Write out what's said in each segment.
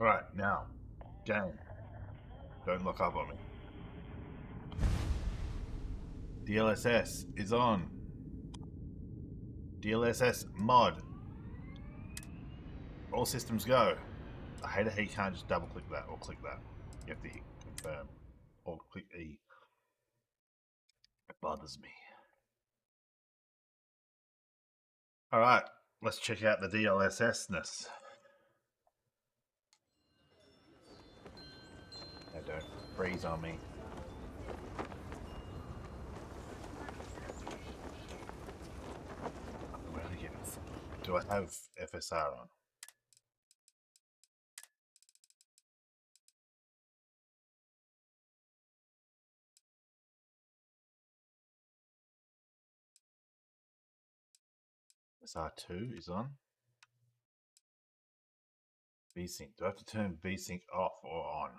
Alright, now, game. Don't look up on me. DLSS is on. DLSS mod. All systems go. I hate it how you can't just double click that or click that. You have to hit confirm or click E. It bothers me. Alright, let's check out the DLSS-ness. Now don't freeze on me. Where do I get it? Do I have FSR on? FSR2 is on. VSync. Do I have to turn VSync off or on?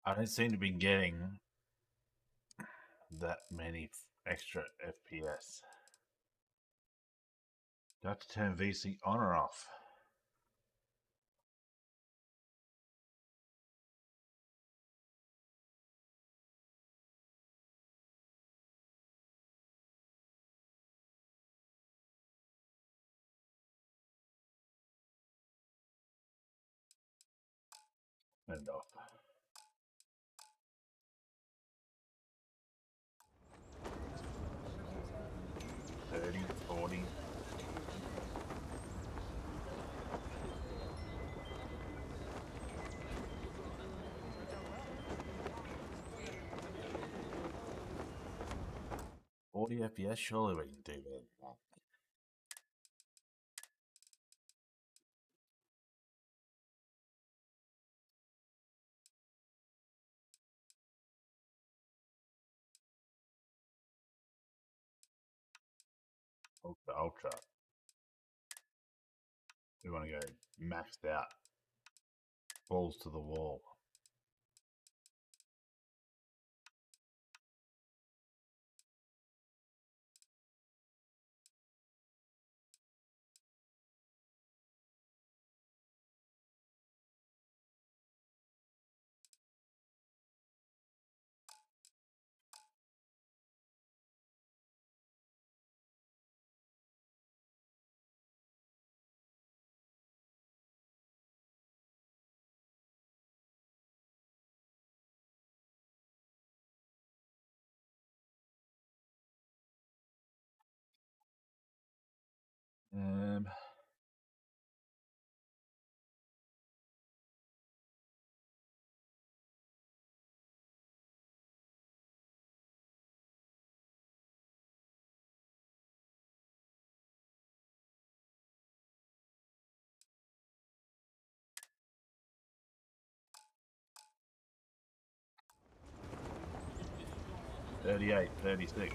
I don't seem to be getting that many extra FPS. Do I have to turn VSync on or off? Turn it off. $30, $40. FPS, surely we can do that. Ultra. We want to go maxed out. Balls to the wall. Um, $38, $36.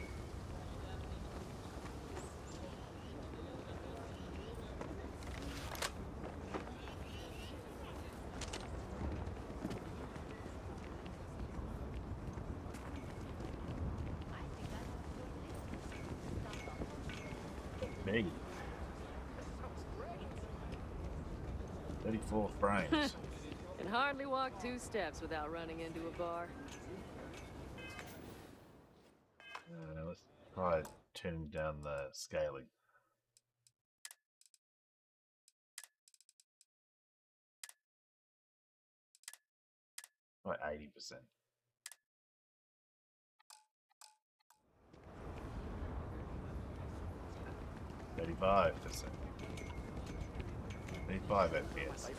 Big. 34 frames. Can hardly walk 2 steps without running into a bar. Let's try turning down the scaling. By 80%. 35%. 35 FPS.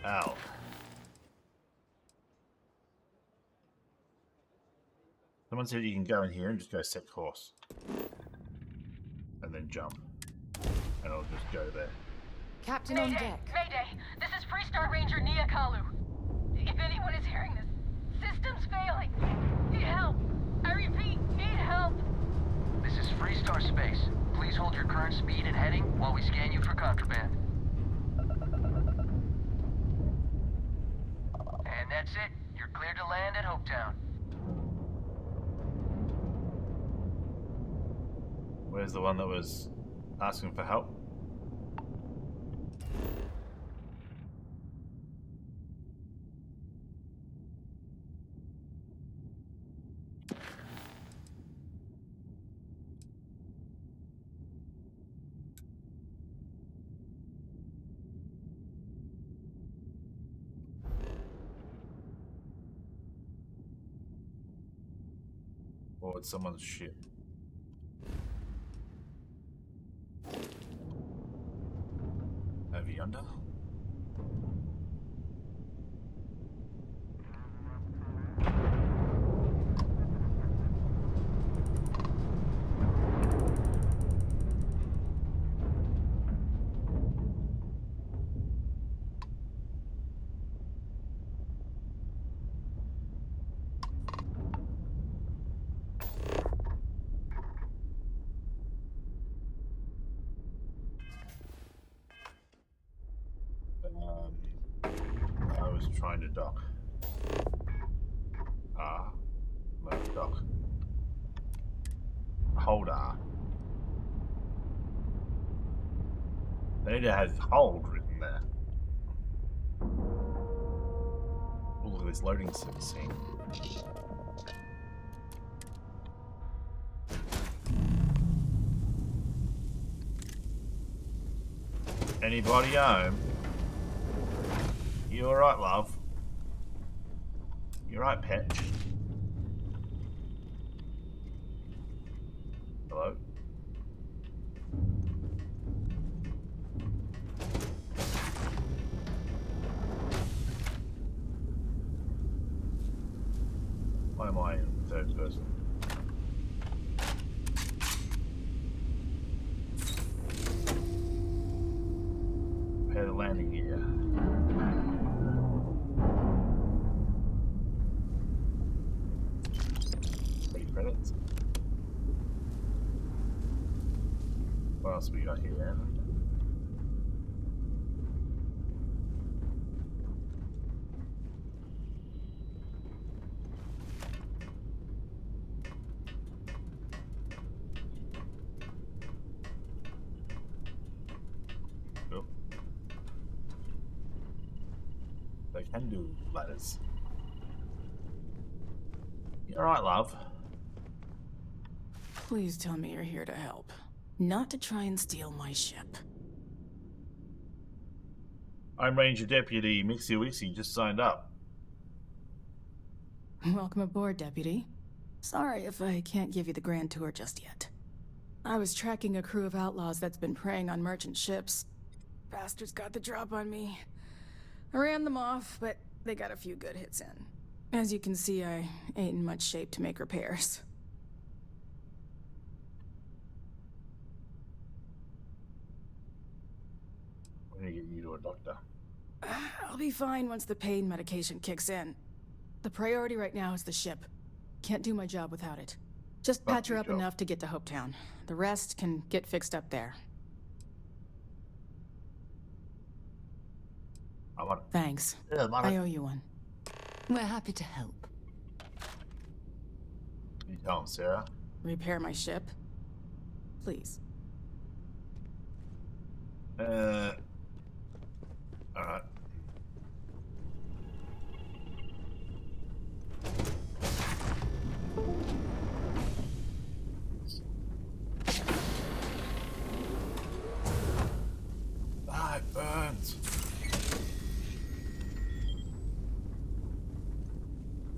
Ow. Someone said you can go in here and just go set course. And then jump. And I'll just go there. Captain on deck. Mayday! This is Freestar Ranger Nia Kalu. If anyone is hearing this, system's failing. Need help. I repeat, need help. This is Freestar Space. Please hold your current speed and heading while we scan you for contraband. And that's it. You're cleared to land at Hopetown. Where's the one that was asking for help? Or it's someone's ship. Over yonder? I was trying to dock. No, dock. Hold R. They need to have hold written there. Oh, look at this loading scene. Anybody home? You alright, love? You alright, pet? Hello? Why am I in third person? Prepare the landing gear. 3 credits. What else we got here? Oh. They can do ladders. You alright, love? Please tell me you're here to help. Not to try and steal my ship. I'm Ranger Deputy MicksysPCGaming, just signed up. Welcome aboard, Deputy. Sorry if I can't give you the grand tour just yet. I was tracking a crew of outlaws that's been preying on merchant ships. Bastards got the drop on me. I ran them off, but they got a few good hits in. As you can see, I ain't in much shape to make repairs. We're gonna get you to a doctor. I'll be fine once the pain medication kicks in. The priority right now is the ship. Can't do my job without it. Just patch her up enough to get to Hopetown. The rest can get fixed up there. Thanks. Yeah, I owe you one. We're happy to help. You tell him, Sarah. Repair my ship? Please. Alright.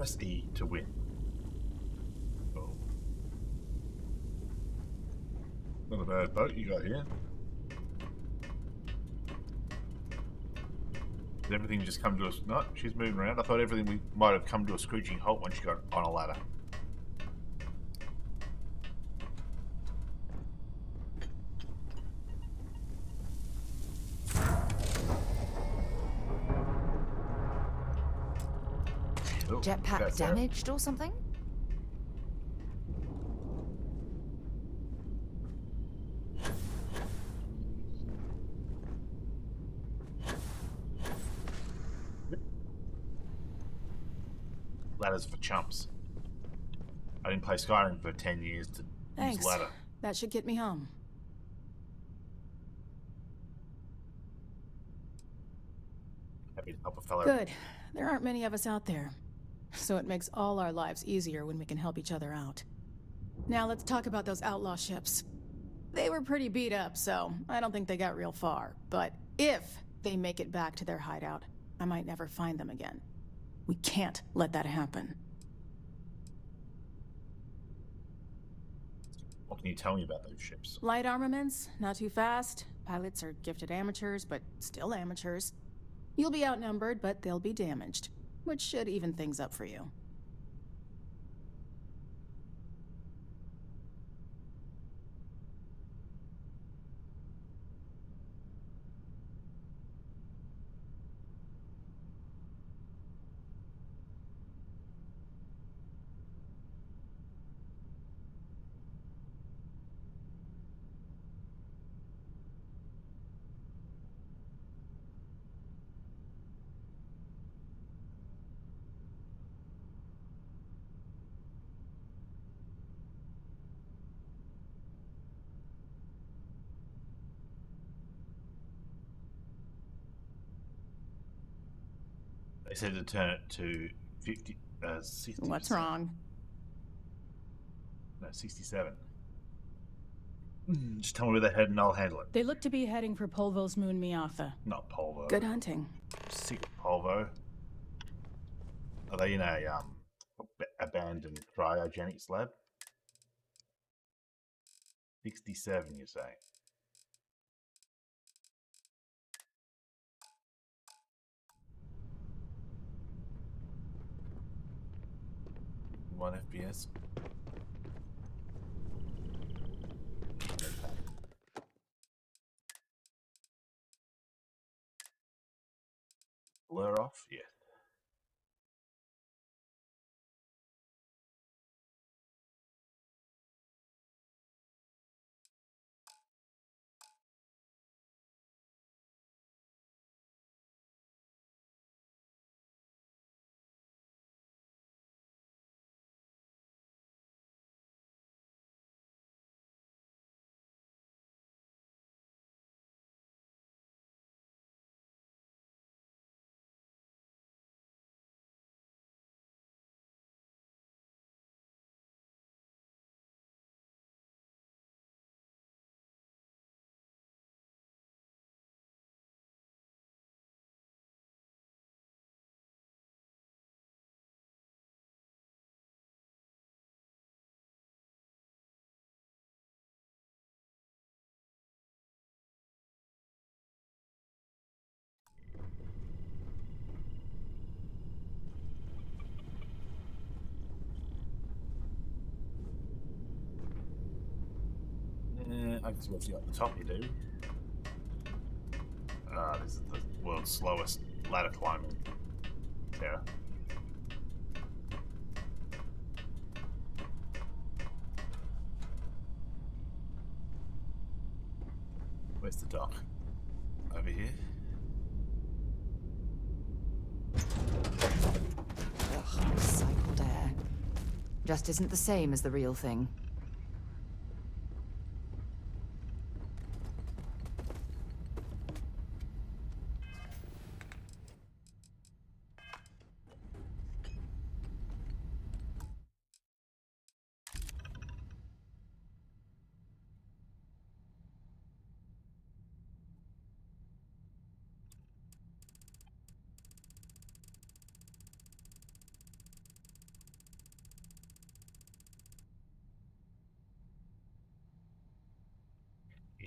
Press E to win. Oh. Not a bad boat you got here. Did everything just come to us? No, she's moving around. I thought everything might have come to a screeching halt when she got on a ladder. Oh, Jetpack damaged or something? Ladders for chumps. I didn't play Skyrim for 10 years to Thanks. use ladder. That should get me home. Happy to help a fellow. Good. There aren't many of us out there. So it makes all our lives easier when we can help each other out. Now let's talk about those outlaw ships. They were pretty beat up, so I don't think they got real far. But if they make it back to their hideout, I might never find them again. We can't let that happen. What can you tell me about those ships? Light armaments, not too fast. Pilots are gifted amateurs, but still amateurs. You'll be outnumbered, but they'll be damaged, which should even things up for you. They said to turn it to 60. What's wrong? No, 67. Just tell me where they're heading and I'll handle it. They look to be heading for Polvo's moon Miatha. Not Polvo. Good hunting. Sick of Polvo. Are they in a abandoned cryogenics lab? 67, you say? One FPS. Blur off? Yeah. I can see at the top you do. This is the world's slowest ladder climbing tower. Where's the dock? Over here? Ugh, recycled air. Just isn't the same as the real thing.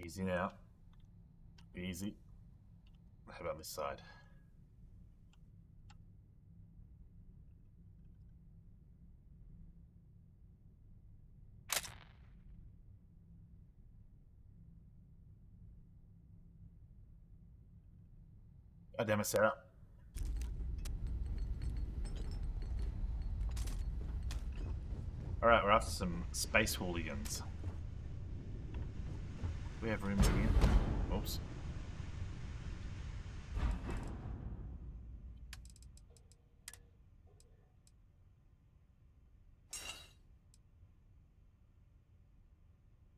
Easy now. Easy. How about this side? God damn it, Sarah. Alright, we're after some space hooligans. We have room again. Oops.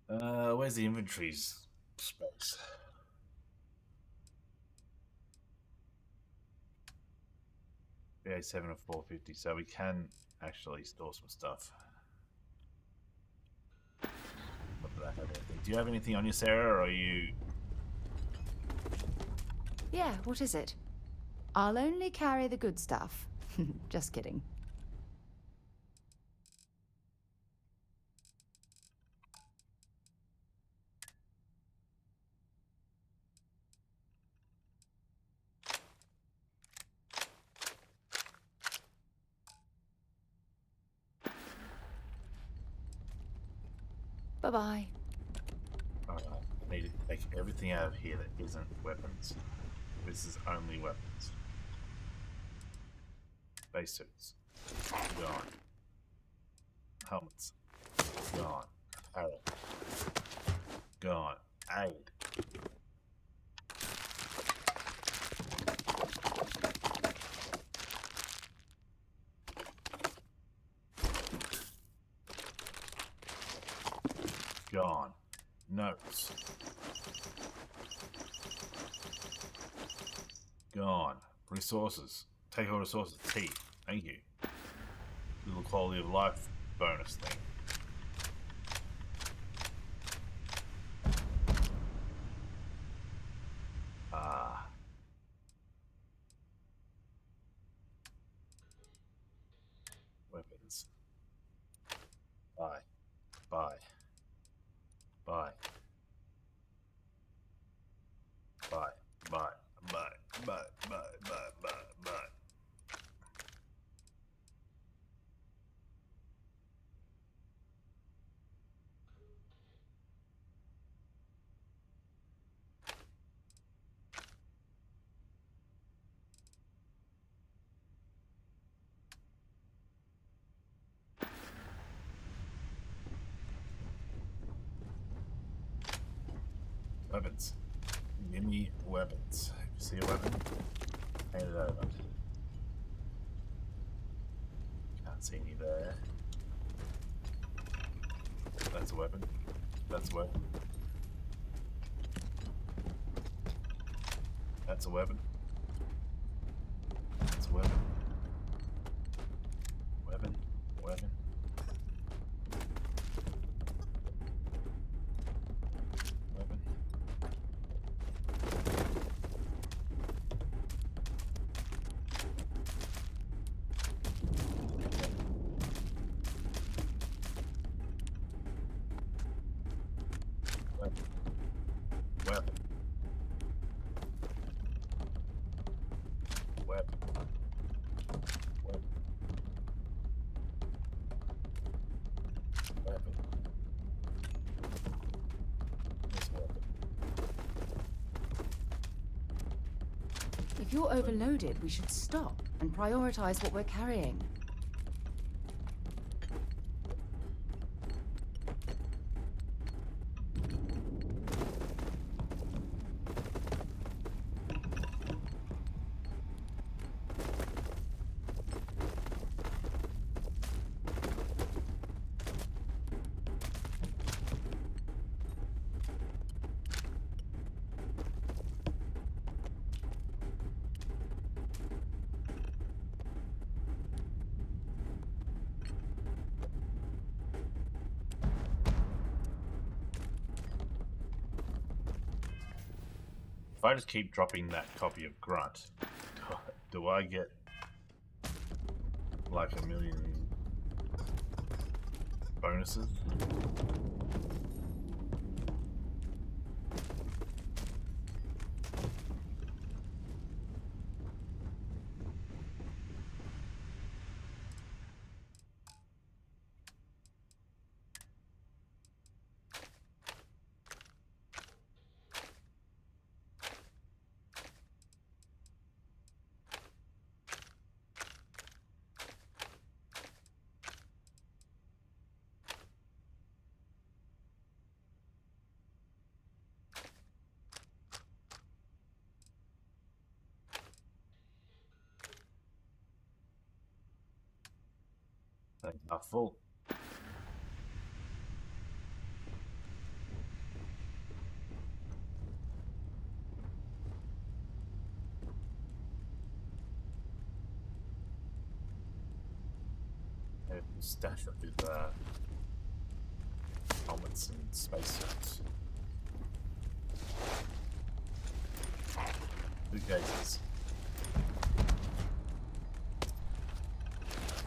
Where's the inventory's space? Yeah, 7 of 450, so we can actually store some stuff. What did I have anything? Do you have anything on you, Sarah, or are you... Yeah, what is it? I'll only carry the good stuff. Just kidding. Bye-bye. Alright, I need to take everything out of here that isn't weapons. This is only weapons. Spacesuits. Gone. Helmets. Gone. Arrow. Gone. Aid. Gone. Notes. Gone. Resources. Take all resources. T. Thank you. Little quality of life bonus thing. Ah. Weapons. Buy. Buy. Buy. Buy. Buy. Buy. Buy. Buy. Buy. Buy. Buy. Weapons. Give me weapons. If you see a weapon, hand it over. Can't see any there. That's a weapon. That's a weapon. That's a weapon. That's a weapon. Weapon. Weapon. Weapon. Weapon. Weapon. Weapon. Weapon. Weapon. This weapon. If you're overloaded, we should stop and prioritize what we're carrying. If I just keep dropping that copy of Grunt, do I get like 1,000,000 bonuses? Things are full. Stash up his helmets and spacesuits. Boot cases.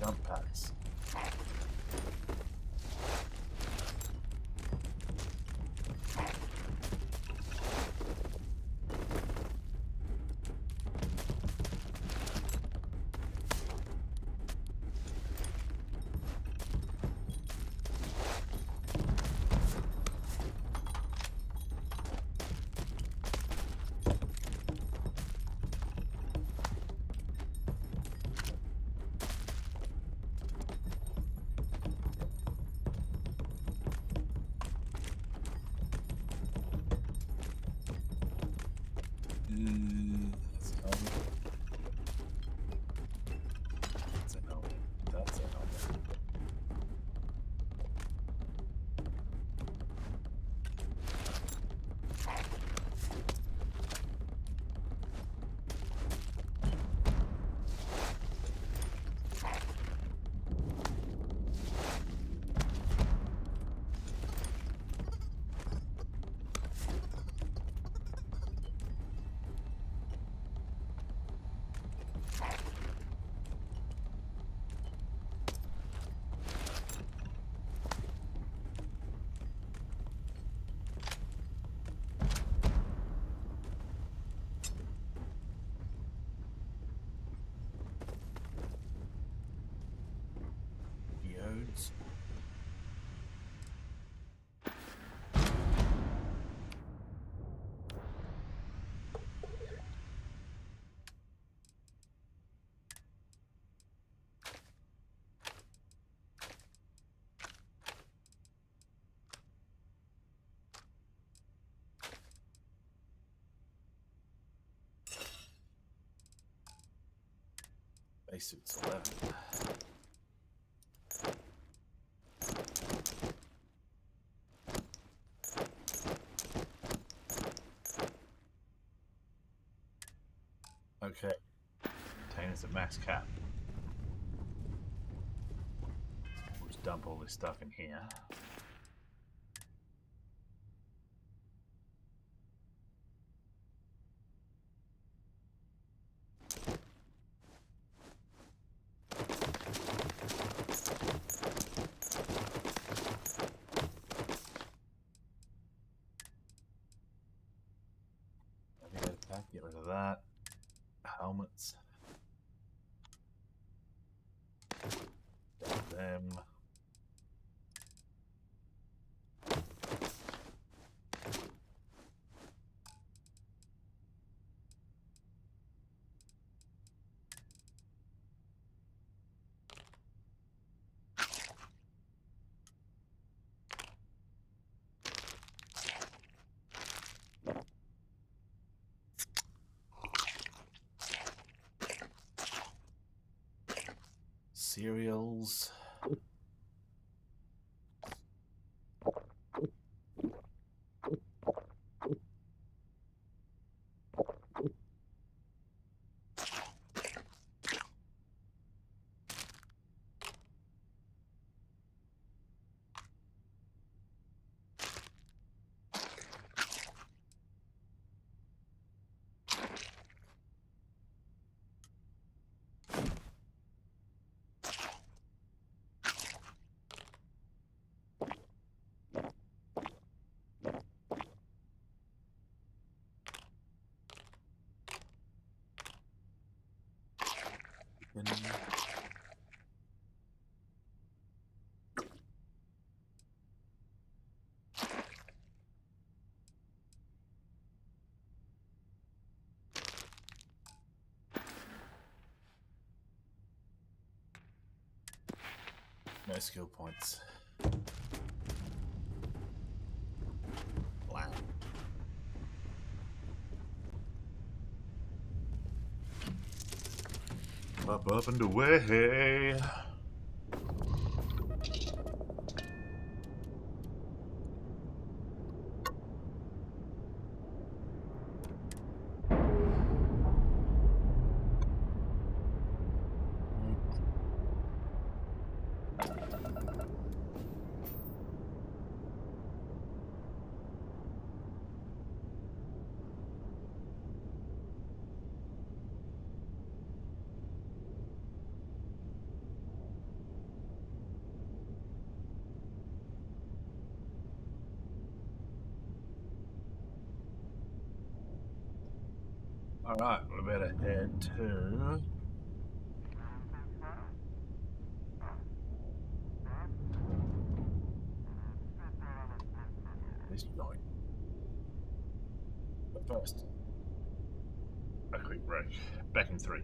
Jump packs. Geodes. Spacesuits 11. Okay. Containers at max cap. We'll just dump all this stuff in here. Get rid of that. Helmets. Dump them. Cereals. No skill points. Wow. Up and away. All right, we better head to. This joint. But first, a quick break. Back in 3.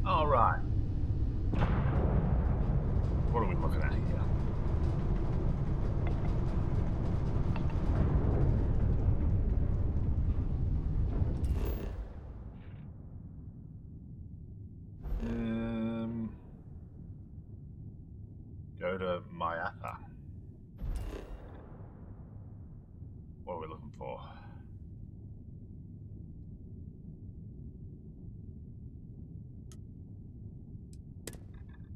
All right. What are we looking at here? go to Mayatha. What are we looking for?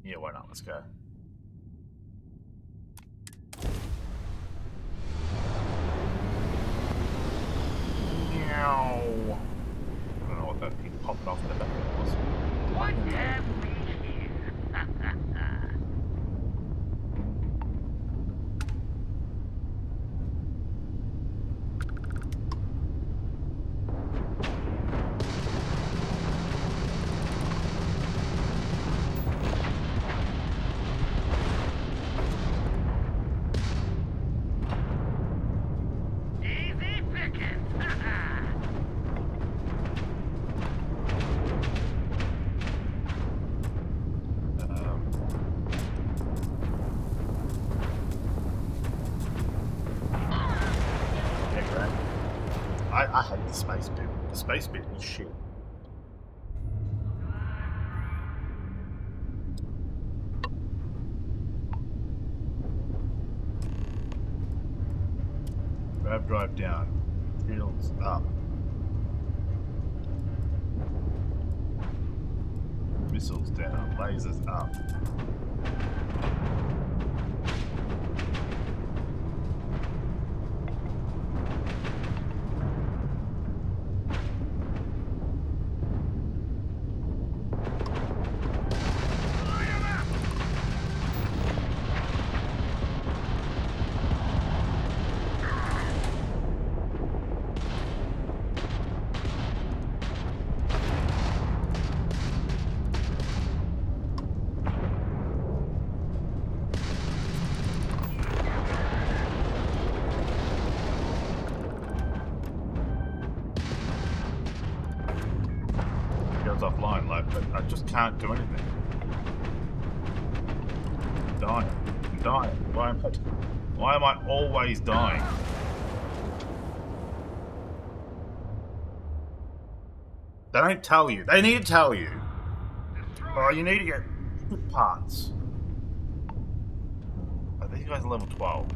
Yeah, why not? Let's go. Meow. I don't know what that thing popping off in the back was. What have we here? Easy pickings. Yeah, great. I hate the space bit. The space bit is shit. Grab drive down. Shields up. Missiles down. Lasers up. Offline, like, but I just can't do anything. I'm dying. I'm dying. Why am I always dying? They don't tell you. They need to tell you. Oh, you need to get parts. Oh, these guys are level 12.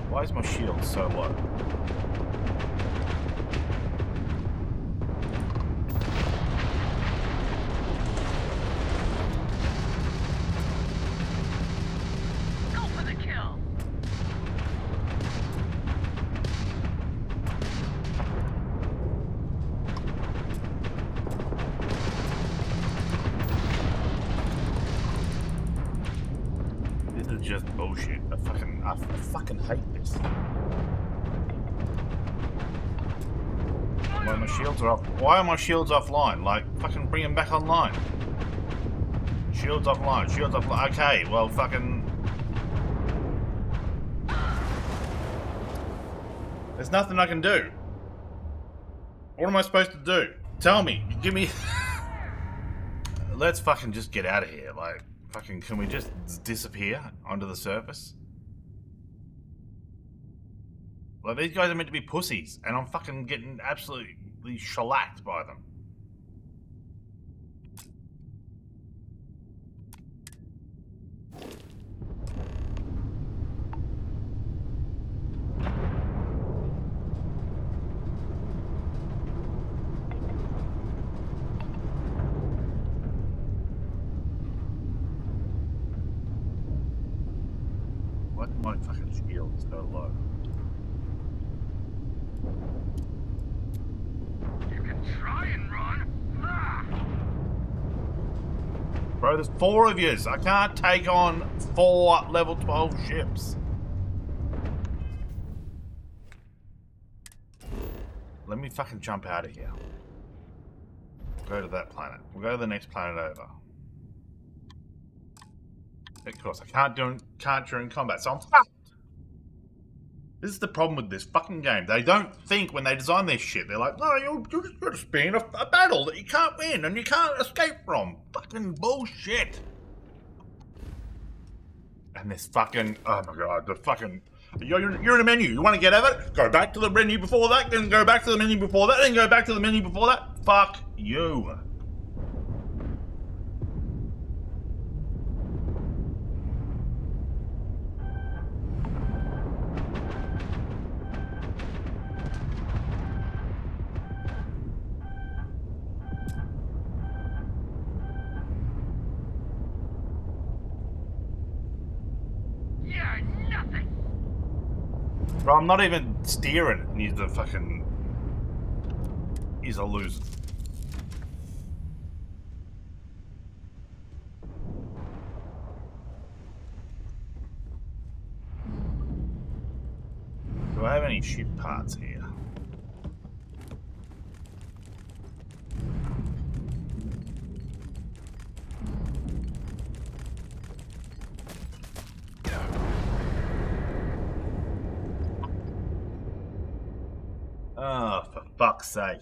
Why is my shield so low? Go for the kill. This is just bullshit. I fucking hate this. Why my shields are off? Why are my shields offline? Like, fucking bring them back online. Shields offline. Shields offline. Okay, well, fucking. There's nothing I can do. What am I supposed to do? Tell me. Give me. Let's fucking just get out of here. Like, fucking, can we just disappear onto the surface? Like, these guys are meant to be pussies, and I'm fucking getting absolutely shellacked by them. Why is my fucking shield so low? You can try and run. Ah! Bro, there's 4 of yous. I can't take on 4 level 12 ships. Let me fucking jump out of here. We'll go to that planet. We'll go to the next planet over. Of course, I can't during combat, so I'm fucked. This is the problem with this fucking game. They don't think when they design their shit. They're like, no, you're just being a battle that you can't win and you can't escape from. Fucking bullshit. And this fucking, oh my god, the fucking, you're in a menu. You want to get out of it? Go back to the menu before that, then go back to the menu before that, then go back to the menu before that. Fuck you. Bro, I'm not even steering, and he's a fucking... He's a loser. Do I have any ship parts here? Oh, for fuck's sake.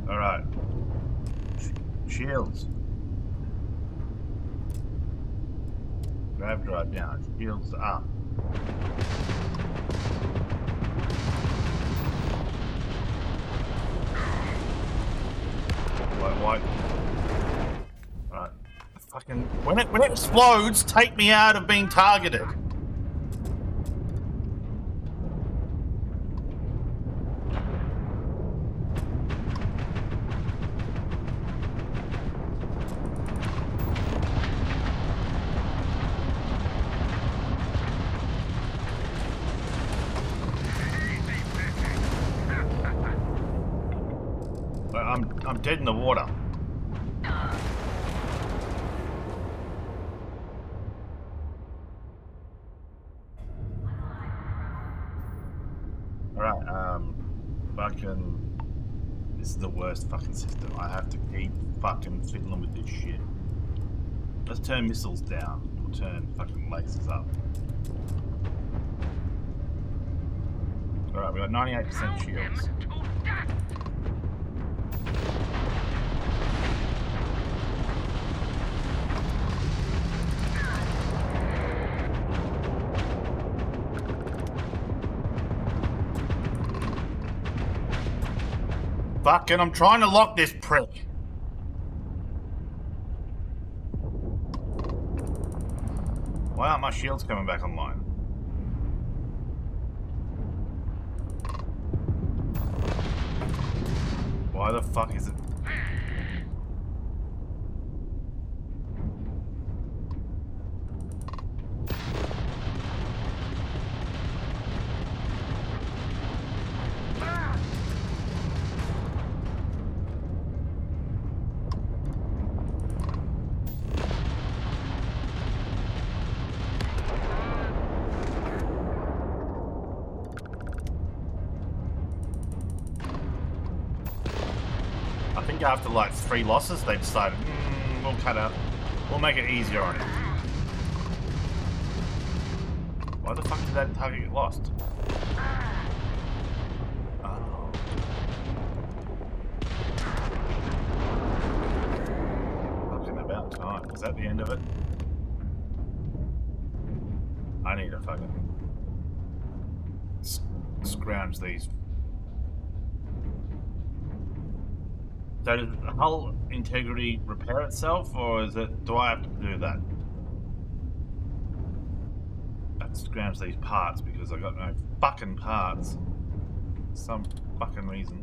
Alright. Shields. Grab drive down. Shields up. Why? Right. Fucking when it explodes, take me out of being targeted. I'm dead in the water. Alright, fucking... This is the worst fucking system. I have to keep fucking fiddling with this shit. Let's turn missiles down. We'll turn fucking lasers up. Alright, we got 98% shields. Fucking, I'm trying to lock this prick. Why aren't my shields coming back online? Why the fuck is it? After like 3 losses, they decided, we'll cut out. We'll make it easier on it. Why the fuck did that target get lost? Oh. Fucking about time. Is that the end of it? I need to fucking scrounge these. So does the hull integrity repair itself, or is it? Do I have to do that? I have to scrounge these parts because I got no fucking parts. Some fucking reason.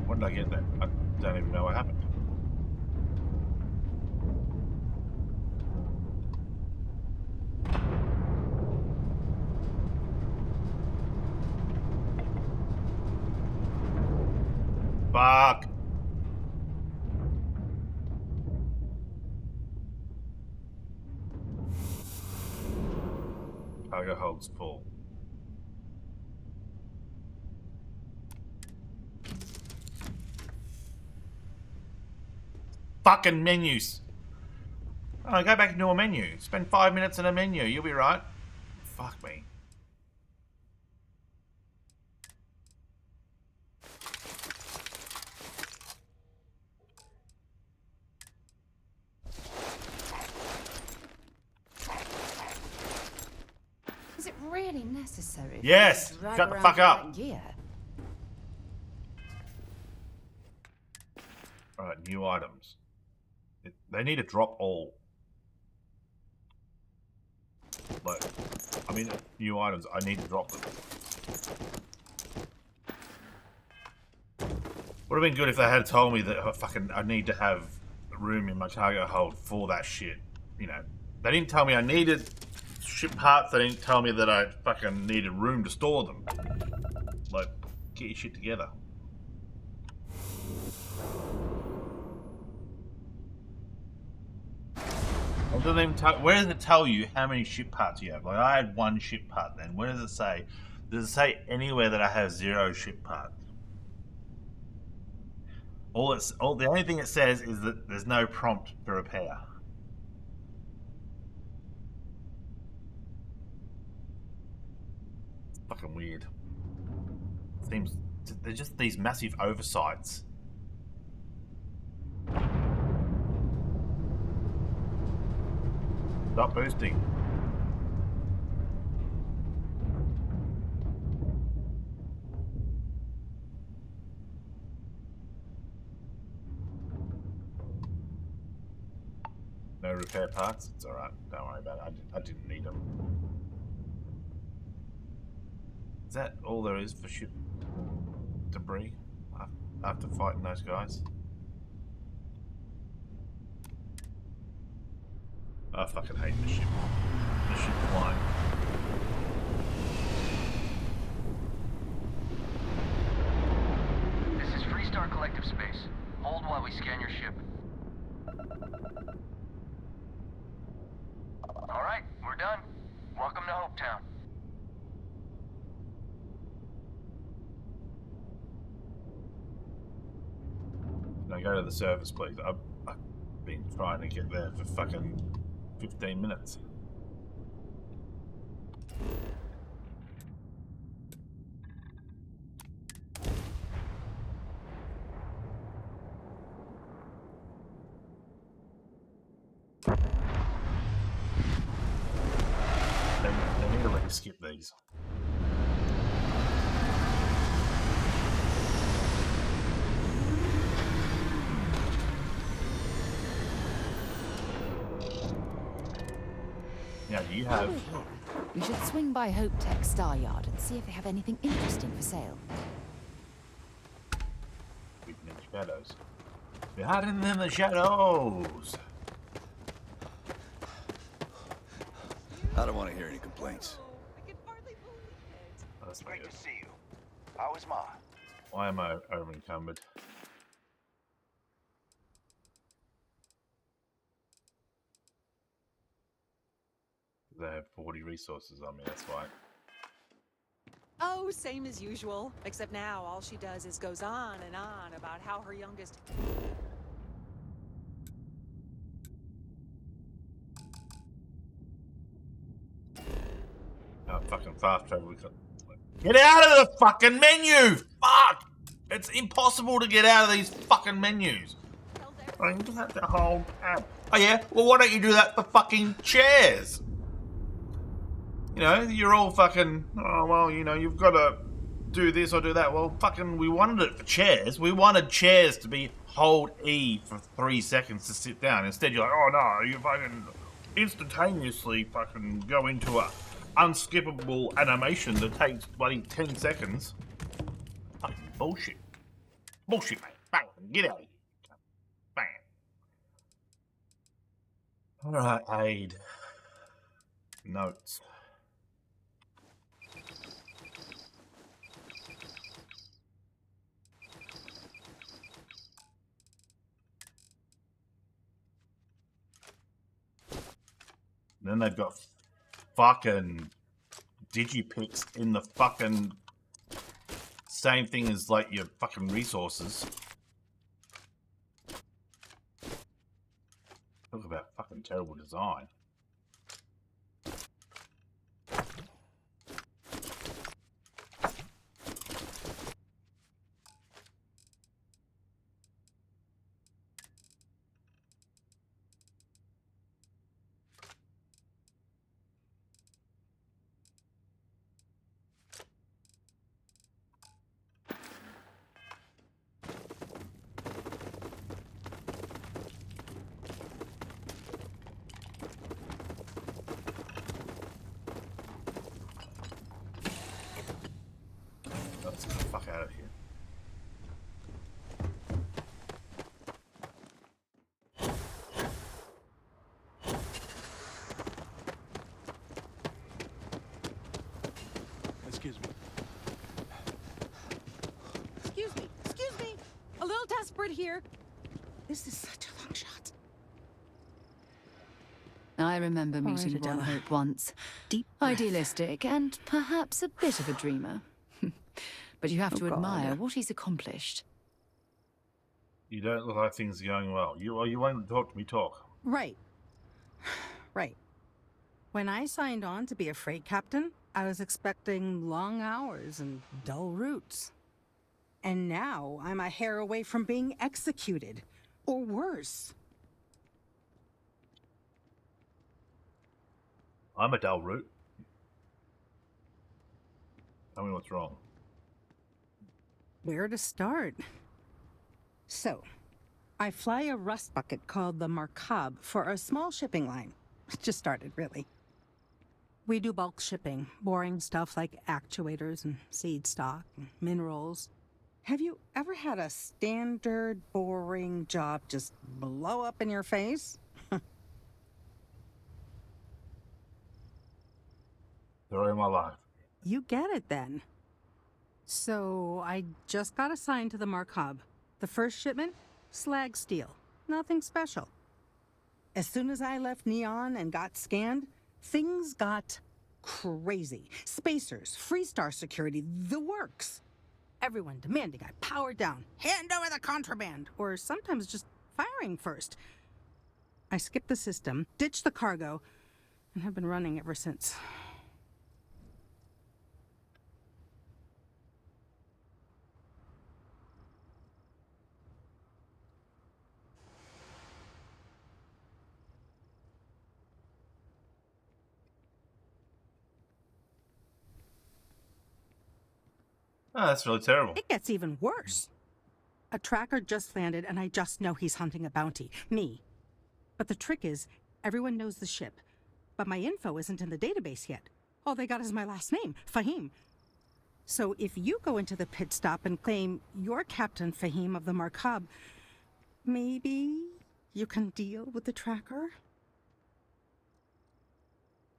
When did I get that? I don't even know what happened. Fuck. Cargo holds full. Fucking menus. Oh, go back into a menu. Spend 5 minutes in a menu. You'll be right. Fuck me. Is it really necessary? Yes! For you to Shut the drag fuck around up! that gear? Alright, new items. They need to drop all. Like, I mean, new items, I need to drop them. Would have been good if they had told me that fucking I need to have room in my cargo hold for that shit. You know, they didn't tell me I needed ship parts. They didn't tell me that I fucking needed room to store them. Like, get your shit together. It doesn't even tell, where does it tell you how many ship parts you have? Like, I had 1 ship part then. Where does it say? Does it say anywhere that I have 0 ship parts? The only thing it says is that there's no prompt to repair. It's fucking weird. Seems they're just these massive oversights. Stop boosting. No repair parts? It's alright. Don't worry about it. I didn't need them. Is that all there is for ship debris? After fighting those guys? I fucking hate the ship. The ship flying. This is Freestar Collective Space. Hold while we scan your ship. Alright, we're done. Welcome to Hopetown. Can I go to the surface, please? I've been trying to get there for fucking 15 minutes. They need to let me skip these. Now, do you have... We should swing by Hope Tech Star Yard and see if they have anything interesting for sale. Hidden in the shadows. We're hiding in the shadows! I don't want to hear any complaints. Oh, that's not Great good. to see you. How is Ma? Why am I over encumbered? They have 40 resources on me, that's why. Oh, same as usual. Except now all she does is goes on and on about how her youngest... Oh, fucking fast travel. Get out of the fucking menu! Fuck! It's impossible to get out of these fucking menus. I just have to hold tab. Oh yeah? Well, why don't you do that for fucking chairs? You know, you're all fucking, oh, well, you know, you've got to do this or do that. Well, fucking, we wanted it for chairs. We wanted chairs to be hold E for 3 seconds to sit down. Instead, you're like, oh no, you fucking instantaneously fucking go into a unskippable animation that takes bloody 10 seconds. Fucking bullshit. Bullshit, mate. Bang, get out of here. Bang. Alright, aid. Notes. Then they've got fucking digipicks in the fucking same thing as like your fucking resources. Talk about fucking terrible design. Excuse me. Excuse me. A little desperate here. This is such a long shot. I remember All right, meeting Ron Adela. Hope once. Deep breath. Idealistic and perhaps a bit of a dreamer. But you have Oh, to God. admire what he's accomplished. You don't look like things are going well. You won't talk to me. Talk. Right. Right. When I signed on to be a freight captain, I was expecting long hours and dull routes. And now I'm a hair away from being executed. Or worse. I'm a dull root. Tell me what's wrong. Where to start? So, I fly a rust bucket called the Markab for a small shipping line. Just started, really. We do bulk shipping, boring stuff like actuators and seed stock and minerals. Have you ever had a standard, boring job just blow up in your face? Story of my life. You get it then. So, I just got assigned to the Markab. The first shipment? Slag steel. Nothing special. As soon as I left Neon and got scanned, things got crazy. Spacers, Freestar security, the works. Everyone demanding I power down, hand over the contraband, or sometimes just firing first. I skipped the system, ditched the cargo, and have been running ever since. Oh, that's really terrible. It gets even worse. A tracker just landed, and I just know he's hunting a bounty. Me. But the trick is, everyone knows the ship. But my info isn't in the database yet. All they got is my last name, Fahim. So if you go into the pit stop and claim you're Captain Fahim of the Markab, maybe you can deal with the tracker?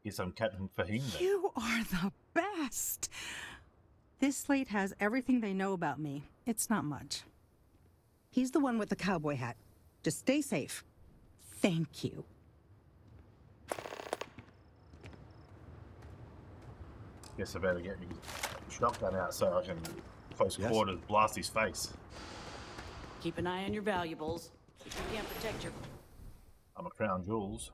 Yes, I'm Captain Fahim then. You are the best! This slate has everything they know about me. It's not much. He's the one with the cowboy hat. Just stay safe. Thank you. Guess I better get my shotgun out so I can close quarters blast his face. Keep an eye on your valuables. If you can't protect your... I'm a crown jewels.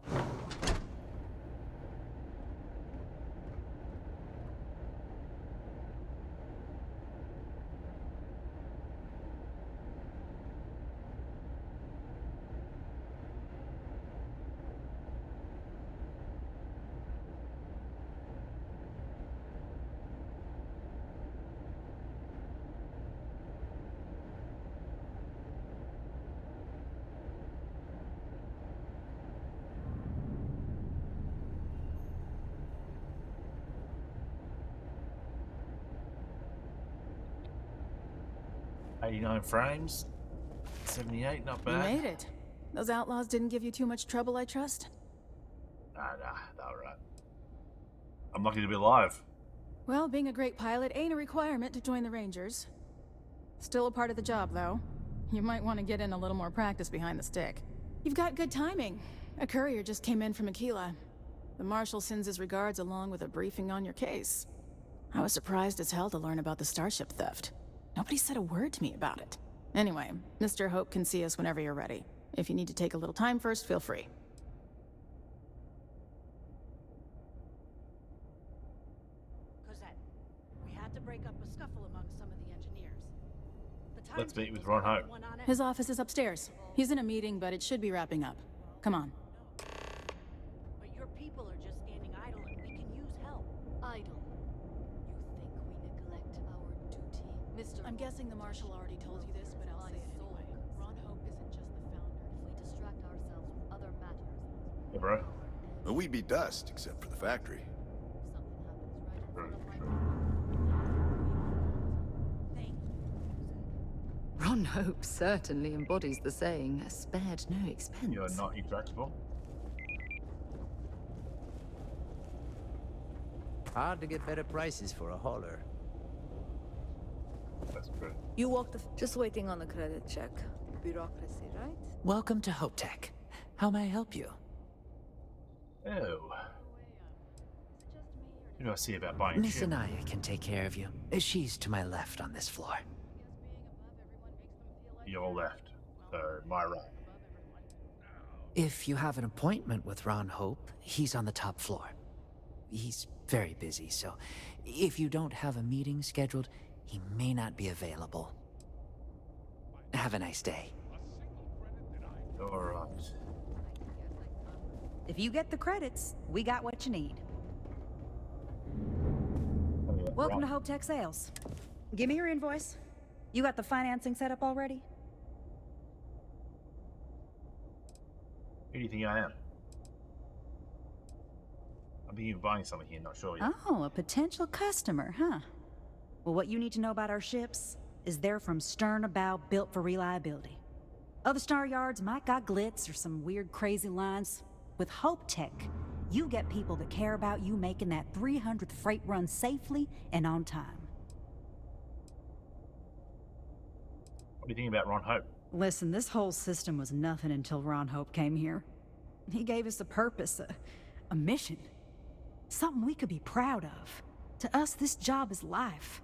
.89 frames, 78, not You bad. made it. Those outlaws didn't give you too much trouble, I trust? Nah, they're right. I'm lucky to be alive. Well, being a great pilot ain't a requirement to join the Rangers. Still a part of the job, though. You might want to get in a little more practice behind the stick. You've got good timing. A courier just came in from Aquila. The Marshal sends his regards along with a briefing on your case. I was surprised as hell to learn about the Starship theft. Nobody said a word to me about it. Anyway, Mr. Hope can see us whenever you're ready. If you need to take a little time first, feel free. Cosette, we had to break up a scuffle among some of the engineers. Let's meet with Ron Hope. His office is upstairs. He's in a meeting, but it should be wrapping up. Come on. But your people are just standing idle and we can use help. Idle. You think we neglect our duty, Mr. I'm guessing the Marshal already told you this, but I'll say it anyway. Ron Hope isn't just the founder. If we distract ourselves with other matters, Yeah, bro. Well, we'd be dust, except for the factory. something happens right in front of my... Ron Hope certainly embodies the saying, spared no expense. You're not intractable. Hard to get better prices for a hauler. That's good. You walked the... Just waiting on the credit check. Bureaucracy, right? Welcome to Hope Tech. How may I help you? Oh. Who do I see about buying Miss shit? Anaya can take care of you. She's to my left on this floor. Your left. So, my right. If you have an appointment with Ron Hope, he's on the top floor. He's very busy, so if you don't have a meeting scheduled, he may not be available. Have a nice day. Alright. If you get the credits, we got what you need. Welcome to Hope Tech Sales. Give me your invoice. You got the financing set up already? Who do you think I am? I'm thinking of buying something here, not sure yet. Oh, a potential customer, huh? Well, what you need to know about our ships is they're from stern to bow, built for reliability. Other star yards might got glitz or some weird crazy lines. With Hope Tech, you get people that care about you making that 300th freight run safely and on time. What do you think about Ron Hope? Listen, this whole system was nothing until Ron Hope came here. He gave us a purpose, a mission. Something we could be proud of. To us, this job is life.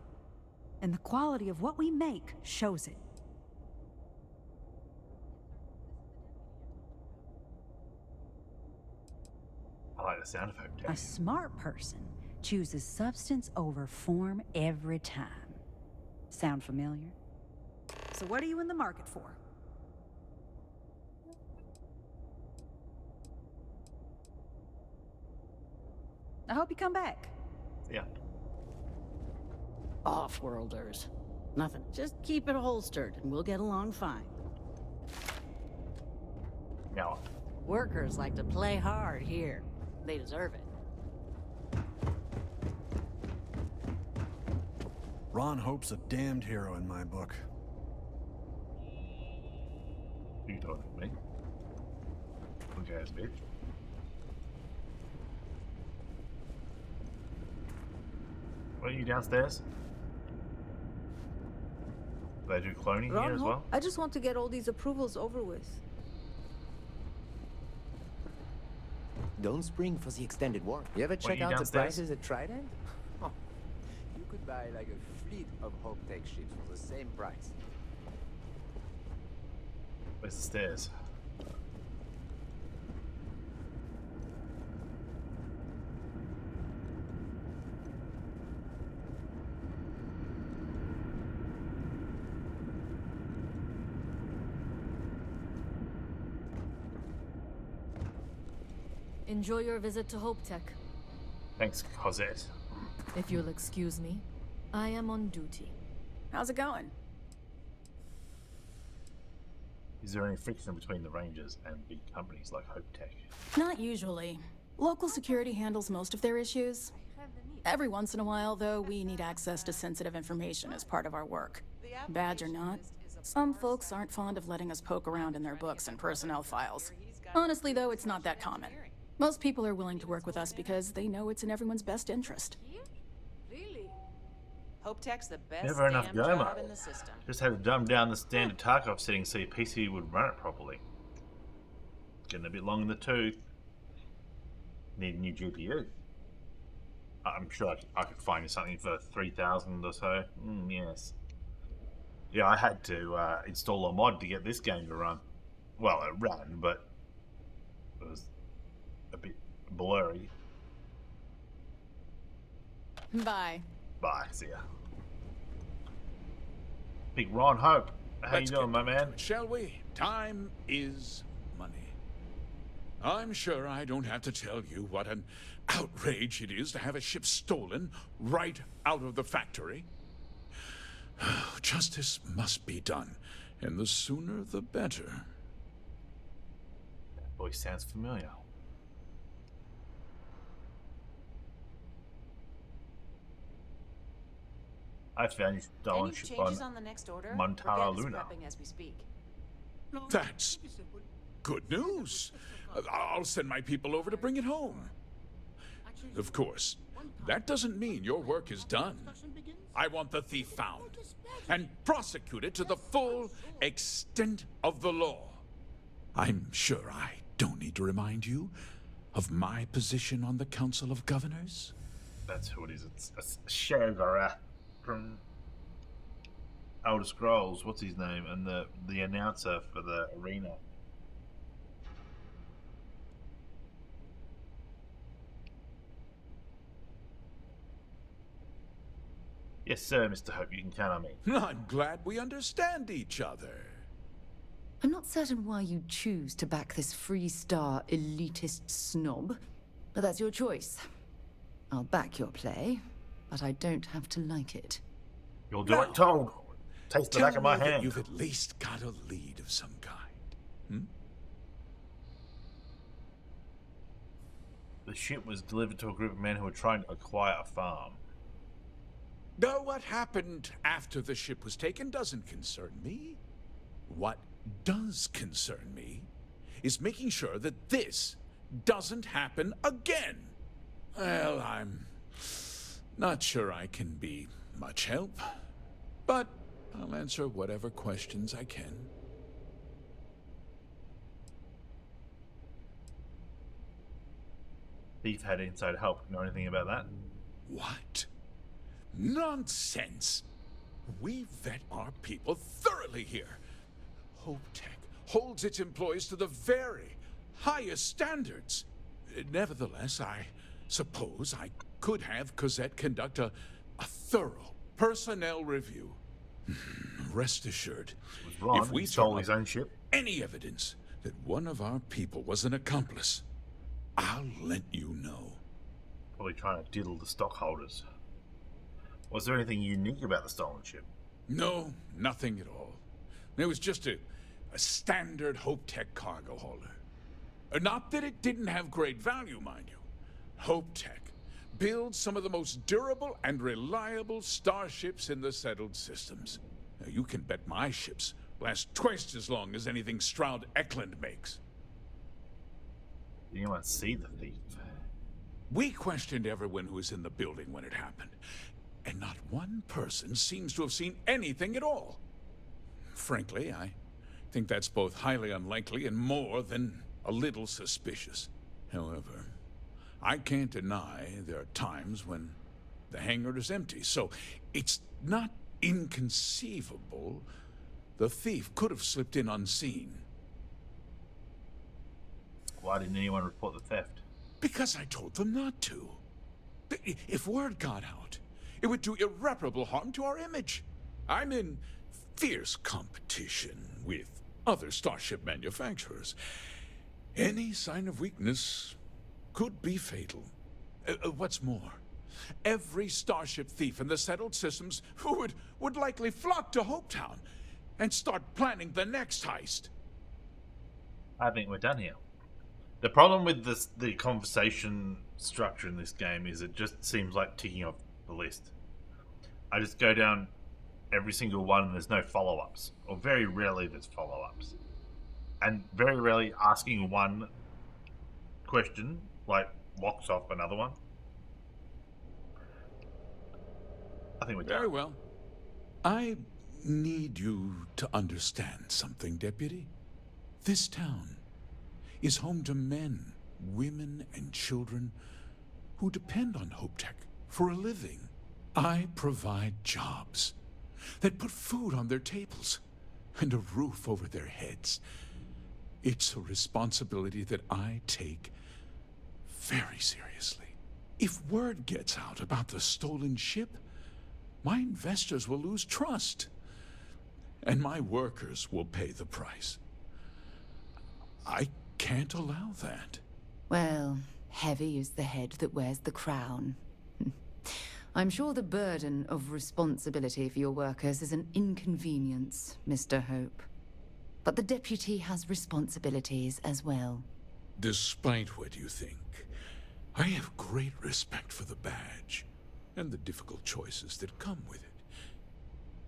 And the quality of what we make shows it. I like the sound of Hope Tech. A smart person chooses substance over form every time. Sound familiar? So what are you in the market for? I hope you come back. Yeah. Off-worlders. Nothing. Just keep it holstered and we'll get along fine. Now, Workers like to play hard here. They deserve it. Ron Hope's a damned hero in my book. who you talking to me? Punk ass bitch. What are you downstairs? Do they do cloning here as well? I just want to get all these approvals over with. Don't spring for the extended warranty. You ever check out the prices at Trident? Oh, you could buy like a fleet of Hope Tech ships for the same price. Where's the stairs? Enjoy your visit to Hope Tech. Thanks, Cosette. If you'll excuse me, I am on duty. How's it going? Is there any friction between the Rangers and big companies like Hope Tech? Not usually. Local security handles most of their issues. Every once in a while, though, we need access to sensitive information as part of our work. Badge or not, some folks aren't fond of letting us poke around in their books and personnel files. Honestly, though, it's not that common. Most people are willing to work with us because they know it's in everyone's best interest. Really? Hope Tech's the best Never enough damn go, job mate. in the system. Just had to dumb down the standard Tarkov settings so your PC would run it properly. Getting a bit long in the tooth. Need a new GPU. I'm sure I could find you something for 3,000 or so. Yes. Yeah, I had to install a mod to get this game to run. Well, it ran, but it was a bit blurry. Bye. Bye, see ya. Big Ron Hope. How Let's you doing, get my man? Shall we? Time is money. I'm sure I don't have to tell you what an outrage it is to have a ship stolen right out of the factory. Justice must be done, and the sooner the better. That voice sounds familiar. I found you stolen Any ship changes on on the next order? Montara Brigade is Luna. prepping as we speak. That's good news. I'll send my people over to bring it home. Of course, that doesn't mean your work is done. I want the thief found and prosecuted to the full extent of the law. I'm sure I don't need to remind you of my position on the Council of Governors. That's who it is. It's a Shagara from Elder Scrolls. What's his name? And the announcer for the arena. Yes, sir, Mr. Hope. You can count on me. I'm glad we understand each other. I'm not certain why you choose to back this Freestar elitist snob, but that's your choice. I'll back your play, but I don't have to like it. You'll do it told. Taste the back of my hand. You've at least got a lead of some kind. The ship was delivered to a group of men who were trying to acquire a farm. No, what happened after the ship was taken doesn't concern me. What does concern me is making sure that this doesn't happen again. Well, I'm not sure I can be much help, but I'll answer whatever questions I can. Thief had inside help. Know anything about that? What? Nonsense! We vet our people thoroughly here. HopeTech holds its employees to the very highest standards. Nevertheless, I suppose I could have Cosette conduct a thorough personnel review. Rest assured, if we stole his own ship, any evidence that one of our people was an accomplice, I'll let you know. Probably trying to diddle the stockholders. Was there anything unique about the stolen ship? No, nothing at all. It was just a standard HopeTech cargo hauler. Not that it didn't have great value, mind you. HopeTech builds some of the most durable and reliable starships in the settled systems. Now, you can bet my ships last twice as long as anything Stroud Eklund makes. Did anyone see the thief? We questioned everyone who was in the building when it happened, and not one person seems to have seen anything at all. Frankly, I think that's both highly unlikely and more than a little suspicious. However, I can't deny there are times when the hangar is empty, so it's not inconceivable the thief could have slipped in unseen. Why didn't anyone report the theft? Because I told them not to. If word got out, it would do irreparable harm to our image. I'm in fierce competition with other starship manufacturers. Any sign of weakness could be fatal. What's more, every starship thief in the settled systems would likely flock to Hopetown and start planning the next heist. I think we're done here. The problem with the conversation structure in this game is it just seems like ticking off the list. I just go down every single one and there's no follow-ups. Or very rarely there's follow-ups. And very rarely asking one question, like, locks off another one. I think we're done. Very well. I need you to understand something, Deputy. This town is home to men, women, and children who depend on HopeTech for a living. I provide jobs that put food on their tables and a roof over their heads. It's a responsibility that I take very seriously. If word gets out about the stolen ship, my investors will lose trust, and my workers will pay the price. I can't allow that. Well, heavy is the head that wears the crown. I'm sure the burden of responsibility for your workers is an inconvenience, Mr. Hope. But the deputy has responsibilities as well. Despite what you think, I have great respect for the badge and the difficult choices that come with it.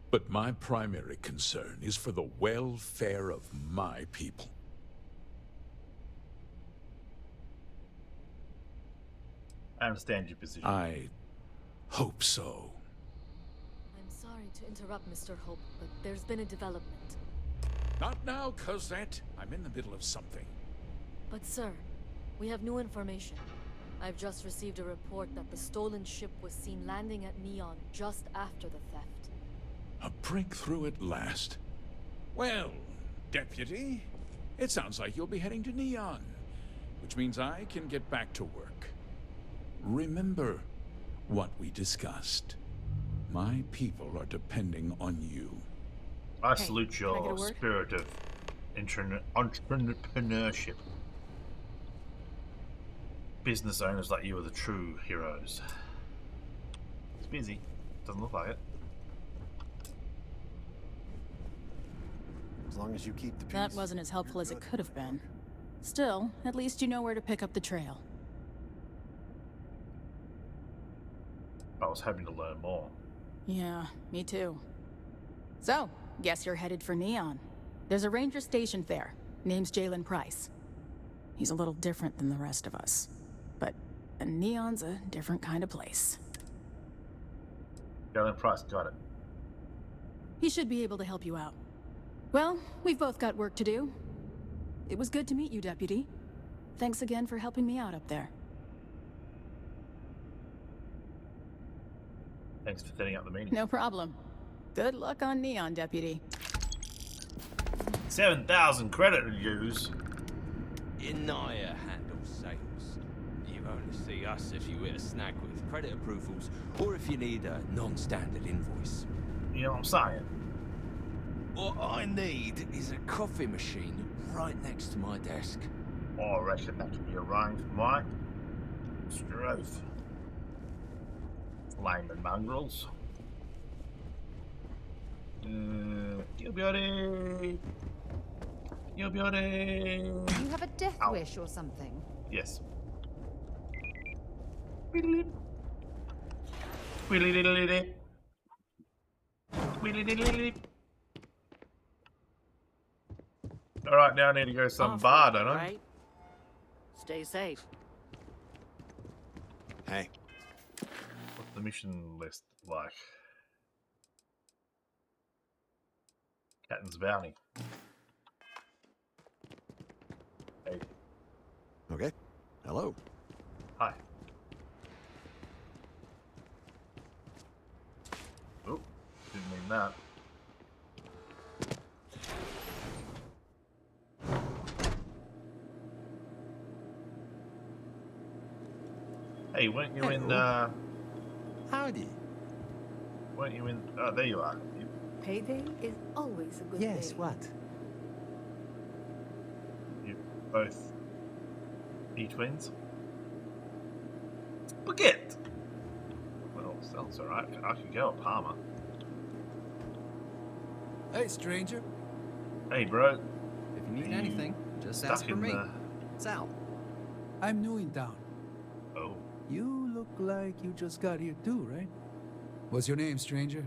But my primary concern is for the welfare of my people. I understand your position. I hope so. I'm sorry to interrupt, Mr. Hope, but there's been a development. Not now, Cosette. I'm in the middle of something. But sir, we have new information. I've just received a report that the stolen ship was seen landing at Neon just after the theft. A breakthrough at last. Well, Deputy, it sounds like you'll be heading to Neon, which means I can get back to work. Remember what we discussed. My people are depending on you. I salute your spirit of entrepreneurship. Business owners like you are the true heroes. It's busy. Doesn't look like it. As long as you keep the peace. That wasn't as helpful as it could have been. Still, at least you know where to pick up the trail. I was hoping to learn more. Yeah, me too. So, guess you're headed for Neon. There's a ranger stationed there. Name's Jalen Price. He's a little different than the rest of us. But Neon's a different kind of place. Jalen Price, got it. He should be able to help you out. Well, we've both got work to do. It was good to meet you, Deputy. Thanks again for helping me out up there. Thanks for setting up the meeting. No problem. Good luck on Neon, Deputy. 7,000 credit to use. Inaya handles sales. You only see us if you hit a snag with credit approvals, or if you need a non-standard invoice. You know what I'm saying? What I need is a coffee machine right next to my desk. Oh, I reckon that can be arranged, Mike. Straight. Lame and mongrels. You beauty. You beauty. You have a death wish or something? Yes. Alright, now I need to go to some bar, don't I? Right? Stay safe. Hey. What's the mission list like? Captain's Bounty. Hey. Okay. Hello. Hi. Oh, didn't mean that. Hey, weren't you in, Howdy. weren't you in, oh, there you are. Payday is always a good Yes, day. what? You both E-twins? Spaghetti! Well, sounds alright. I could go at Palmer. Hey, stranger. Hey, bro. If you need anything, just stuck ask for in me. the- Sal. I'm new in town. Oh. You look like you just got here too, right? What's your name, stranger?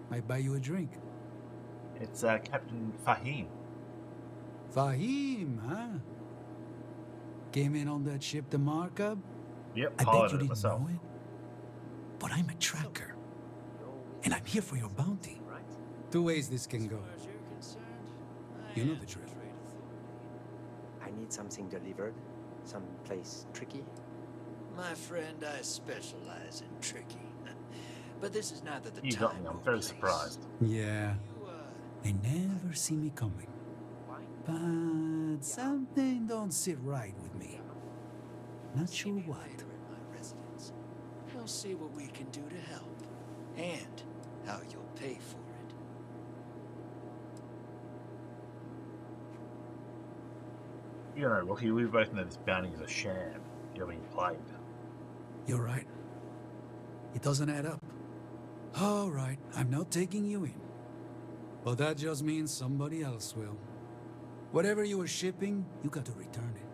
Might buy you a drink. It's Captain Fahim. Fahim, huh? Came in on that ship, the Markup? Yep, I bet you piloted it didn't myself. know it. But I'm a tracker. And I'm here for your bounty. Two ways this can go. You know the drill. I need something delivered. Someplace tricky. My friend, I specialize in tricky. But this is neither the You got me. I'm very surprised. Yeah. They never see me coming. But something don't sit right with me. Not sure what. We'll see what we can do to help. And how you'll pay for it. You know, Rocky, we both know this bounty is a sham. You're being played. You're right. It doesn't add up. All right, I'm not taking you in. But that just means somebody else will. Whatever you were shipping, you got to return it.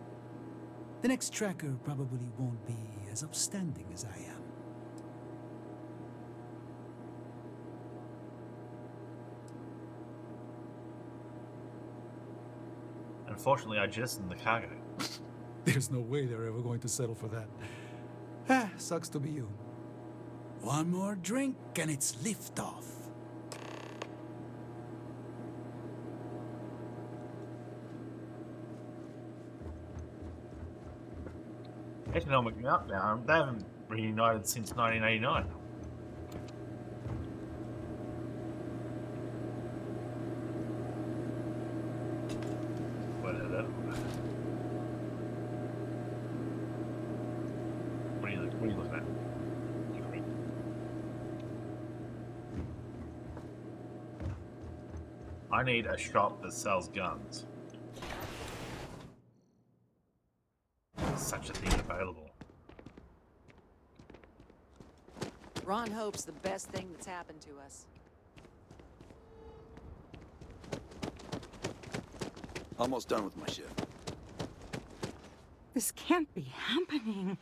The next tracker probably won't be as upstanding as I am. Unfortunately, I jettisoned the cargo. There's no way they're ever going to settle for that. Sucks to be you. One more drink and it's liftoff. Economic meltdown. They haven't reunited since 1989. Whatever. What are you looking at? I need a shop that sells guns. Such a thing available. Ron Hope's the best thing that's happened to us. Almost done with my shift. This can't be happening.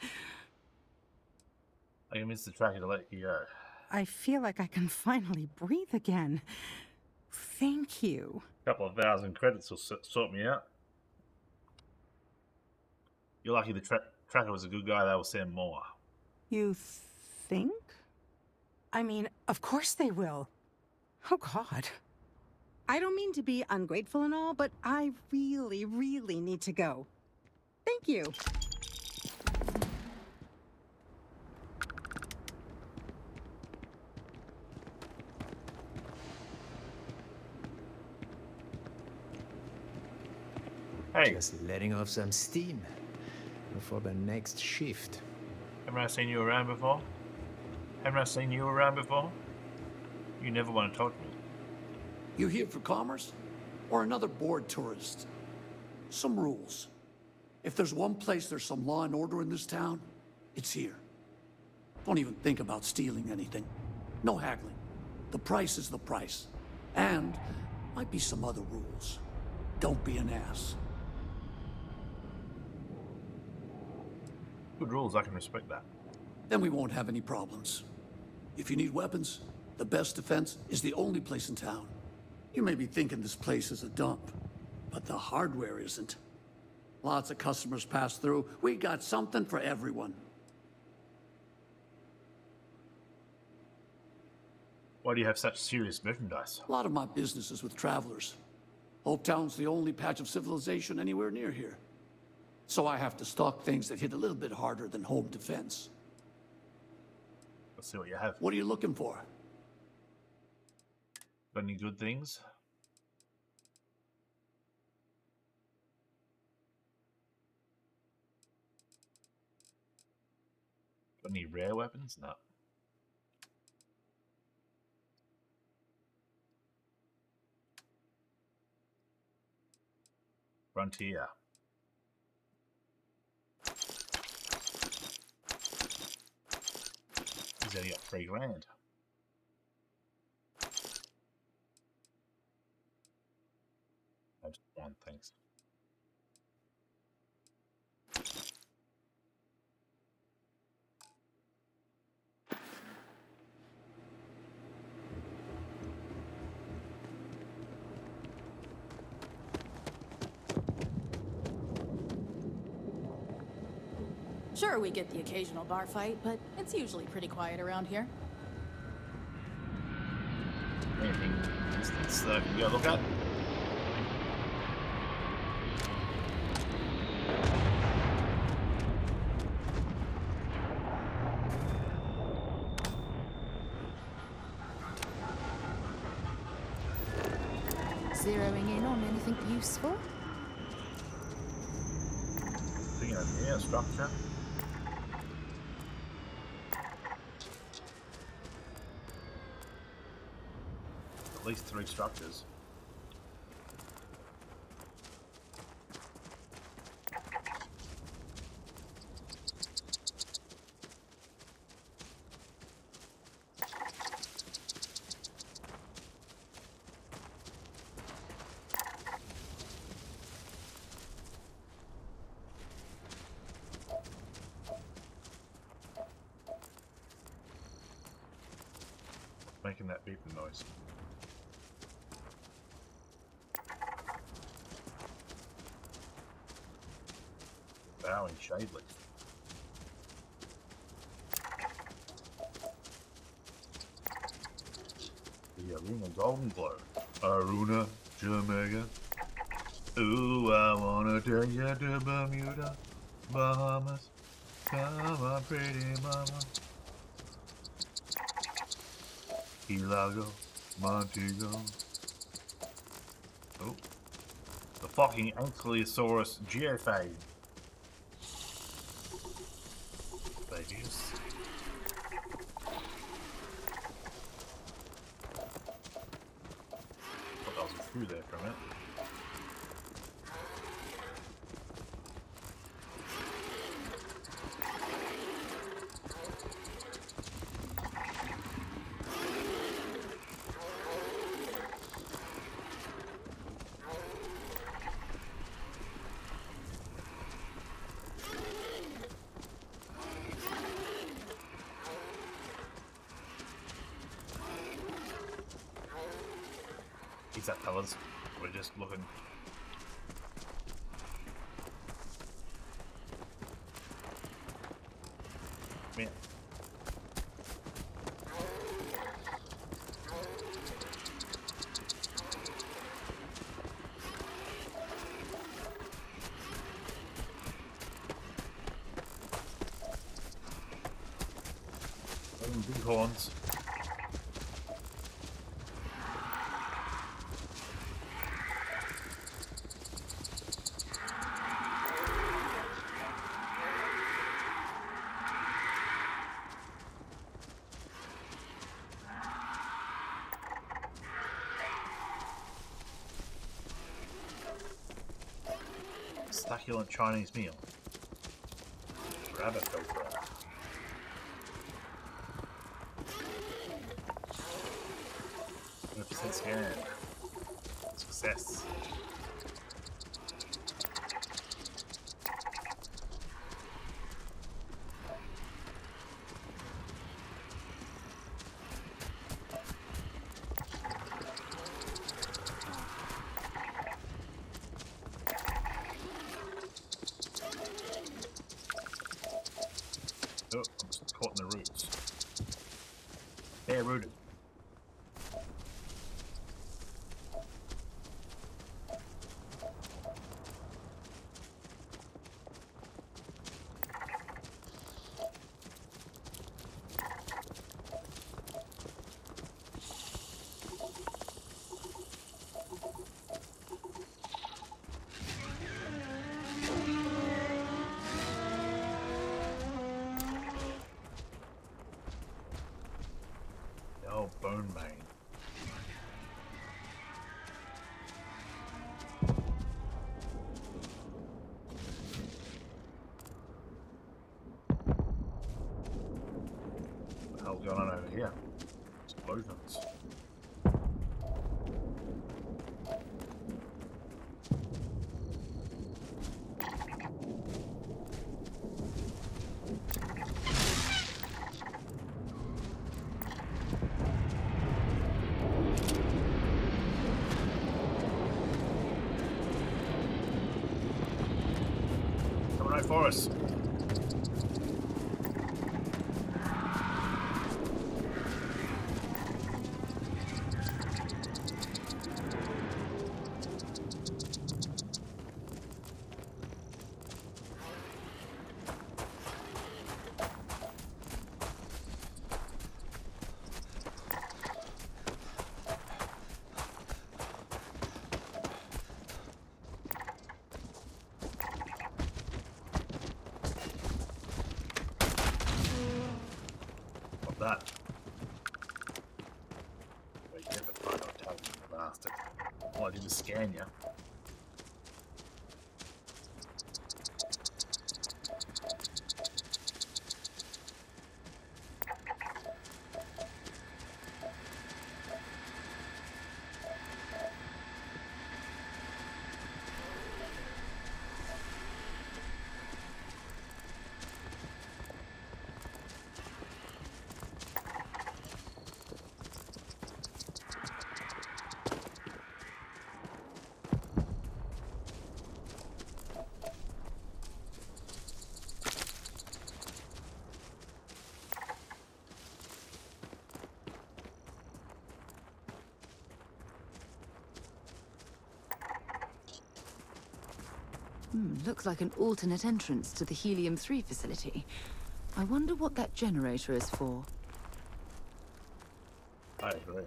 I convinced the tracker to let you go. I feel like I can finally breathe again. Thank you. A couple of thousand credits will sort me out. You're lucky the tracker was a good guy. They will send more. You think? I mean, of course they will. Oh, God. I don't mean to be ungrateful and all, but I really, really need to go. Thank you. Hey. Just letting off some steam before the next shift. Haven't I seen you around before? Haven't I seen you around before? You never want to talk to me. You here for commerce? Or another bored tourist? Some rules. If there's one place there's some law and order in this town, it's here. Don't even think about stealing anything. No haggling. The price is the price. And might be some other rules. Don't be an ass. Good rules, I can respect that. Then we won't have any problems. If you need weapons, the best defense is the only place in town. You may be thinking this place is a dump, but the hardware isn't. Lots of customers pass through. We got something for everyone. Why do you have such serious merchandise? A lot of my business is with travelers. Hope Town's the only patch of civilization anywhere near here. So I have to stock things that hit a little bit harder than home defense. Let's see what you have. What are you looking for? Got any good things? Got any rare weapons? No. Frontier. He's only got $3,000. I just want things. Sure, we get the occasional bar fight, but it's usually pretty quiet around here. Anything instance that I can go look at? Zeroing in on anything useful? Thing over here, structure. At least 3 structures. Making that beeping noise. Bowing shade leaf. Aruna Golden Glow. Aruna Jamaica. Ooh, I wanna take you to Bermuda, Bahamas. Come on, pretty mama. Key Largo, Montego. Oh, the fucking Ankylosaurus geophage. Babies. Thought I was through there for a minute. Peace out, fellas. We're just looking. Man. Big horns. Succulent Chinese meal. Rabbit filter. 100% scan. Success. Oh, I'm just caught in the roots. Bare rooted. Oh, bone vein. What the hell's going on over here? Explosions. Coming right for us. That. Wait, you never find out tell you bastard. All I did was scan you. Looks like an alternate entrance to the Helium-3 facility. I wonder what that generator is for. I agree.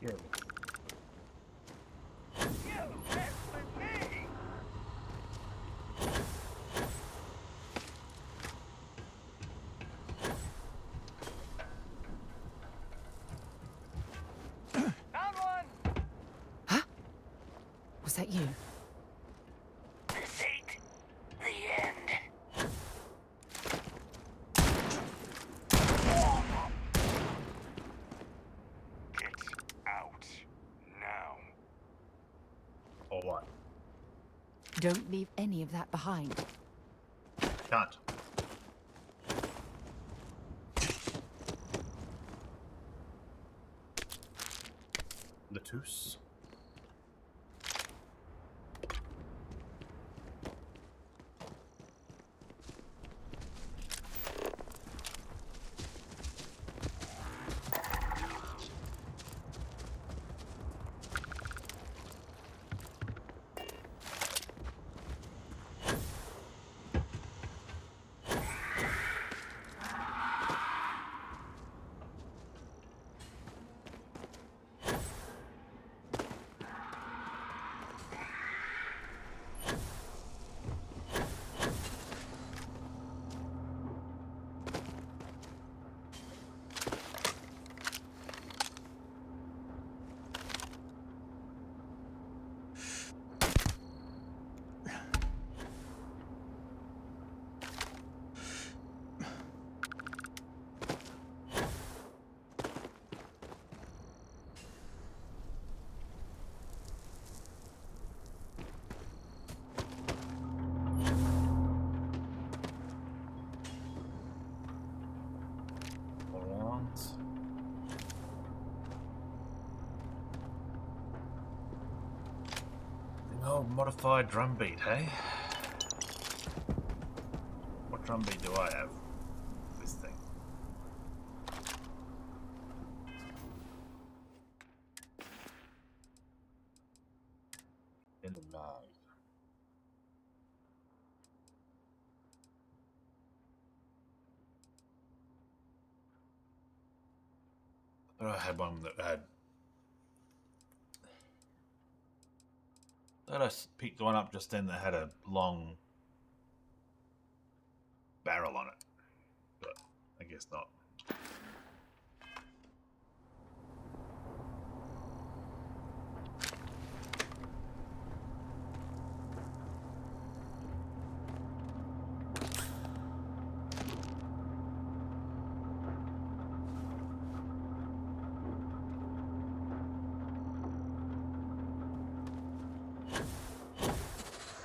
Yeah. Was that you? This ain't the end. Get out now. Or what? Don't leave any of that behind. Can't. Lettuce. Oh, modified drum beat, hey? What drum beat do I have? This thing. In the mag. I had one that had. I picked one up just then that had a long barrel on it, but I guess not.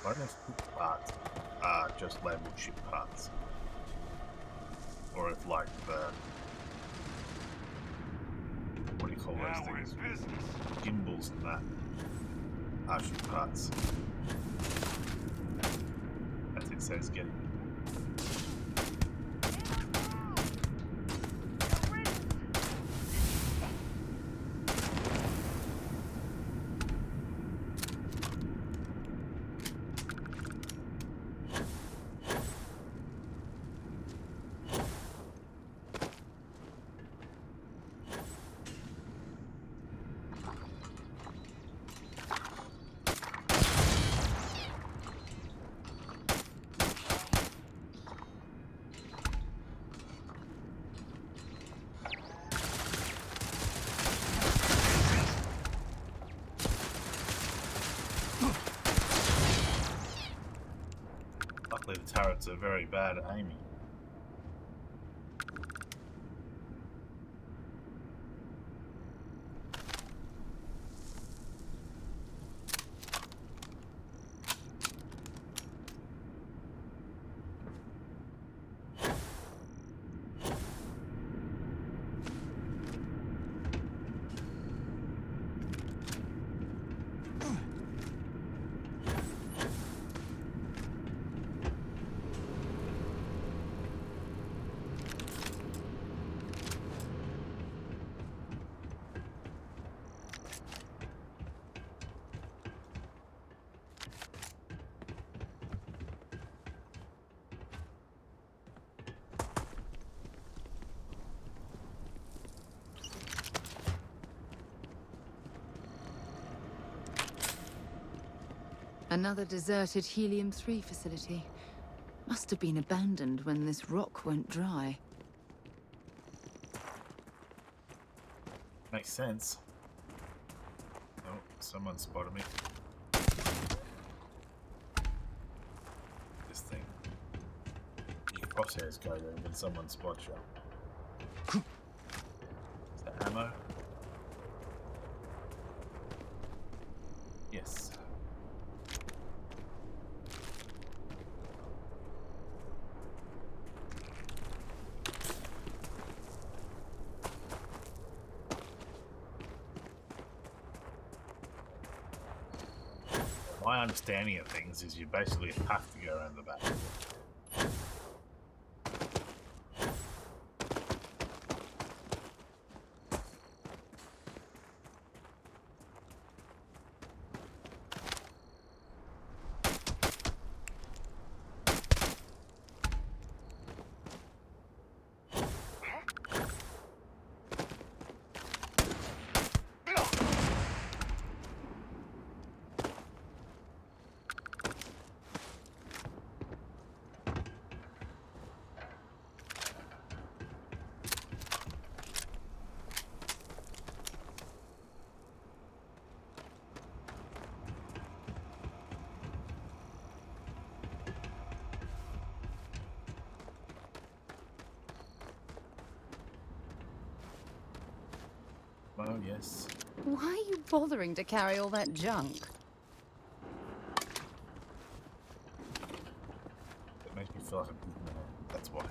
Why don't ship parts are just labeled ship parts? Or if like the what do you call those things? Gimbals and that are ship parts. As it says getting. Luckily the turrets are very bad at aiming. Another deserted Helium-3 facility. Must have been abandoned when this rock went dry. Makes sense. Oh, someone spotted me. This thing. Your crosshairs go there when someone spots you. Is that ammo? Yes. My understanding of things is you basically have to go around the back. Oh, yes. Why are you bothering to carry all that junk? It makes me feel like a good man. That's why.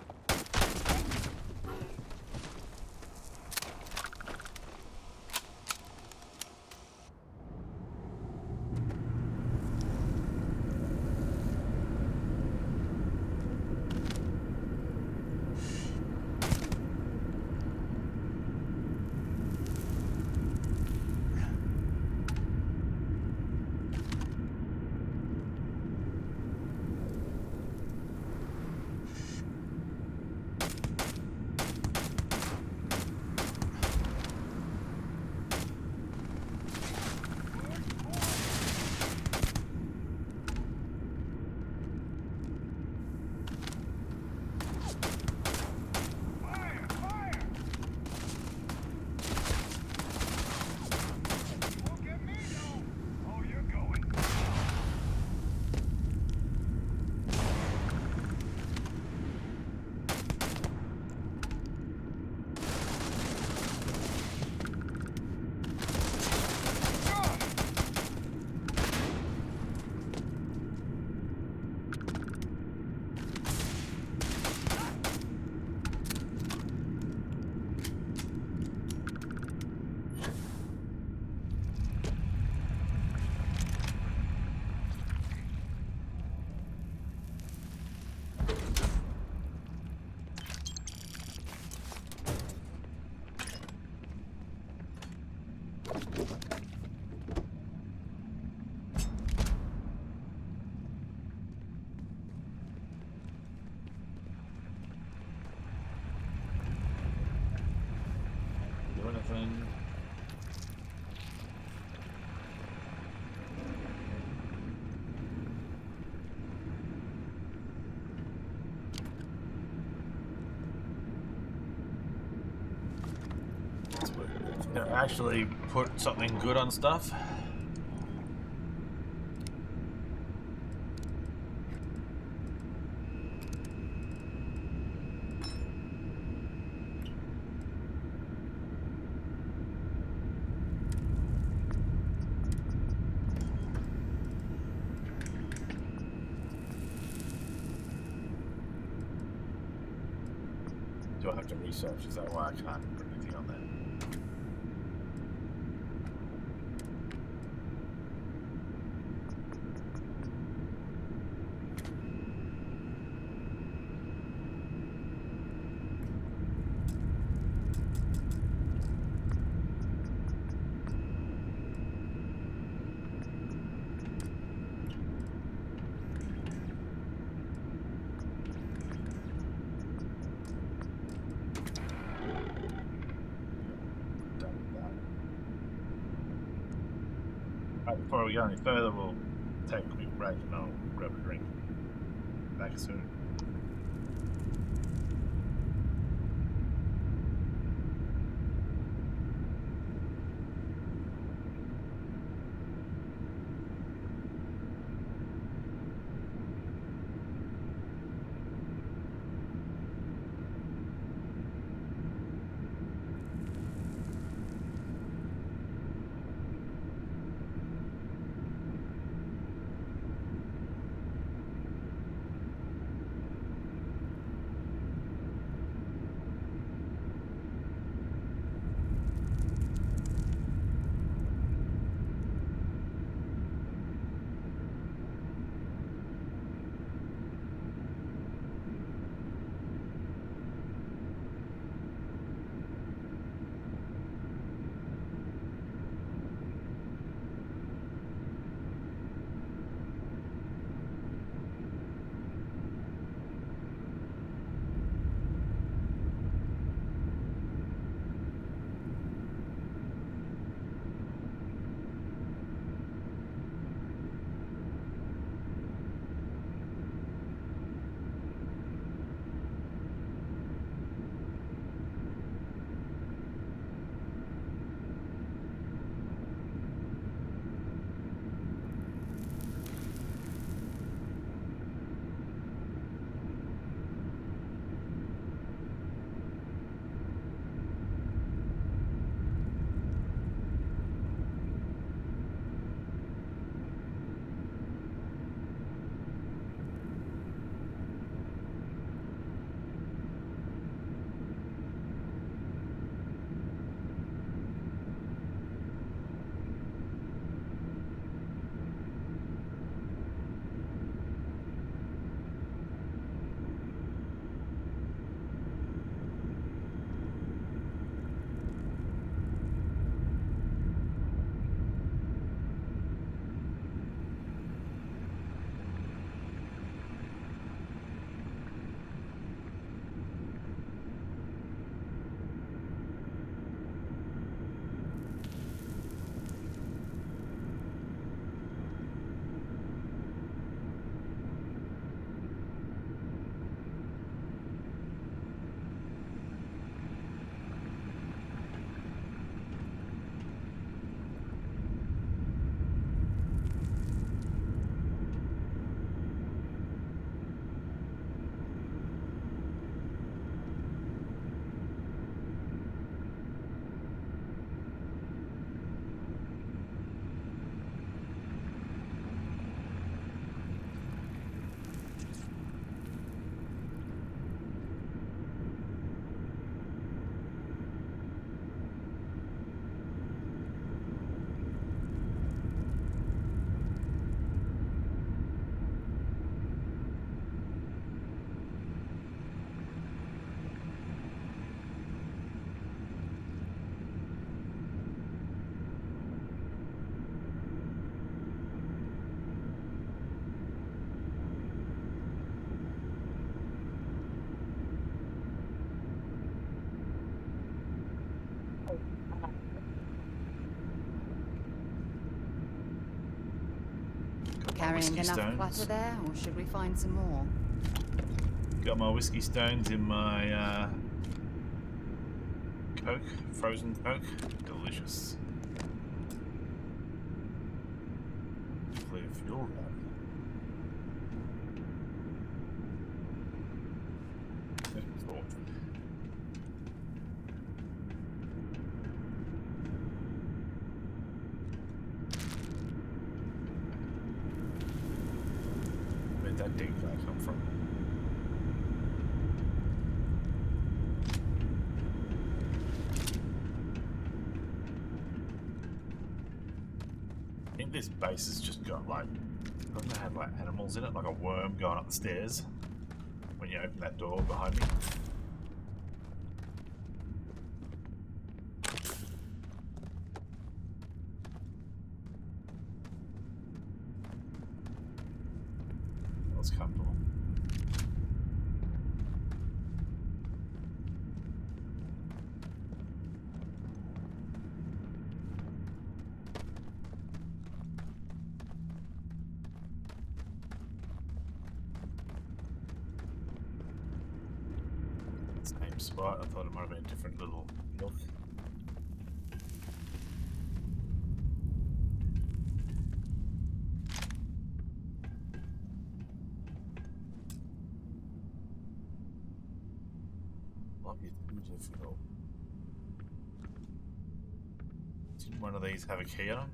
Do anything. Actually put something good on stuff. Do I have to research? Is that why I can't put anything on there? Before we go any further, we'll take a quick break and I'll grab a drink. Back soon. Carrying enough clutter there, or should we find some more? Got my whiskey stones in my Coke, frozen Coke. Delicious. Clear fuel rod. Where'd that dig guy come from? this base has just got like, doesn't it have like animals in it, like a worm going up the stairs when you open that door behind me? That was comfortable. Same spot. I thought it might have been a different little nook. Might be too difficult. Did one of these have a key on them?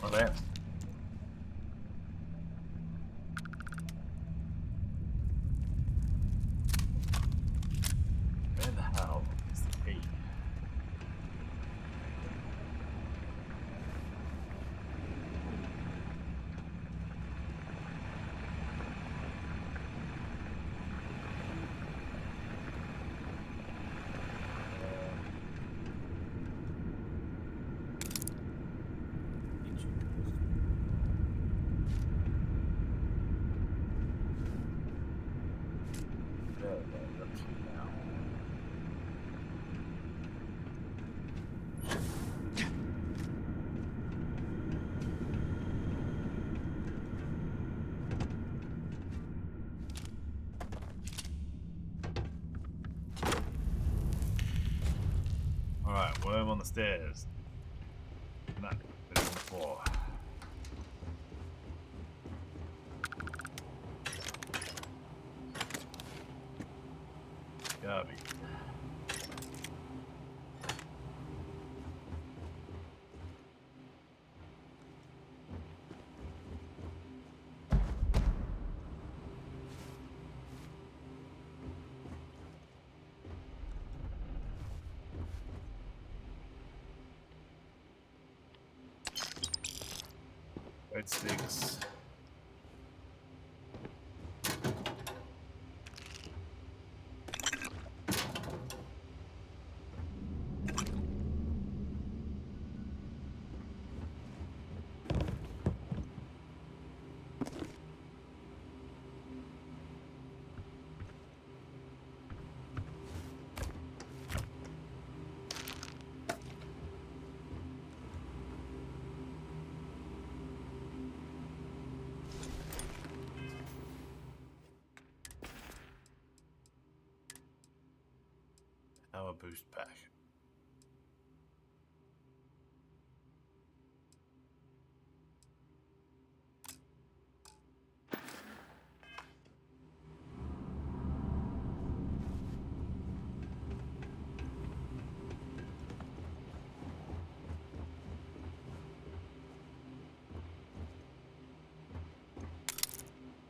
Oh, there. Where the hell is the key? Alright, worm on the stairs. No, it's on the floor. Garbage. Red sticks. Power boost pack.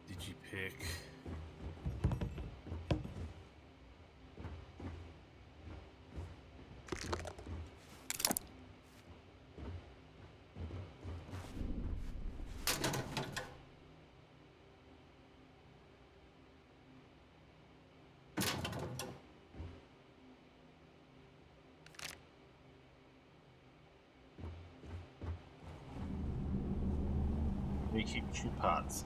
Digipick. We keep 2 parts.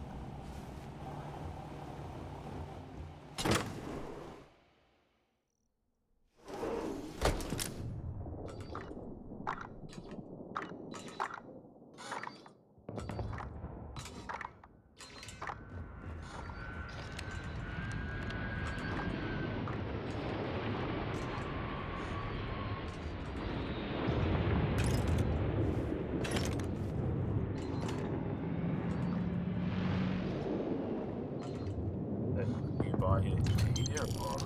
by here or...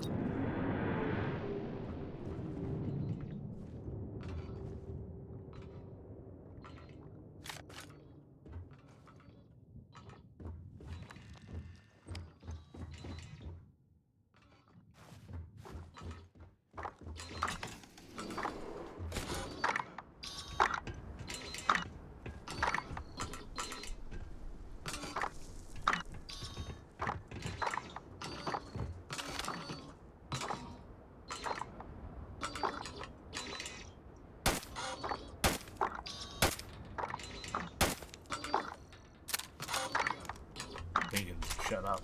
Shut up.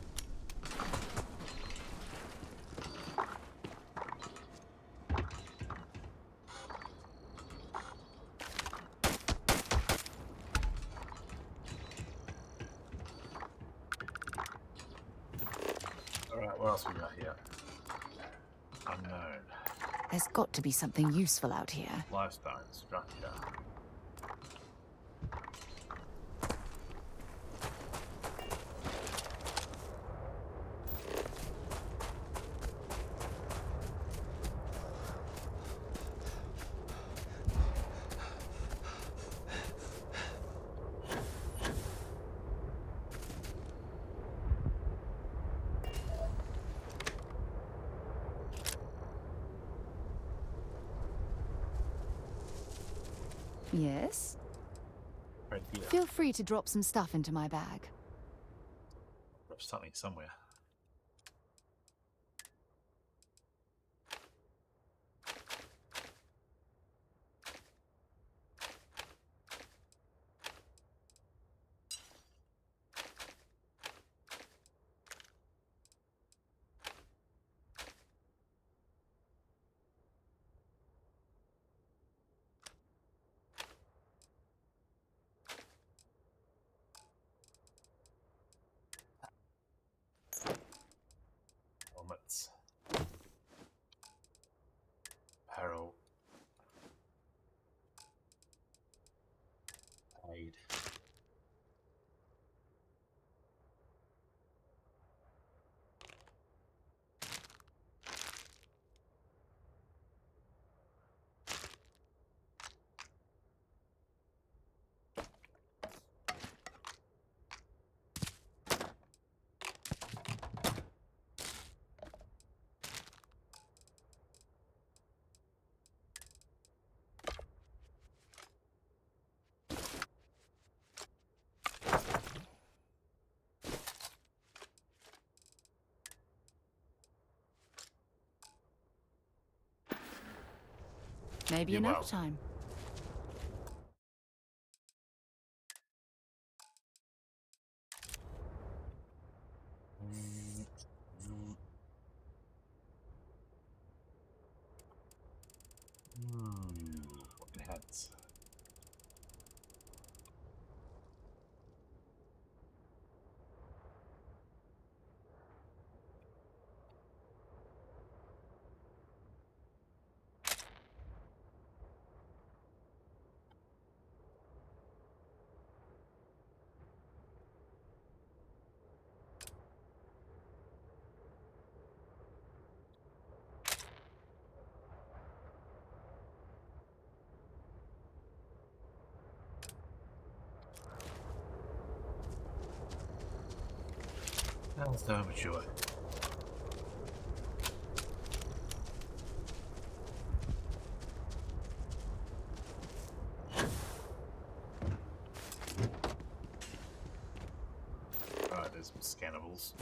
Alright, what else we got here? Unknown. There's got to be something useful out here. Lifestone structure. Yes? Right here. Feel free to drop some stuff into my bag. Drop something somewhere. Helmets. Apparel. Aid. Maybe another time. Fucking hats. That's so mature. Alright, there's some scannables.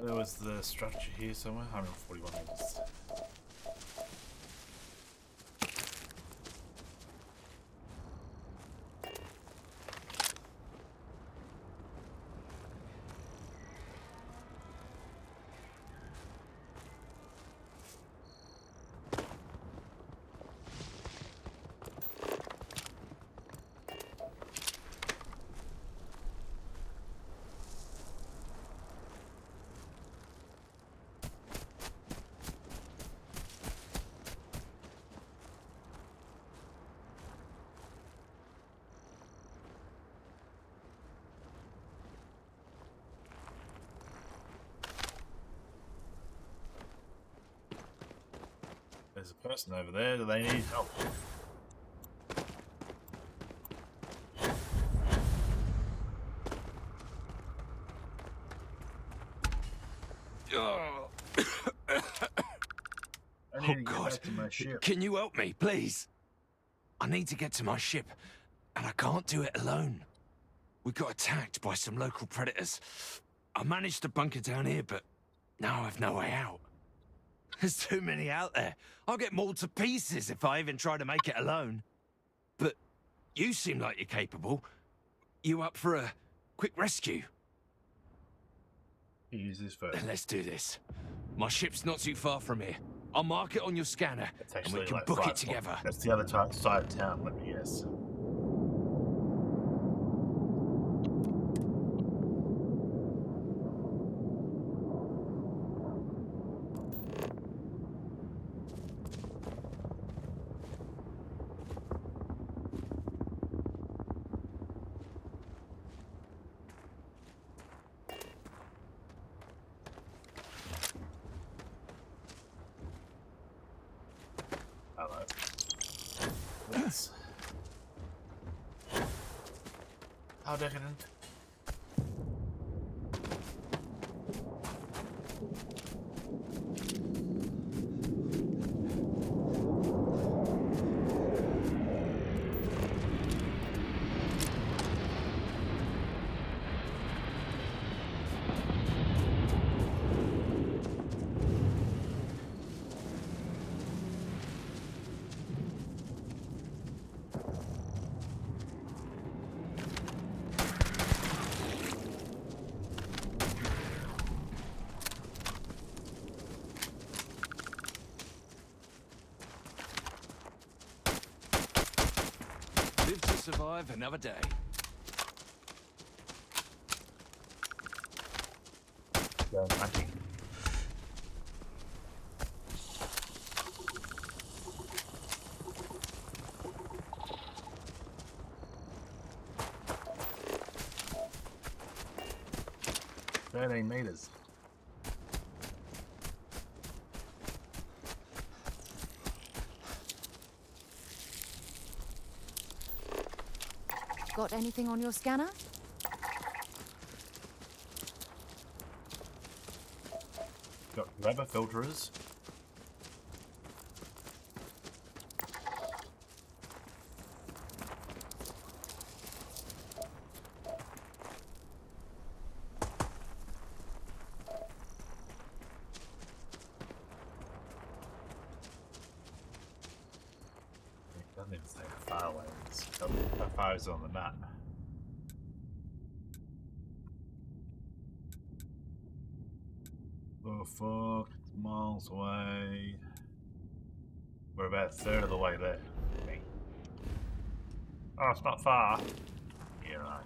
Where was the structure here somewhere? 141 meters. There's a person over there. Do they need help? Oh God! Can you help me, please? I need to get to my ship, and I can't do it alone. We got attacked by some local predators. I managed to bunker down here, but now I've no way out. There's too many out there. I'll get mauled to pieces if I even try to make it alone. But you seem like you're capable. You up for a quick rescue? Use this first. Let's do this. My ship's not too far from here. I'll mark it on your scanner, and we can like book it together. That's the other side of town, let me guess. Hello. Yes. How decadent. Live to survive another day. Go hunting. Meters. Got anything on your scanner? Got rubber filters. Doesn't even say how far away it is. How far is it on the map? Oh fuck, it's miles away. We're about a third of the way there. Oh, it's not far. Yeah, right.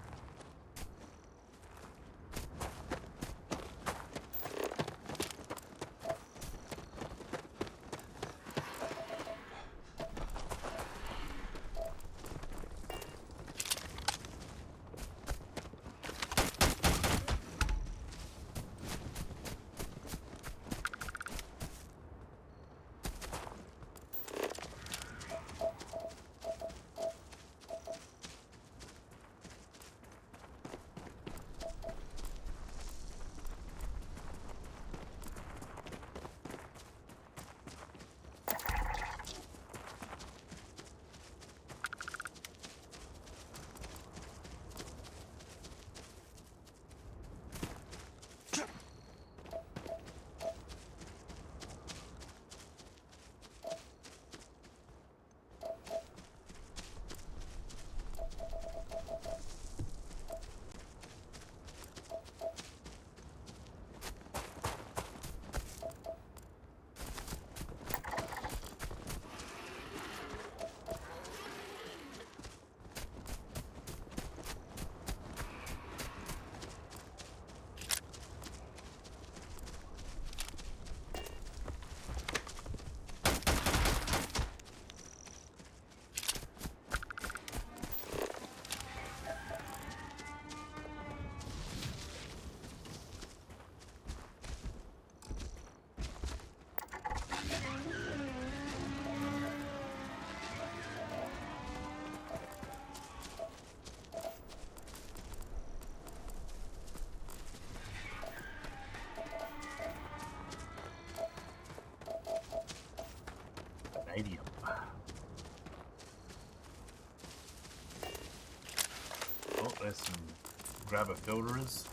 grabber filter is. Is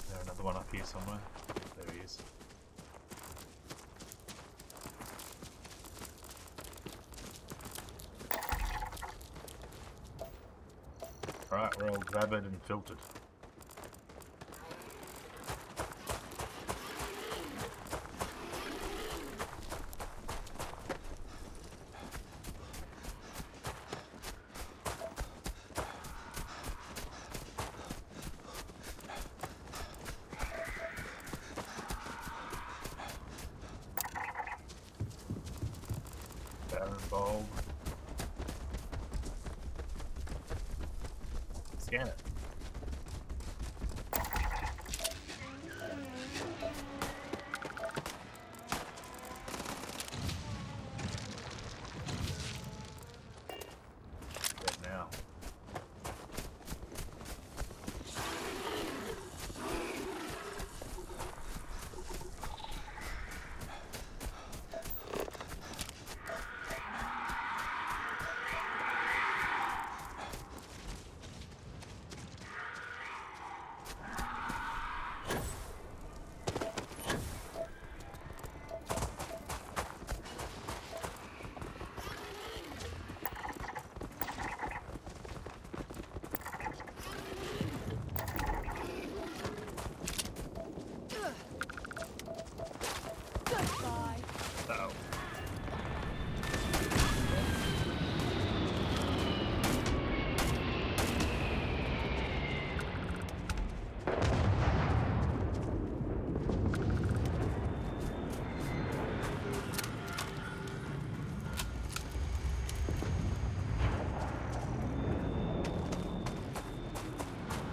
there another one up here somewhere? There he is. Alright, we're all grabbered and filtered. Barren bulb. Scan it. Good now. Uh-oh.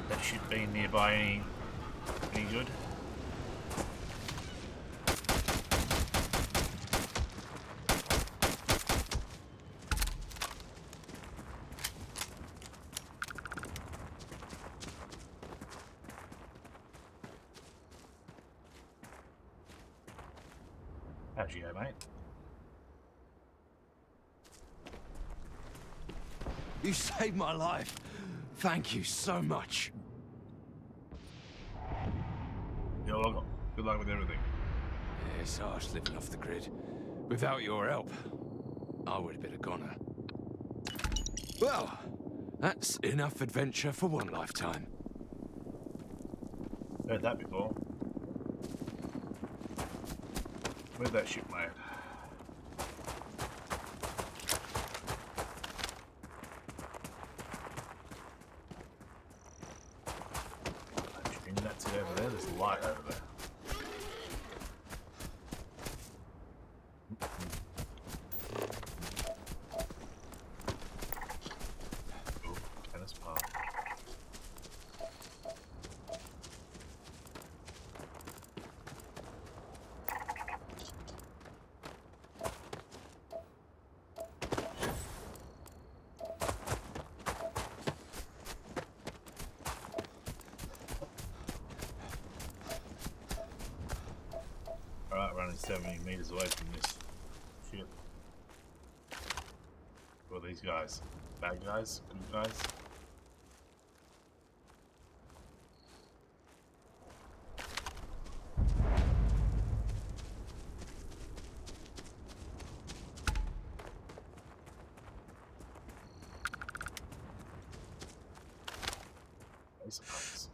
That should be nearby any good. How'd you go, mate? You saved my life. Thank you so much. You're welcome. Good luck with everything. Yeah, it's harsh living off the grid. Without your help, I would have been a goner. Well, that's enough adventure for one lifetime. Heard that before. Where'd that ship made? That's it over there. There's a light over there. Ooh, tennis park. Alright, running 70 meters away from this ship. Who are these guys? Bad guys? Good guys? These are nice.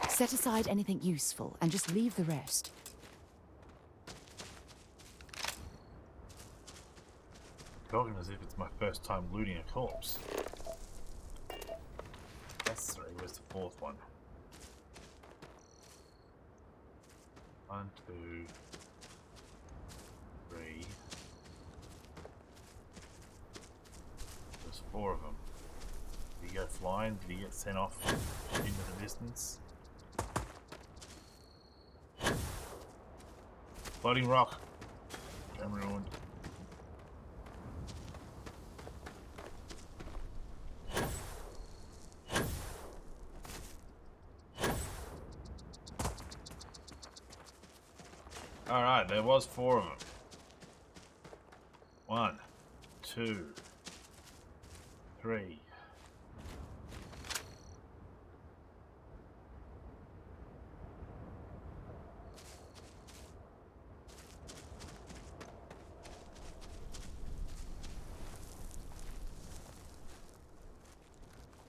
Set aside anything useful and just leave the rest. Talking as if it's my first time looting a corpse. That's three. Where's the fourth one? 1, 2, 3. There's 4 of them. Did he go flying? Did he get sent off into the distance? Floating rock. I'm ruined. Alright, there was 4 of them. 1, 2, 3.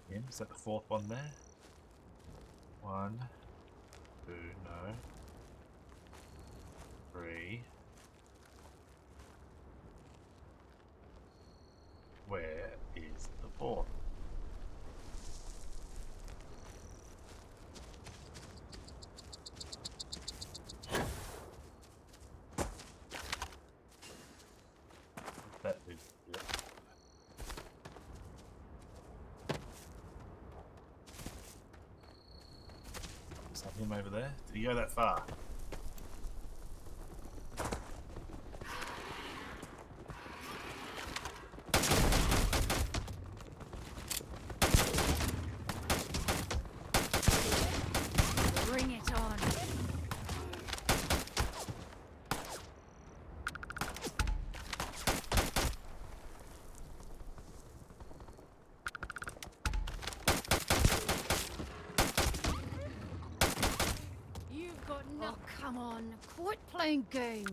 Yeah, is that the 4th one there? 1, 2, no. 3. Where is the 4th? That is it. Is that him over there? Did he go that far? Bring it on. You've got no. Oh, come on. Quit playing games.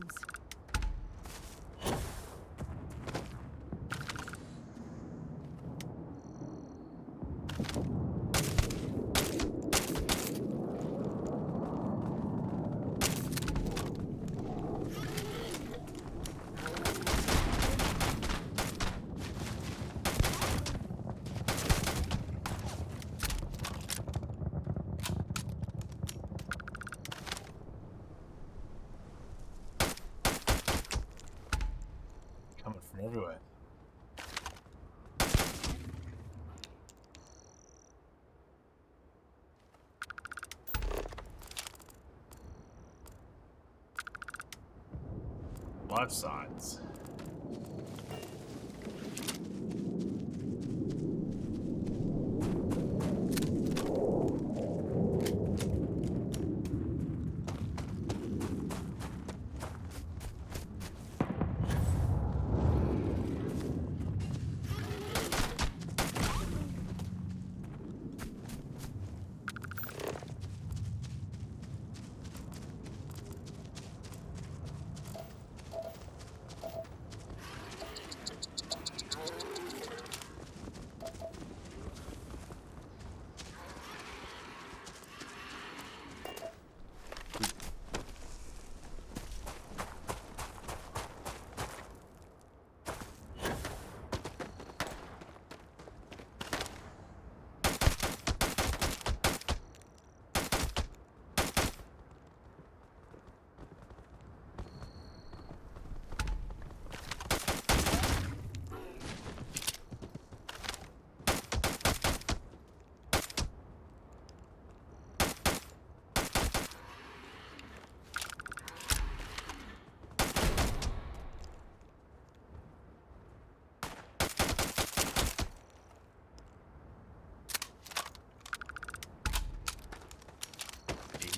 Coming from everywhere. Life signs.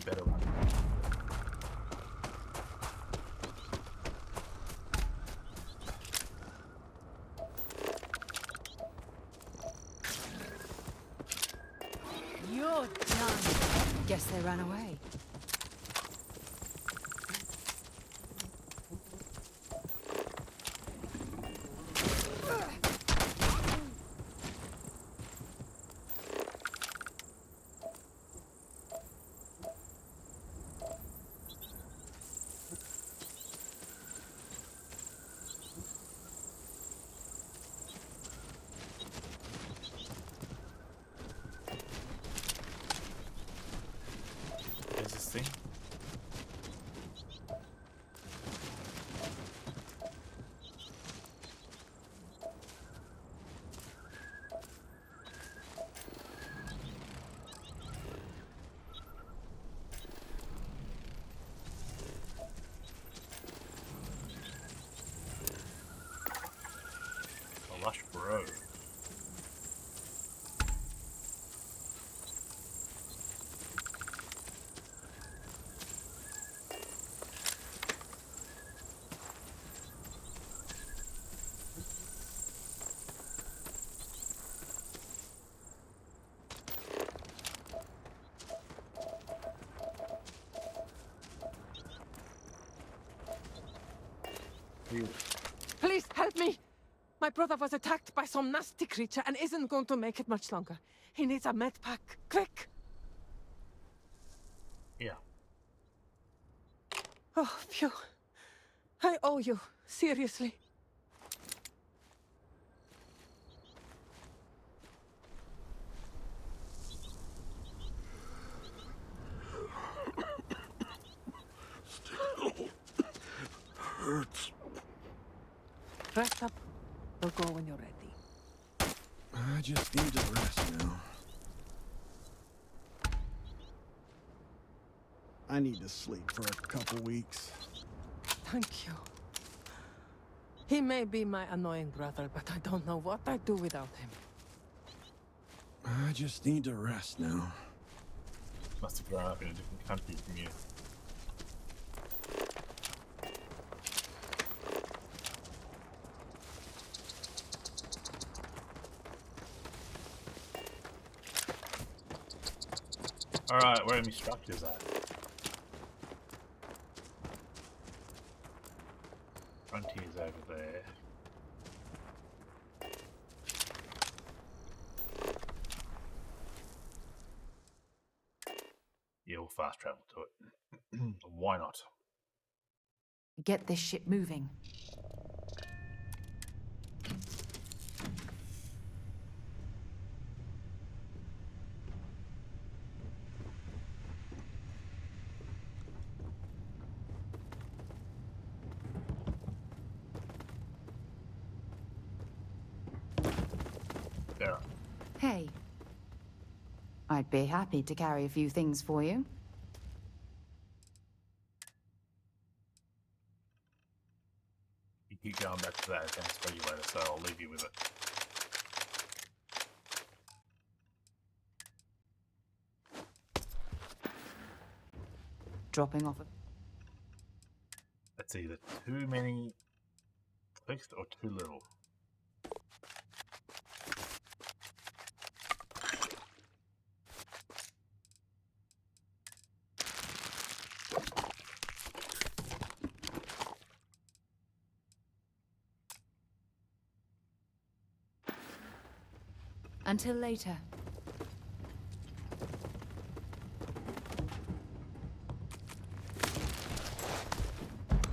Better run. You're done. Guess they ran away. Please help me! My brother was attacked by some nasty creature and isn't going to make it much longer. He needs a med pack. Quick! Yeah. Oh, phew. I owe you. Seriously. Hurts. Rest up. We'll go when you're ready. I just need to rest now. I need to sleep for a couple weeks. Thank you. He may be my annoying brother, but I don't know what I'd do without him. I just need to rest now. Must have grown up in a different country from you. Alright, where are my structures at? Frontier's over there. Yeah, we'll fast travel to it. Why not? Get this ship moving. There. Hey. I'd be happy to carry a few things for you. You keep going back to that advanced regulator, so I'll leave you with it. Dropping off. That's either too many clicks or too little. Until later.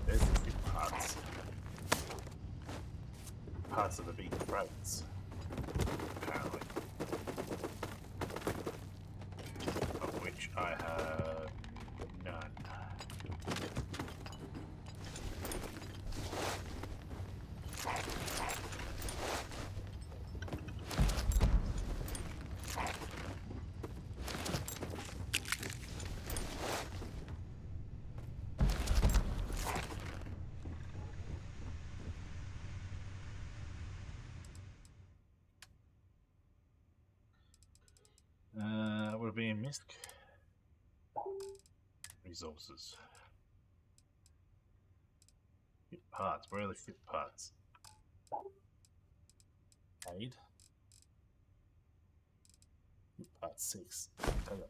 There's the few parts. Parts of the big crates. Apparently. Of which I have none. Would it be in MISC? Resources. Fit parts. Where are the fit parts? Aid. Fit part 6. Okay.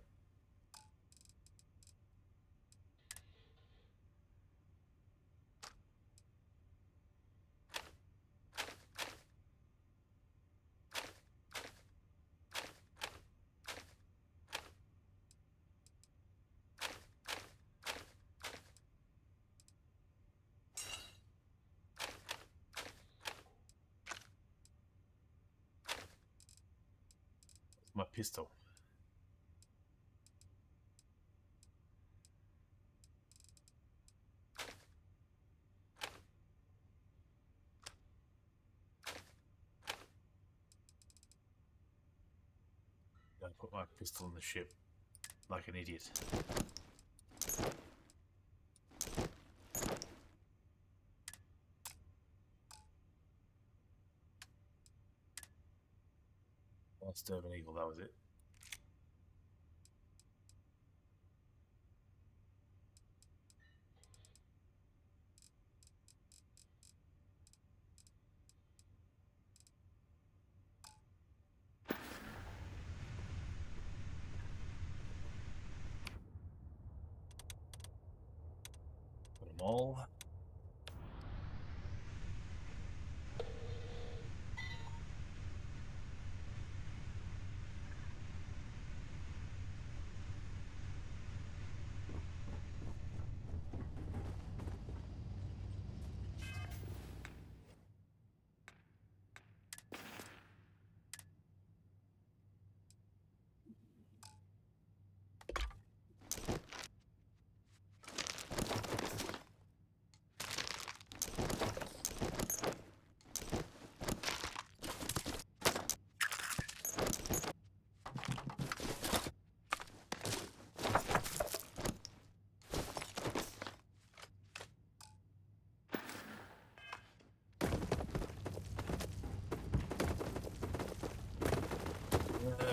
My pistol. Don't put my pistol in the ship like an idiot. Disturbing Eagle, that was it. Put them all.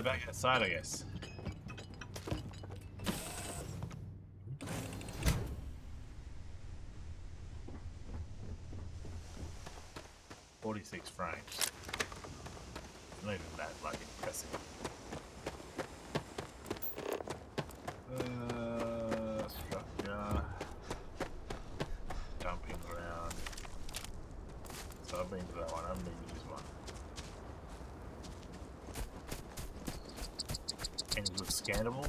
Go back outside, I guess. .46 frames. Not even that, like, impressive. Structure. Dumping ground. So I've been to that one, I haven't been to this one. Any good scannable?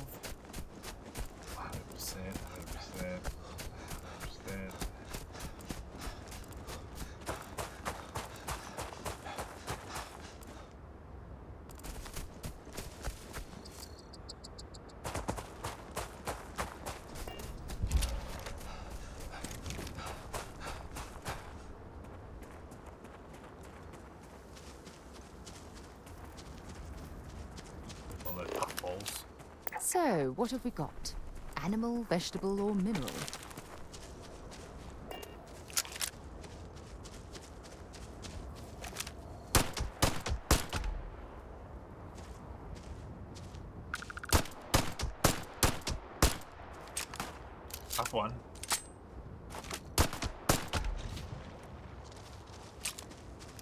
100%, 100%, 100%. So, what have we got? Animal, vegetable, or mineral? Tough one.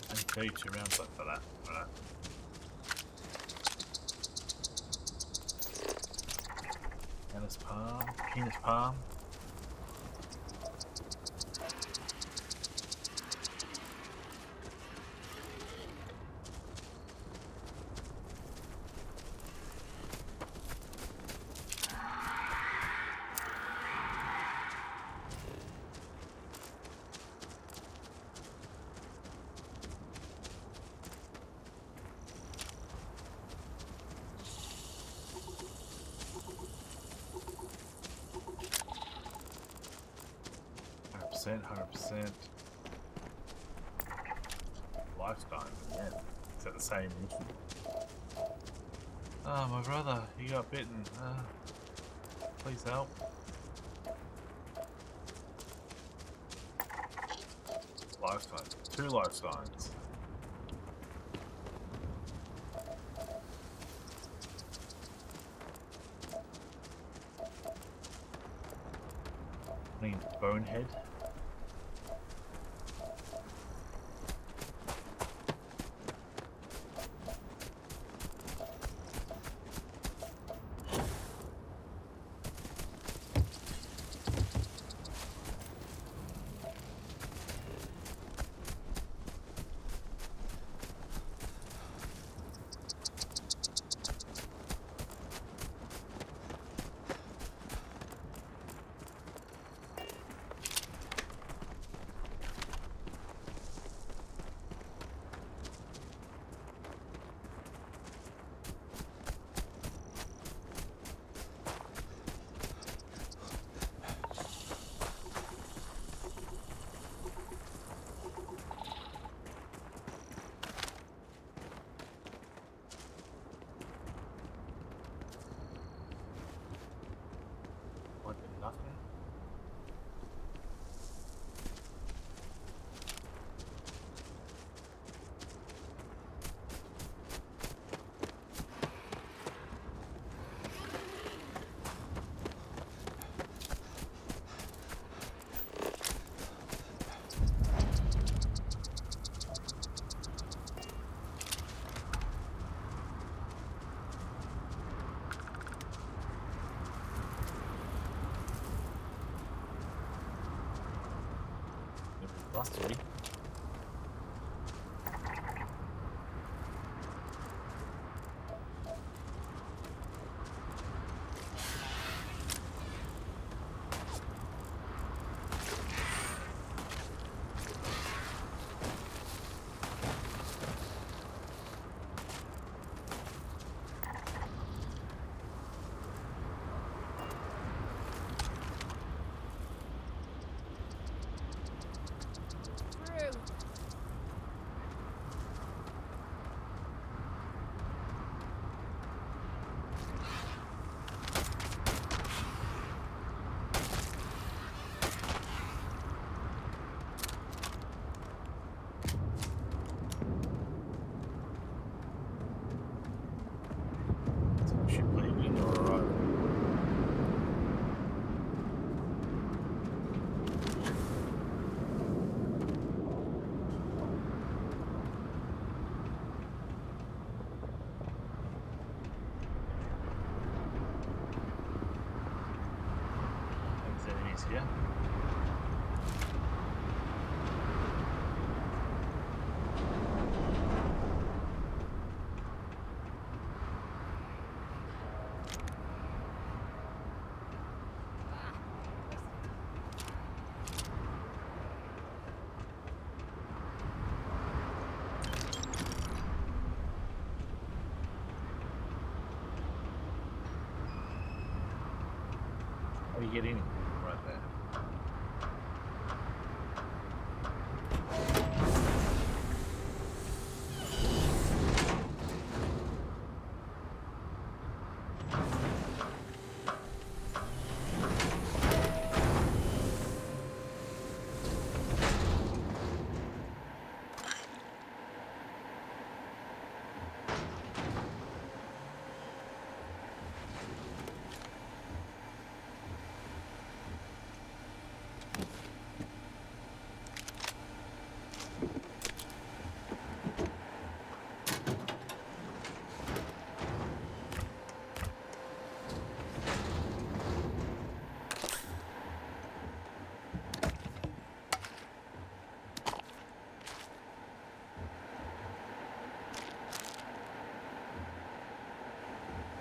Only 32 rounds left for that. Alright. Penis palm. %, 100%. Lifetime, yeah. It's at the same mission. Oh, my brother, he got bitten. Please help. Lifetime. 2 lifetimes. I mean, bonehead. Nothing. Blustery. you get in? Right there.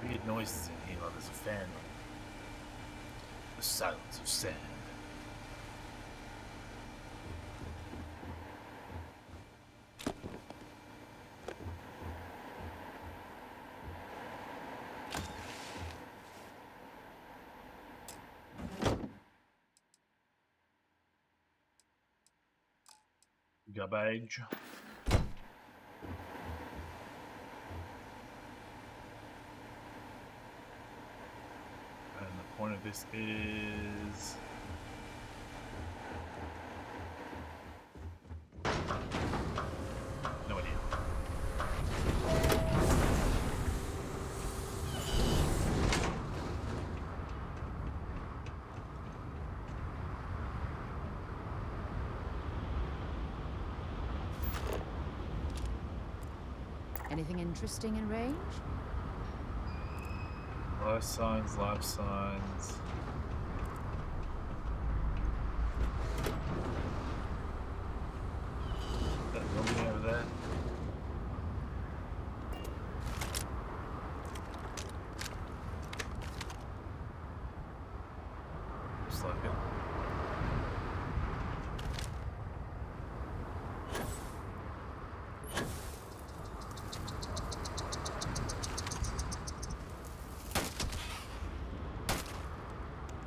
Weird noises in here, like there's a fan running. The silence of sand. Garbage. And the point of this is... no idea. Anything interesting in range? Life signs, life signs. That building over there. Just like it.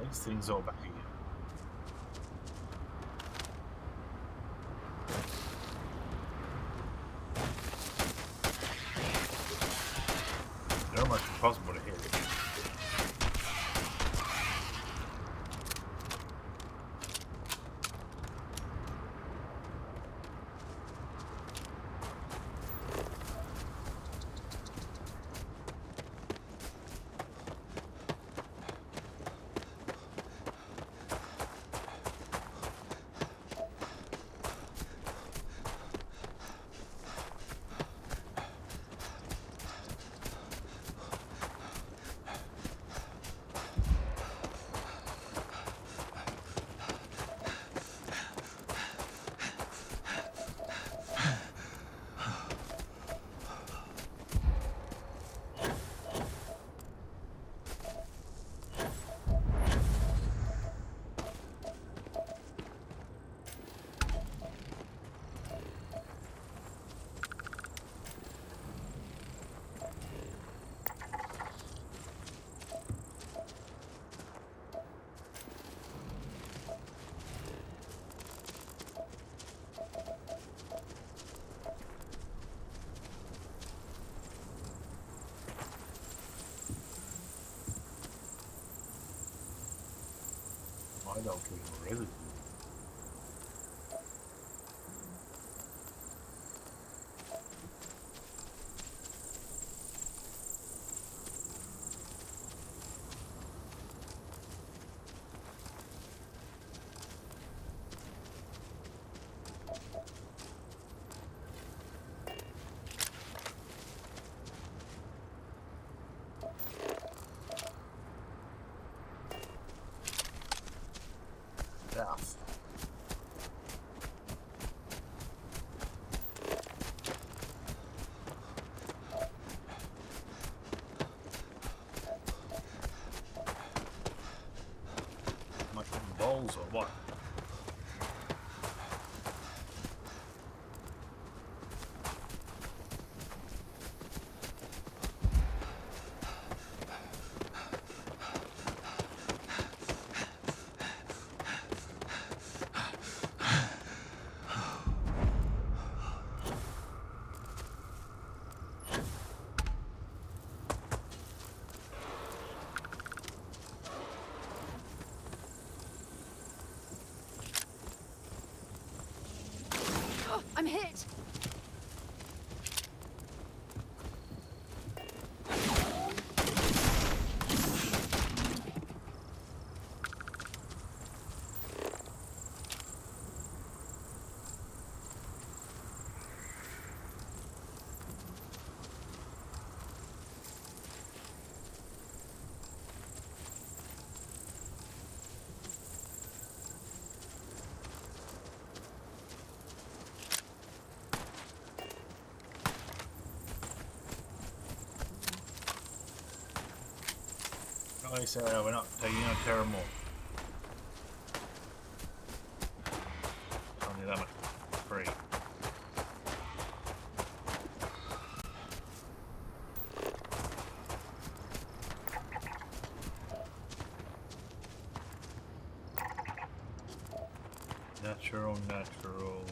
These things all back again. They're almost impossible to hit. I don't feel really. Yeah. I'm hit. Like I say, we're not taking on Terra more. Only that much free. Natural. Natural.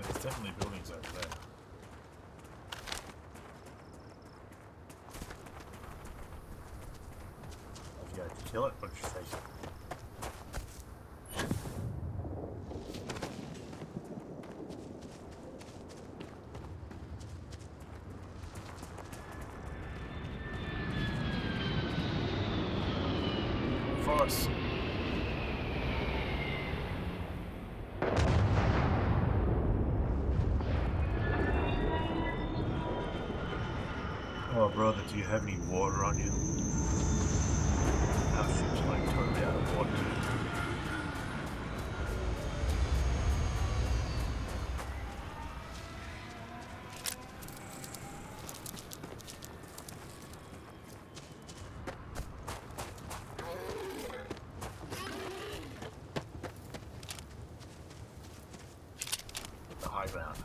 There's definitely buildings over there. Have you got to kill it? What did you say? For us. Oh, brother, do you have any water on you? Our ship's like totally out of water. The high ground.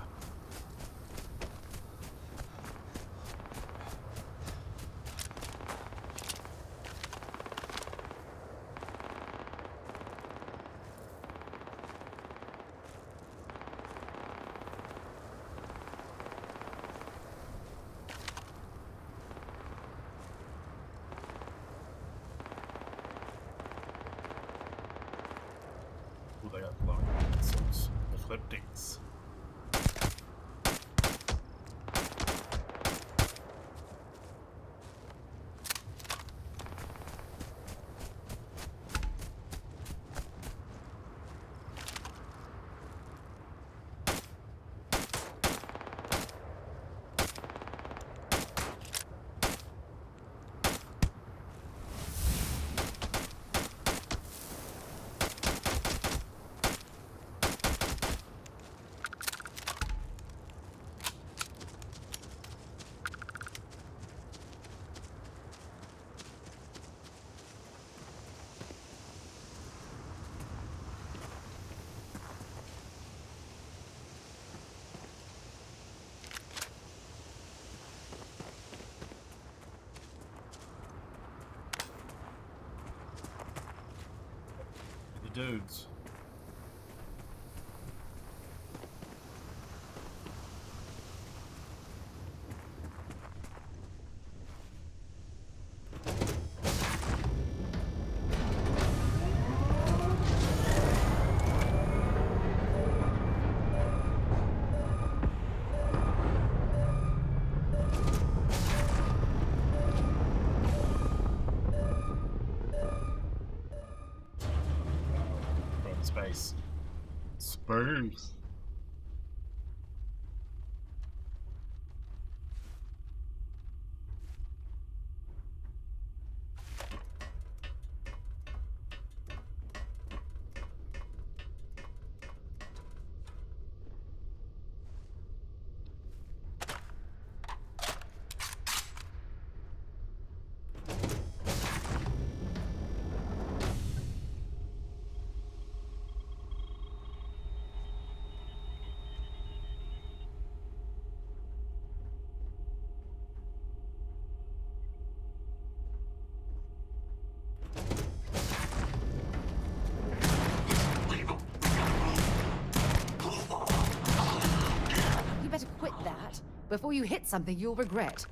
Ooh, they got glowing pencils. Ecliptics. Dudes. space. Space. You better quit that before you hit something you'll regret.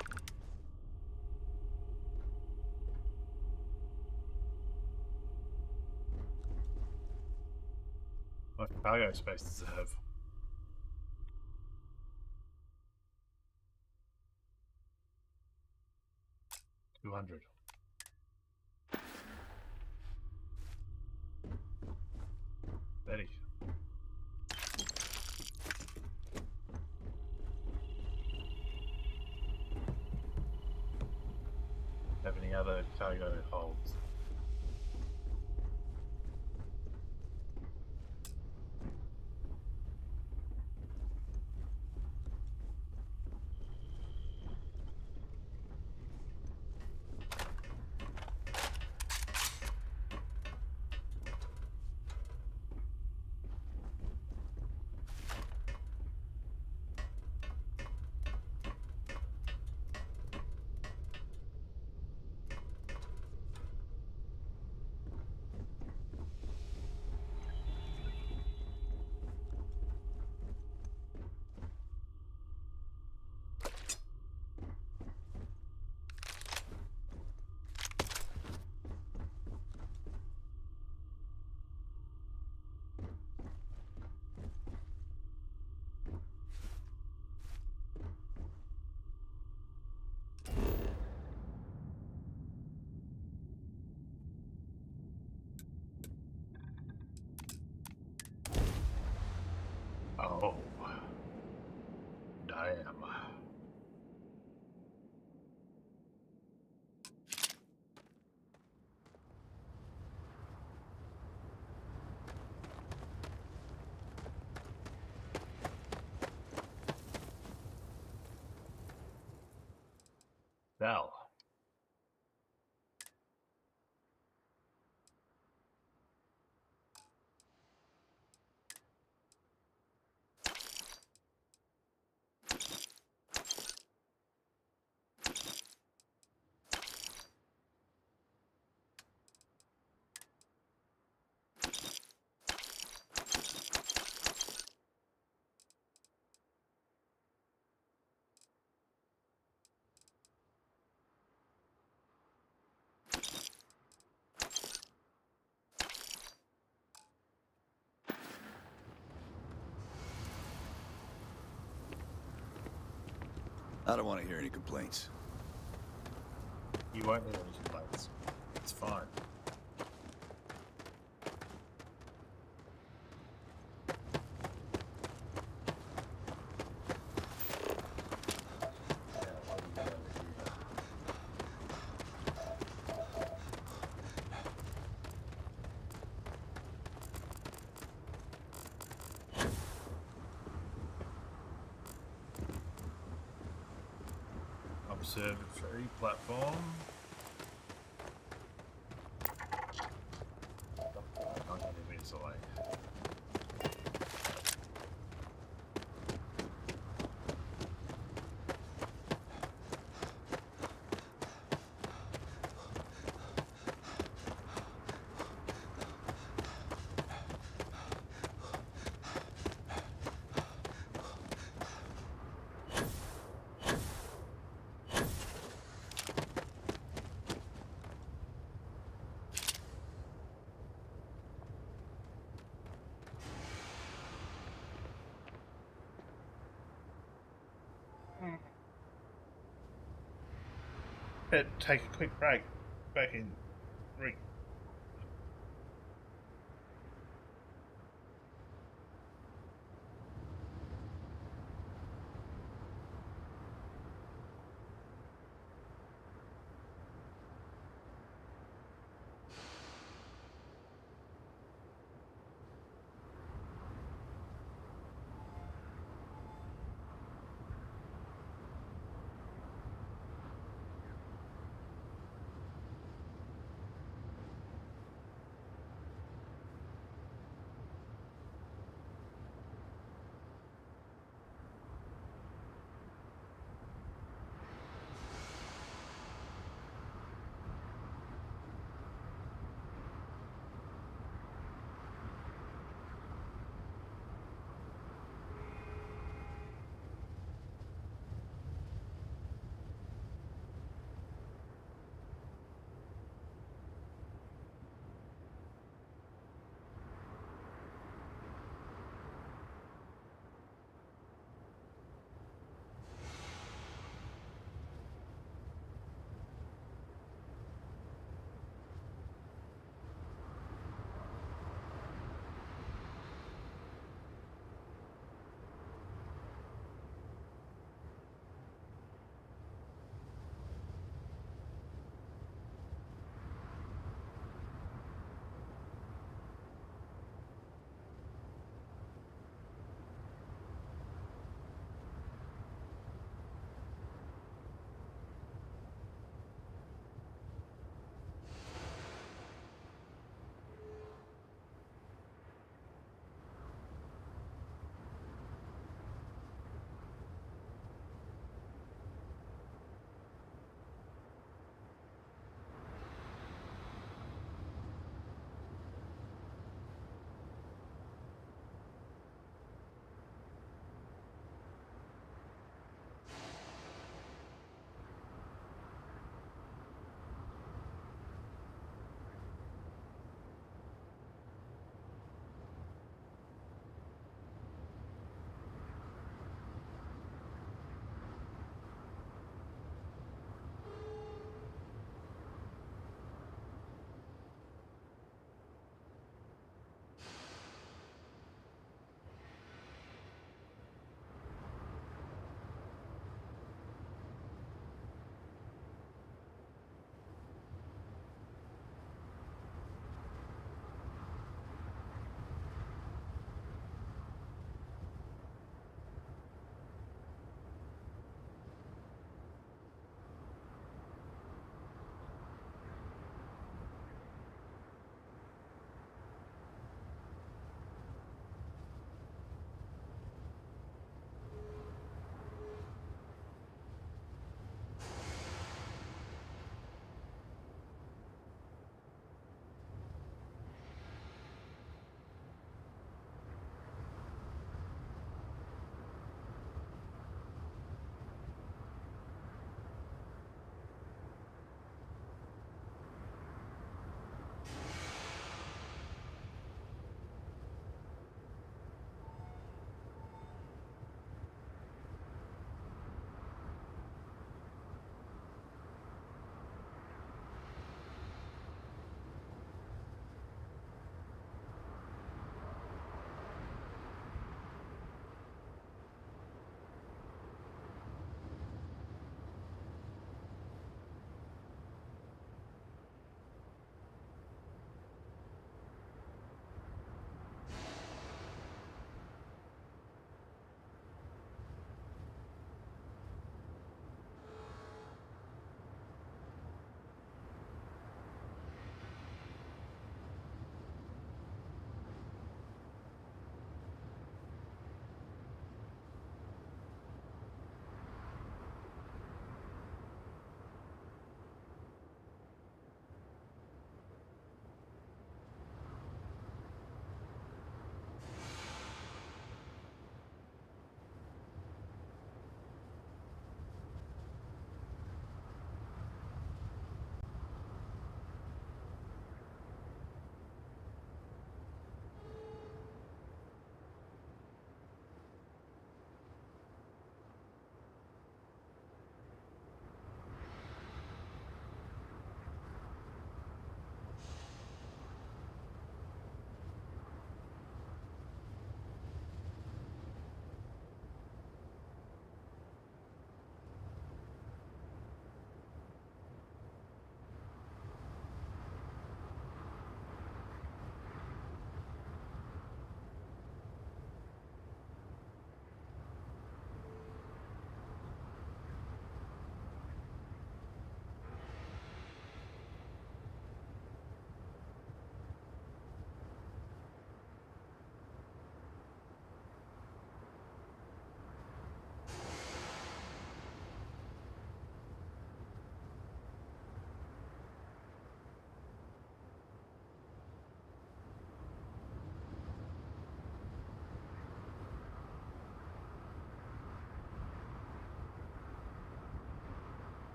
What cargo space does it have? $200. $30. Have any other cargo holds? Oh, damn. Bell. I don't want to hear any complaints. You won't hear any complaints. It's fine. Observatory platform. I'm going to be away. Better take a quick break. Back in 3.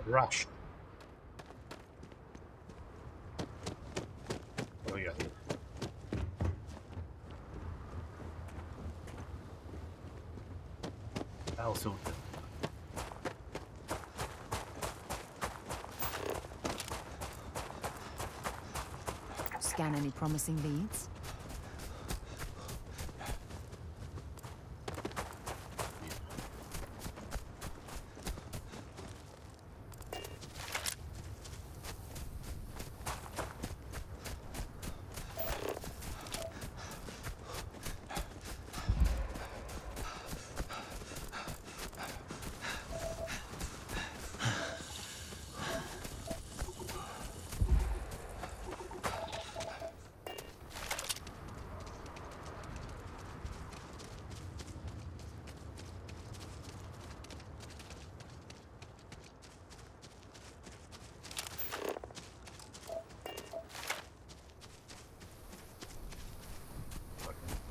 Rush. There we go. Also. Scan any promising leads?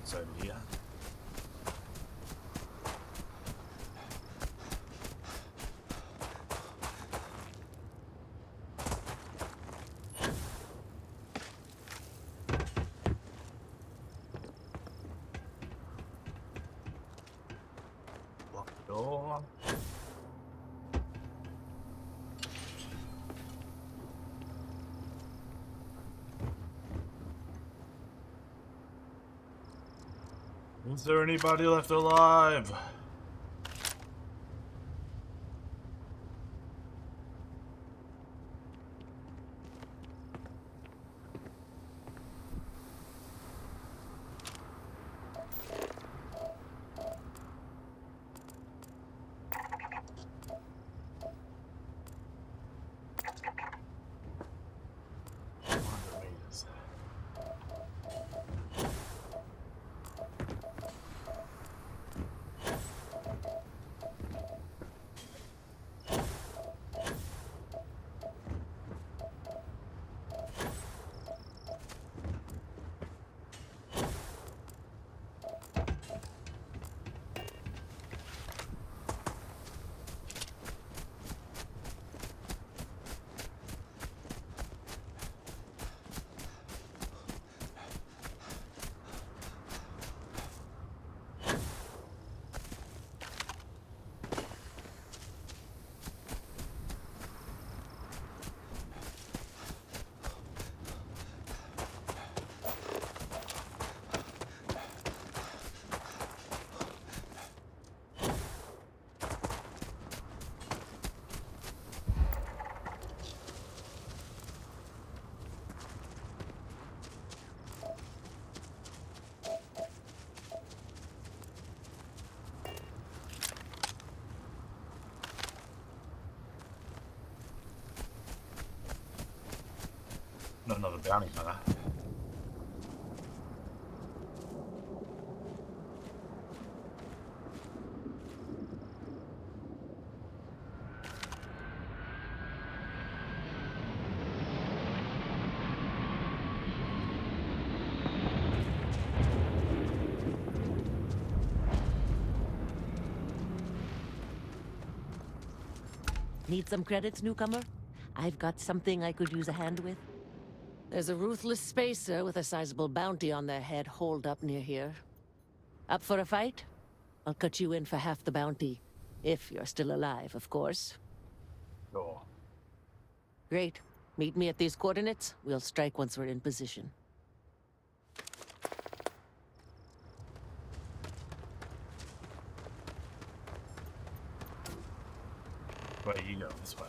So yeah. Lock the door. Is there anybody left alive? Not another bounty hunter. Need some credits, newcomer? I've got something I could use a hand with. There's a ruthless spacer with a sizable bounty on their head holed up near here. Up for a fight? I'll cut you in for half the bounty. If you're still alive, of course. Sure. Great. Meet me at these coordinates. We'll strike once we're in position. Where you go? This way.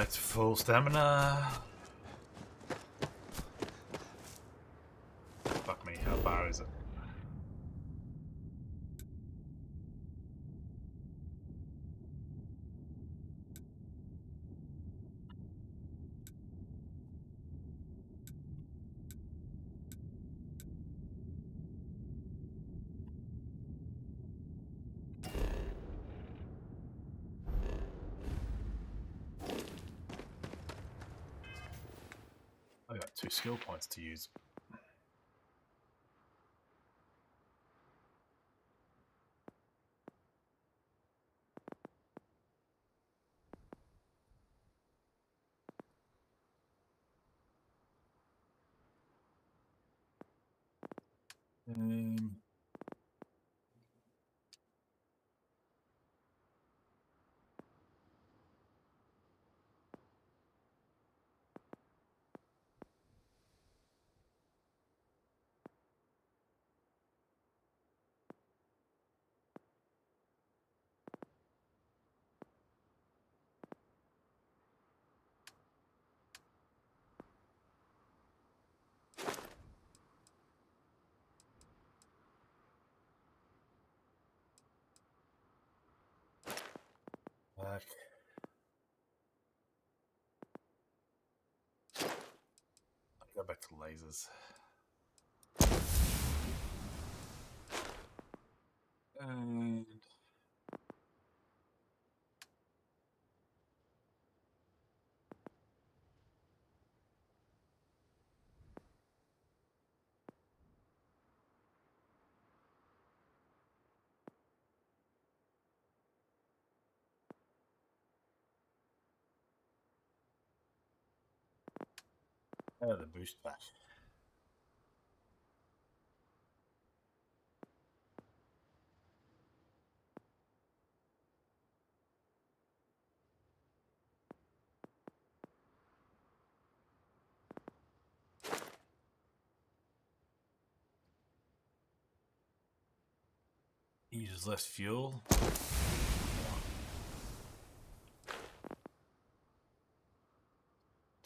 back to full stamina. Fuck me, how far is it? I got 2 skill points to use. Back. I'll go back to lasers. And the boost back. Uses less fuel.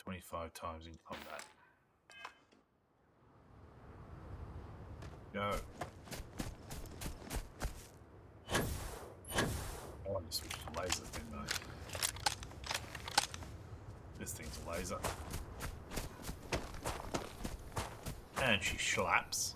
25 times in combat. Go. I want to switch to laser, didn't I? This thing's a laser. And she slaps.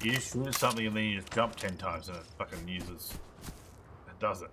You just shoot something and then you just jump 10 times and it fucking uses... It does it.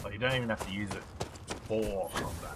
So you don't even have to use it for combat.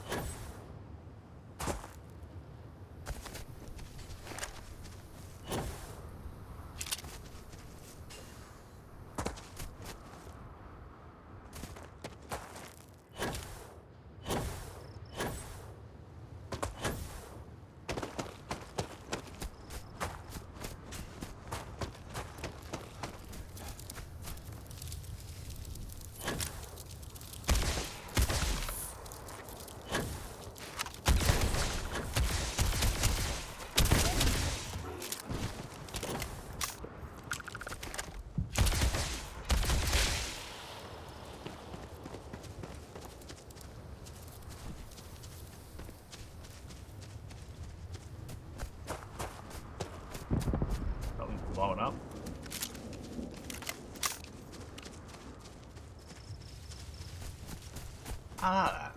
Blowing up. Ah.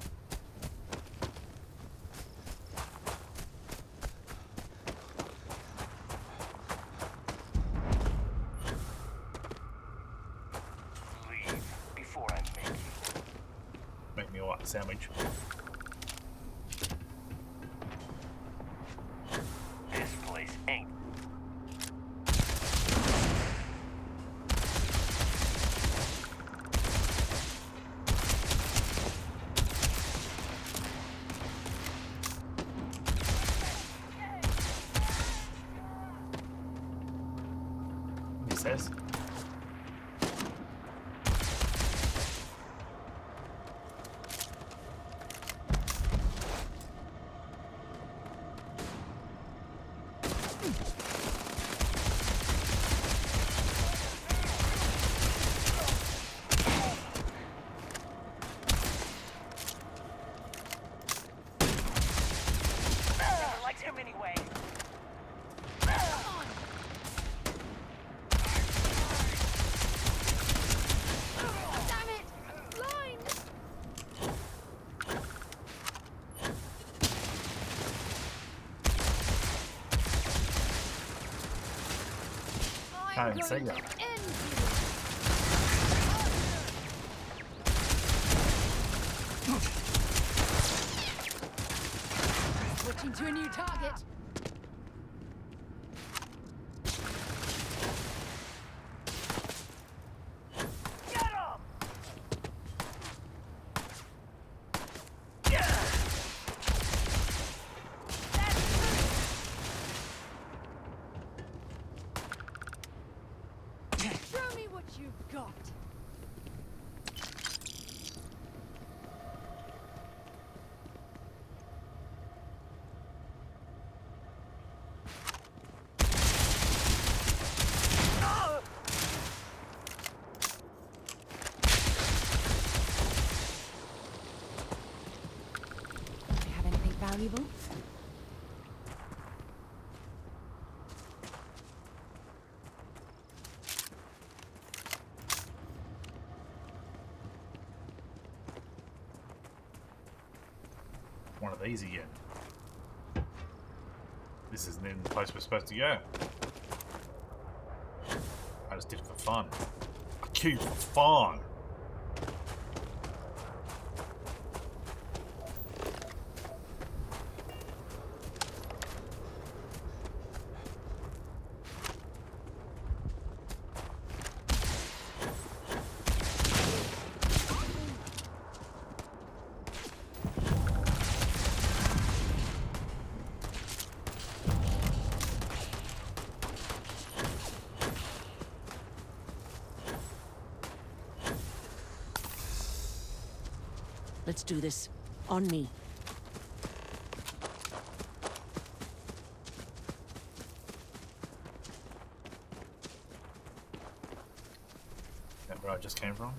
Leave before I make you. Make me what? Sandwich. This place ain't. He says. Never liked him anyway. Damn it! Blind! Can't even see that. Switching to a new target. Show me what you've got. Do you have anything valuable? One of these again. This isn't even the place we're supposed to go. I just did it for fun. I queued for fun. Let's do this. On me. That where I just came from?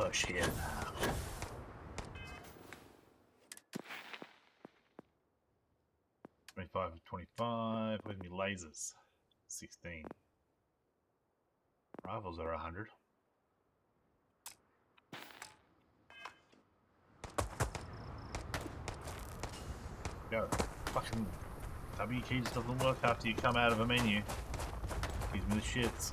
Oh shit. 25 to 25. Where's me lasers? 16. Rifles are 100. Go. Fucking W key just doesn't work after you come out of a menu. Gives me the shits.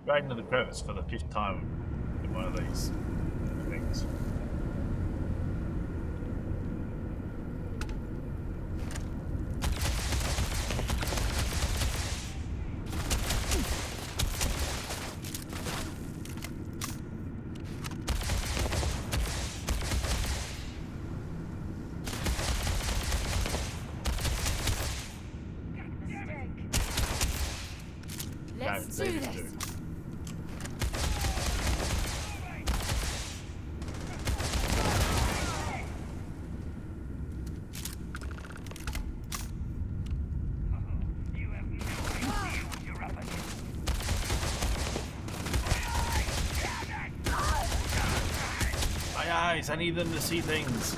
Right into the crevice for the 5th time in one of these things. Let's do this. My eyes, I need them to see things.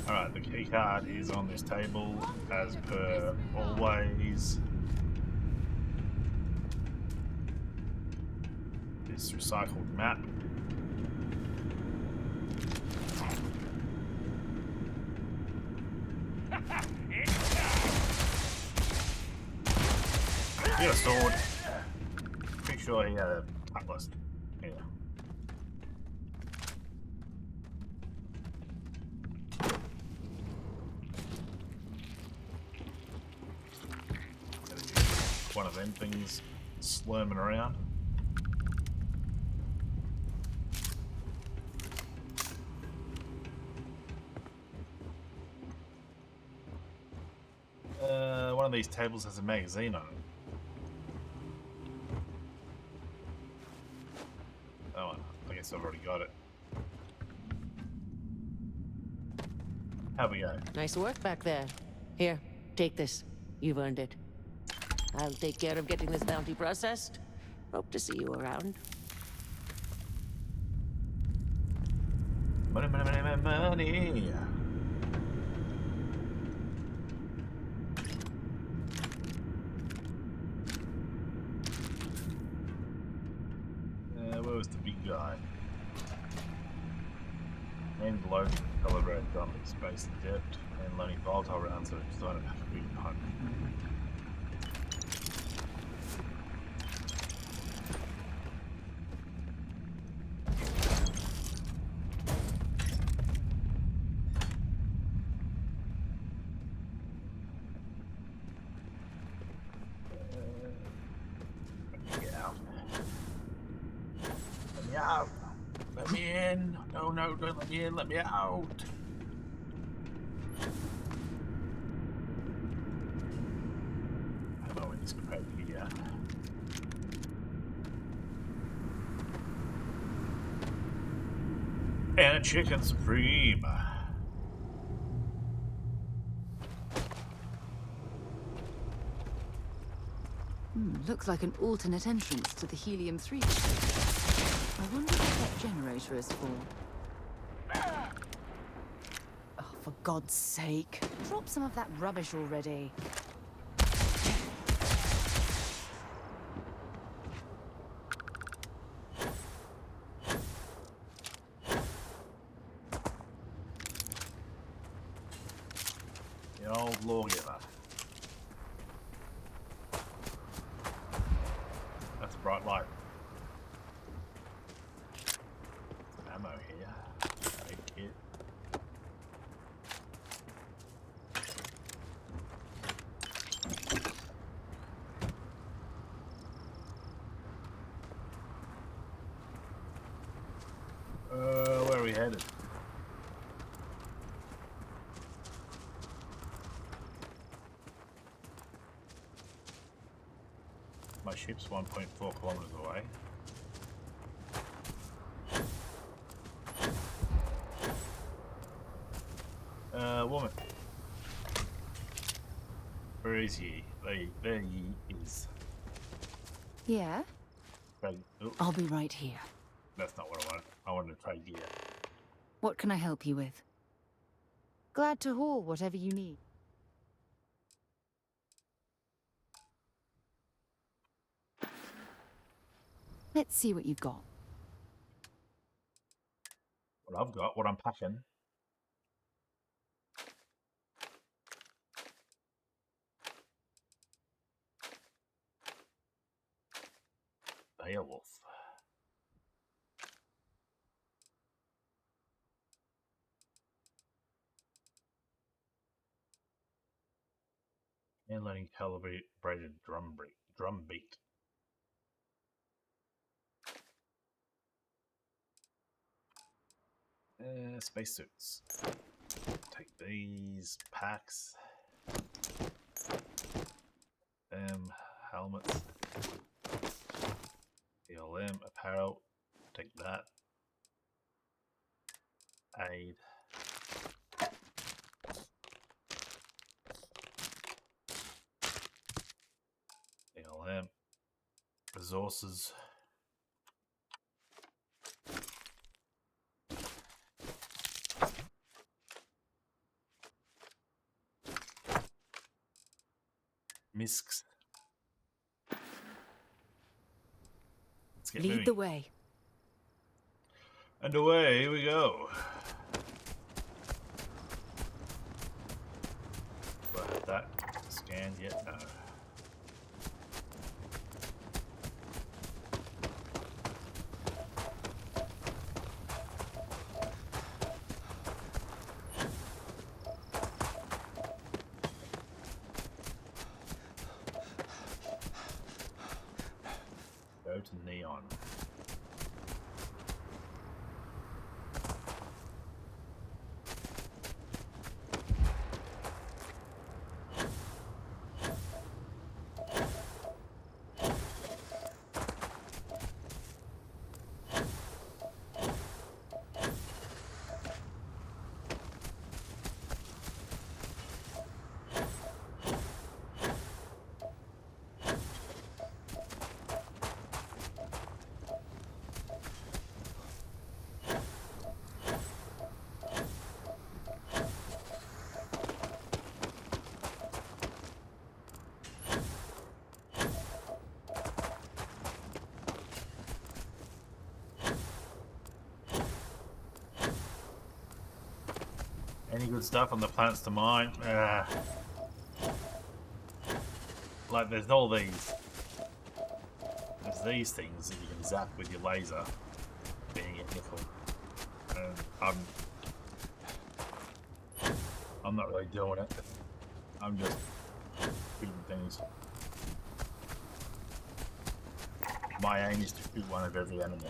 Alright, the key card is on this table as per always. This recycled map. He got a sword. Pretty sure he had a cutlass. Yeah. One of them things slurming around. One of these tables has a magazine on it. Oh, I guess I've already got it. How we go? Nice work back there. Here, take this. You've earned it. I'll take care of getting this bounty processed. Hope to see you around. Money, money, money, money, money. Where was the big guy? And low calibrated gun at space depth and loading volatile rounds are designed to have a big punch. Out. Let me in. No, no, don't let me in. Let me out. Ammo in this crate here. And a chicken supreme. Looks like an alternate entrance to the Helium-3. I wonder what that generator is for. Oh, for God's sake. Drop some of that rubbish already. The old lawgiver. That's a bright light. Ammo here. Take it. My ship's 1.4 kilometers away. Woman. Where is he? There he is. Yeah? I'll be right here. That's not what I want. I want to trade gear. What can I help you with? Glad to haul whatever you need. Let's see what you've got. What I've got, what I'm packing. Beowulf. And learning calibrated drum beat. Spacesuits. Take these packs. Helmets. ELM apparel. Take that. Aid. ELM. Resources. Misks. Let's get moving. Lead the way. And away we go. Do I have that scanned yet? No. Go to Neon. Any good stuff on the planets to mine? Like there's all these. There's these things that you can zap with your laser, being at nickel. And I'm not really doing it. I'm just shooting things. My aim is to shoot one of every enemy.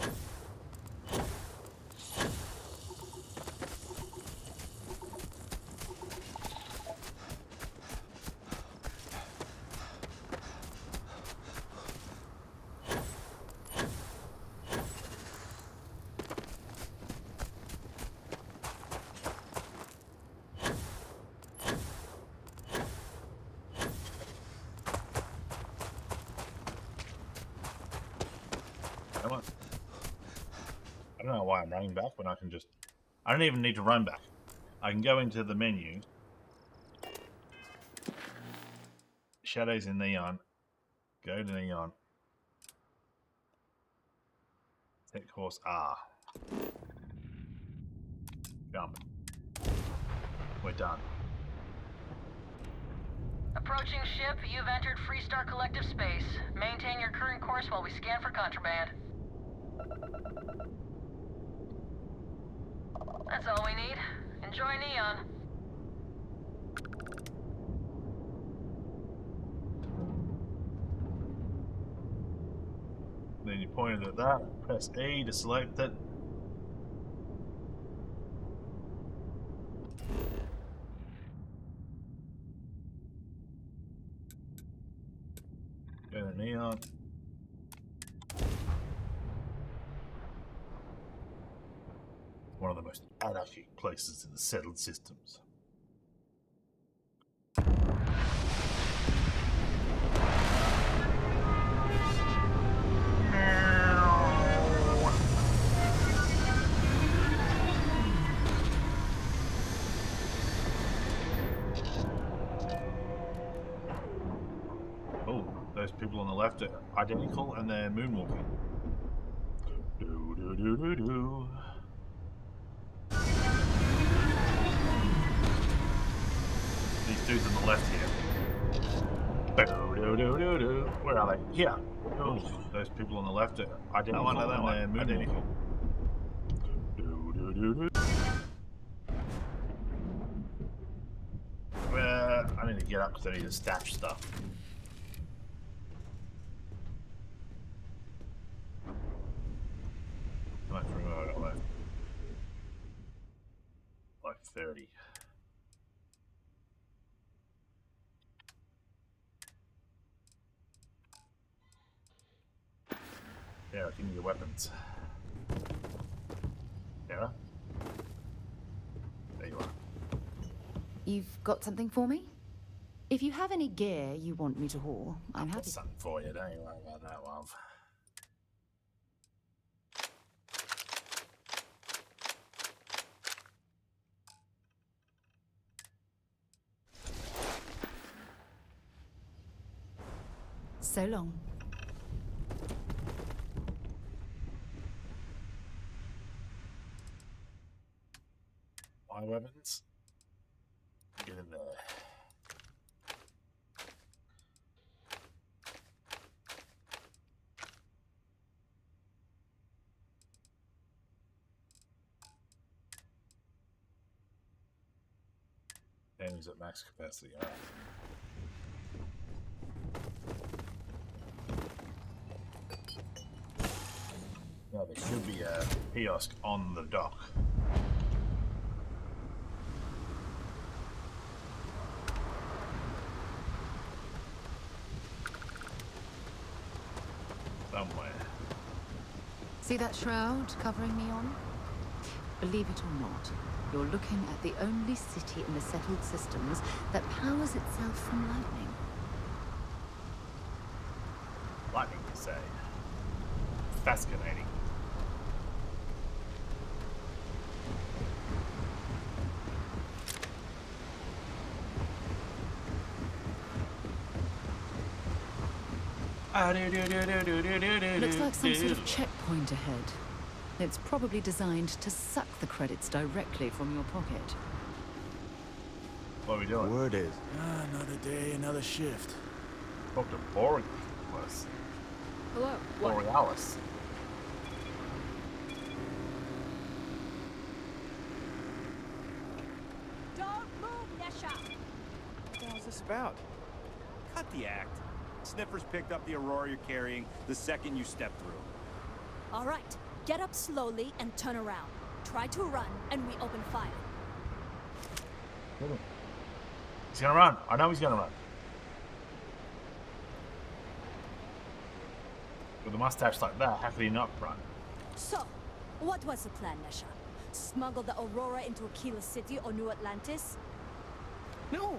I don't know why I'm running back when I can just... I don't even need to run back. I can go into the menu. Shadows in Neon. Go to Neon. Set course R. Jump. We're done. Approaching ship, you've entered Freestar Collective space. Maintain your current course while we scan for contraband. That's all we need. Enjoy Neon. Then you pointed at that. Press A to select it. Go to Neon. One of the most anarchic places in the settled systems. Oh, those people on the left are identical and they're moonwalking. Do do do do do. These dudes on the left here. Do do do do do. Where are they? Here. Oh, those people on the left are identical and they're moonwalking. Do do do do. I need to get up because I need to stash stuff. How much room have I got left? Like 30. Yeah, give me your weapons. Yeah? There you are. You've got something for me? If you have any gear you want me to haul, I'm happy. Got something for you, don't you worry about that, love. So long. My weapons? Get in there. And he's at max capacity. All right. Now there should be a kiosk on the dock. Somewhere. See that shroud covering me on? Believe it or not, you're looking at the only city in the settled systems that powers itself from lightning. Lightning, you say? Fascinating. Looks like some sort of checkpoint ahead. It's probably designed to suck the credits directly from your pocket. What are we doing? Word is. Another day, another shift. Spoke to Borealis. Hello. Borealis. Don't move, Nesha! What the hell is this about? Cut the act. Sniffers picked up the Aurora you're carrying the second you stepped through. All right, get up slowly and turn around. Try to run, and we open fire. He's gonna run. I know he's gonna run. With a mustache like that, how could he not run? So, what was the plan, Nesha? Smuggle the Aurora into Aquila City or New Atlantis? No,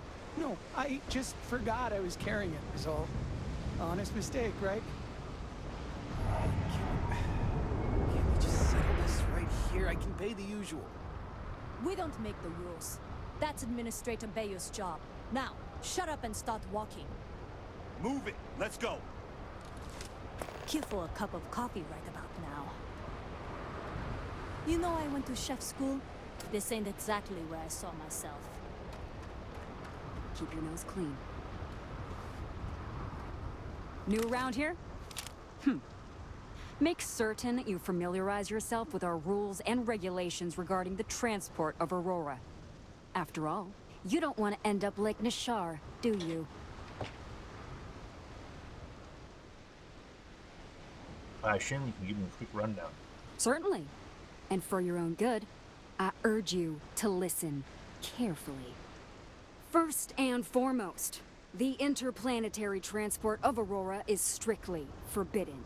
I just forgot I was carrying it, is all. Honest mistake, right? Can't we just settle this right here? I can pay the usual. We don't make the rules. That's Administrator Bayou's job. Now, shut up and start walking. Move it. Let's go. Here for a cup of coffee right about now. You know I went to chef school? This ain't exactly where I saw myself. Keep your nose clean. New around here? Make certain you familiarize yourself with our rules and regulations regarding the transport of Aurora. After all, you don't want to end up like Nishar, do you? I assume you can give me a quick rundown. Certainly. And for your own good, I urge you to listen carefully. First and foremost, the interplanetary transport of Aurora is strictly forbidden.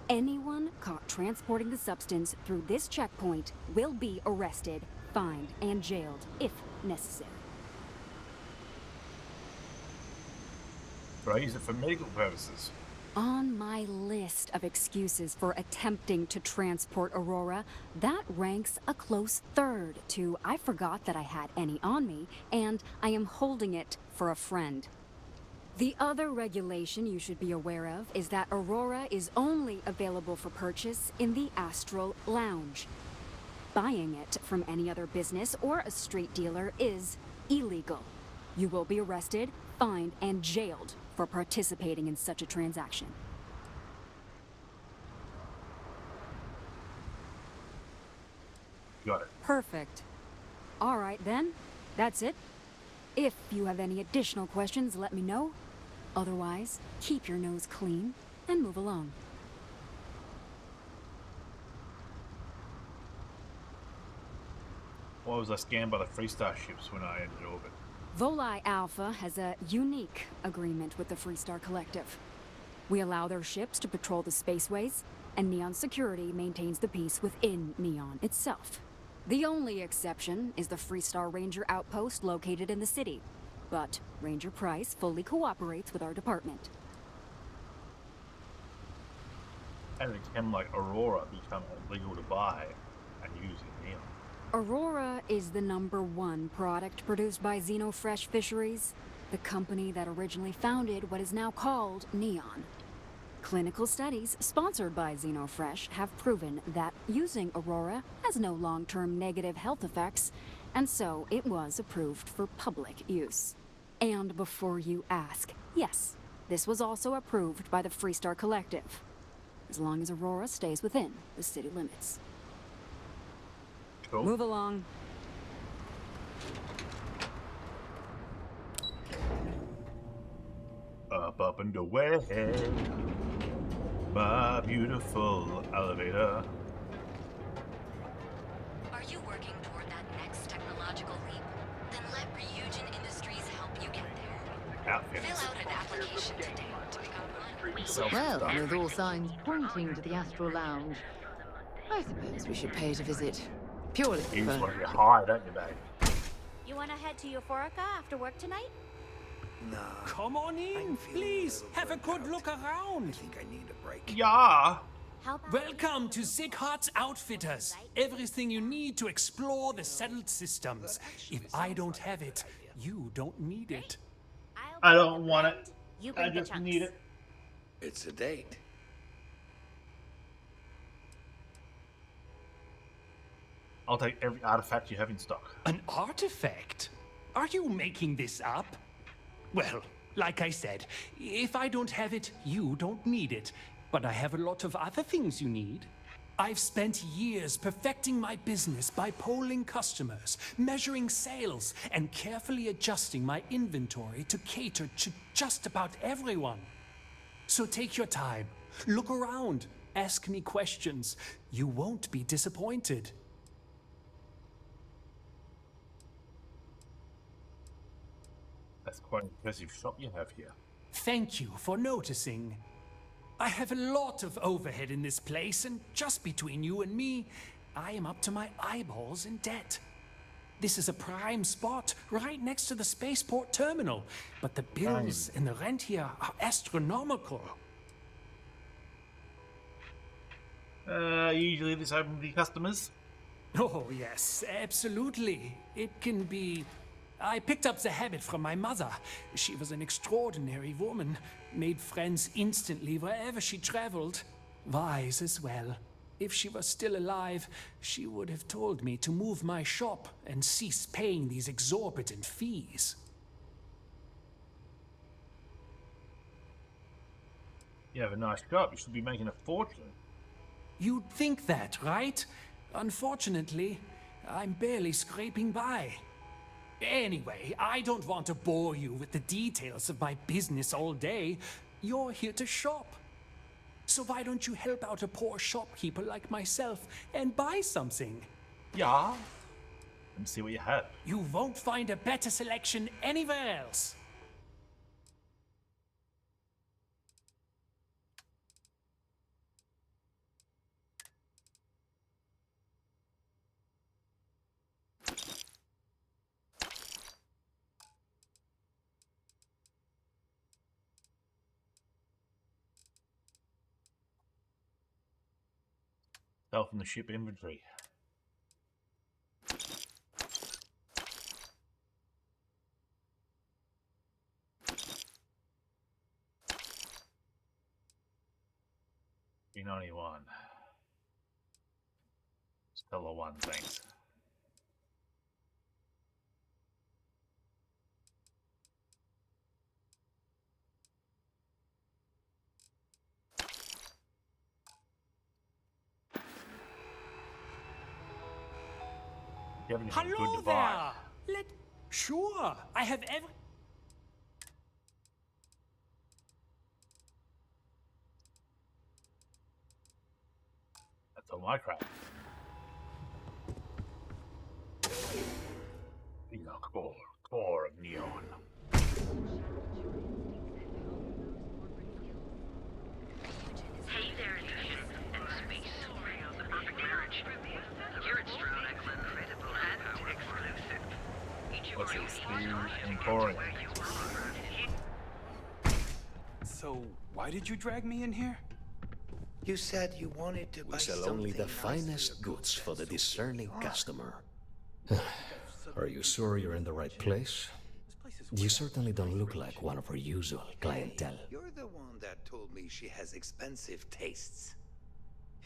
Anyone caught transporting the substance through this checkpoint will be arrested, fined, and jailed, if necessary. But I use it for medical purposes. On my list of excuses for attempting to transport Aurora, that ranks a close third to I forgot that I had any on me, and I am holding it for a friend. The other regulation you should be aware of is that Aurora is only available for purchase in the Astral Lounge. Buying it from any other business or a street dealer is illegal. You will be arrested, fined, and jailed for participating in such a transaction. Got it. Perfect. All right then, that's it. If you have any additional questions, let me know. Otherwise, keep your nose clean and move along. Why was I scanned by the Freestar ships when I entered orbit? Volii Alpha has a unique agreement with the Freestar Collective. We allow their ships to patrol the spaceways, and Neon Security maintains the peace within Neon itself. The only exception is the Freestar Ranger outpost located in the city, but Ranger Price fully cooperates with our department. How can, like, Aurora become illegal to buy and use in Neon? Aurora is the #1 product produced by Xenofresh Fisheries, the company that originally founded what is now called Neon. Clinical studies sponsored by Xenofresh have proven that using Aurora has no long-term negative health effects, and so it was approved for public use. And before you ask, yes, this was also approved by the Freestar Collective, as long as Aurora stays within the city limits. Cool. Move along. Up and away, my beautiful elevator. Are you working toward that next technological leap? Then let Ryujin Industries help you get there. Fill out an application today to become one. Well, with all signs pointing to the Astral Lounge, I suppose we should pay it a visit. Purely You just for... want to get high, don't you, babe? You want to head to Euphorica after work tonight? Nah. Come on in, please. Have a good look around. I think I need a break. Yeah. Welcome to Sighardt's Outfitters. Everything you need to explore the settled systems. If I don't have it, you don't need it. I don't want it. I just need it. It's a date. I'll take every artifact you have in stock. An artifact? Are you making this up? Well, like I said, if I don't have it, you don't need it. But I have a lot of other things you need. I've spent years perfecting my business by polling customers, measuring sales, and carefully adjusting my inventory to cater to just about everyone. So take your time, look around, ask me questions. You won't be disappointed. That's quite an impressive shop you have here. Thank you for noticing. I have a lot of overhead in this place, and just between you and me, I am up to my eyeballs in debt. This is a prime spot, right next to the spaceport terminal, but the bills and the rent here are astronomical. Usually this open to the customers? Oh, yes, absolutely. It can be... I picked up the habit from my mother. She was an extraordinary woman, made friends instantly wherever she traveled. Wise as well. If she was still alive, she would have told me to move my shop and cease paying these exorbitant fees. You have a nice shop. You should be making a fortune. You'd think that, right? Unfortunately, I'm barely scraping by. Anyway, I don't want to bore you with the details of my business all day. You're here to shop. So why don't you help out a poor shopkeeper like myself and buy something? Yeah. Let me see what you have. You won't find a better selection anywhere else. Self in the ship inventory. P91. Still a 1, thanks. Hello there! Sure, I have every... That's all my crap. Core of neon. Hey there, Lucian and Space. The perfect marriage. You're incredible and exclusive. Each of What's our it, speed and pouring? So, why did you drag me in here? You said you wanted to buy We sell only the finest goods for the discerning customer. Are you sure you're in the right place? You certainly don't look like one of our usual clientele. You're the one that told me she has expensive tastes.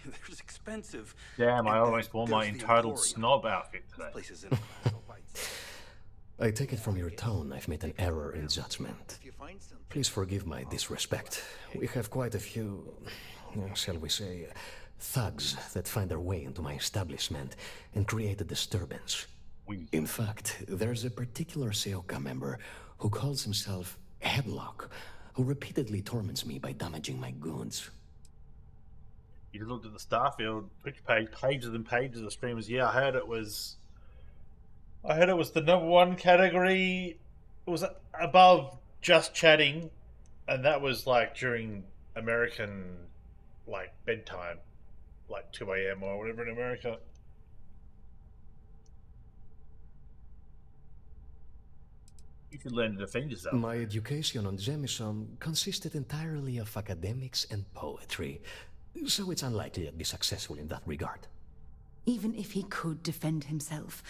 There's expensive. Damn, I almost wore my entitled snob outfit today. I take it from your tone I've made an error in judgment. Please forgive my disrespect. We have quite a few, shall we say, thugs that find their way into my establishment and create a disturbance. In fact, there's a particular Seoka member who calls himself Headlock, who repeatedly torments me by damaging my goods. You looked at the Starfield Twitch page, pages and pages of streamers. Yeah, I heard it was the #1 category. It was above just chatting, and that was like during American like bedtime, like 2 a.m. or whatever in America. You could learn to defend yourself. My education on Jemison consisted entirely of academics and poetry, so it's unlikely I'd be successful in that regard. Even if he could defend himself,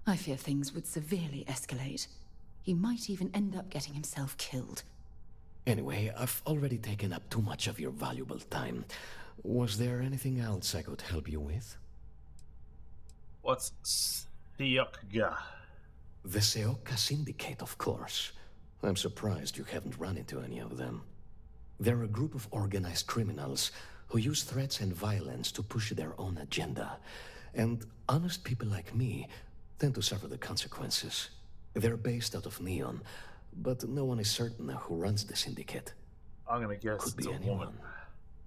I fear things would severely escalate. He might even end up getting himself killed. Anyway, I've already taken up too much of your valuable time. Was there anything else I could help you with? What's Seoka? The Seoka Syndicate, of course. I'm surprised you haven't run into any of them. They're a group of organized criminals who use threats and violence to push their own agenda. And honest people like me tend to suffer the consequences. They're based out of Neon, but no one is certain who runs the syndicate. I'm gonna guess Could it's be a anyone. woman.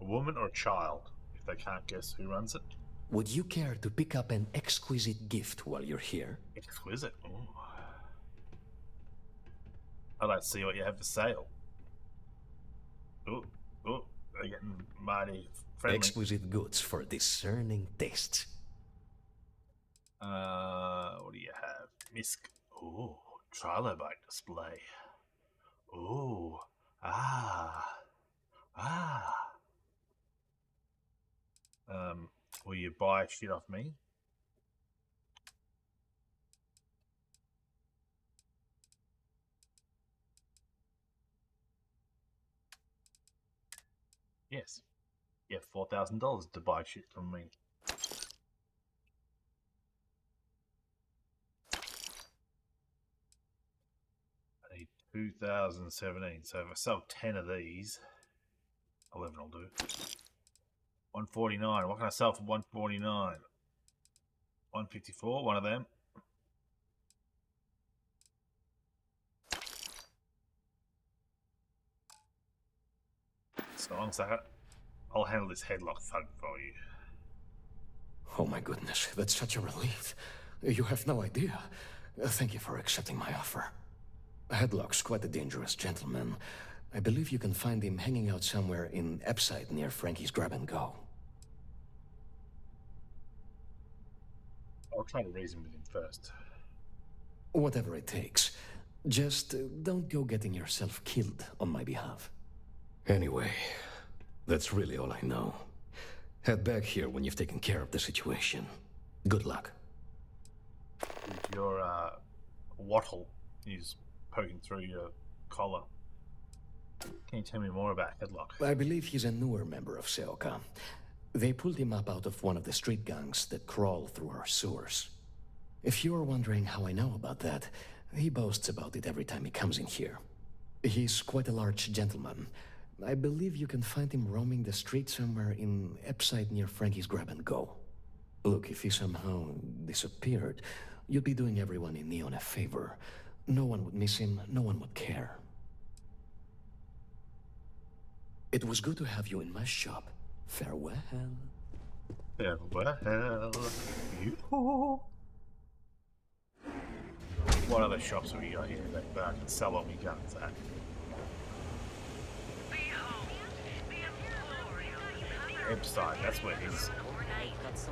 A woman or a child, if they can't guess who runs it. Would you care to pick up an exquisite gift while you're here? Exquisite. Ooh. I'd like to see what you have for sale. Ooh, they're getting mighty friendly. Exquisite goods for discerning tastes. What do you have? Misk. Ooh, trilobite display. Ooh, will you buy shit off me? Yes. You have $4,000 to buy shit from me. I need 2017. So if I sell 10 of these, 11 will do. 149. What can I sell for 149? 154. One of them. So one second. I'll handle this headlock thug for you. Oh my goodness, that's such a relief. You have no idea. Thank you for accepting my offer. Headlock's quite a dangerous gentleman. I believe you can find him hanging out somewhere in Epside near Frankie's Grab and Go. I'll try to reason with him first. Whatever it takes. Just don't go getting yourself killed on my behalf. Anyway, that's really all I know. Head back here when you've taken care of the situation. Good luck. Your wattle is poking through your collar. Can you tell me more about Headlock? I believe he's a newer member of Seoka. They pulled him up out of one of the street gangs that crawl through our sewers. If you're wondering how I know about that, he boasts about it every time he comes in here. He's quite a large gentleman. I believe you can find him roaming the street somewhere in Epside near Frankie's Grab and Go. Look, if he somehow disappeared, you'd be doing everyone in Neon a favor. No one would miss him, no one would care. It was good to have you in my shop. Farewell. Farewell. What other shops have we got here that I can sell all my guns at? Epside, that's where he's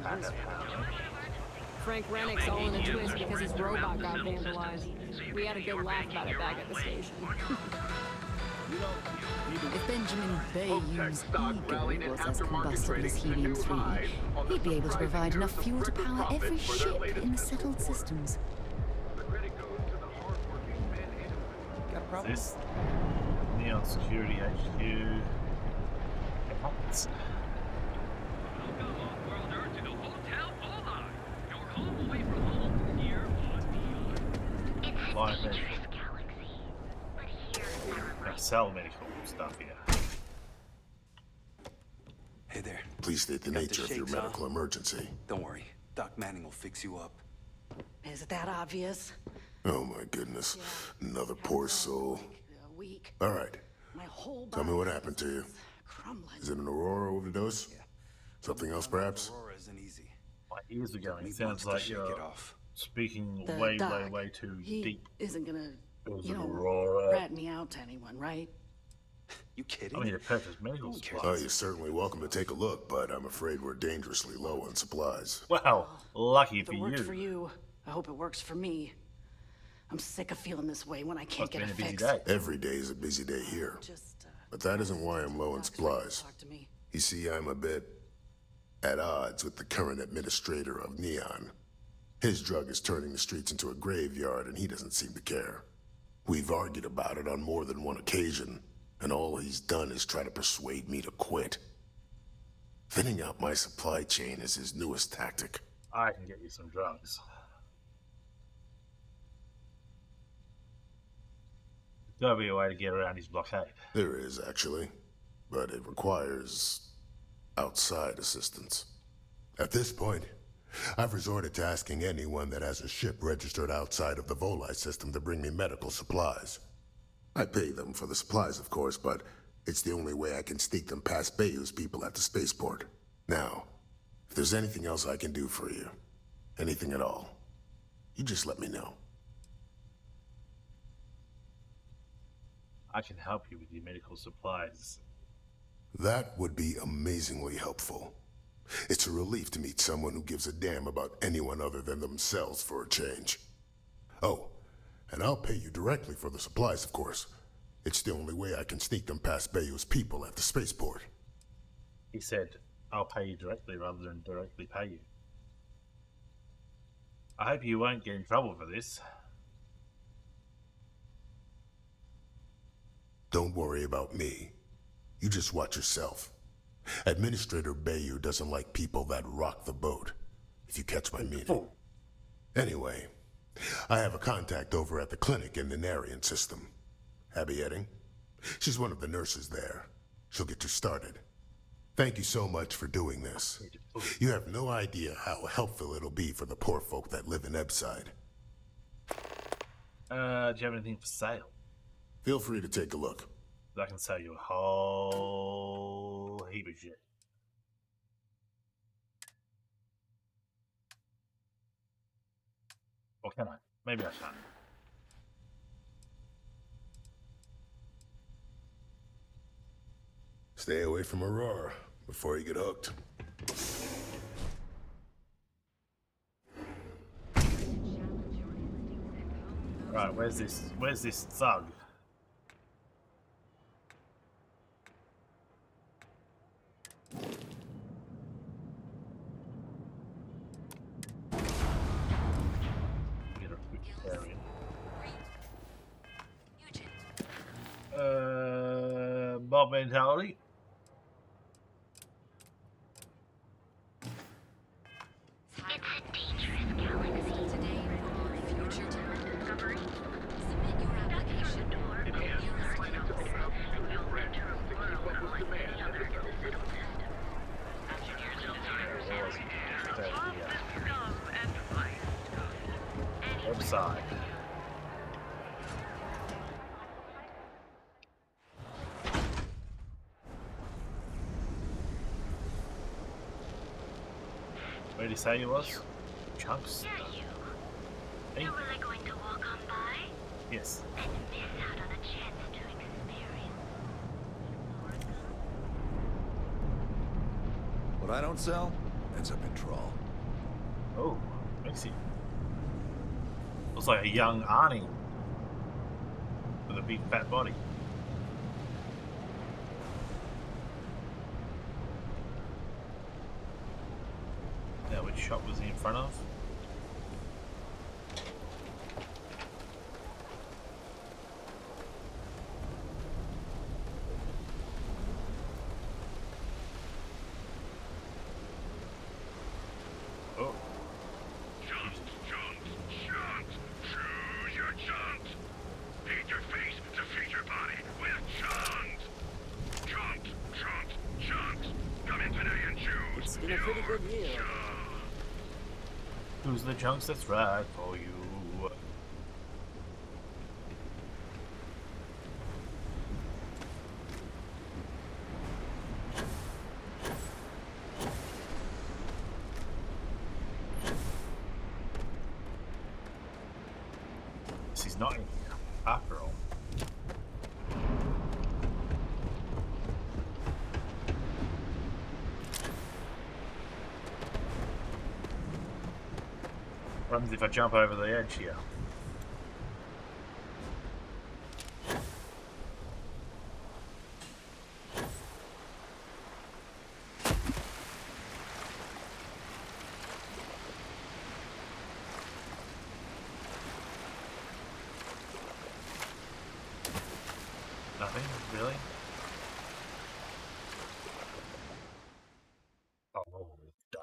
at. Frank Rennick's all in a twist because his robot got vandalized. We had a good laugh about it back at the station. If Benjamin Bayou's ego was as combustible as helium-3, he'd be able to provide enough fuel to power every ship in the settled systems. This Neon Security HQ. What's Live medical. I sell medical stuff here. Hey there. Please state the nature of your medical emergency. Don't worry. Doc Manning will fix you up. Is it that obvious? Oh my goodness. Another poor soul. Weak. All right. My whole Tell me what happened to you. Is it an Aurora overdose? Yeah. Something else, perhaps? Aurora isn't easy. My ears are going. It sounds like you're speaking The way doc, too he deep. isn't gonna, You know, rat me out to anyone, right? You kidding? I mean, a perfect medical supplies. Oh, you're certainly welcome to take a look, but I'm afraid we're dangerously low on supplies. Well, lucky If for it worked you. for you, I hope it works for me. I'm sick of feeling this way when I can't get a fix. Every day is a busy day here. But that isn't why I'm low on supplies. You see, I'm a bit at odds with the current administrator of Neon. His drug is turning the streets into a graveyard, and he doesn't seem to care. We've argued about it on more than one occasion, and all he's done is try to persuade me to quit. Thinning out my supply chain is his newest tactic. I can get you some drugs. There's gotta be a way to get around his blockade. There is, actually, but it requires outside assistance. At this point, I've resorted to asking anyone that has a ship registered outside of the Volii system to bring me medical supplies. I pay them for the supplies, of course, but it's the only way I can sneak them past Bayou's people at the spaceport. Now, if there's anything else I can do for you, anything at all, you just let me know. I can help you with your medical supplies. That would be amazingly helpful. It's a relief to meet someone who gives a damn about anyone other than themselves for a change. Oh, and I'll pay you directly for the supplies, of course. It's the only way I can sneak them past Bayou's people at the spaceport. He said, I'll pay you directly rather than directly pay you. I hope you won't get in trouble for this. Don't worry about me. You just watch yourself. Administrator Bayou doesn't like people that rock the boat, if you catch my meaning. Anyway, I have a contact over at the clinic in the Narian system. Abby Edding. She's one of the nurses there. She'll get you started. Thank you so much for doing this. You have no idea how helpful it'll be for the poor folk that live in Epside. Do you have anything for sale? Feel free to take a look. I can sell you a whole heap of shit. Or can I? Maybe I can't. Stay away from Aurora before you get hooked. Right, where's this thug? mob mentality. It's a dangerous galaxy. Today, for more future discovery, submit your application or nearest Website. Where did he say he was? Chunks? Yeah, you. Hey. You're really going to walk on by? Yes. And miss out on a chance to experience. What I don't sell ends up in trawl. Oh, Mixie. Looks like a young Arnie with a big fat body. Now, which shop was he in front of? Oh. Choose your chunks. Feed your face to feed your body with chunks. Chunks. Come in today and choose. It's been a pretty good year. Who's the chunks that's right for you? He's not in here, after all. What happens if I jump over the edge here? Nothing, really? Oh, done.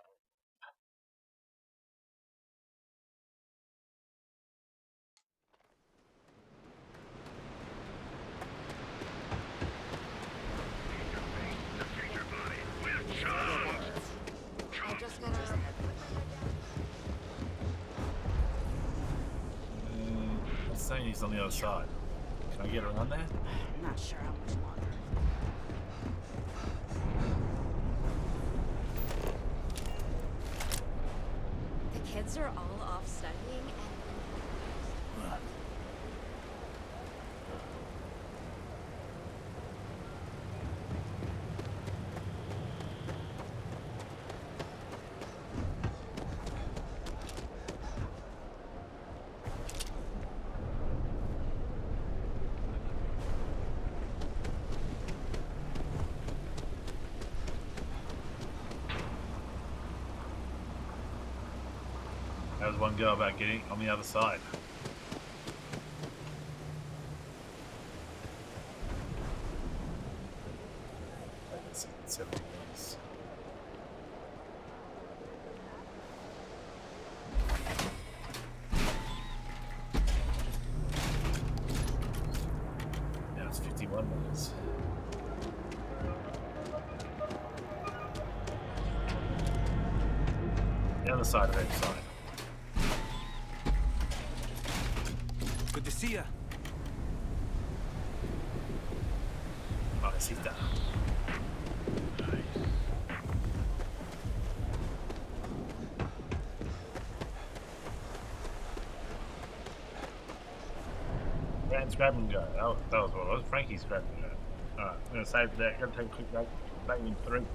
It's saying he's on the other side. Can I get around there? Not sure how much longer. The kids are all off studying and... How does one go about getting on the other side? Let's see, 7 minutes. Now it's 51 minutes. The other side of each side. Good to see ya. Oh, I see that. Grant's grab and go. That was what it was. Frankie's grab and go. Alright, I'm gonna save that. Gonna take a quick break. Back in 3.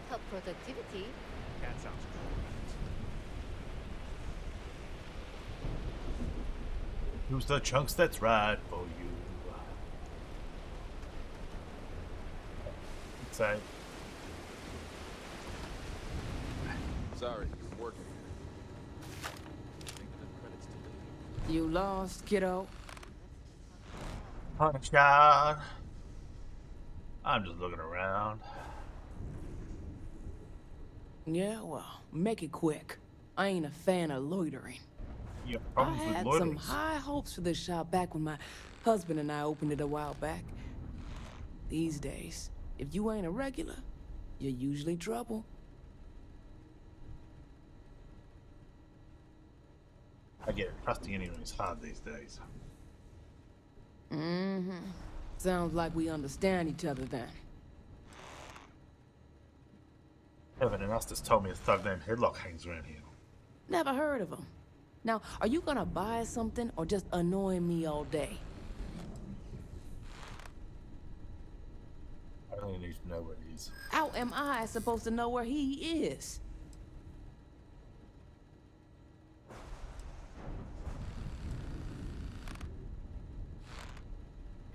Help productivity. That sounds Use the chunks that's right for you. So. Sorry, you're working. You lost, kiddo? Punch out. I'm just looking around. Yeah, well, make it quick. I ain't a fan of loitering. Yeah, I had some high hopes for this shop back when my husband and I opened it a while back. These days, if you ain't a regular, you're usually trouble. I get it. Trusting anyone is hard these days. Mm-hmm. Sounds like we understand each other then. Heaven and Us told me a thug named Headlock hangs around here. Never heard of him. Now, are you gonna buy something or just annoy me all day? I only need to know where he is. How am I supposed to know where he is?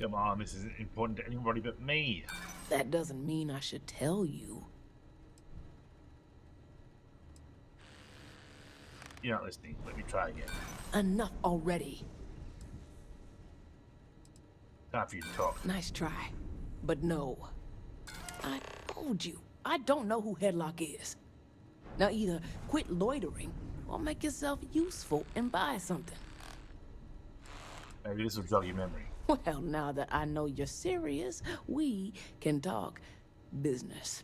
Come on, this isn't important to anybody but me. That doesn't mean I should tell you. You're not listening. Let me try again. Enough already. Time for you to talk. Nice try. But no. I told you. I don't know who Headlock is. Now either quit loitering or make yourself useful and buy something. Maybe this will jog your memory. Well, now that I know you're serious, we can talk business.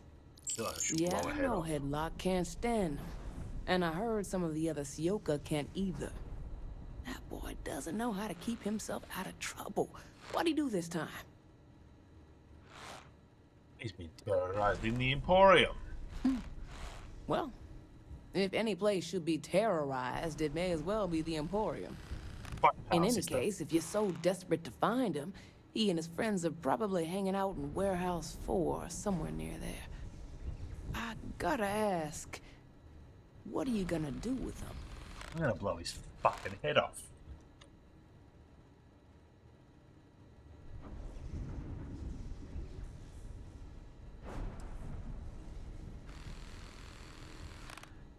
Yeah, I know Headlock can't stand them. And I heard some of the other Sioka can't either. That boy doesn't know how to keep himself out of trouble. What'd he do this time? He's been terrorized in the Emporium. Well, if any place should be terrorized, it may as well be the Emporium. In any case, if you're so desperate to find him, he and his friends are probably hanging out in Warehouse 4 or somewhere near there. I gotta ask, what are you gonna do with him? I'm gonna blow his fucking head off.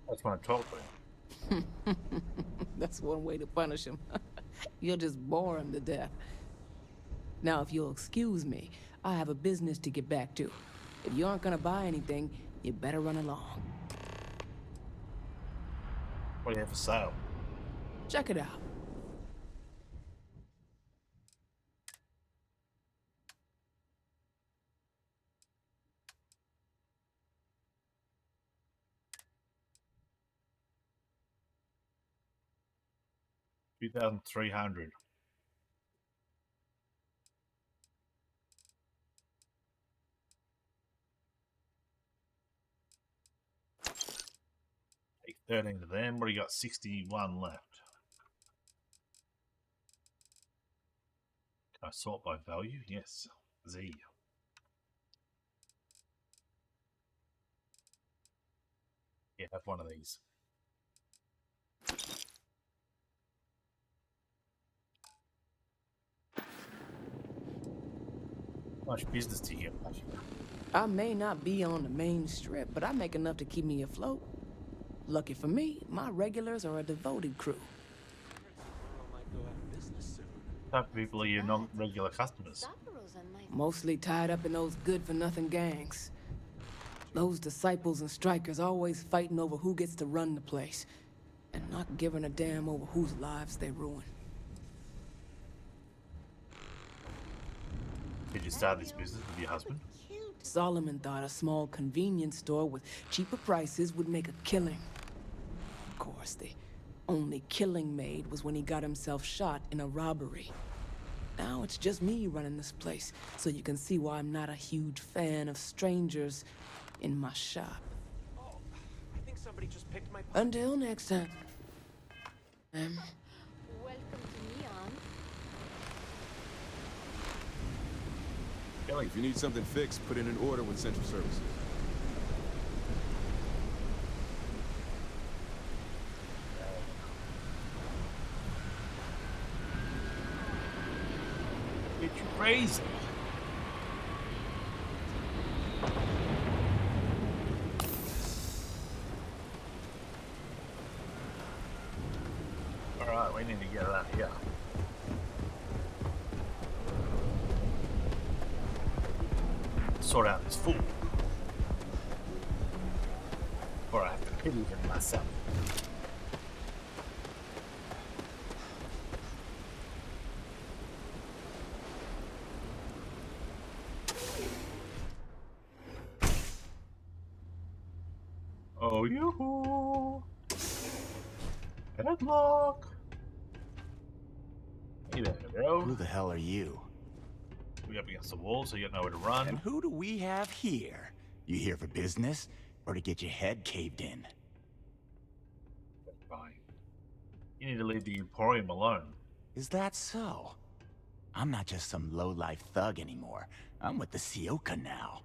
I just want to talk to him. That's one way to punish him. You'll just bore him to death. Now, if you'll excuse me, I have a business to get back to. If you aren't gonna buy anything, you better run along. What do you have for sale? Check it out. $2,300. Take 13 to them. What do you got? 61 left. Can I sort by value? Yes. Z. Yeah, have one of these. How much business do you get? I may not be on the main strip, but I make enough to keep me afloat. Lucky for me, my regulars are a devoted crew. What type of people are your non-regular customers? Mostly tied up in those good-for-nothing gangs. Those disciples and strikers always fighting over who gets to run the place, and not giving a damn over whose lives they ruin. Did you start this business with your husband? Solomon thought a small convenience store with cheaper prices would make a killing. Of course, the only killing made was when he got himself shot in a robbery. Now it's just me running this place, so you can see why I'm not a huge fan of strangers in my shop. Oh, I think somebody just picked my... Until next time. Welcome to Neon. If you need something fixed, put in an order with Central Services. crazy. Alright, we need to get out of here. Sort out this fool. Or I have to pity him myself. Oh, yoo-hoo! Headlock! Hey there, bro. Who the hell are you? We up against the wall, so you got nowhere to run. And who do we have here? You here for business, or to get your head caved in? Fine. You need to leave the Emporium alone. Is that so? I'm not just some low-life thug anymore. I'm with the Sioka now.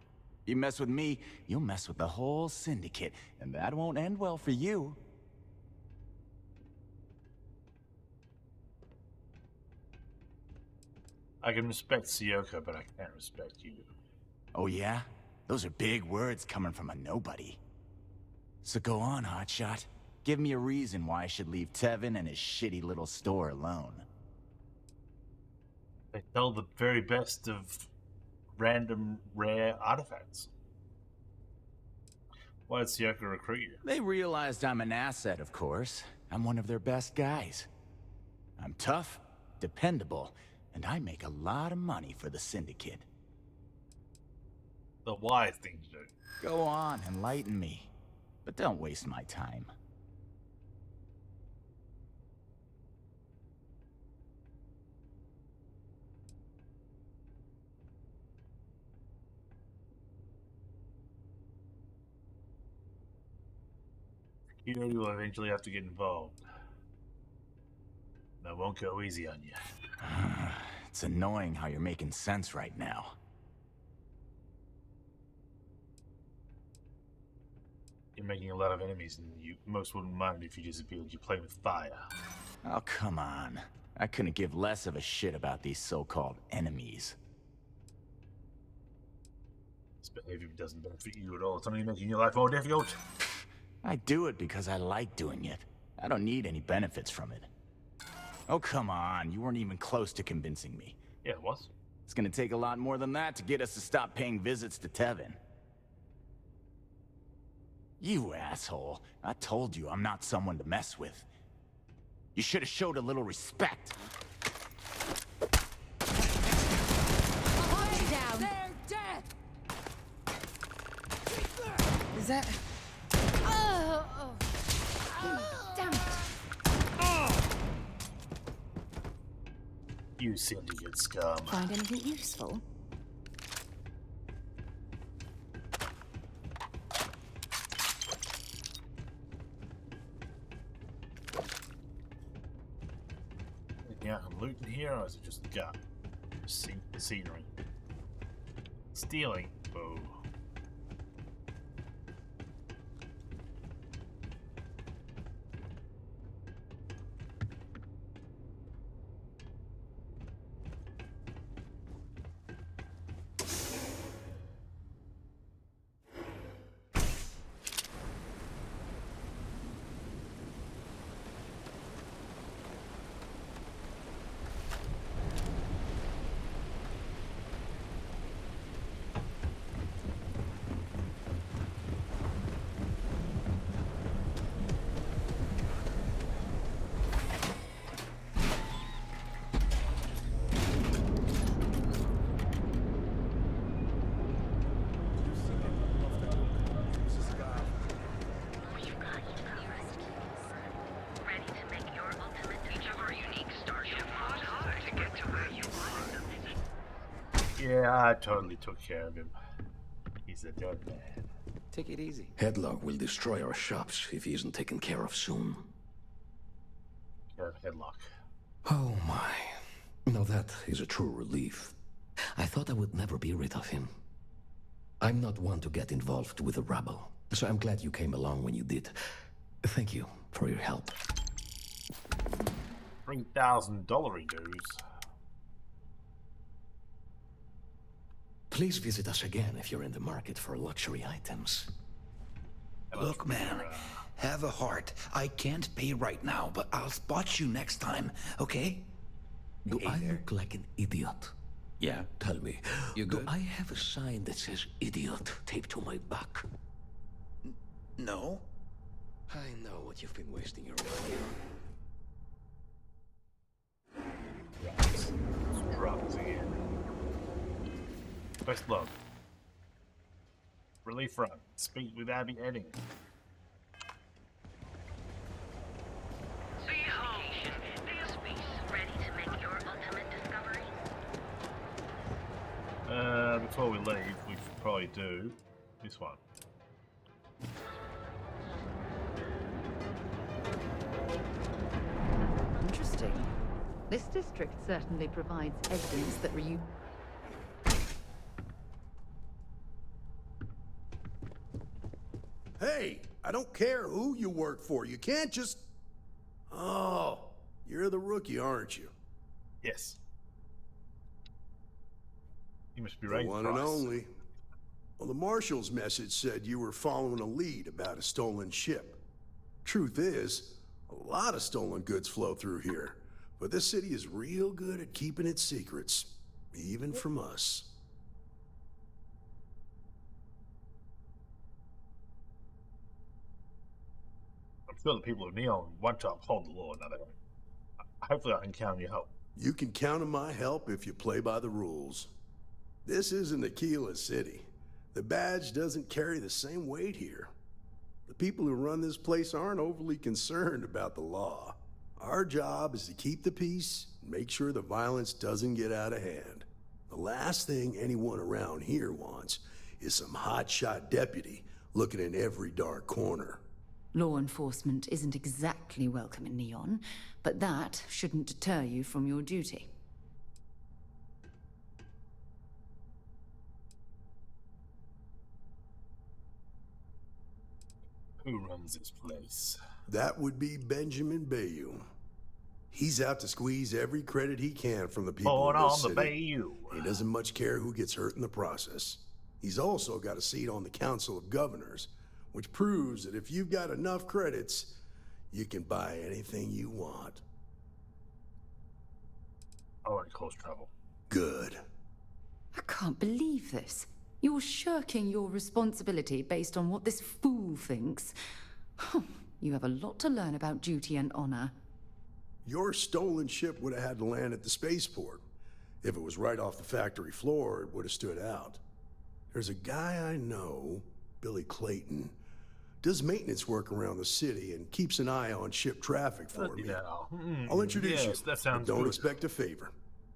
You mess with me, you'll mess with the whole syndicate, and that won't end well for you. I can respect Sioka, but I can't respect you. Oh yeah? Those are big words coming from a nobody. So go on, hotshot. Give me a reason why I should leave Tevin and his shitty little store alone. They sell the very best of random, rare artifacts. Why did Sioka recruit you? They realized I'm an asset, of course. I'm one of their best guys. I'm tough, dependable, and I make a lot of money for the syndicate. The wise thing to do. Go on, enlighten me. But don't waste my time. Security will eventually have to get involved. And I won't go easy on you. It's annoying how you're making sense right now. You're making a lot of enemies, and you most wouldn't mind if you disappeared. You play with fire. Oh, come on. I couldn't give less of a shit about these so-called enemies. This behavior doesn't benefit you at all. It's only making your life more difficult. I do it because I like doing it. I don't need any benefits from it. Oh, come on. You weren't even close to convincing me. Yeah, it was. It's gonna take a lot more than that to get us to stop paying visits to Tevin. You asshole. I told you I'm not someone to mess with. You should have showed a little respect. Down. They're dead. Is that... Damn it. You syndicate scum. Find anything useful? Anything I can loot in here, or is it just gut? Scenery. Stealing. Oh. Yeah, I totally took care of him. He's a dead man. Take it easy. Headlock will destroy our shops if he isn't taken care of soon. Headlock. Oh my. Now that is a true relief. I thought I would never be rid of him. I'm not one to get involved with the rabble, so I'm glad you came along when you did. Thank you for your help. $3,000 he goes. Please visit us again if you're in the market for luxury items. Look, man, have a heart. I can't pay right now, but I'll spot you next time, okay? Do I look like an idiot? Yeah. Tell me, You good? do I have a sign that says idiot taped to my back? No. I know what you've been wasting your money on. Drugs again. Best love. Relief run. Speak with Abby Edding. Before we leave, we should probably do this one. Interesting. This district certainly provides evidence that Hey, I don't care who you work for. You can't just... Oh, you're the rookie, aren't you? Yes. You must be The right. one and only. Well, the marshal's message said you were following a lead about a stolen ship. Truth is, a lot of stolen goods flow through here, but this city is real good at keeping its secrets, even from us. I'm sure the people of Neon want to uphold the law. Now, hopefully, I can count on your help. You can count on my help if you play by the rules. This isn't Aquila City. The badge doesn't carry the same weight here. The people who run this place aren't overly concerned about the law. Our job is to keep the peace and make sure the violence doesn't get out of hand. The last thing anyone around here wants is some hotshot deputy looking in every dark corner. law enforcement isn't exactly welcome in Neon, but that shouldn't deter you from your duty. Who runs this place? That would be Benjamin Bayou. He's out to squeeze every credit he can from the people of this city. Bayou. He doesn't much care who gets hurt in the process. He's also got a seat on the Council of Governors, which proves that if you've got enough credits, you can buy anything you want. I want to cause trouble. Good. I can't believe this. You're shirking your responsibility based on what this fool thinks. You have a lot to learn about duty and honor. Your stolen ship would have had to land at the spaceport. If it was right off the factory floor, it would have stood out. There's a guy I know, Billy Clayton, does maintenance work around the city and keeps an eye on ship traffic for me. I'll introduce you, that sounds but don't good. expect a favor.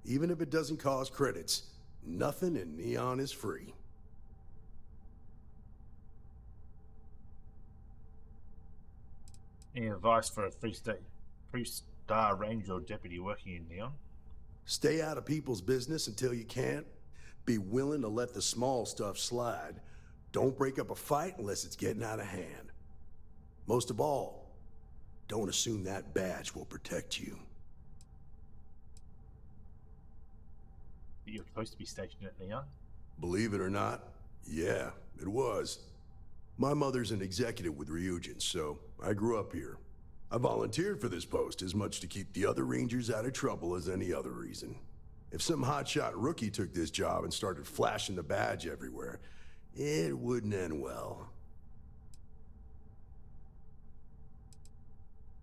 Even if it doesn't cost credits, nothing in Neon is free. Any advice for a three-star Ranger deputy working in Neon? Stay out of people's business until you can't. Be willing to let the small stuff slide. Don't break up a fight unless it's getting out of hand. Most of all, don't assume that badge will protect you. You're supposed to be stationed at Neon? Believe it or not, yeah, it was. My mother's an executive with Ryujin, so I grew up here. I volunteered for this post as much to keep the other Rangers out of trouble as any other reason. If some hotshot rookie took this job and started flashing the badge everywhere, it wouldn't end well.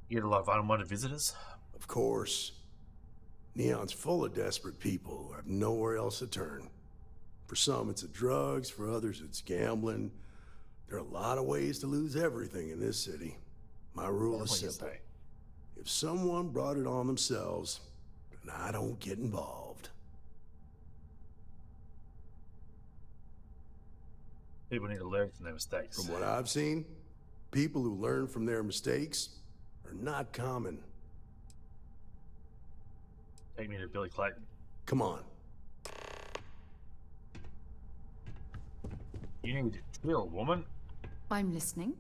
You get a lot of unwanted visitors? Of course. Neon's full of desperate people who have nowhere else to turn. For some, it's the drugs. For others, it's gambling. There are a lot of ways to lose everything in this city. My rule is simple. If someone brought it on themselves, then I don't get involved. People need to learn from their mistakes. From what I've seen, people who learn from their mistakes are not common. Take me to Billy Clayton. Come on. You need to chill, woman. I'm listening.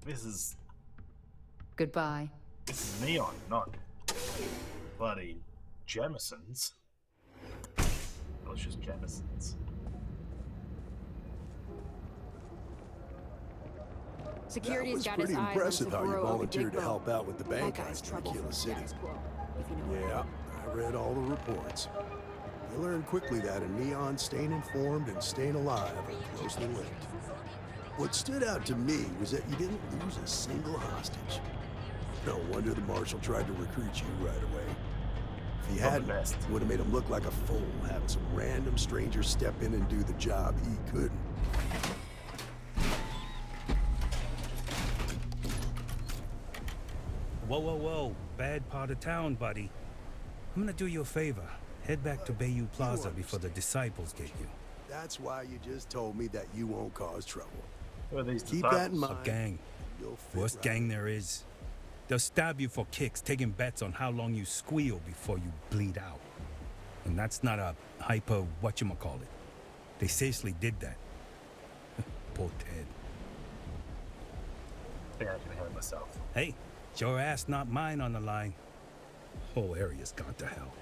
This is Goodbye. Neon, not bloody Jamisons. Delicious Jamisons. Security's got pretty his eyes impressive on how you Saburo volunteered to Big help Bo. out with the That bank guy's heist in trouble Aquila for City. status quo, if you know what I mean. Yeah, I read all the reports. You learned quickly that in Neon, staying informed and staying alive are closely linked. What stood out to me was that you didn't lose a single hostage. No wonder the marshal tried to recruit you right away. If he hadn't, it would have made him look like a fool, having some random stranger step in and do the job he couldn't. Whoa, whoa, whoa. Bad part of town, buddy. I'm gonna do you a favor. Head back to Bayou Plaza before the disciples get you. That's why you just told me that you won't cause trouble. Who are these Keep disciples? that in mind. A gang. Worst gang there is. They'll stab you for kicks, taking bets on how long you squeal before you bleed out. And that's not a hyper whatchamacallit. They seriously did that. Poor Ted. I think I can handle myself. Hey, it's your ass, not mine on the line. Whole area's gone to hell.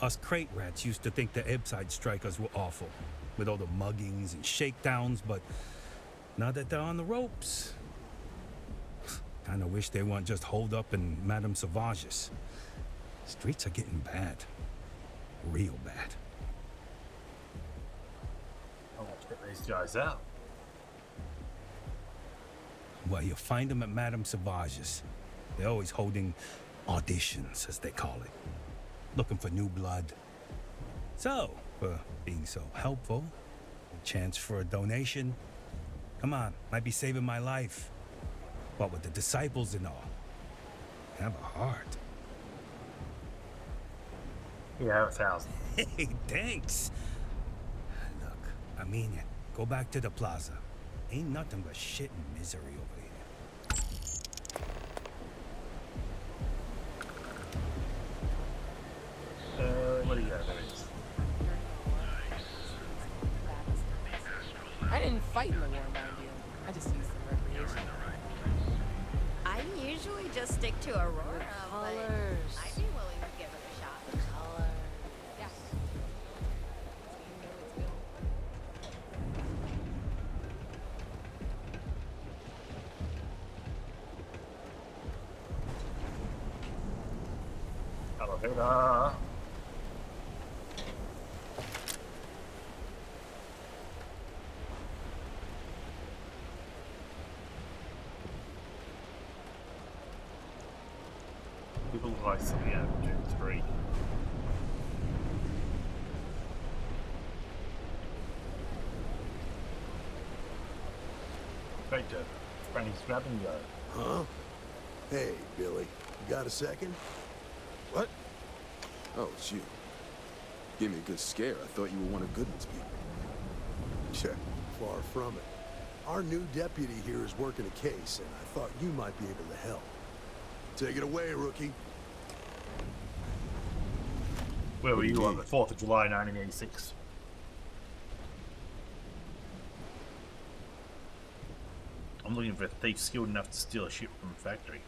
Us crate rats used to think the Ebbside strikers were awful, with all the muggings and shakedowns, but now that they're on the ropes, kinda wish they weren't just holed up in Madame Sauvage's. Streets are getting bad. Real bad. I want to get these guys out. Well, you'll find them at Madame Sauvage's. They're always holding auditions, as they call it. Looking for new blood. So, for being so helpful, a chance for a donation. Come on, might be saving my life. What with the disciples and all. Have a heart. Yeah, 1,000. Hey, thanks. Look, I mean it. Go back to the plaza. Ain't nothing but shit and misery over here. What do you got? There it is. I didn't fight in the war, mind you. I just used them recreation. I usually just stick to Aurora, but I'd be willing to give it a shot. The colors. Yeah. Elevator. People look like something out of Doom 3. Great job. Franny's grabbing you. Huh? Hey, Billy. You got a second? What? Oh, it's you. Gave me a good scare. I thought you were one of Goodman's people. Check. Far from it. Our new deputy here is working a case, and I thought you might be able to help. Take it away, rookie. Where were you on the 4th of July 1986? I'm looking for a thief skilled enough to steal a ship from a factory.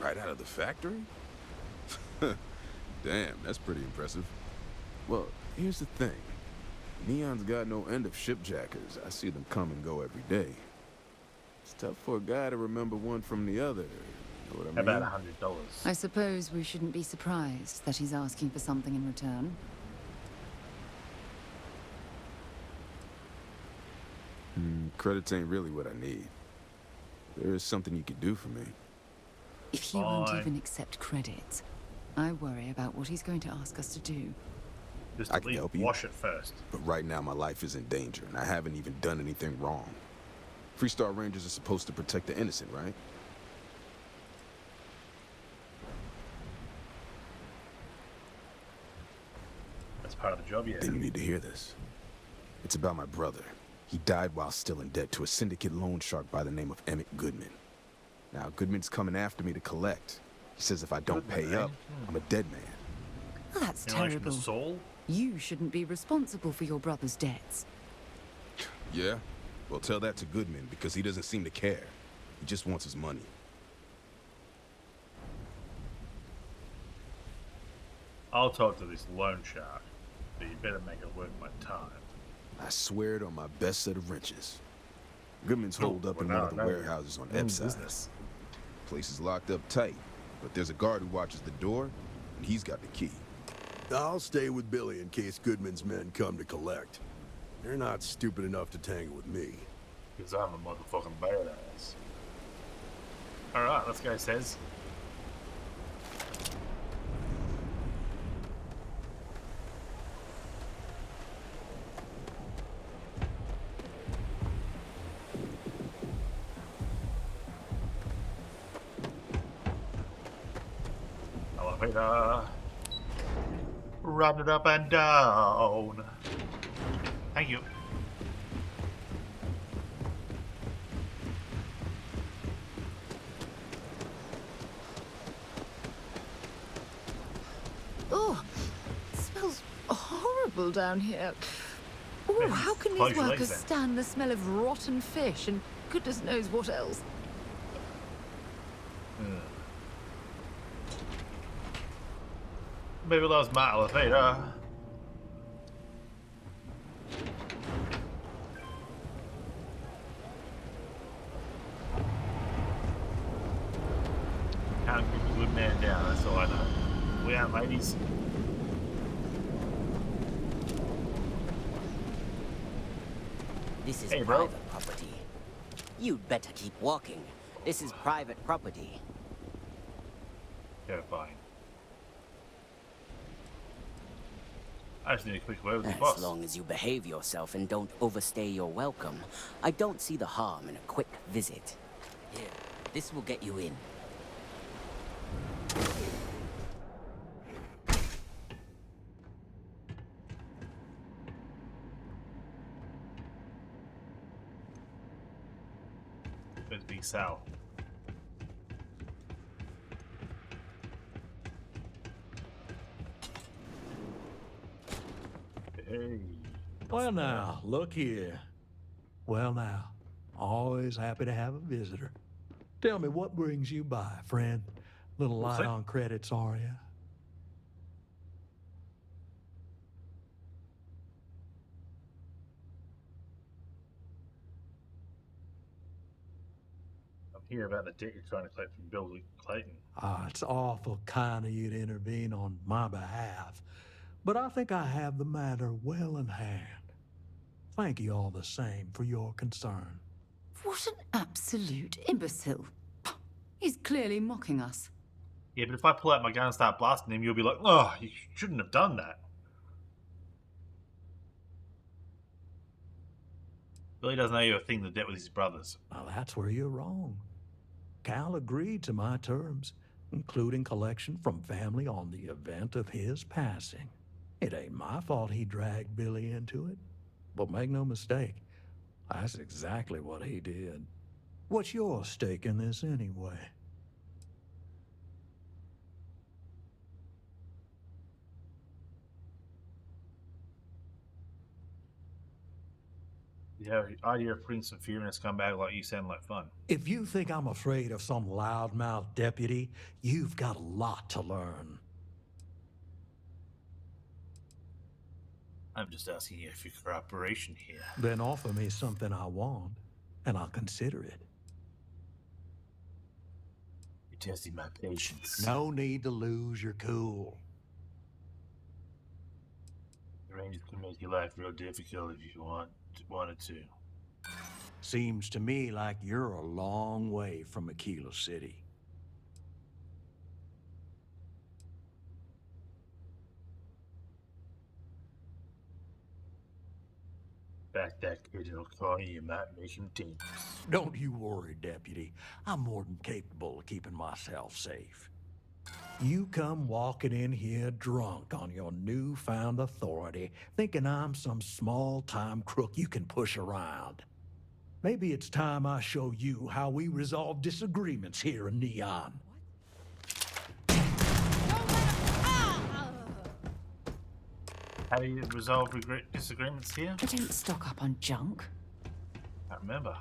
Right out of the factory? Damn, that's pretty impressive. Well, here's the thing. Neon's got no end of shipjackers. I see them come and go every day. It's tough for a guy to remember one from the other. You know what I mean? About $100. I suppose we shouldn't be surprised that he's asking for something in return. Credits ain't really what I need. There is something you could do for me. If he won't even accept credit, I worry about what he's going to ask us to do. Just I can help you. Wash it first. But right now, my life is in danger, and I haven't even done anything wrong. Freestar Rangers are supposed to protect the innocent, right? That's part of the job, yeah. Then you need to hear this. It's about my brother. He died while still in debt to a syndicate loan shark by the name of Emmett Goodman. Now, Goodman's coming after me to collect. He says if I don't pay up, I'm a dead man. Well, that's terrible. Soul? You shouldn't be responsible for your brother's debts. Yeah? Well, tell that to Goodman, because he doesn't seem to care. He just wants his money. I'll talk to this loan shark, but you better make it worth my time. I swear it on my best set of wrenches. Goodman's holed up in one of the warehouses on Epside. Business. Place is locked up tight, but there's a guard who watches the door, and he's got the key. I'll stay with Billy in case Goodman's men come to collect. They're not stupid enough to tangle with me. Because I'm a motherfucking badass. Alright, let's go, says. Elevator. Run it up and down. Thank you. Oh, it smells horrible down here. Oh, how can these workers stand the smell of rotten fish and goodness knows what else? Maybe that's my elevator. Can't keep a good man down, that's all I know. We out, ladies. This is private property. You'd better keep walking. This is private property. Yeah, fine. I just need a quick word with the boss. As long as you behave yourself and don't overstay your welcome, I don't see the harm in a quick visit. Here, this will get you in. Let's be Sal. Hey. Well now, look here. Well now, always happy to have a visitor. Tell me, what brings you by, friend? Little light on credits, are you? I'm here about the debt you're trying to collect from Billy Clayton. Ah, it's awful kind of you to intervene on my behalf, but I think I have the matter well in hand. Thank you all the same for your concern. What an absolute imbecile. He's clearly mocking us. Yeah, but if I pull out my gun and start blasting him, you'll be like, oh, you shouldn't have done that. Billy doesn't owe you a thing to debt with his brothers. Well, that's where you're wrong. Cal agreed to my terms, including collection from family on the event of his passing. It ain't my fault he dragged Billy into it. But make no mistake, that's exactly what he did. What's your stake in this anyway? Yeah, the idea of putting some fear in a scumbag like you sound like fun. If you think I'm afraid of some loudmouth deputy, you've got a lot to learn. I'm just asking you for cooperation here. Then offer me something I want, and I'll consider it. You're testing my patience. No need to lose your cool. The Rangers can make your life real difficult if you wanted to. Seems to me like you're a long way from Aquila City. Back that kid in a car, you might make him dangerous. Don't you worry, Deputy. I'm more than capable of keeping myself safe. You come walking in here drunk on your newfound authority, thinking I'm some small-time crook you can push around. Maybe it's time I show you how we resolve disagreements here in Neon. How do you resolve disagreements here? I don't stock up on junk. I remember.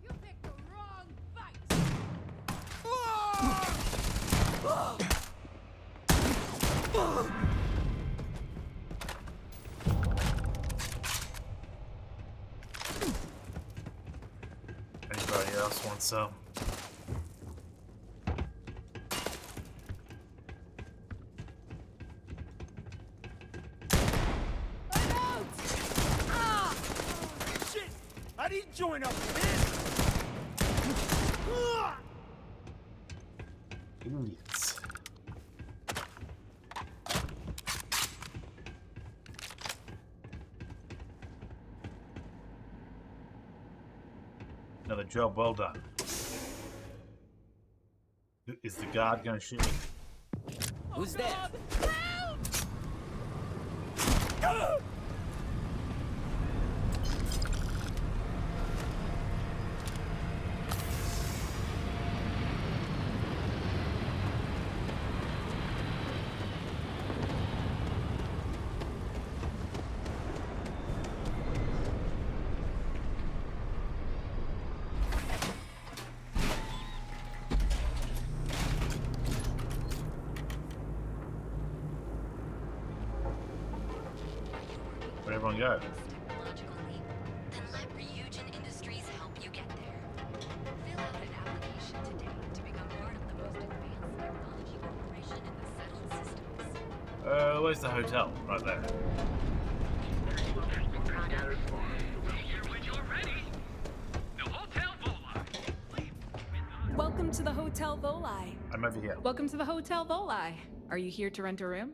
You picked the wrong fight. Everybody else wants some. Shit! I didn't join up with this! Idiots. Another job well done. Is the guard gonna shoot me? Who's there? Where'd everyone go? Technological leap. Then let Ryujin Industries help you get there. Fill out an application today to become part of the most advanced technology corporation in the settled systems. Where's the hotel? Right there. Welcome to the Hotel Volai. I'm over here. Welcome to the Hotel Volai. Are you here to rent a room?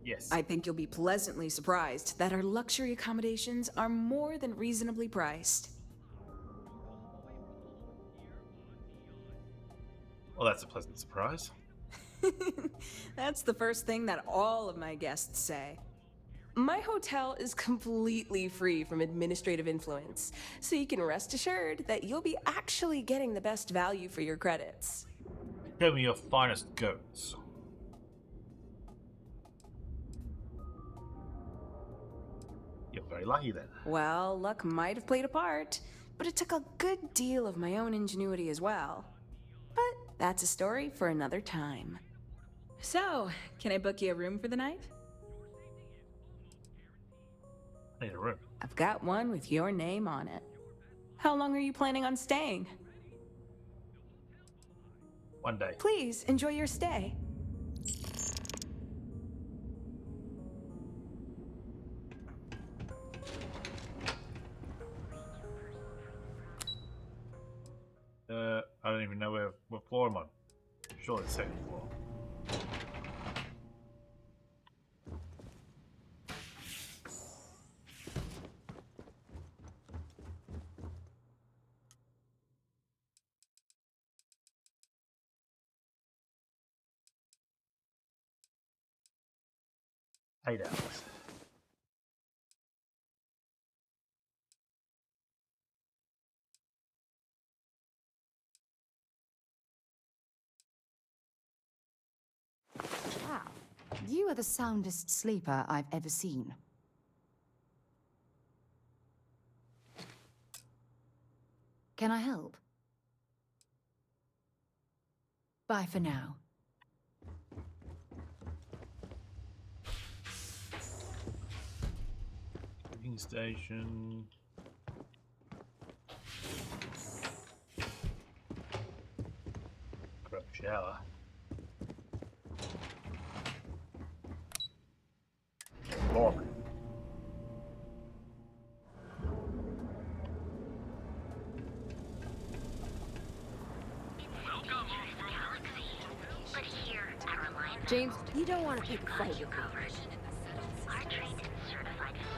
Yes. I think you'll be pleasantly surprised that our luxury accommodations are more than reasonably priced. Well, that's a pleasant surprise. That's the first thing that all of my guests say. My hotel is completely free from administrative influence, so you can rest assured that you'll be actually getting the best value for your credits. Show me your finest goats. You're very lucky then. Well, luck might have played a part, but it took a good deal of my own ingenuity as well. But that's a story for another time. So, can I book you a room for the night? I need a room. I've got one with your name on it. How long are you planning on staying? One day. Please, enjoy your stay. I don't even know what floor I'm on. Surely it's second floor. $8 hours. Wow. You are the soundest sleeper I've ever seen. Can I help? Bye for now. Cooking station. Grab a shower. Lord. James, you don't want to pick a fight with me.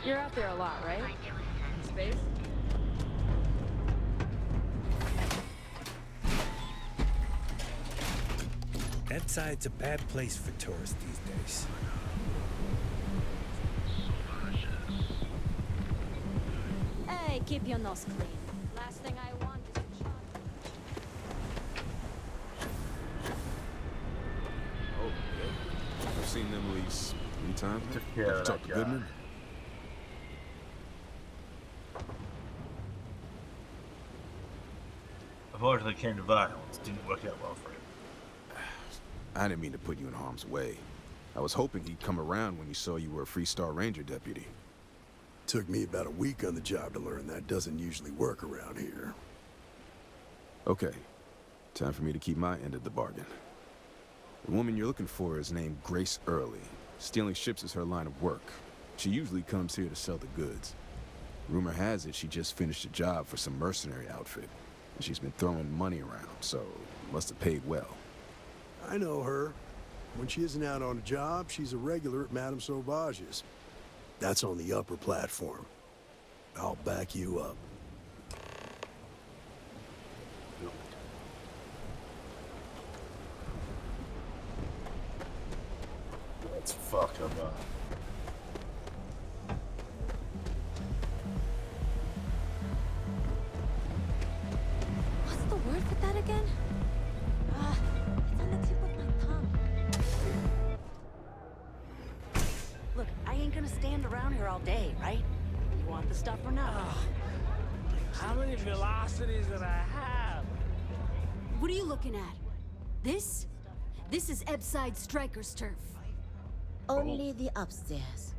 You're out there a lot, right? In space? That side's a bad place for tourists these days. Hey, keep your nose clean. Last thing I want is a shot. Oh, yeah. I've seen them at least 3 times. Yeah, Have you talked to Goodman? Unfortunately, came to violence. Didn't work out well for him. I didn't mean to put you in harm's way. I was hoping he'd come around when he saw you were a Freestar Ranger deputy. Took me about a week on the job to learn that doesn't usually work around here. Okay, time for me to keep my end of the bargain. The woman you're looking for is named Grace Early. Stealing ships is her line of work. She usually comes here to sell the goods. Rumor has it she just finished a job for some mercenary outfit, and she's been throwing money around, so must have paid well. I know her. When she isn't out on a job, she's a regular at Madame Sauvage's. That's on the upper platform. I'll back you up. Let's fuck him up. What's the word for that again? It's on the tip of my tongue. Look, I ain't gonna stand around here all day, right? You want the stuff or not? How many velocities did I have? What are you looking at? This? This is Ebside Striker's turf. Only the upstairs.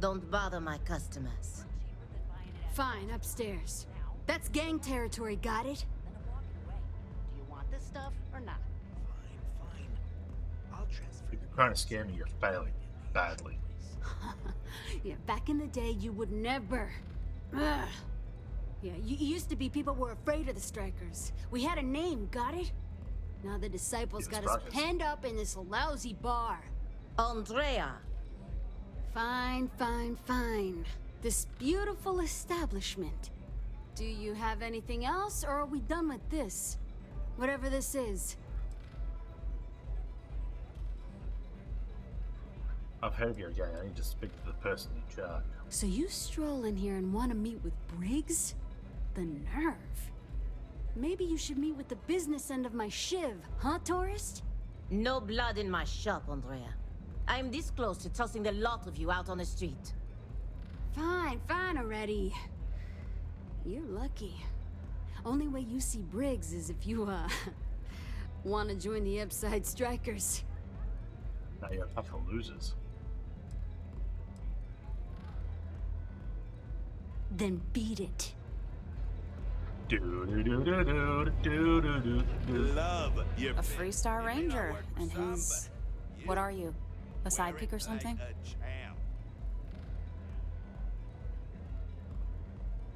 Don't bother my customers. Fine, upstairs. That's gang territory, got it? Do you want this stuff or not? I'll transfer. If you're trying to scare me, you're failing badly. Yeah, back in the day, you would never. Ugh. Yeah, you used to be people were afraid of the Strikers. We had a name, got it? Now the disciples got us penned up in this lousy bar. Andrea. Fine, fine, fine. This beautiful establishment. Do you have anything else, or are we done with this? Whatever this is. I've heard you're gay. I need to speak to the person in charge. So you stroll in here and want to meet with Briggs? The nerve. Maybe you should meet with the business end of my shiv, huh, tourist? No blood in my shop, Andrea. I'm this close to tossing the lot of you out on the street. Fine, fine already. You're lucky. Only way you see Briggs is if you, want to join the Ebside Strikers. Now you're a pack of losers. Then beat it. Love your A Freestar Ranger, and he's... What are you? A sidekick or something?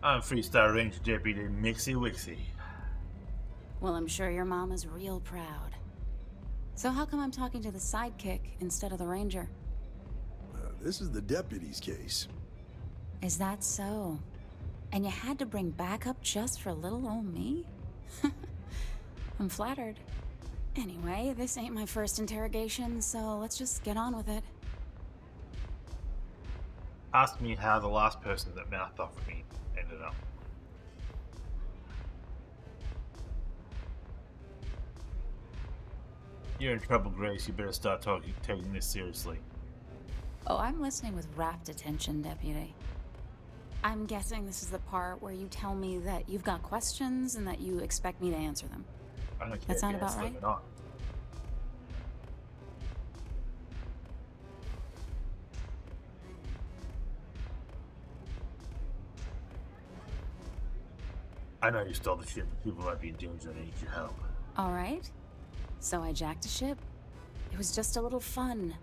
I'm Freestar Ranger Deputy Mixy. Well, I'm sure your mom is real proud. So how come I'm talking to the sidekick instead of the ranger? This is the deputy's case. Is that so? And you had to bring backup just for little old me? I'm flattered. Anyway, this ain't my first interrogation, so let's just get on with it. Ask me how the last person that mouthed off at me ended up. You're in trouble, Grace. You better start taking this seriously. Oh, I'm listening with rapt attention, Deputy. I'm guessing this is the part where you tell me that you've got questions and that you expect me to answer them. I don't care That sound about right? or not. I know you stole the ship, but people might be in danger. I need your help. All right. So I jacked a ship. It was just a little fun.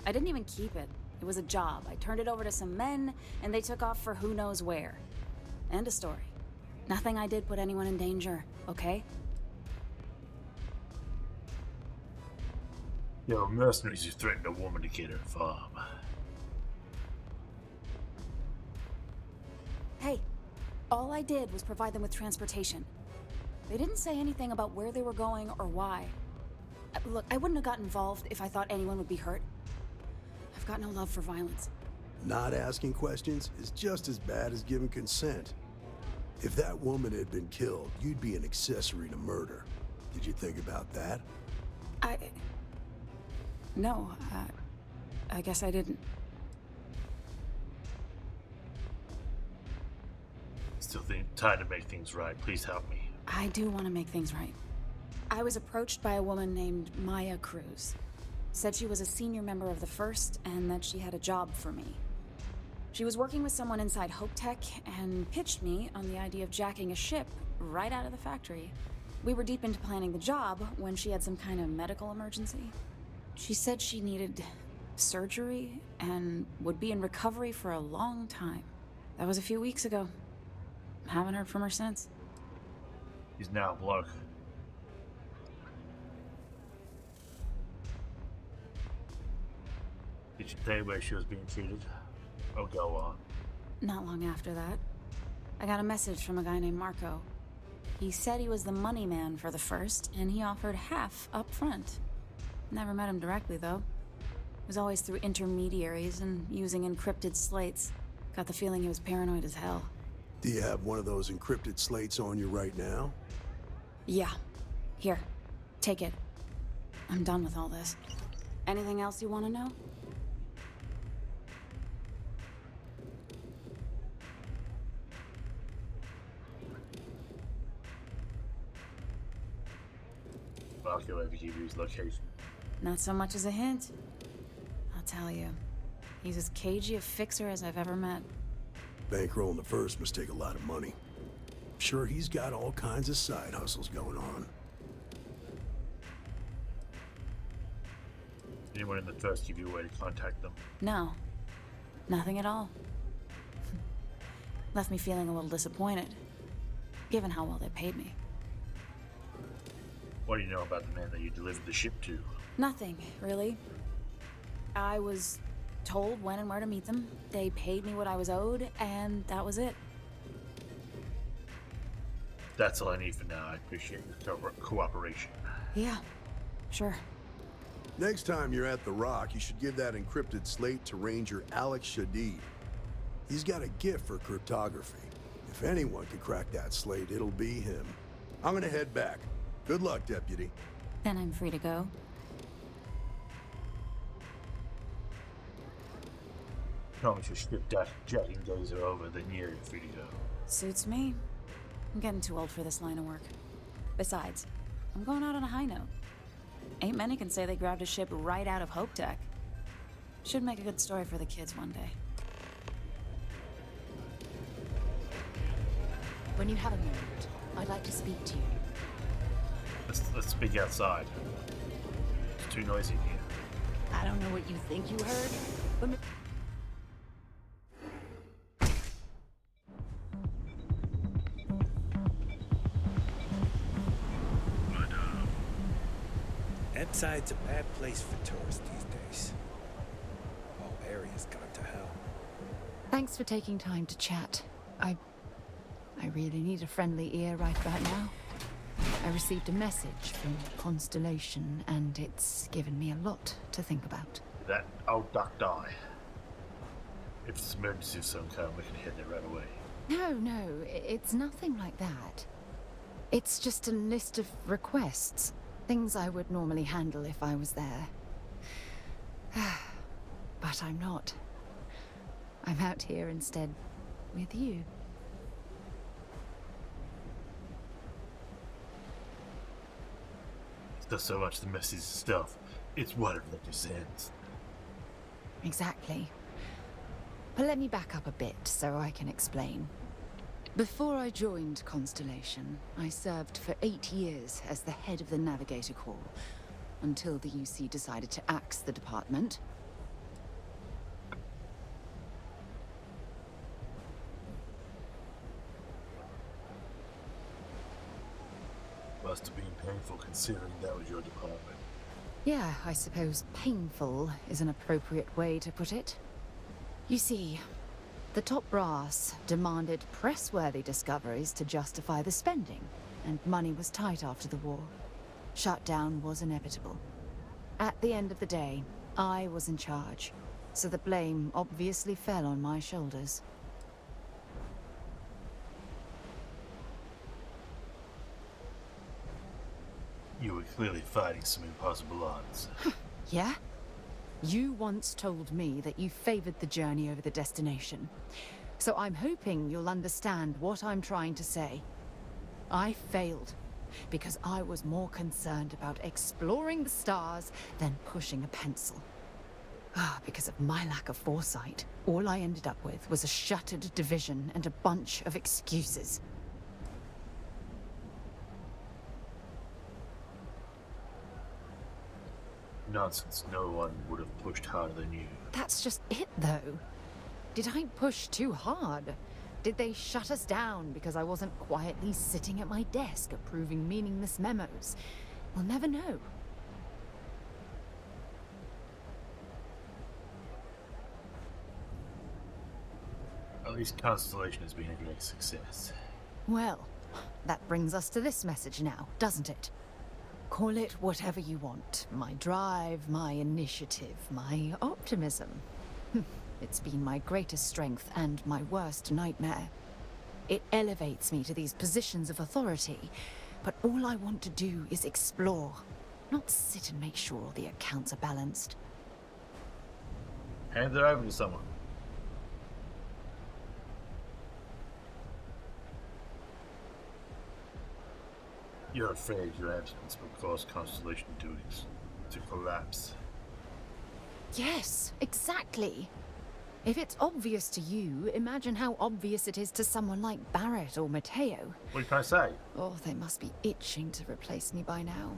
I didn't even keep it. It was a job. I turned it over to some men, and they took off for who knows where. End of story. Nothing I did put anyone in danger, okay? There were mercenaries who threatened a woman to get her farm. Hey, all I did was provide them with transportation. They didn't say anything about where they were going or why. Look, I wouldn't have got involved if I thought anyone would be hurt. I've got no love for violence. Not asking questions is just as bad as giving consent. If that woman had been killed, you'd be an accessory to murder. Did you think about that? No, I guess I didn't. Still think time to make things right. Please help me. I do want to make things right. I was approached by a woman named Maya Cruz. Said she was a senior member of the First and that she had a job for me. She was working with someone inside Hope Tech and pitched me on the idea of jacking a ship right out of the factory. We were deep into planning the job when she had some kind of medical emergency. She said she needed surgery and would be in recovery for a long time. That was a few weeks ago. Haven't heard from her since. He's now a bloke. Did she tell you where she was being treated? Oh, go on. Not long after that, I got a message from a guy named Marco. He said he was the money man for the first, and he offered half up front. Never met him directly, though. It was always through intermediaries and using encrypted slates. Got the feeling he was paranoid as hell. Do you have one of those encrypted slates on you right now? Yeah. Here. Take it. I'm done with all this. Anything else you want to know? I'll go over to give you his location. Not so much as a hint. I'll tell you. He's as cagey a fixer as I've ever met. Bankrolling the first must take a lot of money. I'm sure he's got all kinds of side hustles going on. Anyone in the first give you a way to contact them? No. Nothing at all. Left me feeling a little disappointed, given how well they paid me. What do you know about the man that you delivered the ship to? Nothing, really. I was told when and where to meet them. They paid me what I was owed, and that was it. That's all I need for now. I appreciate your cooperation. Yeah, sure. Next time you're at the Rock, you should give that encrypted slate to Ranger Alex Shadid. He's got a gift for cryptography. If anyone could crack that slate, it'll be him. I'm gonna head back. Good luck, Deputy. Then I'm free to go. Once your ship jacking days are over, then you're free to go. Suits me. I'm getting too old for this line of work. Besides, I'm going out on a high note. Ain't many can say they grabbed a ship right out of Hope Tech. Should make a good story for the kids one day. When you have a moment, I'd like to speak to you. Let's speak outside. It's too noisy in here. I don't know what you think you heard, but... Ebbside's a bad place for tourists these days. Whole area's gone to hell. Thanks for taking time to chat. I really need a friendly ear right about now. I received a message from Constellation, and it's given me a lot to think about. That old duck die. If it's an emergency of some kind, we can head there right away. No, it's nothing like that. It's just a list of requests. Things I would normally handle if I was there. But I'm not. I'm out here instead with you. It's not so much the messy stuff, it's what it represents. Exactly. But let me back up a bit so I can explain. Before I joined Constellation, I served for 8 years as the head of the Navigator Corps, until the UC decided to axe the department. Must have been painful considering that was your department. Yeah, I suppose painful is an appropriate way to put it. You see, the top brass demanded press-worthy discoveries to justify the spending, and money was tight after the war. Shutdown was inevitable. At the end of the day, I was in charge, so the blame obviously fell on my shoulders. You were clearly fighting some impossible odds. Yeah? You once told me that you favored the journey over the destination. So I'm hoping you'll understand what I'm trying to say. I failed because I was more concerned about exploring the stars than pushing a pencil. Because of my lack of foresight, all I ended up with was a shattered division and a bunch of excuses. Nonsense. No one would have pushed harder than you. That's just it, though. Did I push too hard? Did they shut us down because I wasn't quietly sitting at my desk approving meaningless memos? We'll never know. At least Constellation has been a great success. Well, that brings us to this message now, doesn't it? Call it whatever you want. My drive, my initiative, my optimism. It's been my greatest strength and my worst nightmare. It elevates me to these positions of authority, but all I want to do is explore, not sit and make sure all the accounts are balanced. Hand it over to someone. You're afraid your absence will cause Constellation duties to collapse. Yes, exactly. If it's obvious to you, imagine how obvious it is to someone like Barrett or Mateo. What are you trying to say? Oh, they must be itching to replace me by now.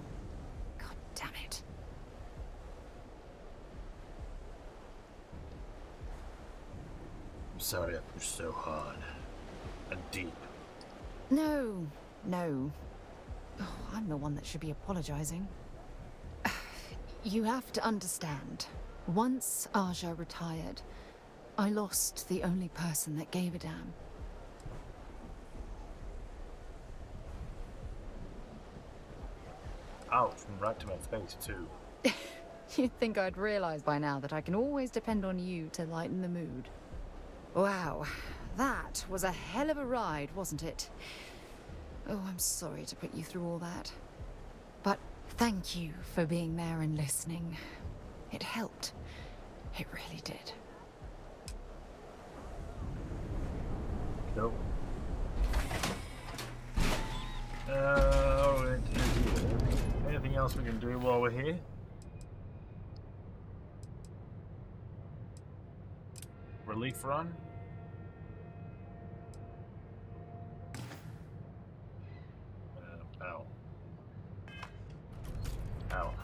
God damn it. I'm sorry I pushed so hard and deep. No. Oh, I'm the one that should be apologizing. You have to understand. Once Aja retired, I lost the only person that gave a damn. Ouch, and right to my face too. You'd think I'd realize by now that I can always depend on you to lighten the mood. Wow, that was a hell of a ride, wasn't it? Oh, I'm sorry to put you through all that. But thank you for being there and listening. It helped. It really did. Nope. Anything else we can do while we're here? Relief run? Ow. Ow.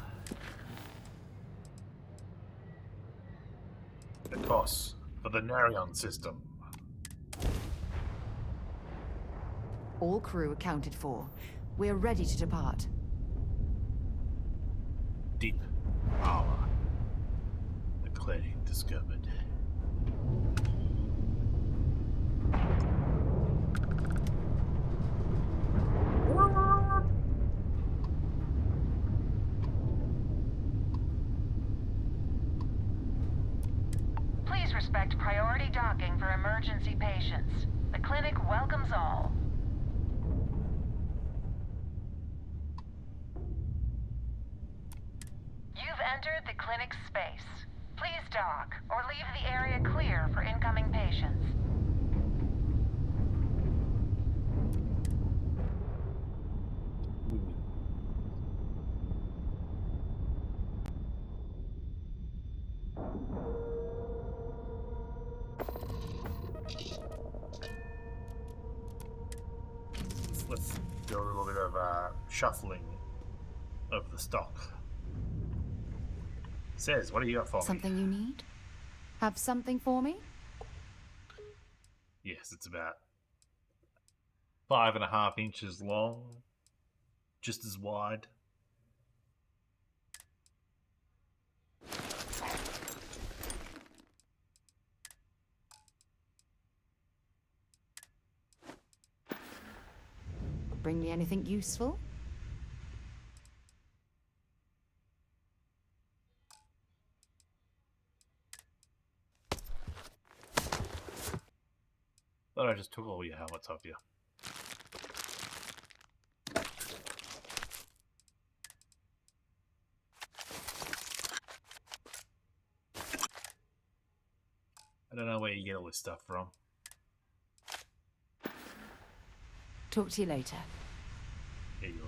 The costs for the Narion system. All crew accounted for. We're ready to depart. Deep power. The clinic discovered. Please respect priority docking for emergency patients. The clinic welcomes all. You've entered the clinic's space. Please dock, or leave the area clear for incoming patients. Let's do a little bit of shuffling of the stock. Says, what do you got for me? Something you need? Have something for me? Yes, it's about 5.5 inches long, just as wide. Bring me anything useful? Thought I just took all your helmets off you. I don't know where you get all this stuff from. Talk to you later. Here you are.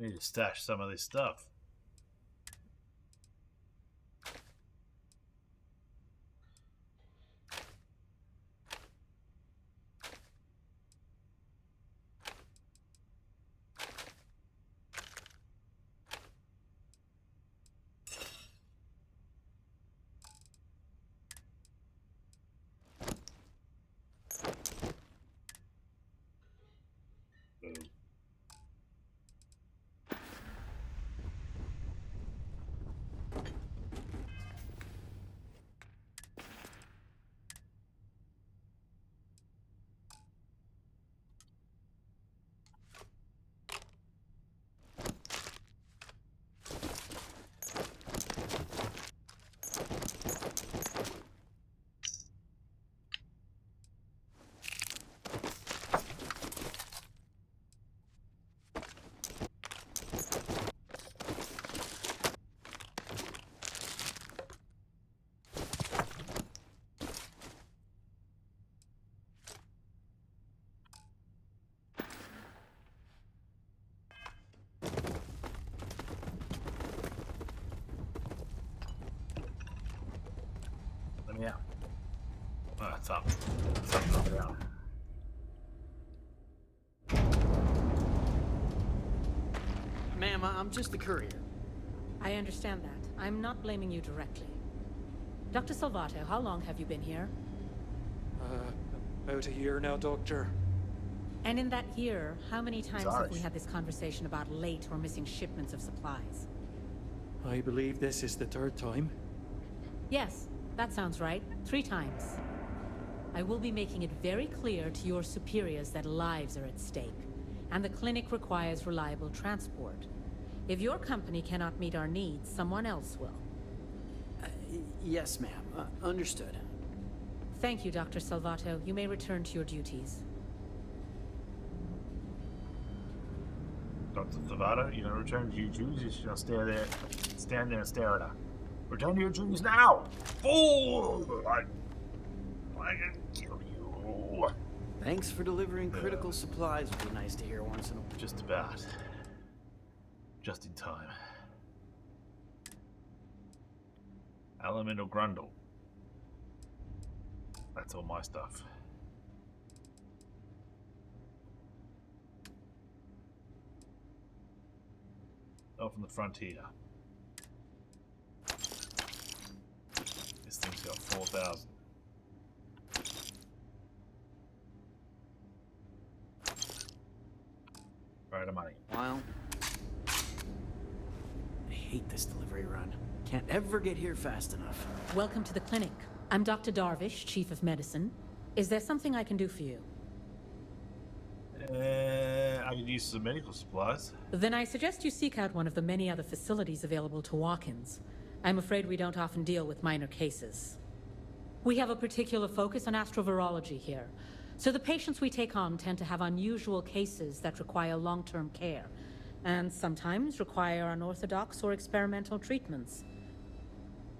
Need to stash some of this stuff. Yeah. Oh, it's up. It's up, not down. Ma'am, I'm just the courier. I understand that. I'm not blaming you directly. Dr. Salvato, how long have you been here? About a year now, Doctor. And in that year, how many times Sorry. have we had this conversation about late or missing shipments of supplies? I believe this is the third time. Yes, that sounds right. 3 times. I will be making it very clear to your superiors that lives are at stake, and the clinic requires reliable transport. If your company cannot meet our needs, someone else will. Yes, ma'am. Understood. Thank you, Dr. Salvato. You may return to your duties. Dr. Salvato, you know, return to your duties. You should stand there and stare at her. Return to your duties now! Fool! I can kill you. Thanks for delivering critical supplies. Would be nice to hear once in a while. Just about. Just in time. Elemental Grundle. That's all my stuff. Off on the frontier. This thing's got 4,000. Right of money. Wow. I hate this delivery run. Can't ever get here fast enough. Welcome to the clinic. I'm Dr. Darvish, Chief of Medicine. Is there something I can do for you? I could use some medical supplies. Then I suggest you seek out one of the many other facilities available to walk-ins. I'm afraid we don't often deal with minor cases. We have a particular focus on astrovirology here, so the patients we take on tend to have unusual cases that require long-term care, and sometimes require unorthodox or experimental treatments.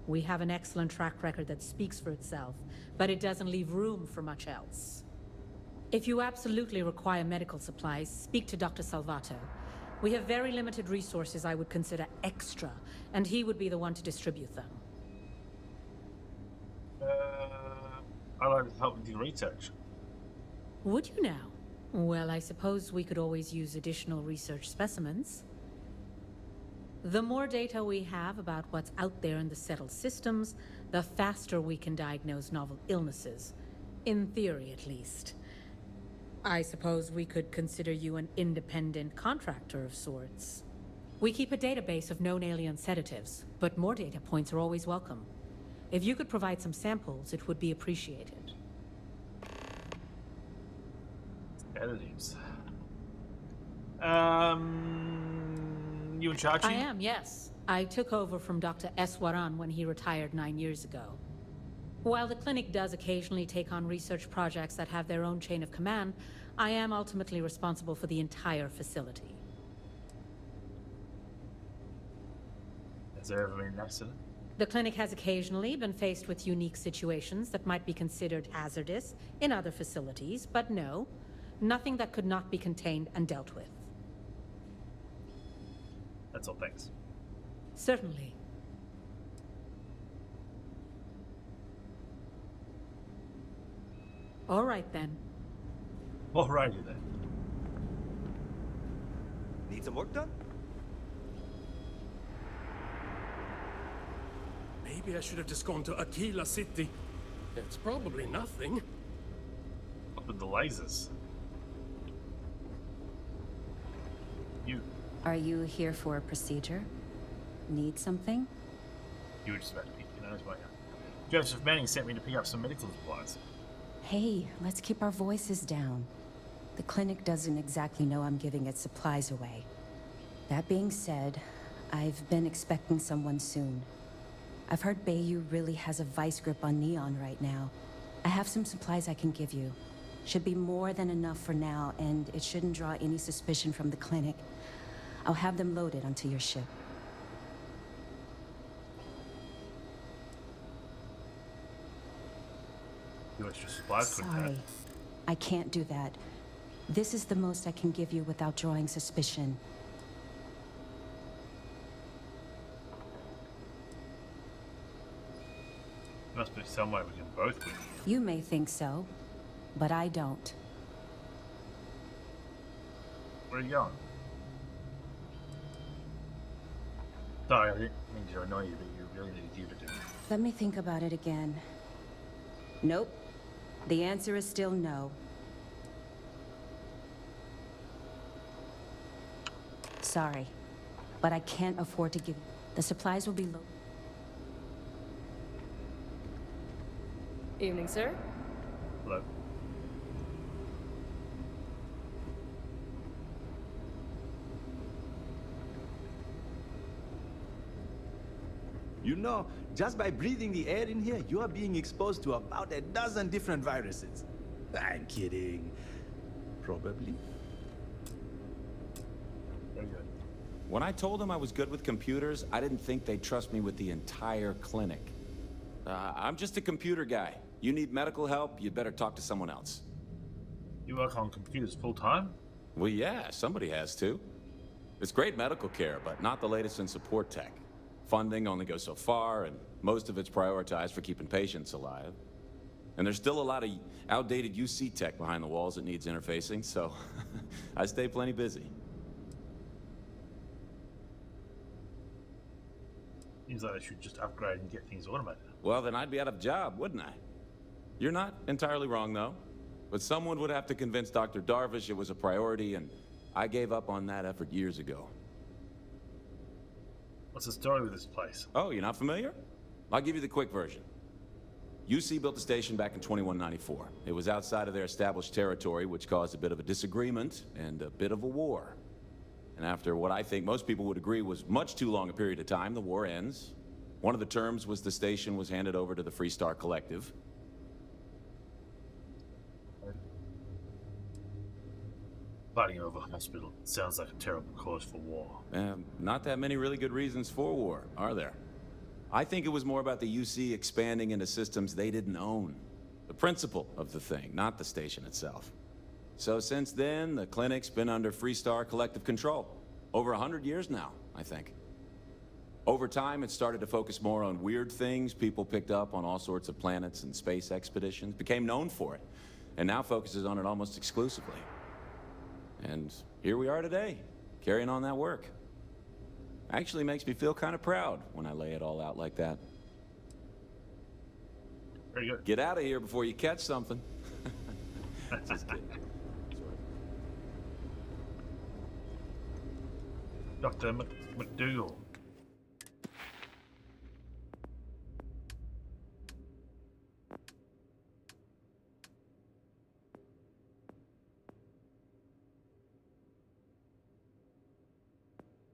We have an excellent track record that speaks for itself, but it doesn't leave room for much else. If you absolutely require medical supplies, speak to Dr. Salvato. We have very limited resources I would consider extra, and he would be the one to distribute them. I'd like to help with your research. Would you now? Well, I suppose we could always use additional research specimens. The more data we have about what's out there in the settled systems, the faster we can diagnose novel illnesses. In theory, at least. I suppose we could consider you an independent contractor of sorts. We keep a database of known alien sedatives, but more data points are always welcome. If you could provide some samples, it would be appreciated. Sedatives. You in charge? I am, yes. I took over from Dr. Eswaran when he retired 9 years ago. While the clinic does occasionally take on research projects that have their own chain of command, I am ultimately responsible for the entire facility. Has there ever been an accident? The clinic has occasionally been faced with unique situations that might be considered hazardous in other facilities, but no, nothing that could not be contained and dealt with. That's all, thanks. Certainly. All right, then. Alrighty then. Need some work done? Maybe I should have just gone to Aquila City. It's probably nothing. Up with the lasers. You. Are you here for a procedure? Need something? You were just about to pick your nose, weren't you? Joseph Manning sent me to pick up some medical supplies. Hey, let's keep our voices down. The clinic doesn't exactly know I'm giving its supplies away. That being said, I've been expecting someone soon. I've heard Bayou really has a vice grip on Neon right now. I have some supplies I can give you. Should be more than enough for now, and it shouldn't draw any suspicion from the clinic. I'll have them loaded onto your ship. You extra supplies, Sorry, I can't do that. This is the most I can give you without drawing suspicion. There must be some way we can both win. You may think so, but I don't. Where are you going? Sorry, I didn't mean to annoy you, but you really need to give it to me. Let me think about it again. Nope. The answer is still no. Sorry, but I can't afford to give. The supplies will be low. Evening, sir. Hello. You know, just by breathing the air in here, you are being exposed to about a dozen different viruses. I'm kidding. Probably. Very good. When I told them I was good with computers, I didn't think they'd trust me with the entire clinic. I'm just a computer guy. You need medical help, you'd better talk to someone else. You work on computers full time? Well, yeah, somebody has to. It's great medical care, but not the latest in support tech. Funding only goes so far, and most of it's prioritized for keeping patients alive. And there's still a lot of outdated UC tech behind the walls that needs interfacing, so I stay plenty busy. Seems like I should just upgrade and get things automated. Well, then I'd be out of job, wouldn't I? You're not entirely wrong, though. But someone would have to convince Dr. Darvish it was a priority, and I gave up on that effort years ago. What's the story with this place? Oh, you're not familiar? I'll give you the quick version. UC built the station back in 2194. It was outside of their established territory, which caused a bit of a disagreement and a bit of a war. And after what I think most people would agree was much too long a period of time, the war ends. One of the terms was the station was handed over to the Freestar Collective. Fighting over a hospital sounds like a terrible cause for war. Not that many really good reasons for war, are there? I think it was more about the UC expanding into systems they didn't own. The principle of the thing, not the station itself. So since then, the clinic's been under Freestar Collective control. Over 100 years now, I think. Over time, it started to focus more on weird things. People picked up on all sorts of planets and space expeditions, became known for it, and now focuses on it almost exclusively. And here we are today, carrying on that work. Actually makes me feel kind of proud when I lay it all out like that. Very good. Get out of here before you catch something. Just kidding. Dr. McDougal.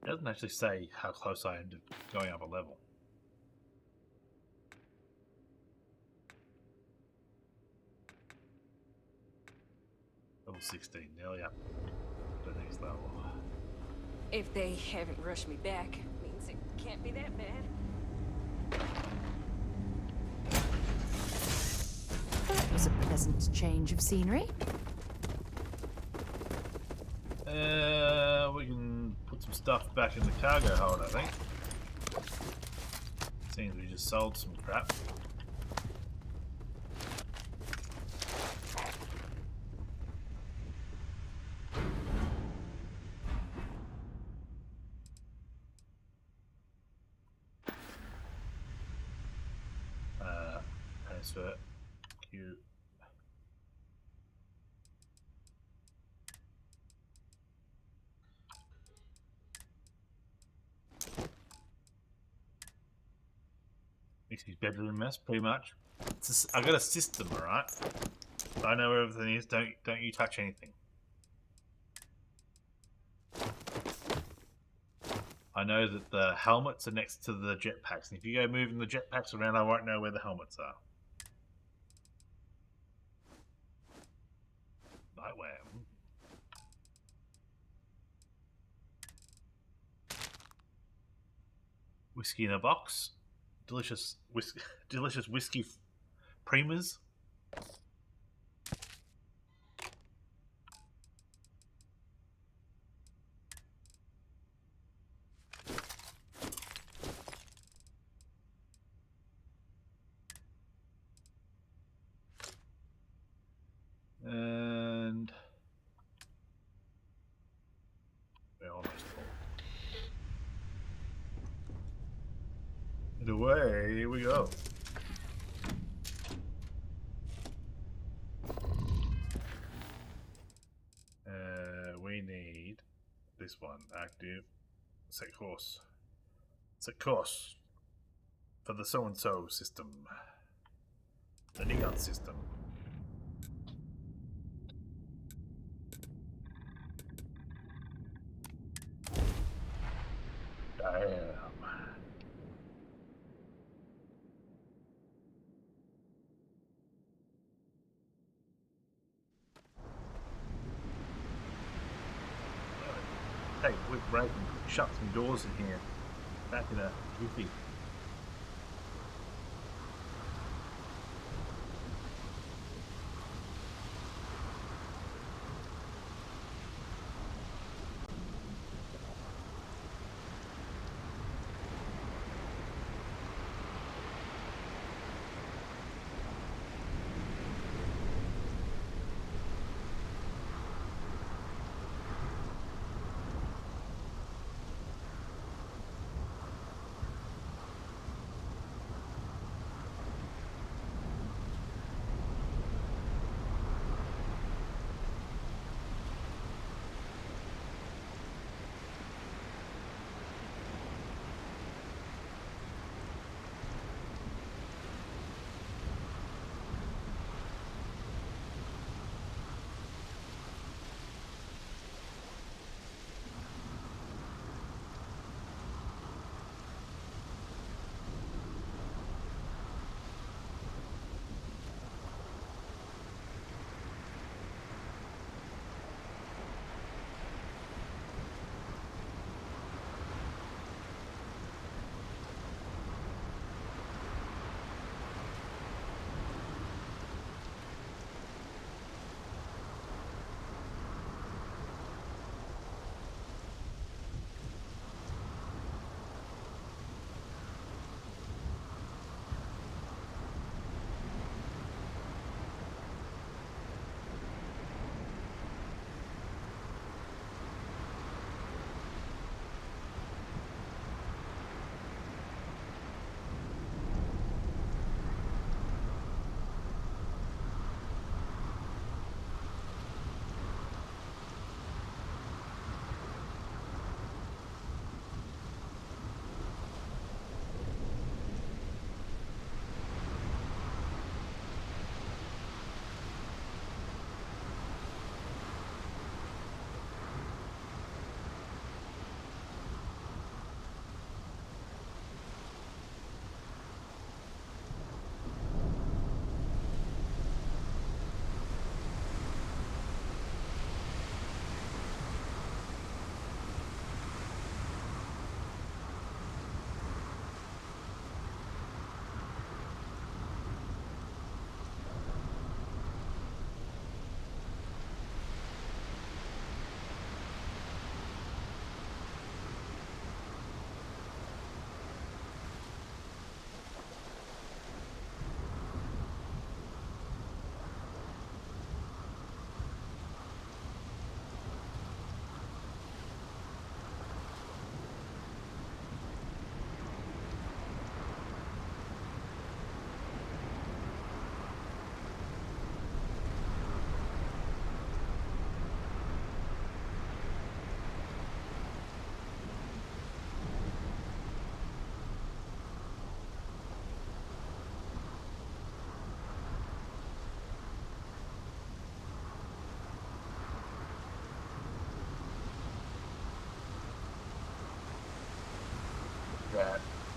It doesn't actually say how close I am to going up a level. Level 16, nearly up to the next level. If they haven't rushed me back, means it can't be that bad. That was a pleasant change of scenery. We can put some some stuff back in the cargo hold, I think. Seems we just sold some crap. Transfer. Q. Micksy's bedroom mess, pretty much. I got a system, alright? I know where everything is. Don't you touch anything. I know that the helmets are next to the jetpacks, and if you go moving the jetpacks around, I won't know where the helmets are. Nightwear. Whiskey in a box. Delicious whiskey primers. And we're almost full. And away we go. We need this one active. Set course. Set course for the so-and-so system. The neon system. Damn. Hey, quick break and shut some doors in here. Back in a goofy.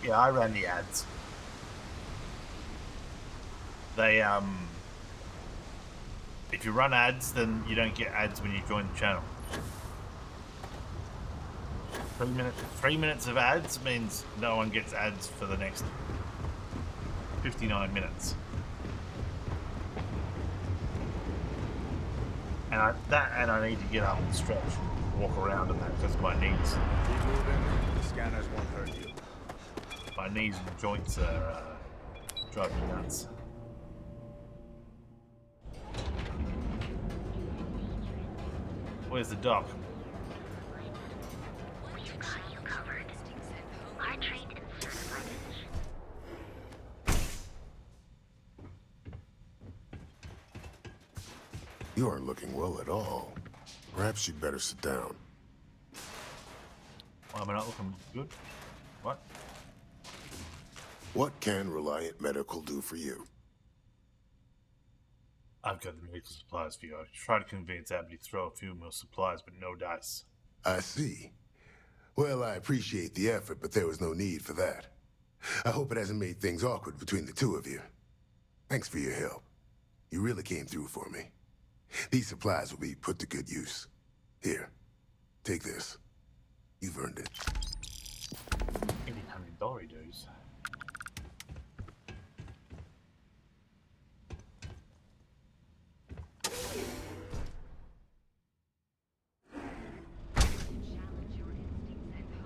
Yeah, I ran the ads. They, if you run ads, then you don't get ads when you join the channel. 3 minutes of ads means no one gets ads for the next 59 minutes. And I need to get up and stretch and walk around and that because my knees. Keep moving. The scanners won't hurt you. My knees and joints are driving me nuts. Where's the dock? We've got you covered. Our trained and certified You aren't looking well at all. Perhaps you'd better sit down. Why am I not looking good? What? What can Reliant Medical do for you? I've got the medical supplies for you. I tried to convince Abby to throw a few more supplies, but no dice. I see. Well, I appreciate the effort, but there was no need for that. I hope it hasn't made things awkward between the two of you. Thanks for your help. You really came through for me. These supplies will be put to good use. Here, take this. You've earned it. $1,800 dues.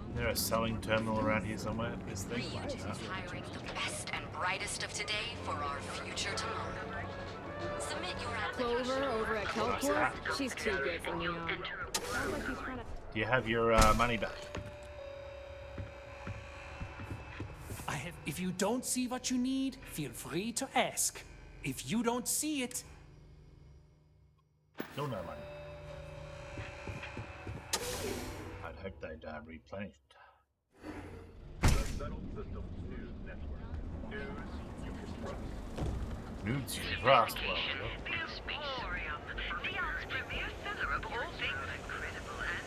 Is there a selling terminal around here somewhere? This thing? Hiring the best and brightest of today for our future tomorrow. Submit your application. Clover over at Kelport? She's too good for Neon. Do you have your money back? If you don't see what you need, feel free to ask. If you don't see it... Still no money. I'd hope they'd replenish it. The Settled Systems News Network. News you can trust. Nudes you can trust. Well, Neon's premier seller of all things incredible and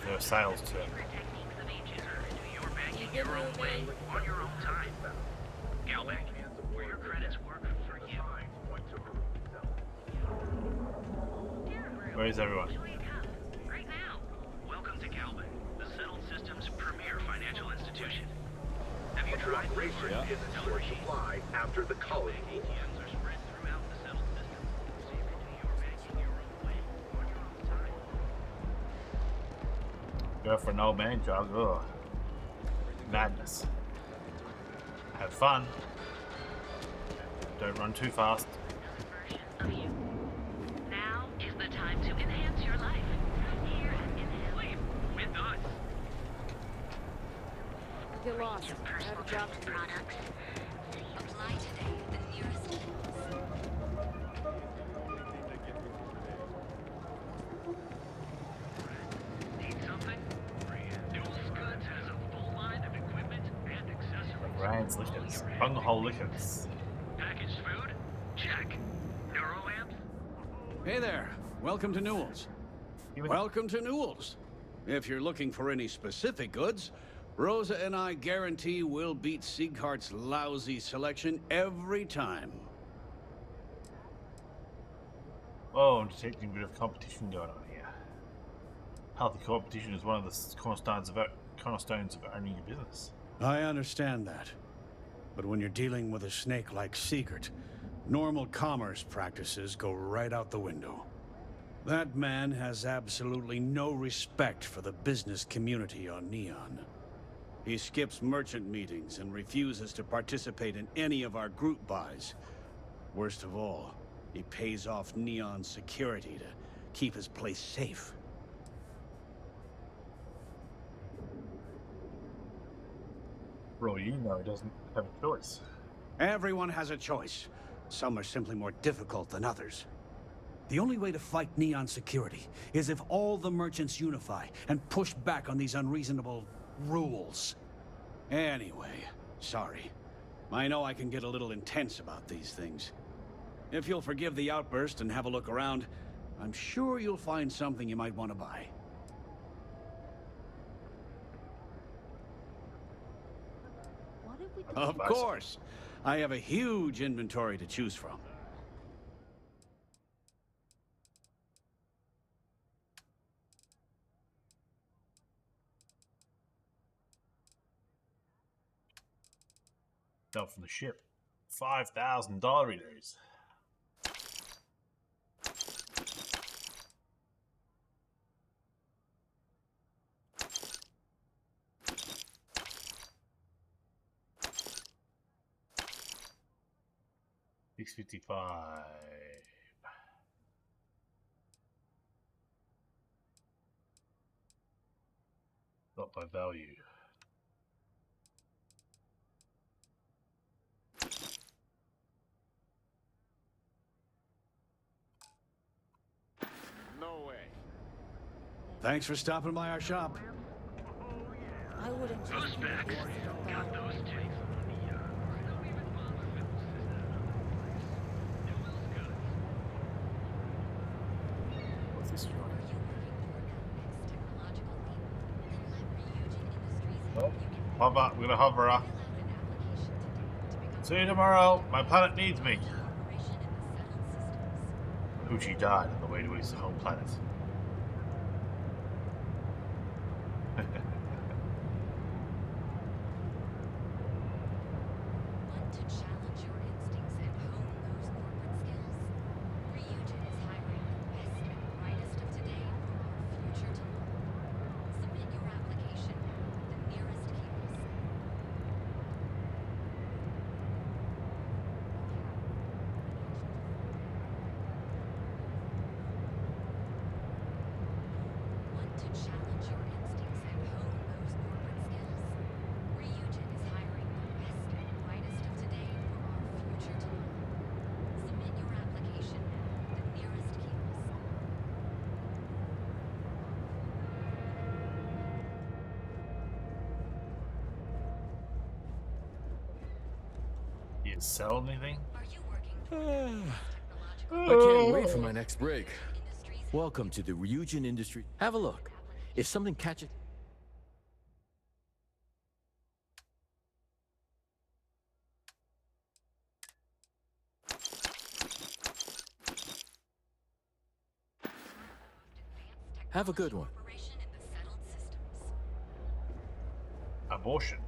there are sales too. You're banking your own way on your own time. Galbank, where your credits work for you. Where is everyone? Right now. Welcome to Galbank, the Settled Systems premier financial institution. Have you tried Operation is in short supply after the colony. ATMs are spread throughout the Settled System, so you can do your banking your own way on your own time. Go for an old man job. Ugh. Madness. Have fun. Don't run too fast. Now is the time to enhance your life. Here at Enhance. Sleep with us. Get lost. I have a job to do. Products. Apply today at the nearest Need something? Newell's Goods has a full line of equipment and accessories. Ryan's Lickers. Bunghole Lickers. Packaged food? Check. Neuroamps? Hey there. Welcome to Newell's. Welcome to Newell's. If you're looking for any specific goods, Rosa and I guarantee we'll beat Sieghart's lousy selection every time. Oh, I'm detecting a bit of competition going on here. Healthy competition is one of the cornerstones of owning your business. I understand that. But when you're dealing with a snake like Siegert, normal commerce practices go right out the window. That man has absolutely no respect for the business community on Neon. He skips merchant meetings and refuses to participate in any of our group buys. Worst of all, he pays off Neon's security to keep his place safe. Bro, you know he doesn't have a choice. Everyone has a choice. Some are simply more difficult than others. The only way to fight Neon security is if all the merchants unify and push back on these unreasonable rules. Anyway, sorry. I know I can get a little intense about these things. If you'll forgive the outburst and have a look around, I'm sure you'll find something you might want to buy. Of course. I have a huge inventory to choose from. Fell from the ship. $5,000 it is. $655. Not by value. No way. Thanks for stopping by our shop. I wouldn't just be Got those two. What's this one? Oh, hover. We're gonna hover up. See you tomorrow. My planet needs me. Poochie died on the way to his home planet. You sell anything? I can't wait for my next break. Welcome to the Ryujin Industry. Have a look. If something catches... Have a good one. Abortion.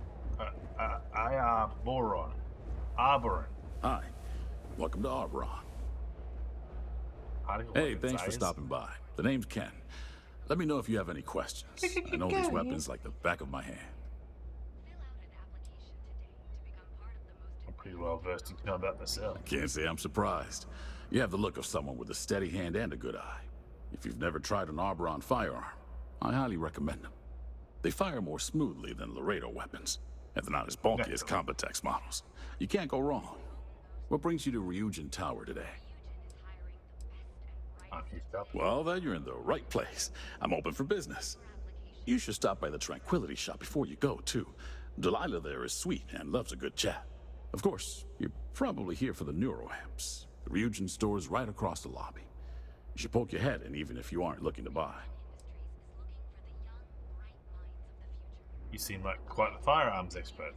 Boron. Arborin. Hi. Welcome to Arboron. Hey, thanks for stopping by. The name's Ken. Let me know if you have any questions. I know these weapons like the back of my hand. I'm pretty well versed in combat myself. Can't say I'm surprised. You have the look of someone with a steady hand and a good eye. If you've never tried an Arboron firearm, I highly recommend them. They fire more smoothly than Laredo weapons, and they're not as bulky as Combatex models. You can't go wrong. What brings you to Ryujin Tower today? Well, then you're in the right place. I'm open for business. You should stop by the Tranquility Shop before you go, too. Delilah there is sweet and loves a good chat. Of course, you're probably here for the neuroamps. The Ryujin store is right across the lobby. You should poke your head in even if you aren't looking to buy. You seem like quite a firearms expert.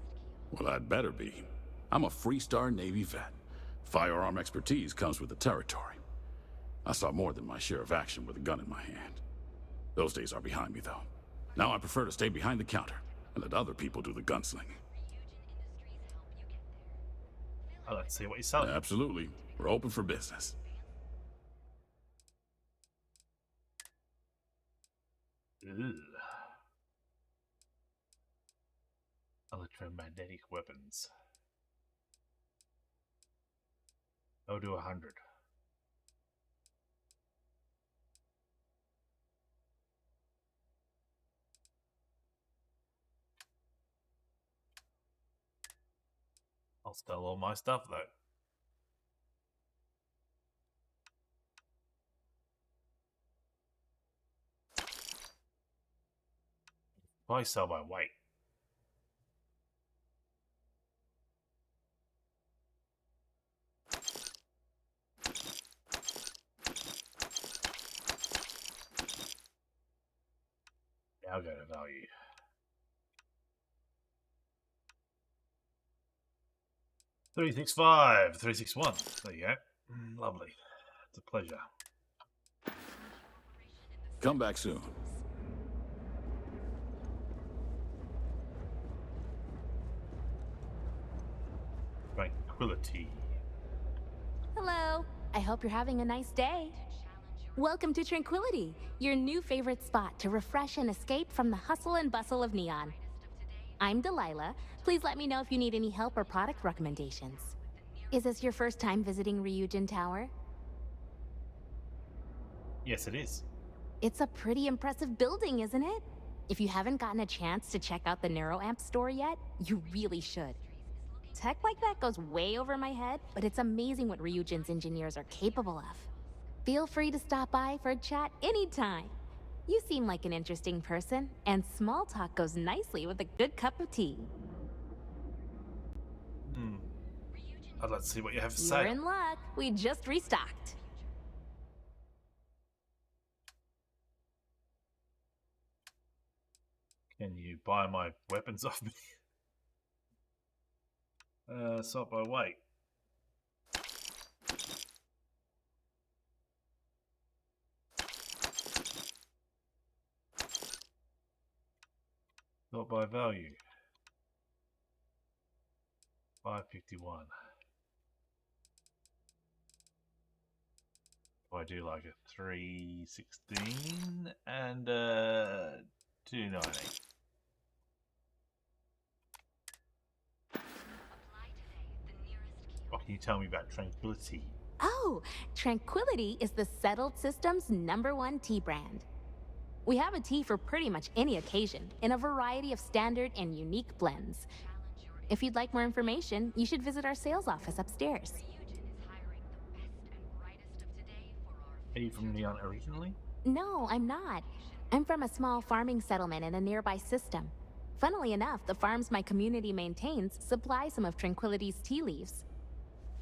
Well, I'd better be. I'm a Freestar Navy vet. Firearm expertise comes with the territory. I saw more than my share of action with a gun in my hand. Those days are behind me, though. Now I prefer to stay behind the counter and let other people do the gunslinging. I'd like to see what you're selling. Absolutely. We're open for business. Ugh. Electromagnetic weapons. Oh, to 100. I'll sell all my stuff though. Why sell by weight? Now go to value. 365, 361. There you go. Lovely. It's a pleasure. Come back soon. Tranquility. Hello. I hope you're having a nice day. Welcome to Tranquility, your new favorite spot to refresh and escape from the hustle and bustle of Neon. I'm Delilah. Please let me know if you need any help or product recommendations. Is this your first time visiting Ryujin Tower? Yes, it is. It's a pretty impressive building, isn't it? If you haven't gotten a chance to check out the NeuroAmp store yet, you really should. Tech like that goes way over my head, but it's amazing what Ryujin's engineers are capable of. Feel free to stop by for a chat anytime. You seem like an interesting person, and small talk goes nicely with a good cup of tea. I'd like to see what you have to You're say. in luck. We just restocked. Can you buy my weapons off me? Sort by weight. Sort by value. 551. I do like a 316 and 290. What can you tell me about Tranquility? Oh, Tranquility is the Settled System's #1 tea brand. We have a tea for pretty much any occasion, in a variety of standard and unique blends. If you'd like more information, you should visit our sales office upstairs. Are you from Neon originally? No, I'm not. I'm from a small farming settlement in a nearby system. Funnily enough, the farms my community maintains supply some of Tranquility's tea leaves.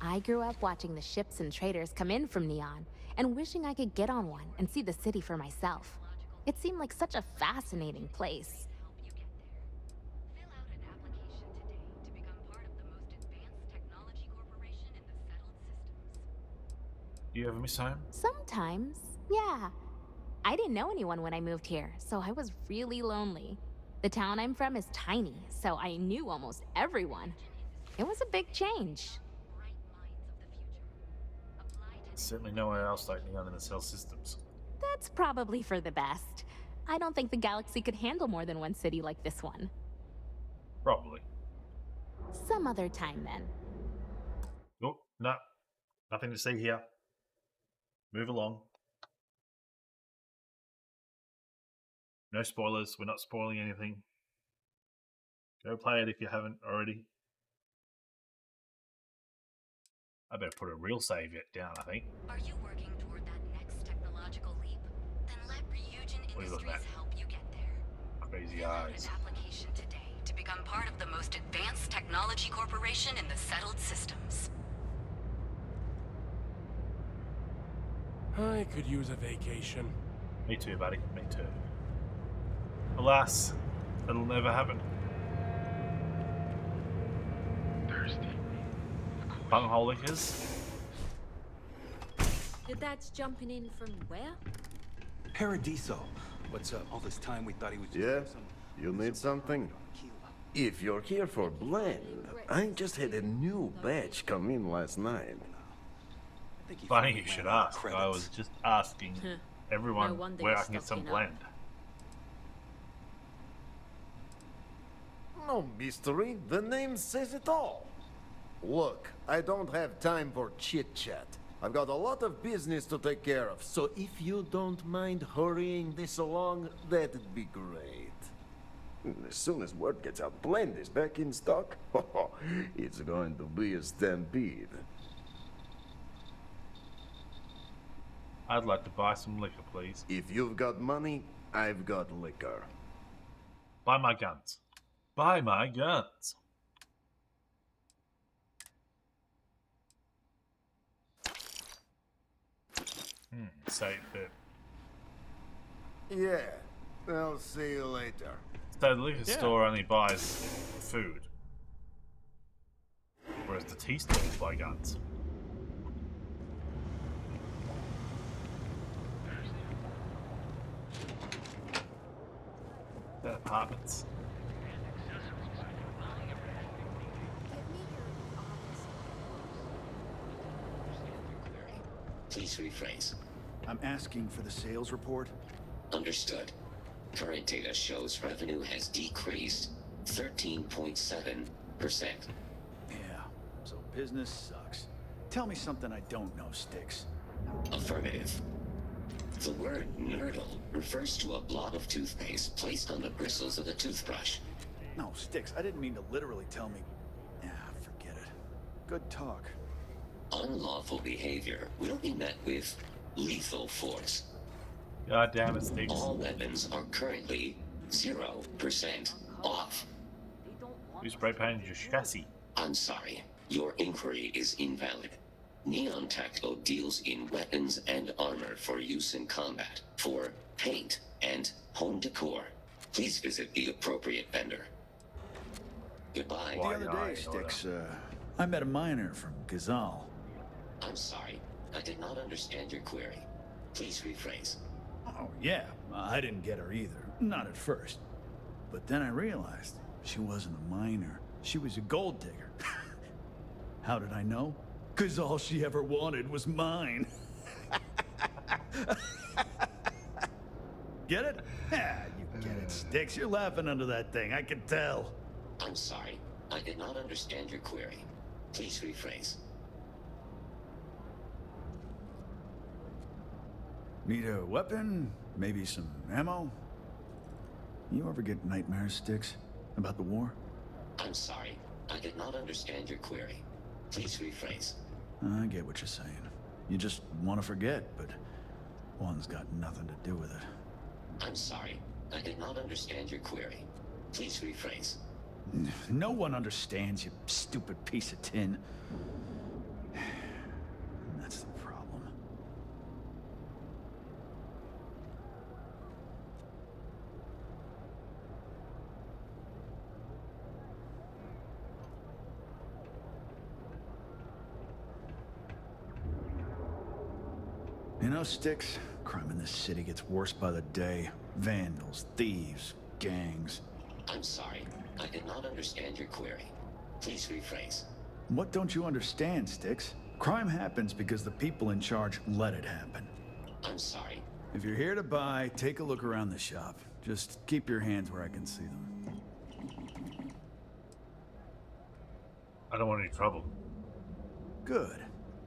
I grew up watching the ships and traders come in from Neon, and wishing I could get on one and see the city for myself. It seemed like such a fascinating place. Do you ever miss home? Sometimes, yeah. I didn't know anyone when I moved here, so I was really lonely. The town I'm from is tiny, so I knew almost everyone. It was a big change. Certainly nowhere else like Neon in the cell systems. That's probably for the best. I don't think the galaxy could handle more than one city like this one. Probably. Some other time, then. Oh, no. Nothing to see here. Move along. No spoilers. We're not spoiling anything. Go play it if you haven't already. I better put a real save down, I think. Are you working toward that next technological leap? Then let Ryujin Industries help you get there. Crazy Fill out eyes. an application today to become part of the most advanced technology corporation in the Settled Systems. I could use a vacation. Me too, buddy. Me too. Alas, it'll never happen. Thirsty. Bunghole lickers. Your dad's jumping in from where? Paradiso. What's up? All this time we thought he was just Yeah? You need something? If you're here for blend, I just had a new batch come in last night. Funny you should ask. I was just asking everyone No wonder where you're I can get some stocking up. blend. No mystery, the name says it all. Look, I don't have time for chit-chat. I've got a lot of business to take care of, so if you don't mind hurrying this along, that'd be great. As soon as word gets out blend is back in stock, it's going to be a stampede. I'd like to buy some liquor, please. If you've got money, I've got liquor. Buy my guns. Buy my guns. So Yeah, I'll see you later. the liquor store only buys food. Whereas the tea stalls by guns. The apartments. Please rephrase. I'm asking for the sales report. Understood. Current data shows revenue has decreased 13.7%. Yeah, so business sucks. Tell me something I don't know, Sticks. Affirmative. The word nurdle refers to a blob of toothpaste placed on the bristles of a toothbrush. No, Sticks, I didn't mean to literally tell me. Yeah, forget it. Good talk. Unlawful behavior will be met with lethal force. God damn it, Sticks. All weapons are currently 0% off. You spray painted your chassis. I'm sorry. Your inquiry is invalid. Neon Tactical deals in weapons and armor for use in combat, for paint and home decor. Please visit the appropriate vendor. Goodbye. The other day, Sticks, I met a miner from Gazal. I'm sorry. I did not understand your query. Please rephrase. Oh, yeah. I didn't get her either. Not at first. But then I realized she wasn't a miner. She was a gold digger. How did I know? 'Cause all she ever wanted was mine. Get it? Yeah, you get it, Sticks. You're laughing under that thing. I can tell. I'm sorry. I did not understand your query. Please rephrase. Need a weapon? Maybe some ammo? You ever get nightmares, Sticks? About the war? I'm sorry. I did not understand your query. Please rephrase. I get what you're saying. You just want to forget, but one's got nothing to do with it. I'm sorry. I did not understand your query. Please rephrase. No one understands, you stupid piece of tin. That's the problem. You know, Sticks, crime in this city gets worse by the day. Vandals, thieves, gangs. I'm sorry. I did not understand your query. Please rephrase. What don't you understand, Sticks? Crime happens because the people in charge let it happen. I'm sorry. If you're here to buy, take a look around the shop. Just keep your hands where I can see them. I don't want any trouble. Good.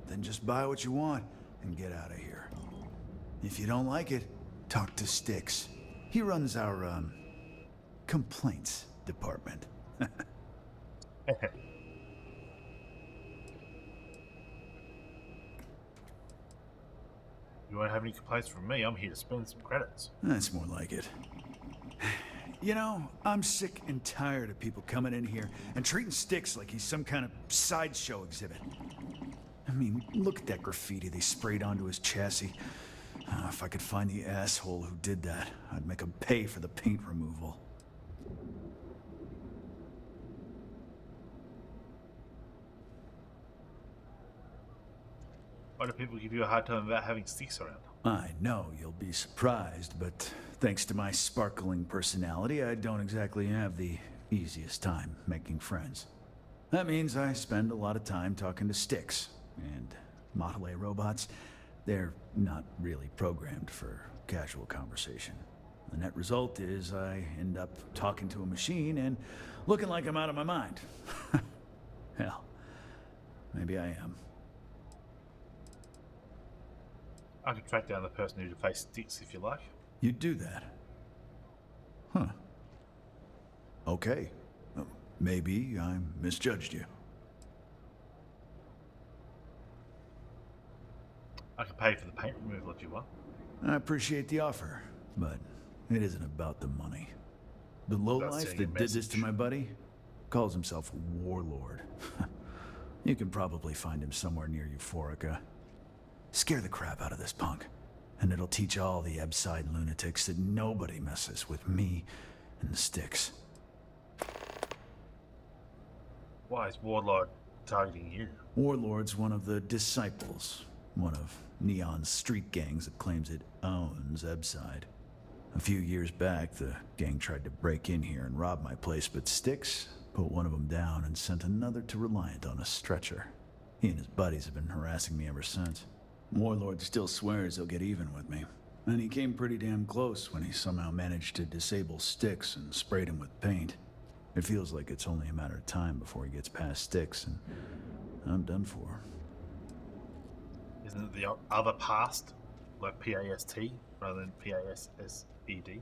Then just buy what you want and get out of here. If you don't like it, talk to Sticks. He runs our, complaints department. You won't have any complaints from me. I'm here to spend some credits. That's more like it. You know, I'm sick and tired of people coming in here and treating Sticks like he's some kind of sideshow exhibit. I mean, look at that graffiti they sprayed onto his chassis. If I could find the asshole who did that, I'd make him pay for the paint removal. Why do people give you a hard time about having Sticks around? I know you'll be surprised, but thanks to my sparkling personality, I don't exactly have the easiest time making friends. That means I spend a lot of time talking to Sticks, and Model A robots, they're not really programmed for casual conversation. The net result is I end up talking to a machine and looking like I'm out of my mind. Hell, maybe I am. I could track down the person who defaced Sticks if you like. You'd do that? Huh. Okay. Maybe I misjudged you. I could pay for the paint removal if you want. I appreciate the offer, but it isn't about the money. The lowlife that did this to my buddy calls himself a warlord. You can probably find him somewhere near Euphorica. Scare the crap out of this punk, and it'll teach all the Ebside lunatics that nobody messes with me and the Sticks. Why is Warlord targeting you? Warlord's one of the disciples, one of Neon's street gangs that claims it owns Ebside. A few years back, the gang tried to break in here and rob my place, but Styx put one of them down and sent another to Reliant on a stretcher. He and his buddies have been harassing me ever since. Warlord still swears he'll get even with me, and he came pretty damn close when he somehow managed to disable Styx and sprayed him with paint. It feels like it's only a matter of time before he gets past Styx, and I'm done for. Isn't it the other past, like P-A-S-T, rather than P-A-S-S-E-D?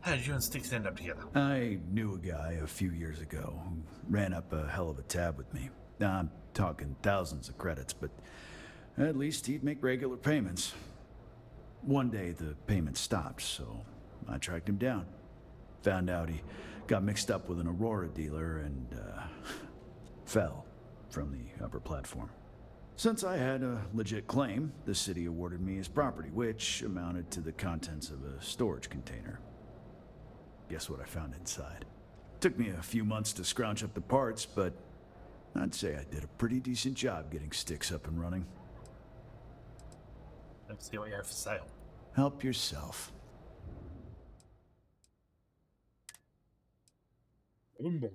How did you and Styx end up together? I knew a guy a few years ago who ran up a hell of a tab with me. I'm talking thousands of credits, but at least he'd make regular payments. One day the payments stopped, so I tracked him down. Found out he got mixed up with an Aurora dealer and fell from the upper platform. Since I had a legit claim, the city awarded me his property, which amounted to the contents of a storage container. Guess what I found inside? Took me a few months to scrounge up the parts, but I'd say I did a pretty decent job getting Styx up and running. Let's see what you have for sale. Help yourself. Boom, boom.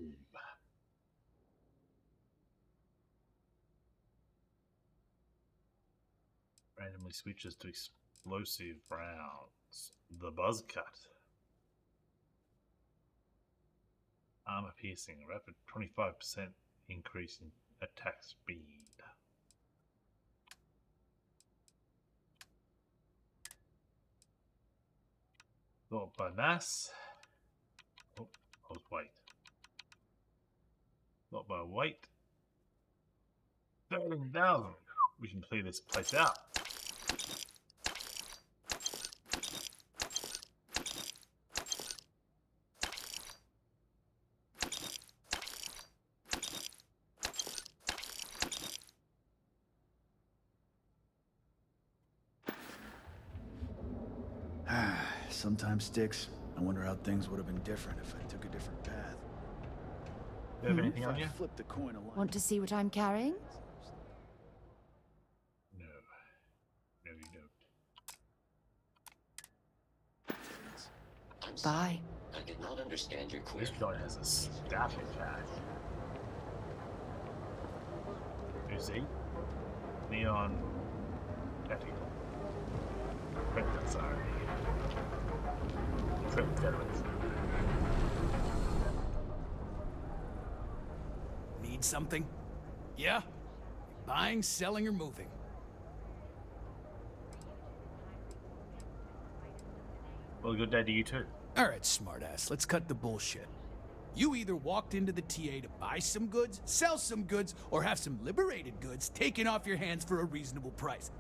Randomly switches to explosive rounds. The buzz cut. Armor piercing, rapid 25% increase in attack speed. Thought by mass. Oh, I was weight. Not by weight. 13,000. We can clear this place out. Sometimes, Styx, I wonder how things would have been different if I took a different path. Do you have anything on you? Flip the coin a lot. Want to see what I'm carrying? No. No, you don't. Bye. I did not understand your query. This guy has a stack of cash. You see? Neon Tactical. Sorry. Trip veterans. Need something? Yeah? Buying, selling, or moving? Well, good day to you too. Alright, smartass, let's cut the bullshit. You either walked into the TA to buy some goods, sell some goods, or have some liberated goods taken off your hands for a reasonable price.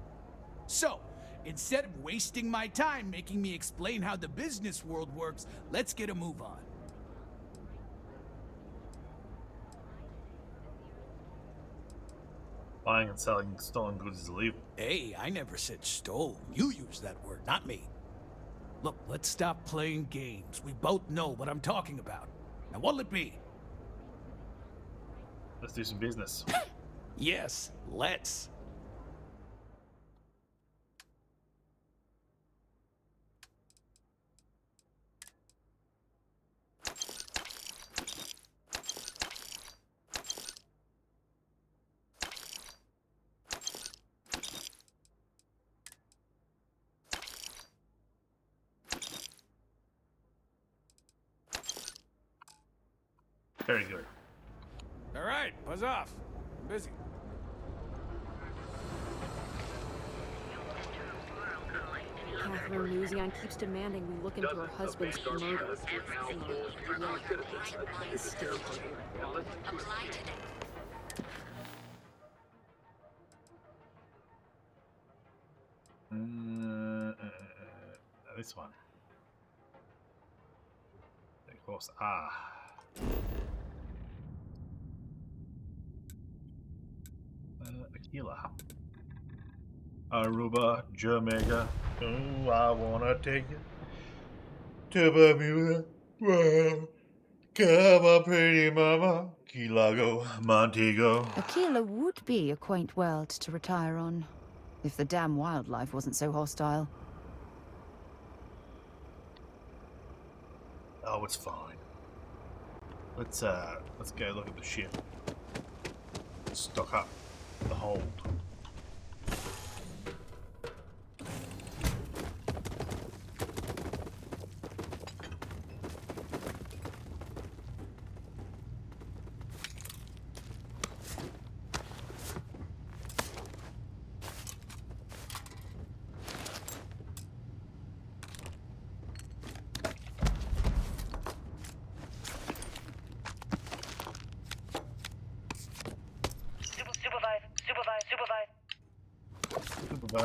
So, instead of wasting my time making me explain how the business world works, let's get a move on. Buying and selling stolen goods is illegal. Hey, I never said stole. You used that word, not me. Look, let's stop playing games. We both know what I'm talking about. Now what'll it be? Let's do some business. Yes, let's. Very good. All right, buzz off. I'm busy. Catherine Luzian keeps demanding we look into her husband's murder. This one. Of course, Aquila. Aruba, Jamaica. Oh, I wanna take it to Bermuda. Well, Come on, pretty mama. Key Largo, Montego. Aquila would be a quaint world to retire on, if the damn wildlife wasn't so hostile. Oh, it's fine. Let's go look at the ship. Stock up the hold.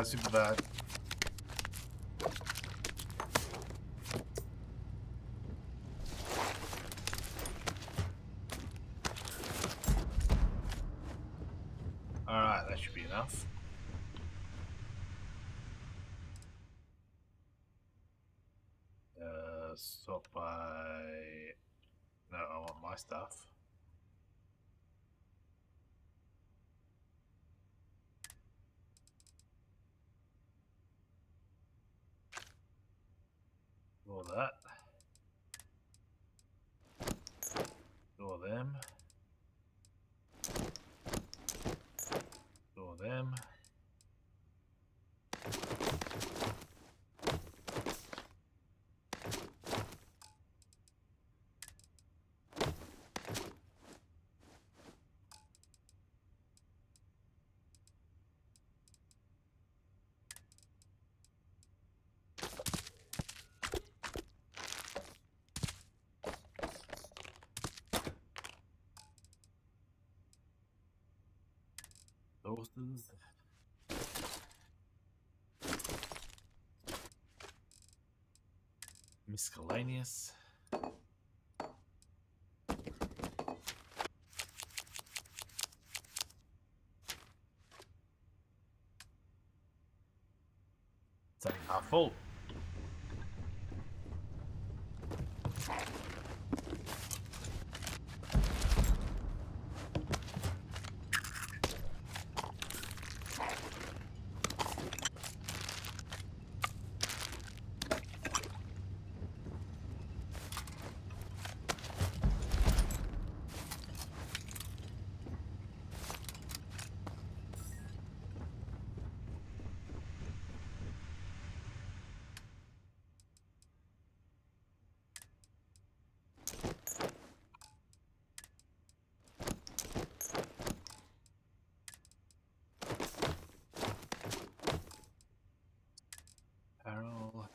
Supervise. Alright, that should be enough. Stop by... No, I want my stuff. All that. All them. All them. Sources. Miscellaneous. It's only half full. Barrel.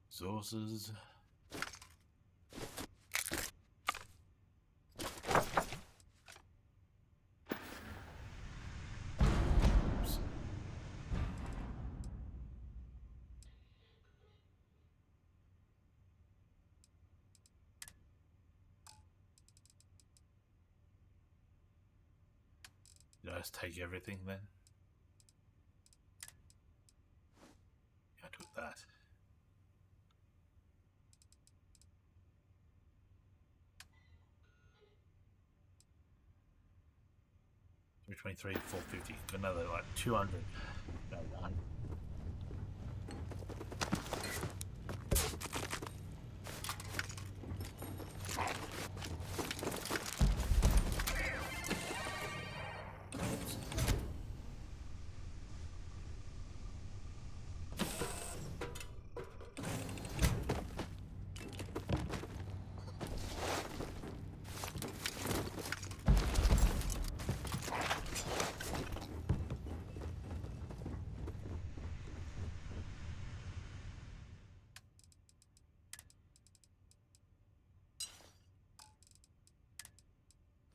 Sources. Did I just take everything then? I took that. $323, $450, another like 200. No, one.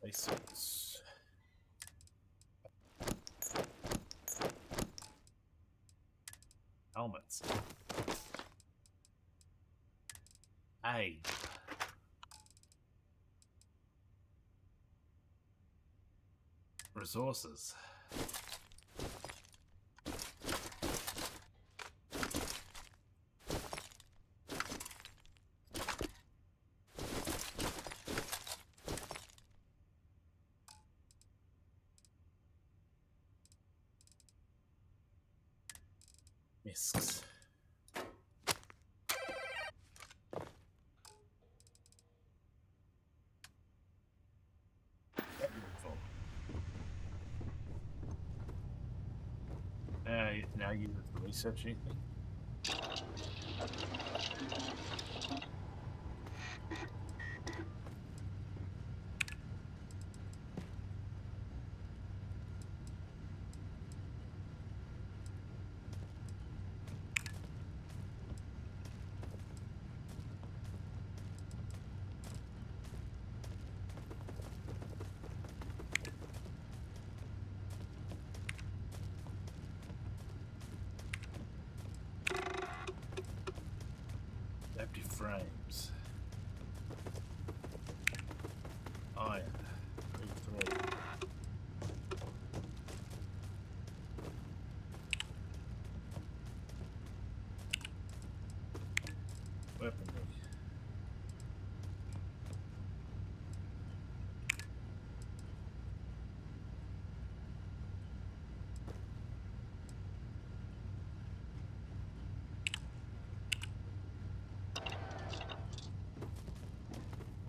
Basics. Helmets. Hey. Resources. Misks. Now you have to research anything. Empty frames. Iron. 3. Weaponry.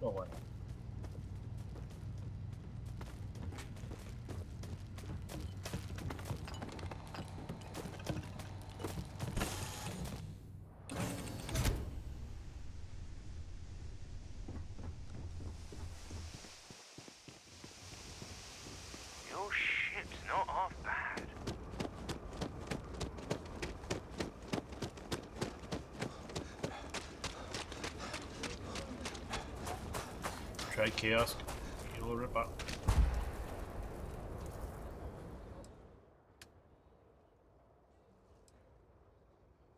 Go away. Your ship's not half bad. Try kiosk. You'll rip up.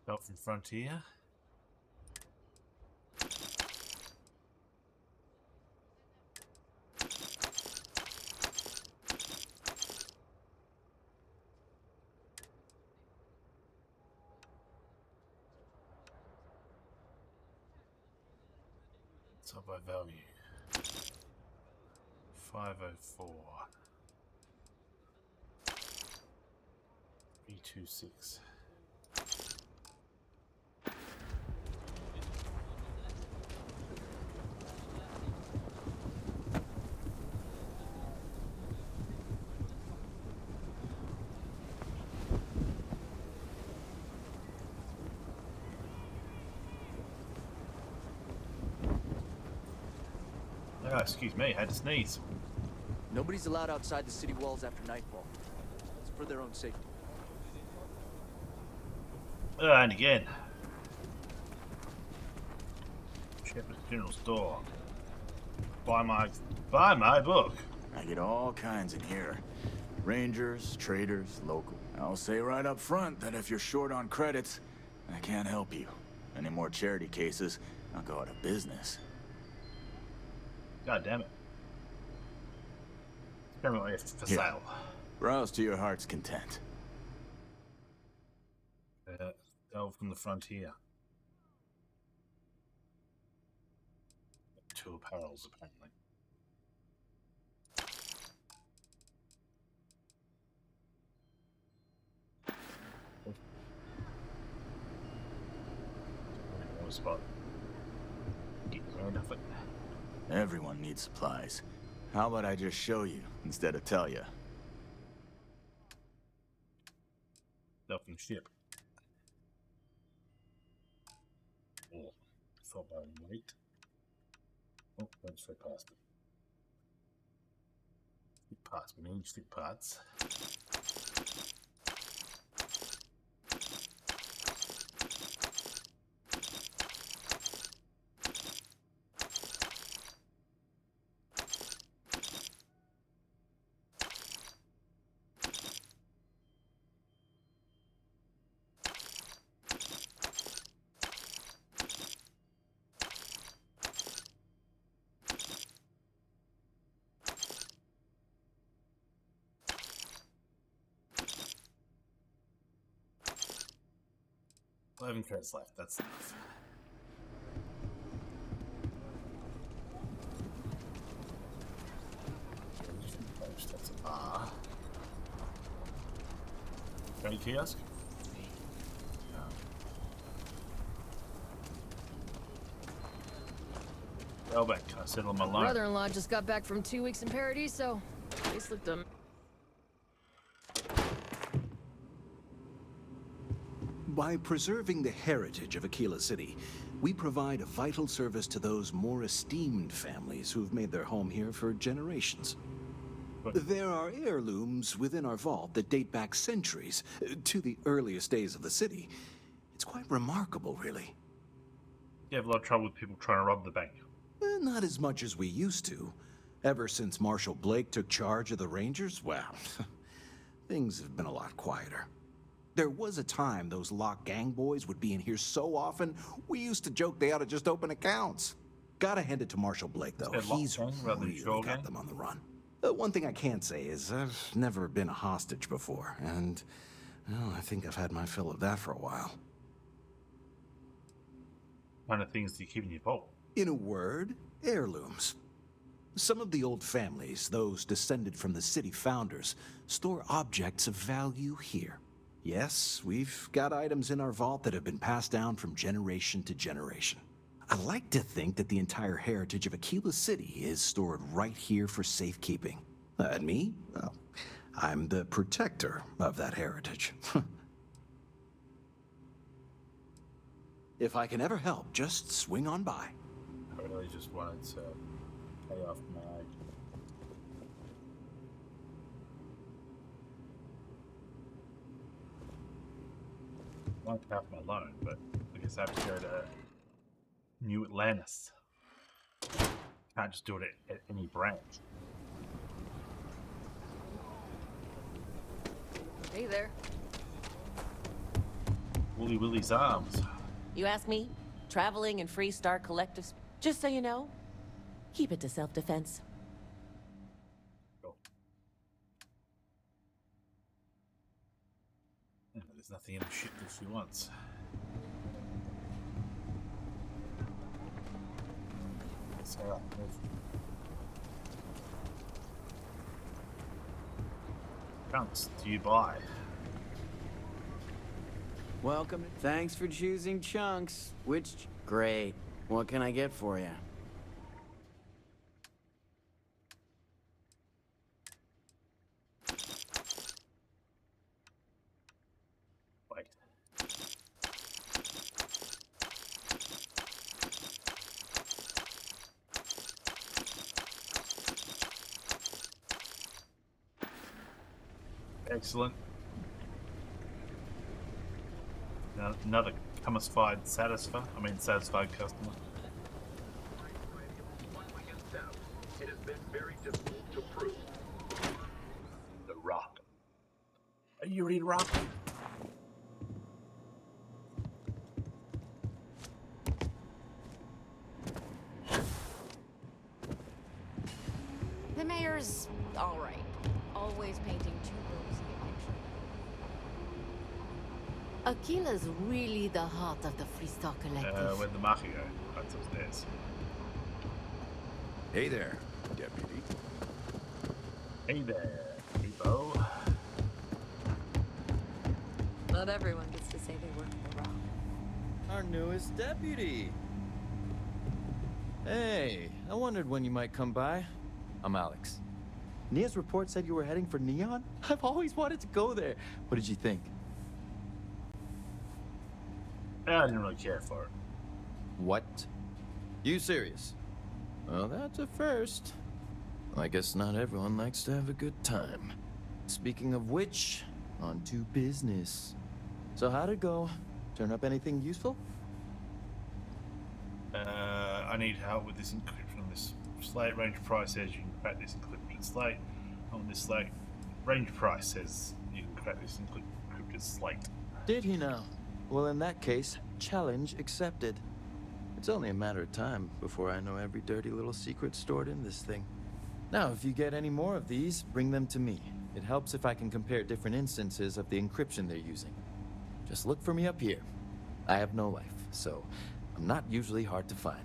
Out from Frontier. It's up by value. 504. B26. Oh, excuse me, I had to sneeze. Nobody's allowed outside the city walls after nightfall. It's for their own safety. And again. Shepherd's General Store. Buy my book. I get all kinds in here. Rangers, traders, local. I'll say right up front that if you're short on credits, I can't help you. Any more charity cases, I'll go out of business. God damn it. Apparently it's for sale. Browse to your heart's content. Delve from the Frontier. 2 apparels, apparently. One spot. Get rid of it. Everyone needs supplies. How about I just show you instead of tell you? Stuff from ship. Oh, thought by weight. Oh, let's fit past it. Fit parts, manage fit parts. 11 credits left. That's enough. That's a bar. Any kiosk? No. Well, back. Can I settle my loan? Brother-in-law just got back from 2 weeks in Paradiso. They slipped him. By preserving the heritage of Aquila City, we provide a vital service to those more esteemed families who've made their home here for generations. There are heirlooms within our vault that date back centuries, to the earliest days of the city. It's quite remarkable, really. You have a lot of trouble with people trying to rob the bank. Not as much as we used to. Ever since Marshal Blake took charge of the Rangers, well, things have been a lot quieter. There was a time those lock gang boys would be in here so often, we used to joke they ought to just open accounts. Gotta hand it to Marshal Blake, though. He's really got them on the run. One thing I can't say is I've never been a hostage before, and, well, I think I've had my fill of that for a while. What kind of things do you keep in your vault? In a word, heirlooms. Some of the old families, those descended from the city founders, store objects of value here. Yes, we've got items in our vault that have been passed down from generation to generation. I like to think that the entire heritage of Aquila City is stored right here for safekeeping. And me? Well, I'm the protector of that heritage. If I can ever help, just swing on by. I really just wanted to pay off my... I want to pay off my loan, but I guess I have to go to New Atlantis. Can't just do it at any branch. Hey there. Wooly Willy's arms. You ask me? Traveling and free star collectives. Just so you know, keep it to self-defense. Cool. Yeah, there's nothing in the ship that she wants. So, chunks do you buy? Welcome. Thanks for choosing Chunks. Great. What can I get for you? Wait. Excellent. Now, another satisfied customer. It has been very difficult to prove. The rock. Are you ready, rock? The mayor's all right. Always painting too rosy a picture. Aquila's really the heart of the Freestar Collective. Where'd the market go? That's upstairs. Hey there, deputy. Hey there, Debo. Not everyone gets to say they work for Rock. Our newest deputy. Hey, I wondered when you might come by. I'm Alex. Nia's report said you were heading for Neon? I've always wanted to go there. What did you think? I didn't really care for it. What? You serious? Well, that's a first. I guess not everyone likes to have a good time. Speaking of which, on to business. So how'd it go? Turn up anything useful? I need help with this encryption on this slate. Range price says you can crack this encrypted slate. On this slate, range price says you can crack this encrypted slate. Did he now? Well, in that case, challenge accepted. It's only a matter of time before I know every dirty little secret stored in this thing. Now, if you get any more of these, bring them to me. It helps if I can compare different instances of the encryption they're using. Just look for me up here. I have no life, so I'm not usually hard to find.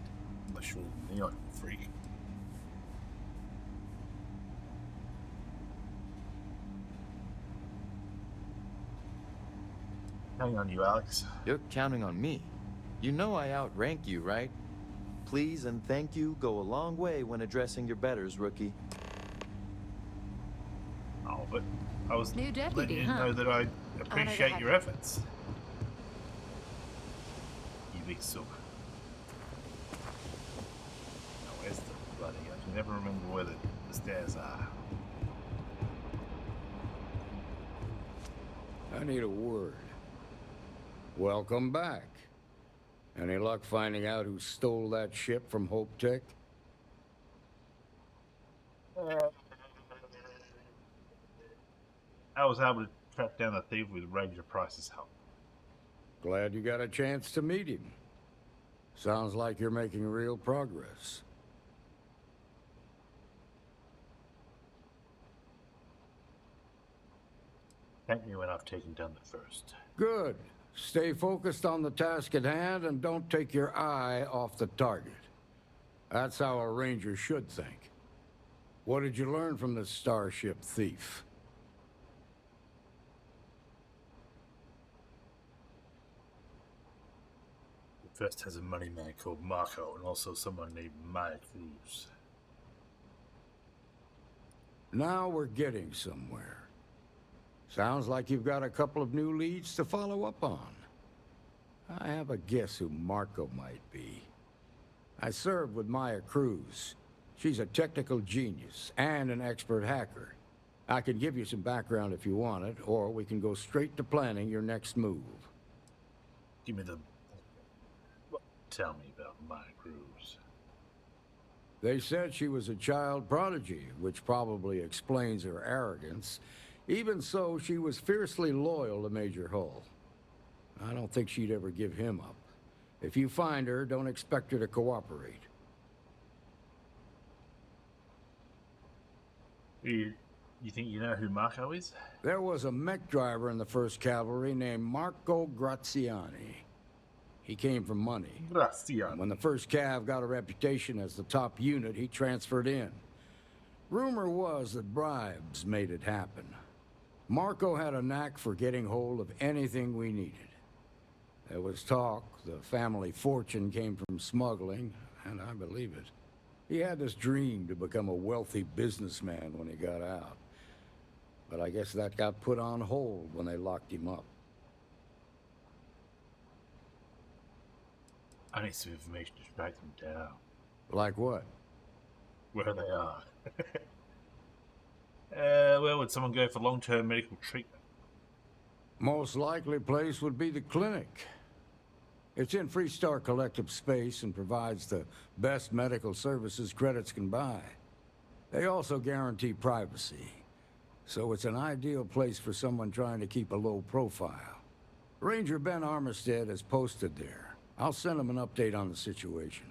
Unless you're a neon freak. Hang on you, Alex. You're counting on me. You know I outrank you, right? Please and thank you go a long way when addressing your betters, rookie. Oh, but I was New deputy, letting you huh? know that I appreciate your efforts. You big sook. Now, where's the bloody... I can never remember where the stairs are. I need a word. Welcome back. Any luck finding out who stole that ship from Hope Tech? I was able to track down the thief with Ranger Price's help. Glad you got a chance to meet him. Sounds like you're making real progress. Thank me when I've taken down the first. Good. Stay focused on the task at hand and don't take your eye off the target. That's how a ranger should think. What did you learn from the starship thief? The first has a money man called Marco and also someone named Maya Cruz. Now we're getting somewhere. Sounds like you've got a couple of new leads to follow up on. I have a guess who Marco might be. I served with Maya Cruz. She's a technical genius and an expert hacker. I can give you some background if you want it, or we can go straight to planning your next move. Give me the... Tell me about Maya Cruz. They said she was a child prodigy, which probably explains her arrogance. Even so, she was fiercely loyal to Major Hull. I don't think she'd ever give him up. If you find her, don't expect her to cooperate. You think you know who Marco is? There was a mech driver in the 1st Cavalry named Marco Graziani. He came from money. Graziani. When the 1st Cav got a reputation as the top unit, he transferred in. Rumor was that bribes made it happen. Marco had a knack for getting hold of anything we needed. There was talk the family fortune came from smuggling, and I believe it. He had this dream to become a wealthy businessman when he got out. But I guess that got put on hold when they locked him up. I need some information to track them down. Like what? Where they are. Where would someone go for long-term medical treatment? Most likely place would be the clinic. It's in Freestar Collective space and provides the best medical services credits can buy. They also guarantee privacy, so it's an ideal place for someone trying to keep a low profile. Ranger Ben Armistead is posted there. I'll send him an update on the situation.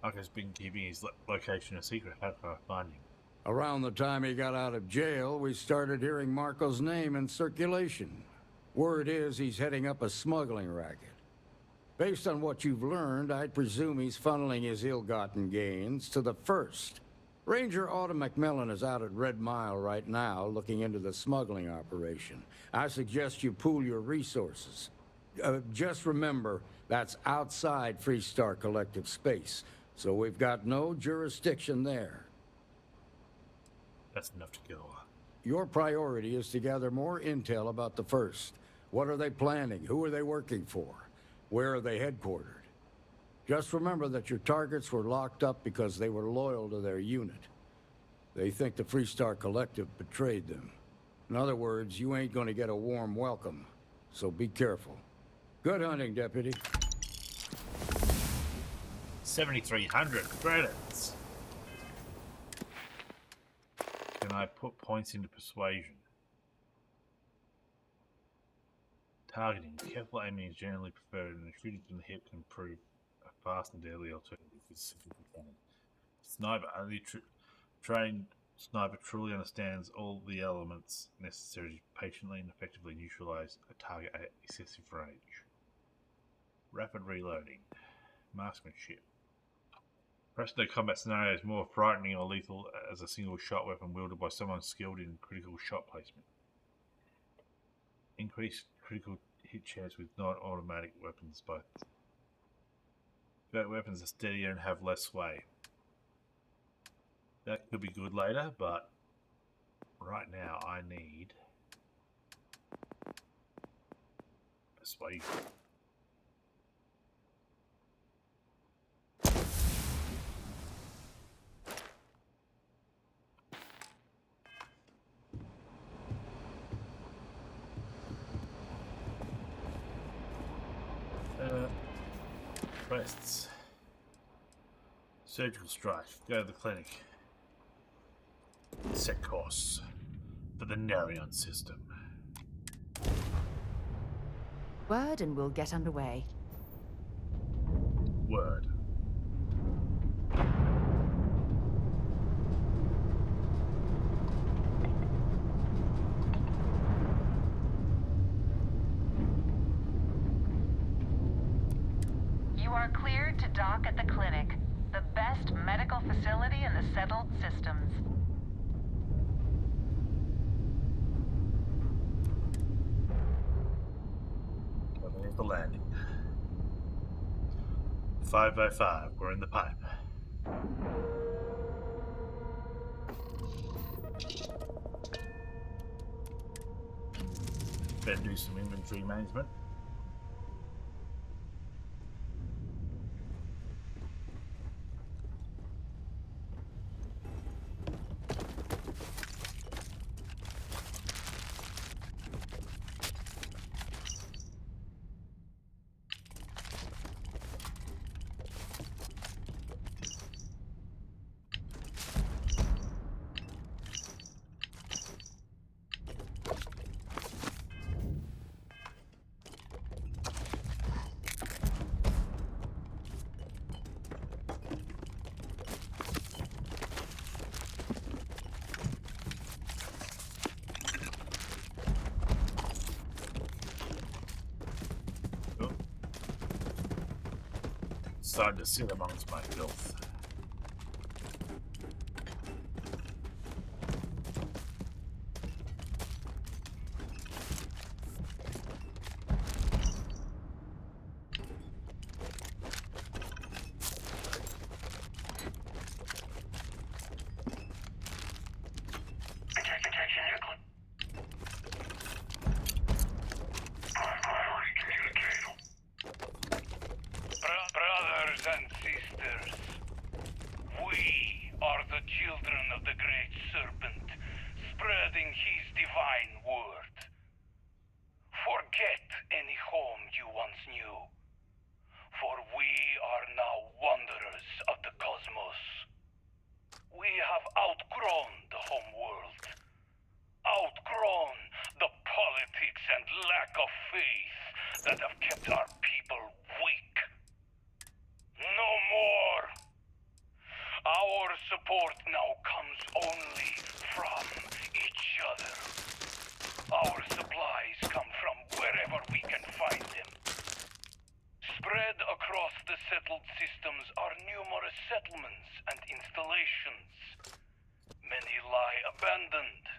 Marco's been keeping his location a secret. How can I find him? Around the time he got out of jail, we started hearing Marco's name in circulation. Word is he's heading up a smuggling racket. Based on what you've learned, I'd presume he's funneling his ill-gotten gains to the 1st. Ranger Autumn McMillan is out at Red Mile right now looking into the smuggling operation. I suggest you pool your resources. Just remember, that's outside Freestar Collective space, so we've got no jurisdiction there. That's enough to go. Your priority is to gather more intel about the 1st. What are they planning? Who are they working for? Where are they headquartered? Just remember that your targets were locked up because they were loyal to their unit. They think the Freestar Collective betrayed them. In other words, you ain't gonna get a warm welcome, so be careful. Good hunting, Deputy. 7,300 credits. Can I put points into persuasion? Targeting. Careful aiming is generally preferred, and shooting from the hip can prove a fast and deadly alternative with significant cannon. Sniper. Only trained sniper truly understands all the elements necessary to patiently and effectively neutralize a target at excessive range. Rapid reloading. Marksmanship. Pressing the combat scenario is more frightening or lethal as a single shot weapon wielded by someone skilled in critical shot placement. Increased critical hit chance with non-automatic weapons. Both weapons are steadier and have less sway. That could be good later, but right now I need a sway. Rests. Surgical strike. Go to the clinic. Set course for the Narion system. Word and we'll get underway. Word. You are cleared to dock at the clinic, the best medical facility in the settled systems. Well, there's the landing. 505, we're in the pipe. Better do some inventory management. Decided to sit amongst my filth. Brothers and sisters, we are the children of the Great Serpent, spreading his divine word. Forget any home you once knew, for we are now wanderers of the cosmos. We have outgrown the home world, outgrown the politics and lack of faith that have kept our people weak. No more! Our support now comes only from each other. Our supplies come from wherever we can find them. Spread across the settled systems are numerous settlements and installations. Many lie abandoned,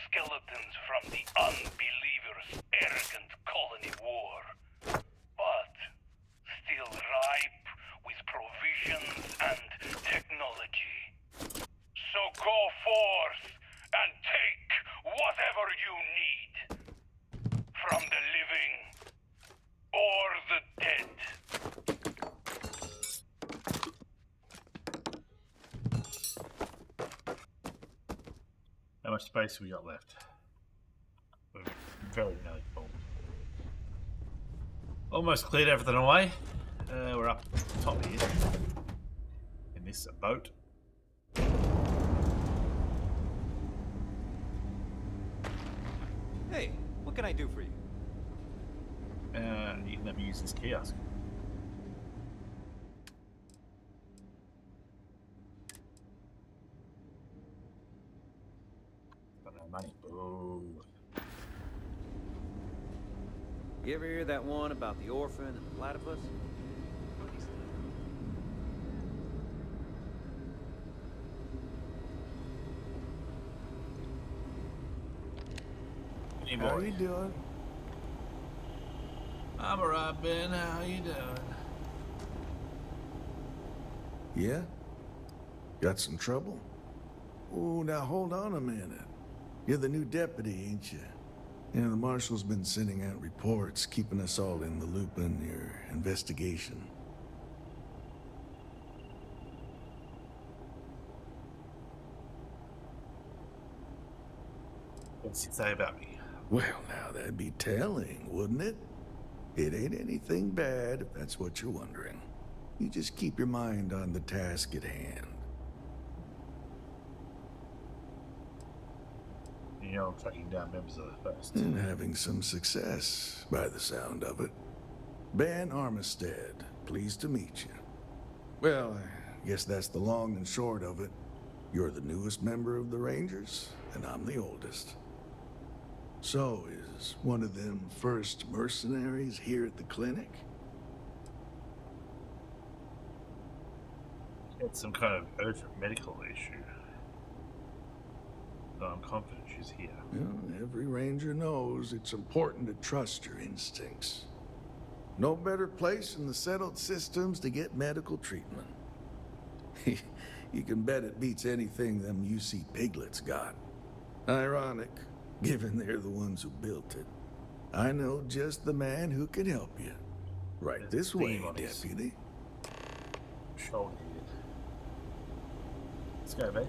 skeletons from the unbelievers' arrogant colony war. But still ripe with provisions and technology. So go forth and take whatever you need. From the living or the dead. How much space have we got left? We're very nearly full. Almost cleared everything away. We're up top here in this boat. Hey, what can I do for you? You can never use this kiosk. Got no money. Ooh. You ever hear that one about the orphan and the platypus? Hey, How boy. you doing? I'm alright, Ben. How you doing? Yeah? Got some trouble? Oh, now hold on a minute. You're the new deputy, ain't you? Yeah, the marshal's been sending out reports, keeping us all in the loop on your investigation. What's he say about me? Well, now that'd be telling, wouldn't it? It ain't anything bad, if that's what you're wondering. You just keep your mind on the task at hand. You know, I'm tracking down members of the first. And having some success, by the sound of it. Ben Armistead, pleased to meet you. Well, I guess that's the long and short of it. You're the newest member of the Rangers, and I'm the oldest. So, is one of them first mercenaries here at the clinic? It's some kind of urgent medical issue. So I'm confident she's here. Well, every ranger knows it's important to trust your instincts. No better place in the settled systems to get medical treatment. You can bet it beats anything them UC piglets got. Ironic, given they're the ones who built it. I know just the man who can help you. Right this way, deputy. Shoulder here. Let's go, babe.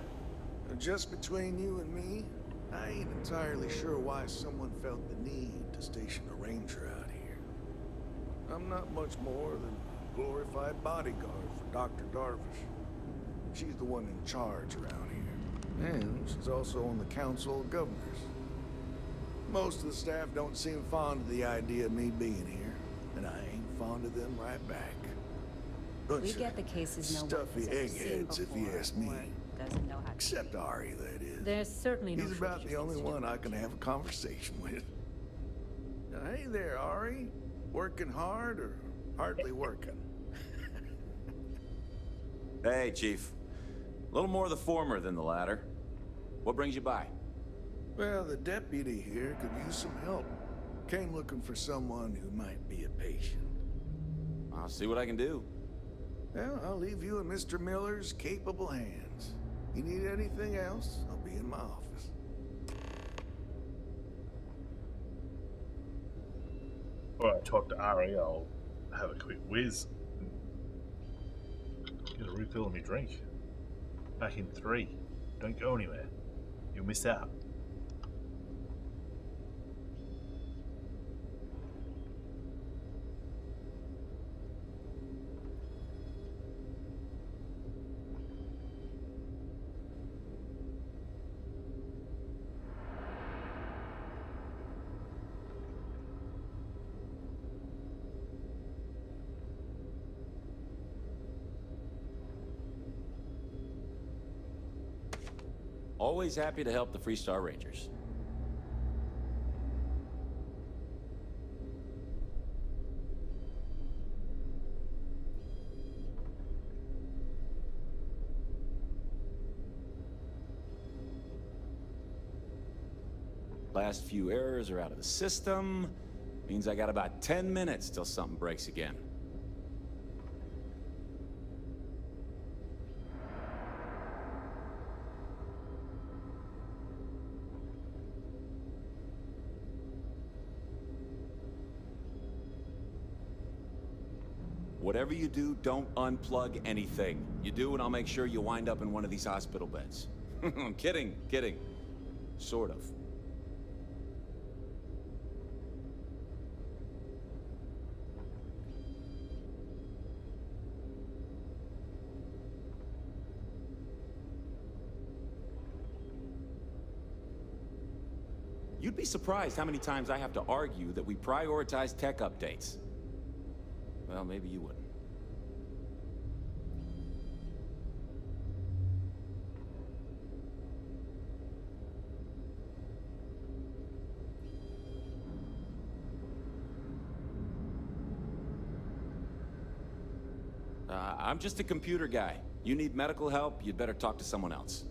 Just between you and me, I ain't entirely sure why someone felt the need to station a ranger out here. I'm not much more than a glorified bodyguard for Dr. Darvish. She's the one in charge around here. And she's also on the Council of Governors. Most of the staff don't seem fond of the idea of me being here, and I ain't fond of them right back. We get the cases no one stuffy has ever seen eggheads, if you before, ask me. or doesn't know how to Except Ari, that is. There's certainly no He's about the shortage of only these one I can have a conversation with. Hey there, Ari. Working hard or hardly working? Hey, Chief. A little more the former than the latter. What brings you by? Well, the deputy here could use some help. Came looking for someone who might be a patient. I'll see what I can do. Well, I'll leave you in Mr. Miller's capable hands. You need anything else, I'll be in my office. Before I talk to Ari, I'll have a quick whiz. Get a refill of my drink. Back in 3. Don't go anywhere. You'll miss out. Always happy to help the Freestar Rangers. Last few errors are out of the system. Means I got about 10 minutes till something breaks again. Whatever you do, don't unplug anything. You do, and I'll make sure you wind up in one of these hospital beds. I'm kidding. Sort of. You'd be surprised how many times I have to argue that we prioritize tech updates. Well, maybe you wouldn't. I'm just a computer guy. You need medical help, you'd better talk to someone else.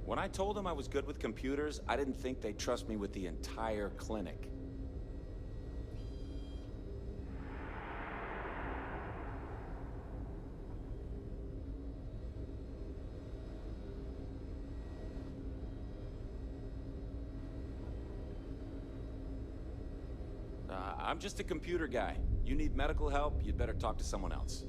When I told them I was good with computers, I didn't think they'd trust me with the entire clinic. I'm just a computer guy. You need medical help, you'd better talk to someone else.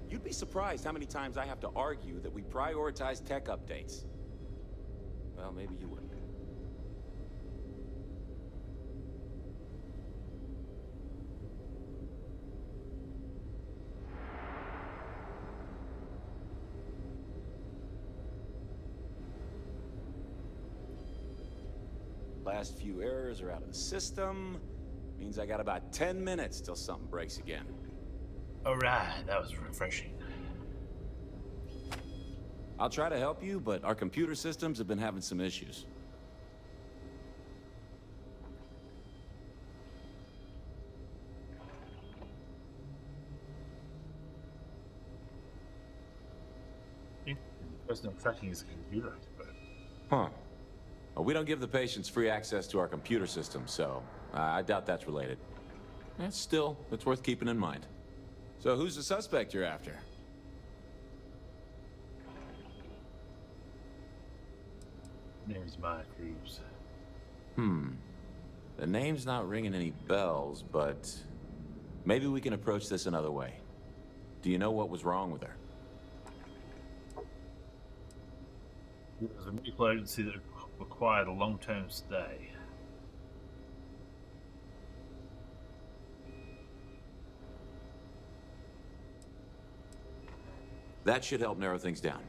You'd be surprised how many times I have to argue that we prioritize tech updates. Well, maybe you wouldn't. Last few errors are out of the system. Means I got about 10 minutes till something breaks again. Alright, that was refreshing. I'll try to help you, but our computer systems have been having some issues. The person I'm tracking is a computer expert. Huh. Well, we don't give the patients free access to our computer system, so I doubt that's related. Still, it's worth keeping in mind. So who's the suspect you're after? Name's Maya Cruz. The name's not ringing any bells, but maybe we can approach this another way. Do you know what was wrong with her? It was a medical agency that required a long-term stay. That should help narrow things down.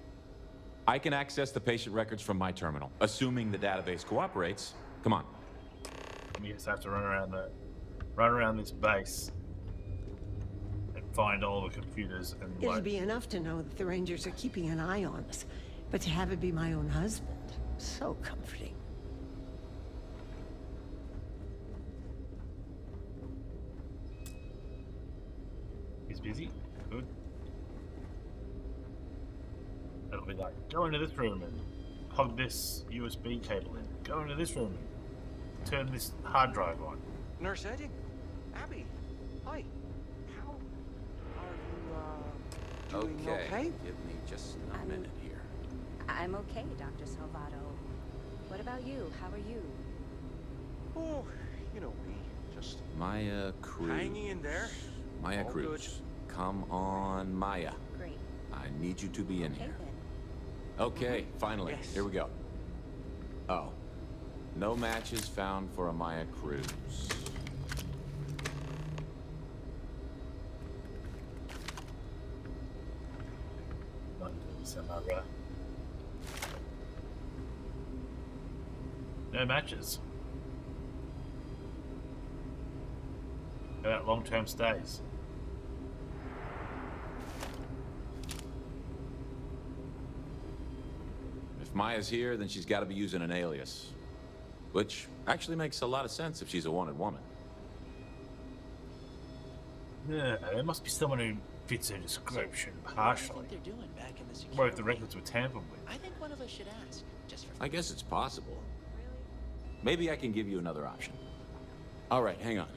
I can access the patient records from my terminal, assuming the database cooperates. Come on. I guess I have to run around this base and find all the computers and It'll be enough to know that the Rangers are keeping an eye on us, but to have it be my own husband, so comforting. He's busy. Good. It'll be like, go into this room and plug this USB cable in. Go into this room and turn this hard drive on. Nurse Eddie? Abby? Hi. How are you, doing okay? Give me just a minute here. I'm okay, Dr. Salvato. What about you? How are you? Oh, you know me. Just Maya Cruz. hanging in there. Maya All Cruz. Come on, Maya. Great. I need you to be in here. Then. Okay, finally. Yes. Here we go. Oh. No matches found for a Maya Cruz. No matches. About long-term stays. If Maya's here, then she's got to be using an alias. Which actually makes a lot of sense if she's a wanted woman. Yeah, there must be someone who fits her description partially. What do you think they're doing back in the security? What if the records were tampered with? I think one of us should ask, just for I guess it's possible. Maybe I can give you another option. All right, hang on.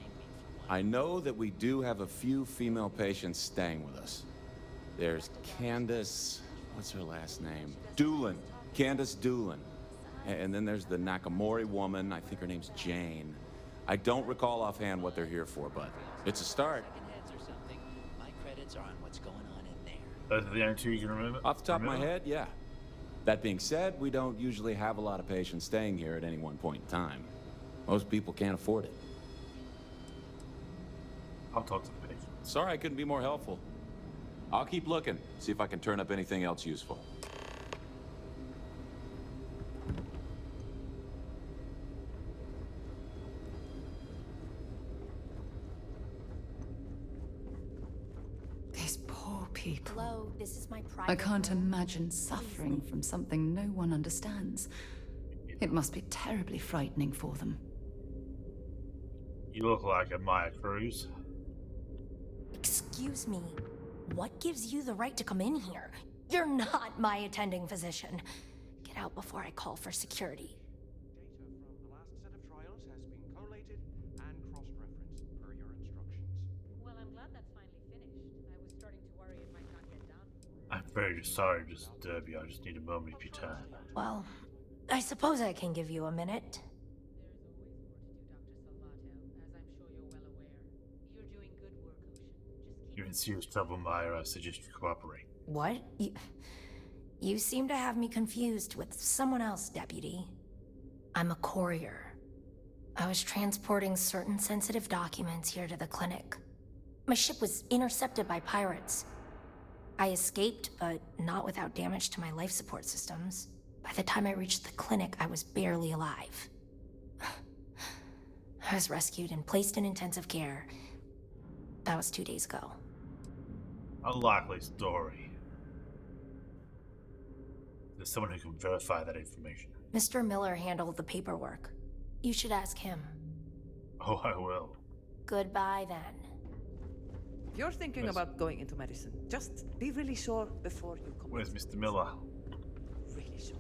I know that we do have a few female patients staying with us. There's Candace, what's her last name? Doolin. Candace Doolin. And then there's the Nakamori woman, I think her name's Jane. I don't recall offhand what they're here for, but it's a start. heads or something. My credits are on what's going on in there. Those are the only two you can remember? Off the top of my head, yeah. That being said, we don't usually have a lot of patients staying here at any one point in time. Most people can't afford it. I'll talk to the patient. Sorry I couldn't be more helpful. I'll keep looking, see if I can turn up anything else useful. These poor people. Hello, this is my private I can't room. imagine suffering from something no one understands. It must be terribly frightening for them. You look like a Maya Cruz. Excuse me. What gives you the right to come in here? You're not my attending physician. Get out before I call for security. Data from the last set of trials has been collated and cross-referenced per your instructions. Well, I'm glad that's finally finished. I was starting to worry it might not get done. I'm very sorry to disturb you. I just need a moment of your time. Well, I suppose I can give you a minute. You're in serious trouble, Maya. I suggest you cooperate. What? You seem to have me confused with someone else, Deputy. I'm a courier. I was transporting certain sensitive documents here to the clinic. My ship was intercepted by pirates. I escaped, but not without damage to my life support systems. By the time I reached the clinic, I was barely alive. I was rescued and placed in intensive care. That was 2 days ago. A likely story. There's someone who can verify that information. Mr. Miller handled the paperwork. You should ask him. Oh, I will. Goodbye, then. If you're thinking about going into medicine, just be really sure before you come. Where's Mr. Miller? Really sure.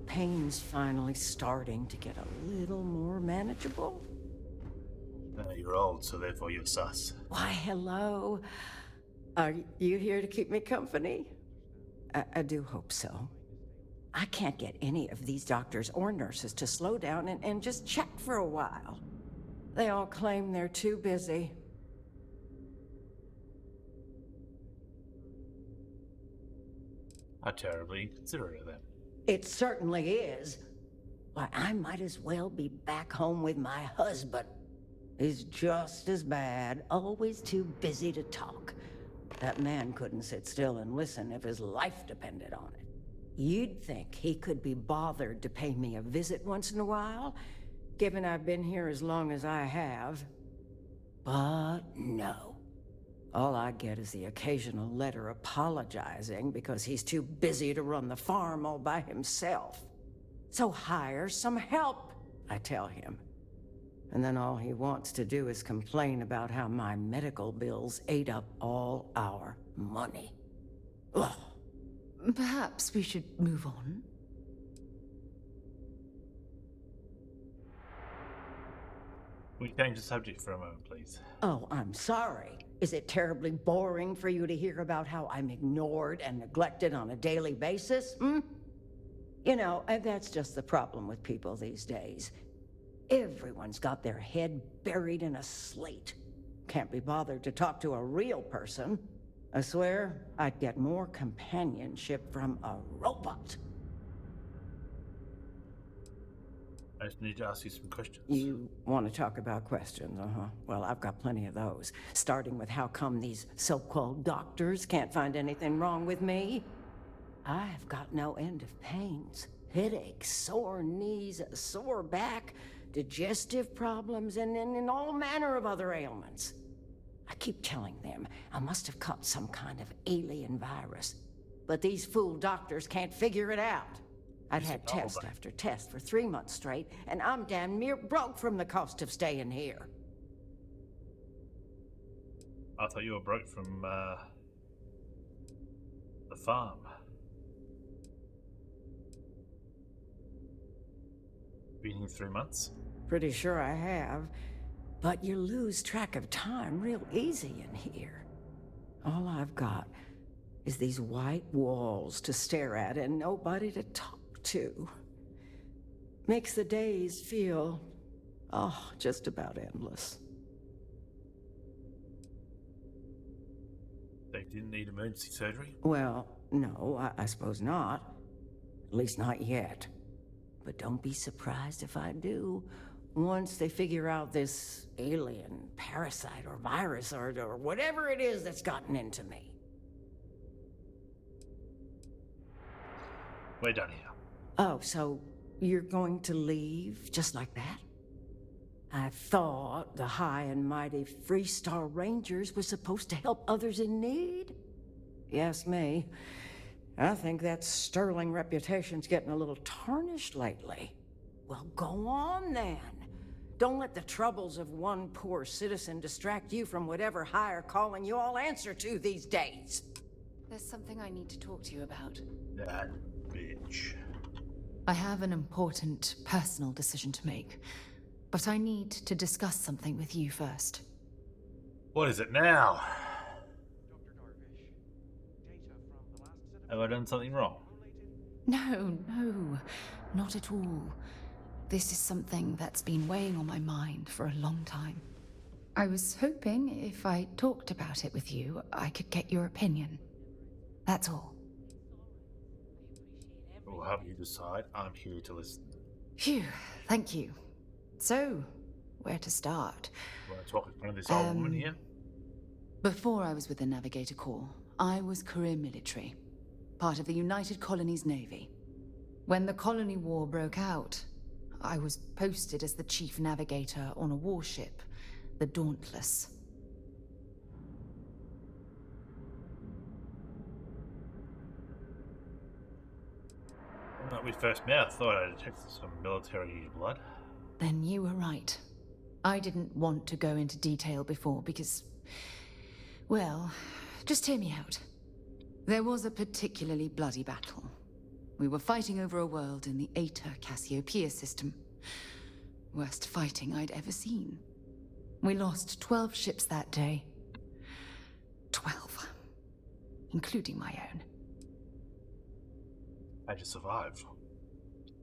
Pain's finally starting to get a little more manageable. You're old, so therefore you're sus. Why, hello. Are you here to keep me company? I do hope so. I can't get any of these doctors or nurses to slow down and just chat for a while. They all claim they're too busy. How terribly inconsiderate of them. It certainly is. Why, I might as well be back home with my husband. He's just as bad, always too busy to talk. That man couldn't sit still and listen if his life depended on it. You'd think he could be bothered to pay me a visit once in a while, given I've been here as long as I have. But no. All I get is the occasional letter apologizing because he's too busy to run the farm all by himself. So hire some help, I tell him. And then all he wants to do is complain about how my medical bills ate up all our money. Ugh. Perhaps we should move on. Will you change the subject for a moment, please? Oh, I'm sorry. Is it terribly boring for you to hear about how I'm ignored and neglected on a daily basis, You know, that's just the problem with people these days. Everyone's got their head buried in a slate. Can't be bothered to talk to a real person. I swear, I'd get more companionship from a robot. I just need to ask you some questions. You want to talk about questions, Well, I've got plenty of those. Starting with how come these so-called doctors can't find anything wrong with me? I've got no end of pains. Headaches, sore knees, a sore back, digestive problems, and all manner of other ailments. I keep telling them I must have caught some kind of alien virus. But these fool doctors can't figure it out. I've had test after test for 3 months straight, and I'm damn near broke from the cost of staying here. I thought you were broke from, the farm. Been here 3 months? Pretty sure I have. But you lose track of time real easy in here. All I've got is these white walls to stare at and nobody to talk to. Makes the days feel, just about endless. They didn't need emergency surgery? Well, no, I suppose not. At least not yet. But don't be surprised if I do. once they figure out this alien parasite or virus or whatever it is that's gotten into me. We're done here. Oh, so you're going to leave just like that? I thought the high and mighty Freestar Rangers were supposed to help others in need. You ask me, I think that sterling reputation's getting a little tarnished lately. Well, go on then. Don't let the troubles of one poor citizen distract you from whatever higher calling you all answer to these days. There's something I need to talk to you about. That bitch. I have an important personal decision to make, but I need to discuss something with you first. What is it now? Have I done something wrong? No, not at all. This is something that's been weighing on my mind for a long time. I was hoping if I talked about it with you, I could get your opinion. That's all. Well, however you decide, I'm here to listen. Phew, thank you. So, where to start? You want to talk in front of this old woman here? Before I was with the Navigator Corps, I was career military, part of the United Colonies Navy. When the Colony War broke out, I was posted as the chief navigator on a warship, the Dauntless. When we first met, I thought I detected some military blood. Then you were right. I didn't want to go into detail before because, well, just hear me out. There was a particularly bloody battle. We were fighting over a world in the Eta Cassiopeia system. Worst fighting I'd ever seen. We lost 12 ships that day. 12. Including my own. How'd you survive?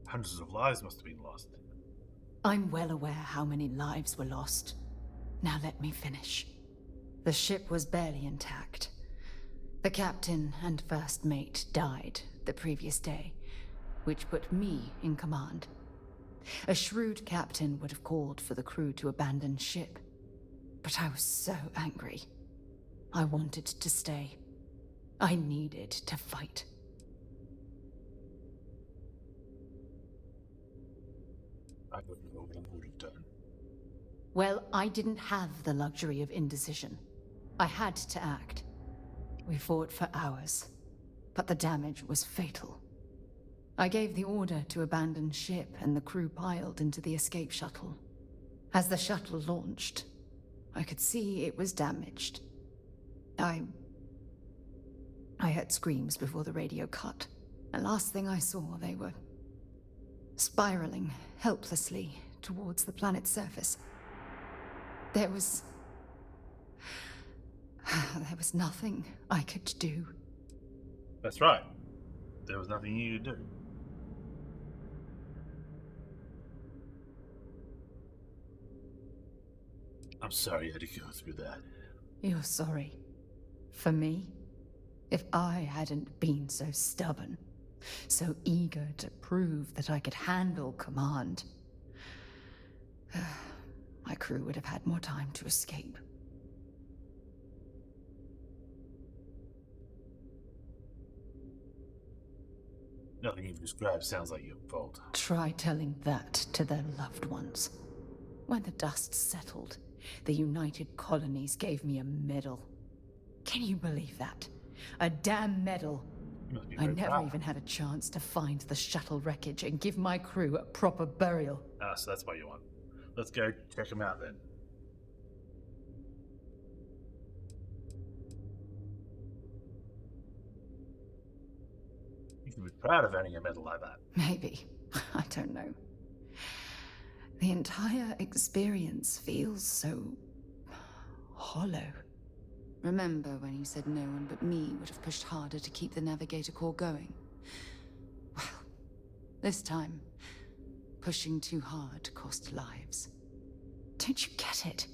Hundreds of lives must have been lost. I'm well aware how many lives were lost. Now let me finish. The ship was barely intact. The captain and first mate died the previous day, which put me in command. A shrewd captain would have called for the crew to abandon ship, but I was so angry. I wanted to stay. I needed to fight. I don't know what I would have done. Well, I didn't have the luxury of indecision. I had to act. We fought for hours, but the damage was fatal. I gave the order to abandon ship and the crew piled into the escape shuttle. As the shuttle launched, I could see it was damaged. I heard screams before the radio cut, and last thing I saw, they were spiraling helplessly towards the planet's surface. There was nothing I could do. That's right. There was nothing you could do. I'm sorry you had to go through that. You're sorry. For me? If I hadn't been so stubborn, so eager to prove that I could handle command, my crew would have had more time to escape. Nothing you've described sounds like your fault. Try telling that to their loved ones. When the dust settled, the United Colonies gave me a medal. Can you believe that? A damn medal. I never even had a chance to find the shuttle wreckage and give my crew a proper burial. Ah, so that's what you want. Let's go check them out then. You should be proud of earning a medal like that. Maybe. I don't know. The entire experience feels so hollow. Remember when you said no one but me would have pushed harder to keep the Navigator Corps going? Well, this time, pushing too hard cost lives. Don't you get it?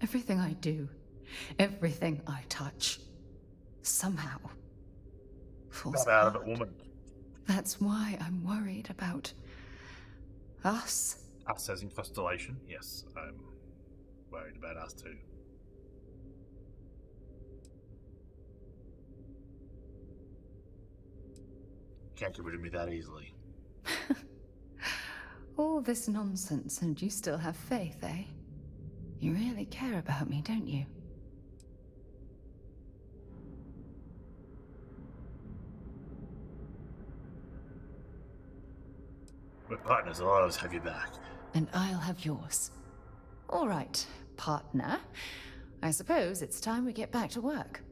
Everything I do, everything I touch, somehow falls Got out of apart. it, woman. That's why I'm worried about us. Us as in constellation? Yes, I'm worried about us too. Can't get rid of me that easily. All this nonsense and you still have faith, eh? You really care about me, don't you? We're partners, I'll always have you back. And I'll have yours. All right, partner. I suppose it's time we get back to work.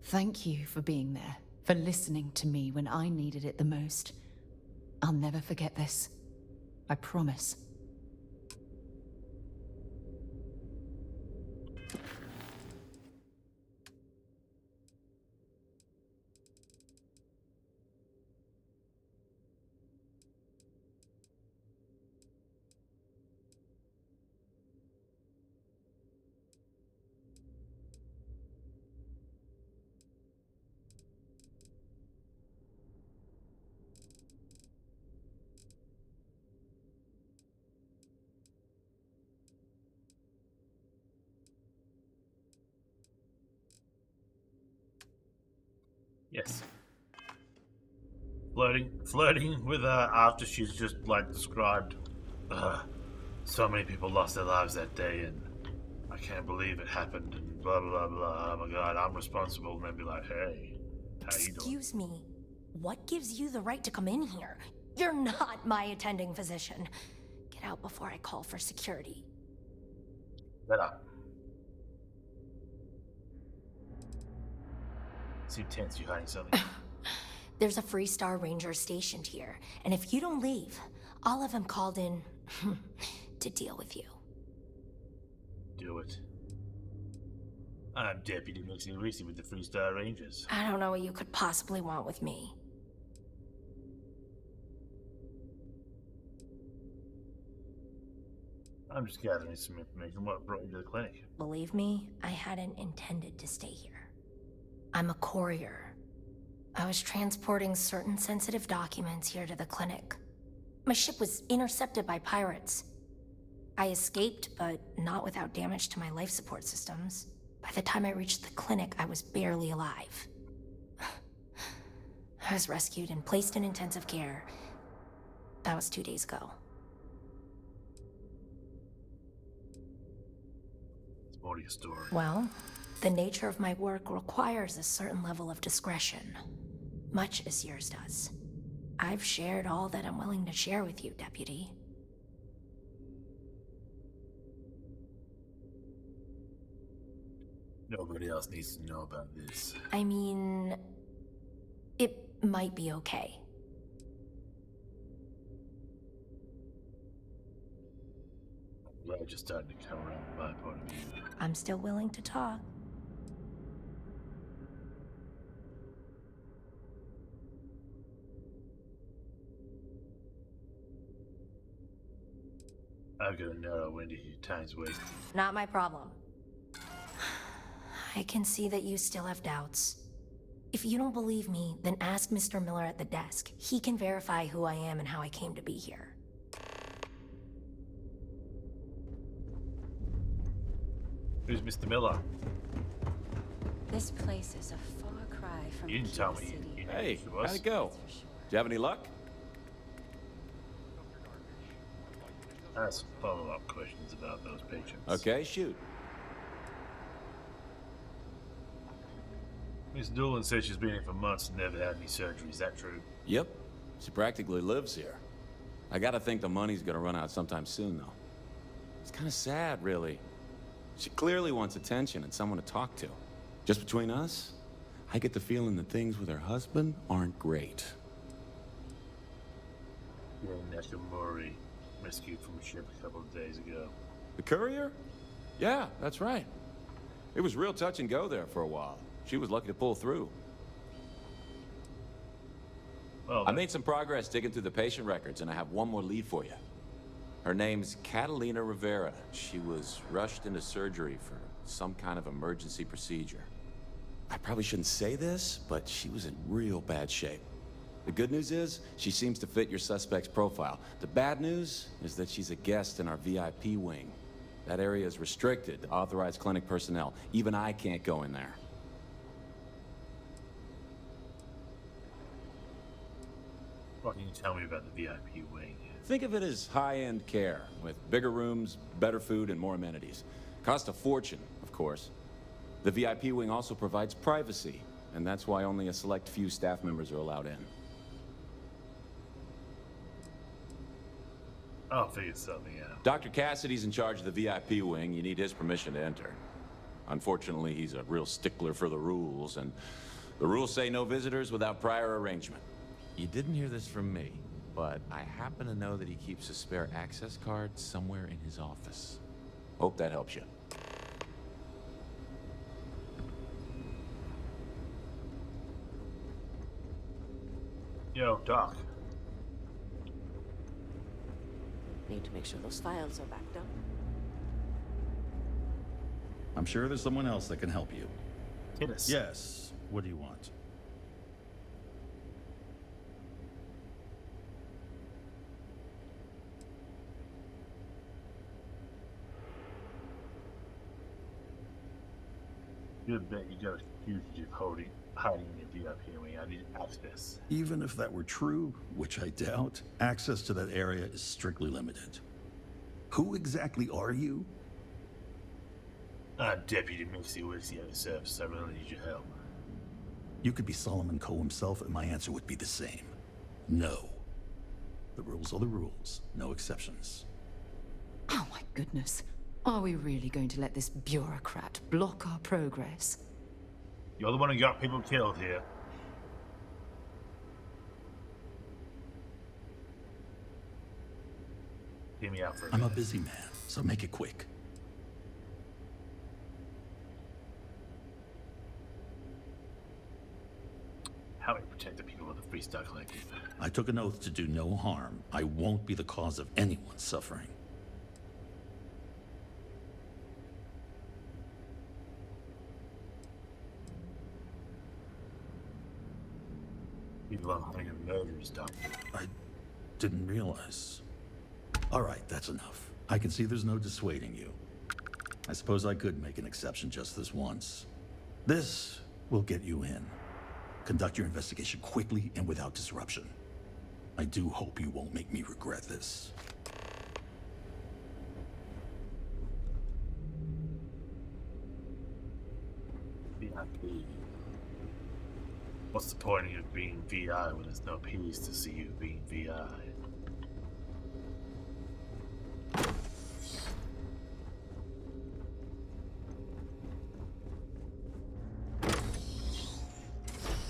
Thank you for being there, for listening to me when I needed it the most. I'll never forget this. I promise. Yes. Flirting with her after she's just like described. So many people lost their lives that day, and I can't believe it happened, and blah blah blah. Oh my god, I'm responsible. And then be like, hey, how you doing? Excuse me. What gives you the right to come in here? You're not my attending physician. Get out before I call for security. Get up. Seem tense. You hiding something? There's a Freestar Ranger stationed here, and if you don't leave, I'll have him called in to deal with you. Do it. I'm Deputy MicksysPCGaming with the Freestar Rangers. I don't know what you could possibly want with me. I'm just gathering some information. What brought you to the clinic? Believe me, I hadn't intended to stay here. I'm a courier. I was transporting certain sensitive documents here to the clinic. My ship was intercepted by pirates. I escaped, but not without damage to my life support systems. By the time I reached the clinic, I was barely alive. I was rescued and placed in intensive care. That was 2 days ago. It's more to your story. Well, the nature of my work requires a certain level of discretion, much as yours does. I've shared all that I'm willing to share with you, Deputy. Nobody else needs to know about this. I mean, it might be okay. I'm glad you're starting to come around to my point of view. I'm still willing to talk. I've got a narrow window here. Time's wasted. Not my problem. I can see that you still have doubts. If you don't believe me, then ask Mr. Miller at the desk. He can verify who I am and how I came to be here. Who's Mr. Miller? This place is a far cry from You didn't tell me. City. You Hey, who it was. how'd it go? Do you have any luck? I have some follow-up questions about those patients. Okay, shoot. Miss Doolin says she's been here for months and never had any surgery. Is that true? Yep. She practically lives here. I gotta think the money's gonna run out sometime soon, though. It's kinda sad, really. She clearly wants attention and someone to talk to. Just between us, I get the feeling that things with her husband aren't great. Nakamori, rescued from a ship a couple of days ago. The courier? Yeah, that's right. It was real touch and go there for a while. She was lucky to pull through. Well, I made some progress digging through the patient records, and I have one more lead for you. Her name's Catalina Rivera. She was rushed into surgery for some kind of emergency procedure. I probably shouldn't say this, but she was in real bad shape. The good news is, she seems to fit your suspect's profile. The bad news is that she's a guest in our VIP wing. That area is restricted to authorized clinic personnel. Even I can't go in there. What can you tell me about the VIP wing? Think of it as high-end care, with bigger rooms, better food, and more amenities. Cost a fortune, of course. The VIP wing also provides privacy, and that's why only a select few staff members are allowed in. I'll figure something out. Dr. Cassidy's in charge of the VIP wing. You need his permission to enter. Unfortunately, he's a real stickler for the rules, and the rules say no visitors without prior arrangement. You didn't hear this from me, but I happen to know that he keeps a spare access card somewhere in his office. Hope that helps you. Yo, Doc. Need to make sure those files are backed up. I'm sure there's someone else that can help you. Hit us. Yes. What do you want? You bet you got a fugitive hiding in your VIP wing. I need access. Even if that were true, which I doubt, access to that area is strictly limited. Who exactly are you? Deputy Mixy of the service. I really need your help. You could be Solomon Coe himself, and my answer would be the same. No. The rules are the rules. No exceptions. Oh my goodness. Are we really going to let this bureaucrat block our progress? You're the one who got people killed here. Hear me out for a minute. I'm a busy man, so make it quick. How do we protect the people of the Freestar Collective? I took an oath to do no harm. I won't be the cause of anyone's suffering. People are hunting and murderers, Doctor. I didn't realize. All right, that's enough. I can see there's no dissuading you. I suppose I could make an exception just this once. This will get you in. Conduct your investigation quickly and without disruption. I do hope you won't make me regret this. VIP. What's the point of being VI when there's no P's to see you being VI?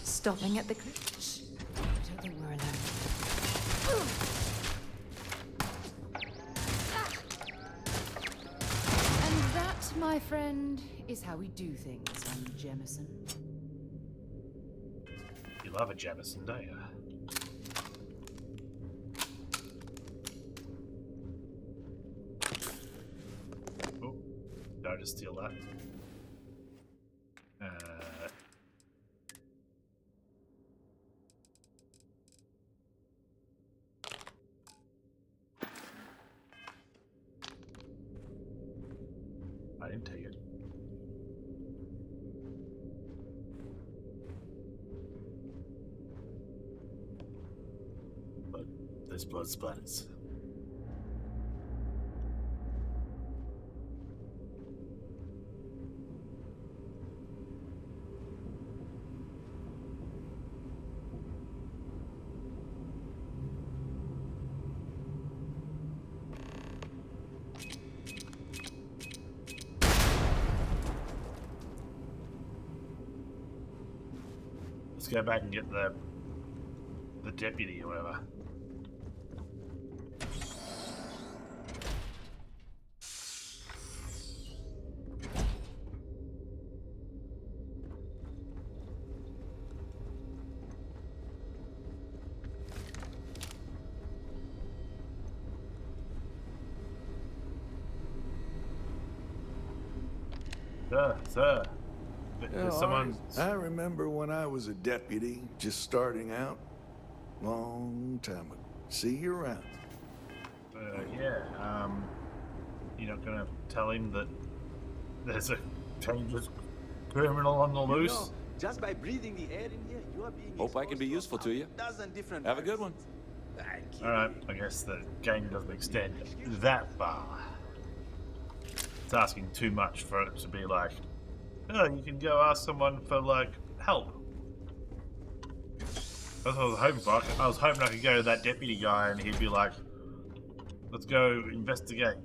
Stopping at the Shh. I don't think we're alone. And that, my friend, is how we do things on Jemison. You love a Jemison, don't you? Oh, did I just steal that? I didn't take it. But there's blood splatters. Let's go back and get the deputy or whatever. Sir. You know, Someone. I remember when I was a deputy, just starting out. Long time ago. See you around. Yeah, you're not gonna tell him that there's a dangerous criminal on the loose? You know, just by breathing the air in here, you are being Hope I can be useful to you. different Have a good one. Alright, I guess the game doesn't extend that far. It's asking too much for it to be like, oh, you can go ask someone for, like, help. That's what I was hoping for. I was hoping I could go to that deputy guy and he'd be like, let's go investigate.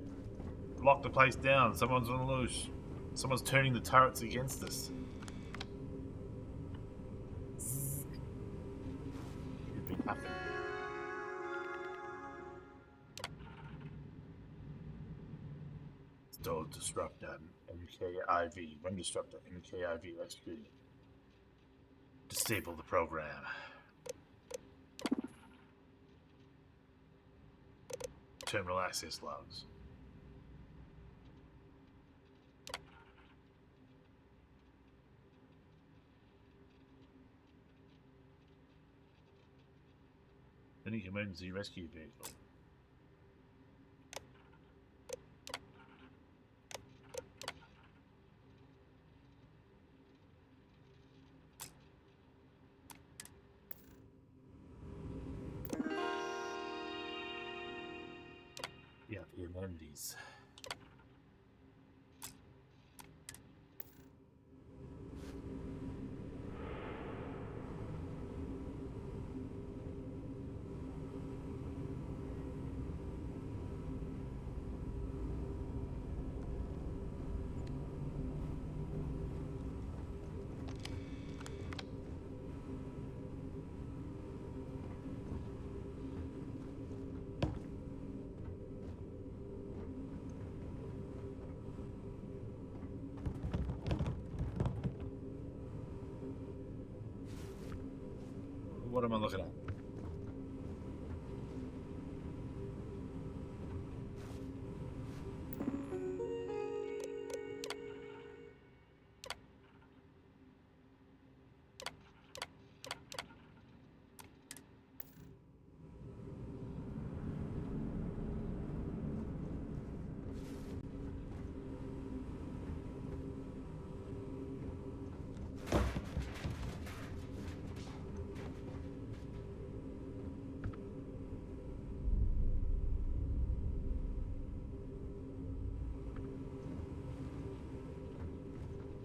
Lock the place down. Someone's on the loose. Someone's turning the turrets against us. It'd be happening. Install disruptor MKIV. Run disruptor MKIV executed. Disable the program. Terminal access logs. Any emergency rescue vehicle. Yeah, the amenities. What am I looking at?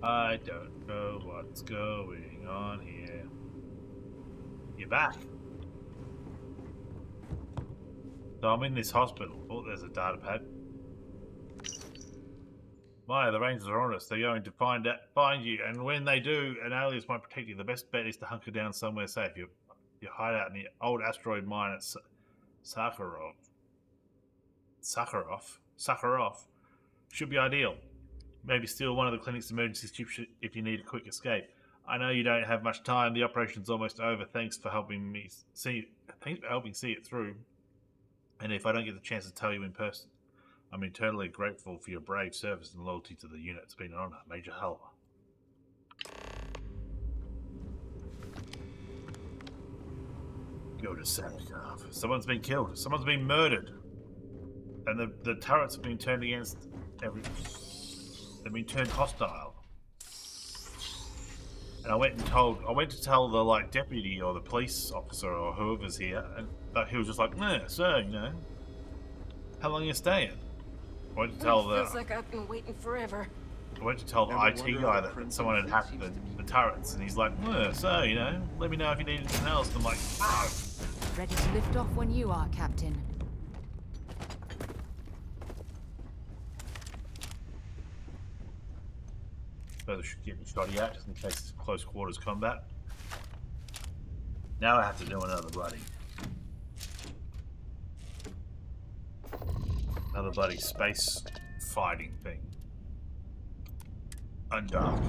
I don't know what's going on here. You're back. So I'm in this hospital. Oh, there's a data pad. Maya, the Rangers are on us. They're going to find you, and when they do, an alias might protect you. The best bet is to hunker down somewhere safe. You hide out in the old asteroid mine at Sakharov. Should be ideal. Maybe steal one of the clinic's emergency chips if you need a quick escape. I know you don't have much time. The operation's almost over. Thanks for helping me see it through. And if I don't get the chance to tell you in person, I'm eternally grateful for your brave service and loyalty to the unit. It's been an honor, Major Hull. Go to Sakharov. Someone's been killed. Someone's been murdered. And the turrets have been turned against they've been turned hostile. And I went to tell the deputy or the police officer or whoever's here, and he was just like, nah, sir, you know, how long are you staying? I went to tell feels like I've been waiting forever. I went to tell the IT guy that someone had hacked the turrets, and he's like, nah, sir, you know, let me know if you need anything else. And I'm like, no. Ready to lift off when you are, Captain. Further should get me shotty out just in case it's close quarters combat. Now I have to do another bloody space fighting thing. Undock.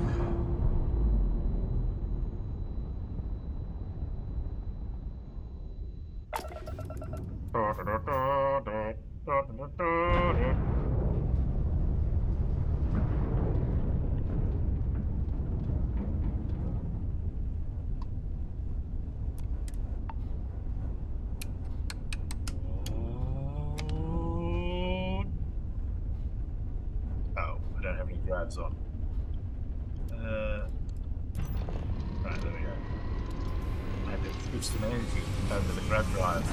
drives on. Right, there we go. I have to switch some energy over to the grab drive.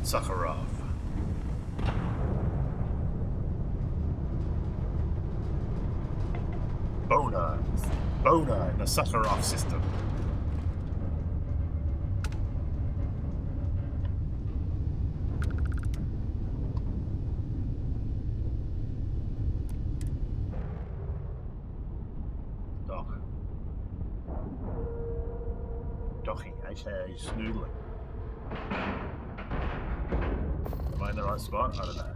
Sakharov. Boner in the Sakharov system. Docking, aka snoodling. Am I in the right spot? I don't know.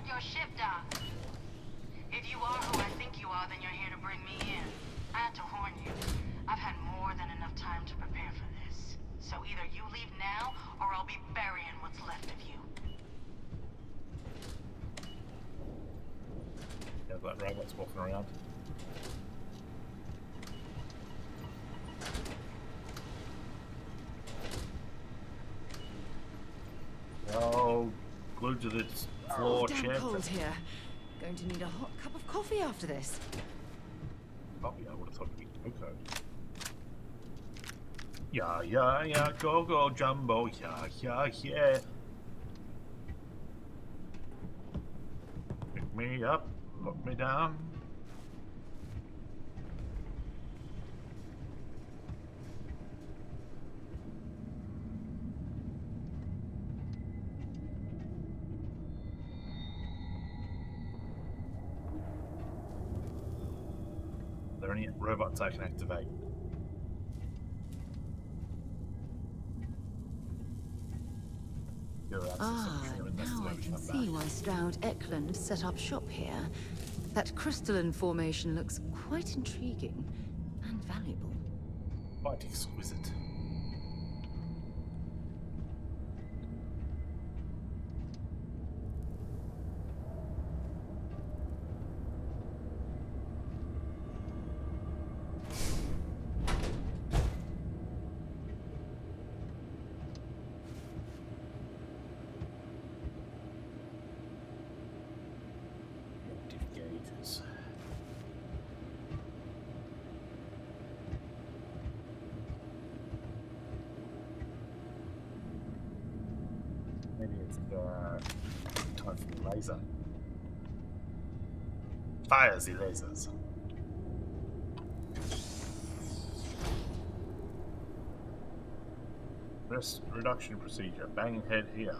Your ship, Doc. If you are who I think you are, then you're here to bring me in. I had to warn you. I've had more than enough time to prepare for this. So either you leave now, or I'll be burying what's left of you. Yeah, that robot's walking around. Oh, glued to this floor Damn chair. cold here. Going to need a hot cup of coffee after this. Coffee? I would have thought it'd be cocoa. Yeah, go, Jumbo. Yeah. Pick me up, put me down. Are there any robots I can activate? Now I can see why Stroud Eklund set up shop here. That crystalline formation looks quite intriguing and valuable. Quite exquisite. Maybe it's time for the laser. Fires the lasers. Risk reduction procedure. Bang head here.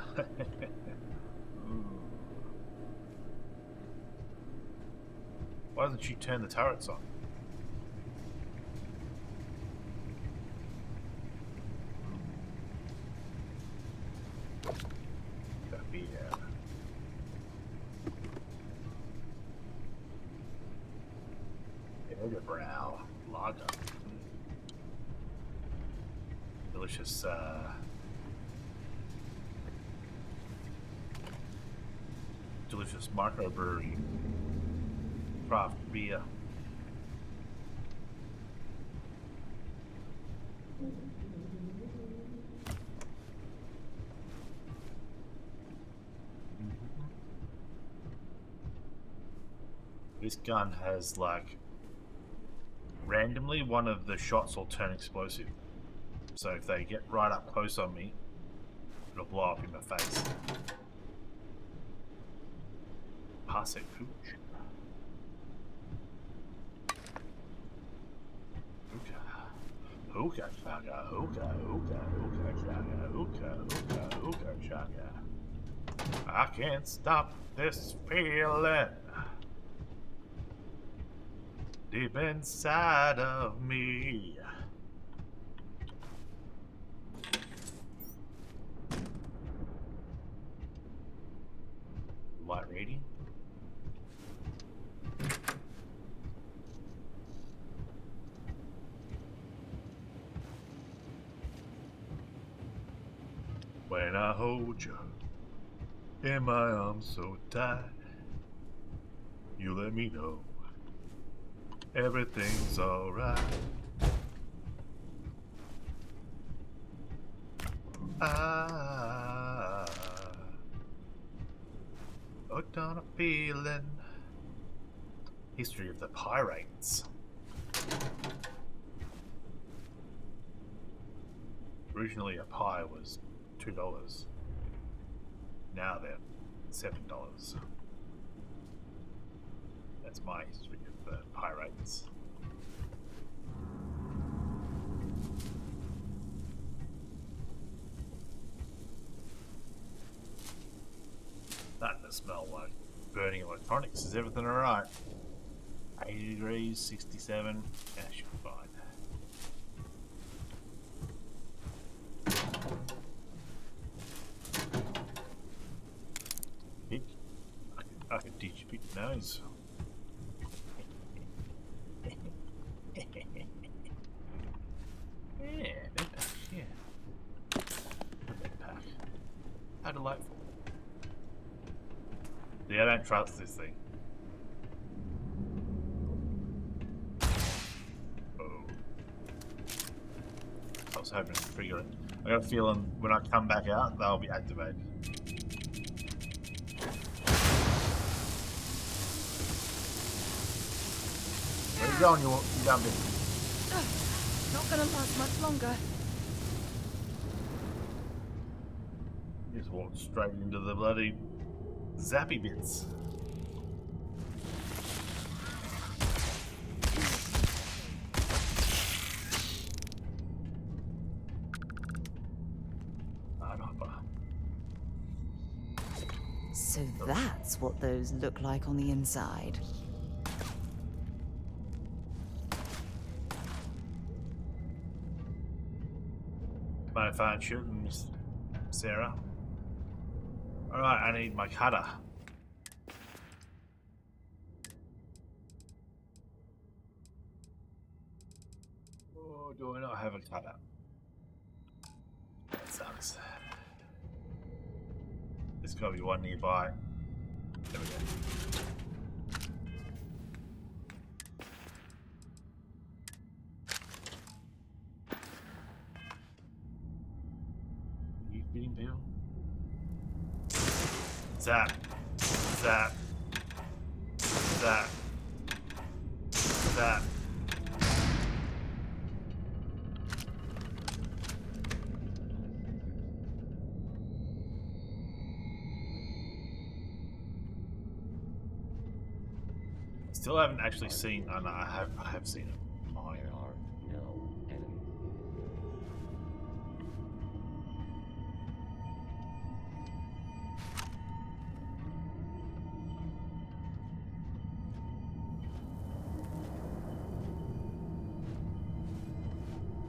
Why doesn't she turn the turrets on? Brow lager. Delicious delicious microbrewery craft beer. This gun has like randomly, one of the shots will turn explosive. So if they get right up close on me, it'll blow up in my face. Pass it, pooch. Hookah chugga, hookah, hookah, hookah chugga, hookah, hookah, hookah chugga. I can't stop this feeling deep inside of me. Light reading. When I hold you in my arms so tight, you let me know everything's alright. I hooked on a feeling. History of the Pirates. Originally a pie was $2. Now they're $7. That's my history of the Pirates. Starting to smell like burning electronics. Is everything alright? 80 degrees, 67. Yeah, should be fine. I could teach you pick your nose. Yeah, yeah. Pack. How delightful. Yeah, I don't trust this thing. Oh. I was hoping to trigger it. I got a feeling when I come back out, they'll be activated. Where are you going? You jumping? Not gonna last much longer. Just walked straight into the bloody zappy bits. So that's what those look like on the inside. My fine shooting, Miss Sarah. Alright, I need my cutter. Oh, do I not have a cutter? That sucks. There's gotta be one nearby. There we go. Are you feeding people? Zap. Zap. Zap. Zap. Still haven't actually seen. Oh no, I have seen it. There are no enemies.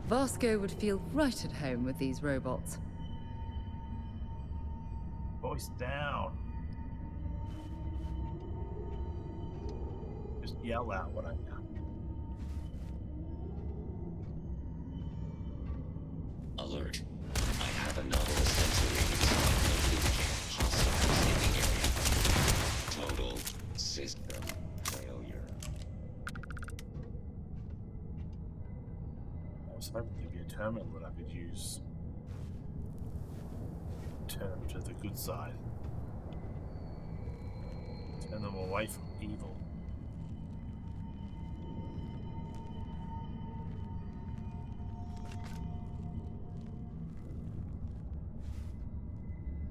Vasco would feel right at home with these robots. Voice down. Just yell out what I got. Alert. I have a novel sensory possible in the area. Total system failure. I was hoping there'd be a terminal that I could use. Turn to the good side. Turn them away from evil.